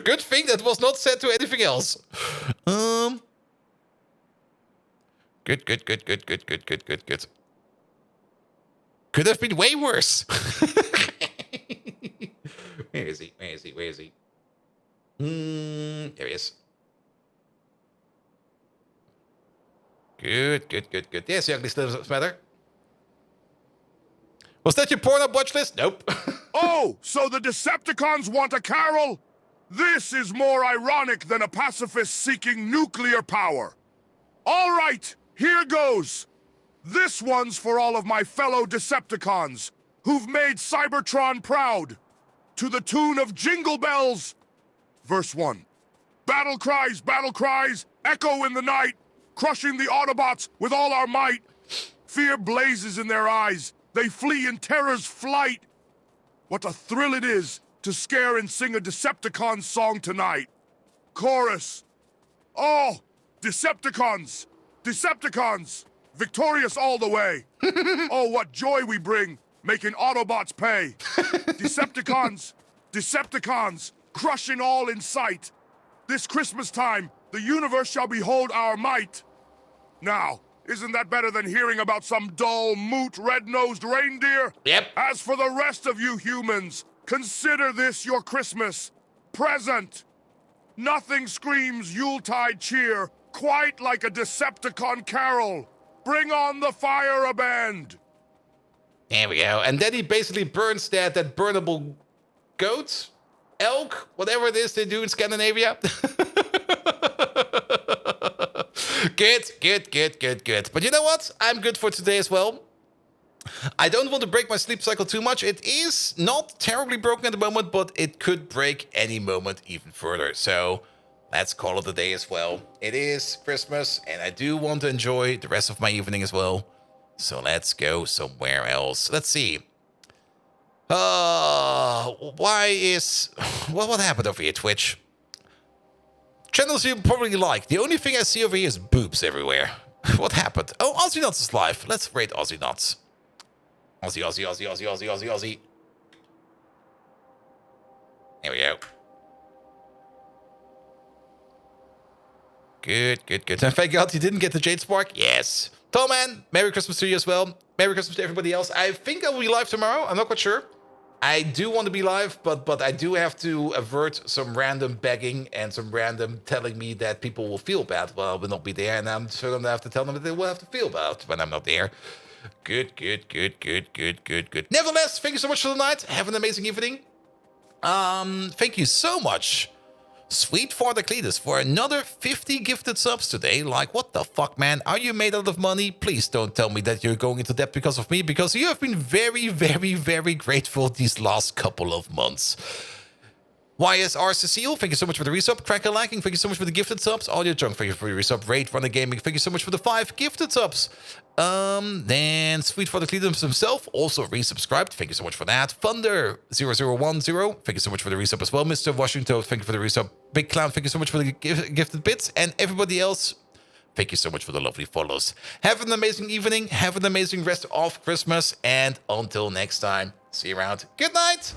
Good thing that was not set to anything else. Good. Could have been way worse. Where is he? There he is. Good. Yes, the ugly lives matter. Was that your porn watch list? Nope. Oh, so the Decepticons want a carol? This is more ironic than a pacifist seeking nuclear power. All right, here goes. This one's for all of my fellow Decepticons who've made Cybertron proud. To the tune of Jingle Bells. Verse 1. Battle cries, echo in the night, crushing the Autobots with all our might. Fear blazes in their eyes. They flee in terror's flight. What a thrill it is to scare and sing a Decepticon song tonight. Chorus. Oh, Decepticons, victorious all the way. Oh, what joy we bring, making Autobots pay. Decepticons, crushing all in sight. This Christmas time, the universe shall behold our might. Now, Isn't that better than hearing about some dull, moot, red-nosed reindeer? Yep. As for the rest of you humans, consider this your Christmas present. Nothing screams Yuletide cheer quite like a Decepticon carol. Bring on the fire band. There we go. And then he basically burns that burnable goat, elk, whatever it is they do in Scandinavia. Good. But you know what? I'm good for today as well. I don't want to break my sleep cycle too much. It is not terribly broken at the moment, but it could break any moment even further. So let's call it a day as well. It is Christmas, and I do want to enjoy the rest of my evening as well. So let's go somewhere else. Let's see. What happened over here, Twitch? Channels you probably like. The only thing I see over here is boobs everywhere. What happened? Oh, Aussie Nuts is live. Let's rate Aussie Nuts. Aussie. There we go. Good. And thank God you didn't get the Jade Spark. Yes. Tom, man, Merry Christmas to you as well. Merry Christmas to everybody else. I think I will be live tomorrow. I'm not quite sure. I do want to be live, but I do have to avert some random begging and some random telling me that people will feel bad when I will not be there. And I'm sure I'm going to have to tell them that they will have to feel bad when I'm not there. Good. Nevertheless, thank you so much for the night. Have an amazing evening. Thank you so much, Sweet Father Cletus, for another 50 gifted subs today. Like, what the fuck, man? Are you made out of money? Please don't tell me that you're going into debt because of me, because you have been very, very, very grateful these last couple of months. YSR Cecile, thank you so much for the resub. Cracker Liking, thank you so much for the gifted subs. Audio Junk, thank you for your resub. Raid Runner Gaming, thank you so much for the 5 gifted subs. Then Sweet Father Cletus himself also resubscribed. Thank you so much for that. Thunder0010, thank you so much for the resub as well. Mr. Washington, thank you for the resub. Big Clown, thank you so much for the gifted bits. And everybody else, thank you so much for the lovely follows. Have an amazing evening. Have an amazing rest of Christmas. And until next time, see you around. Good night.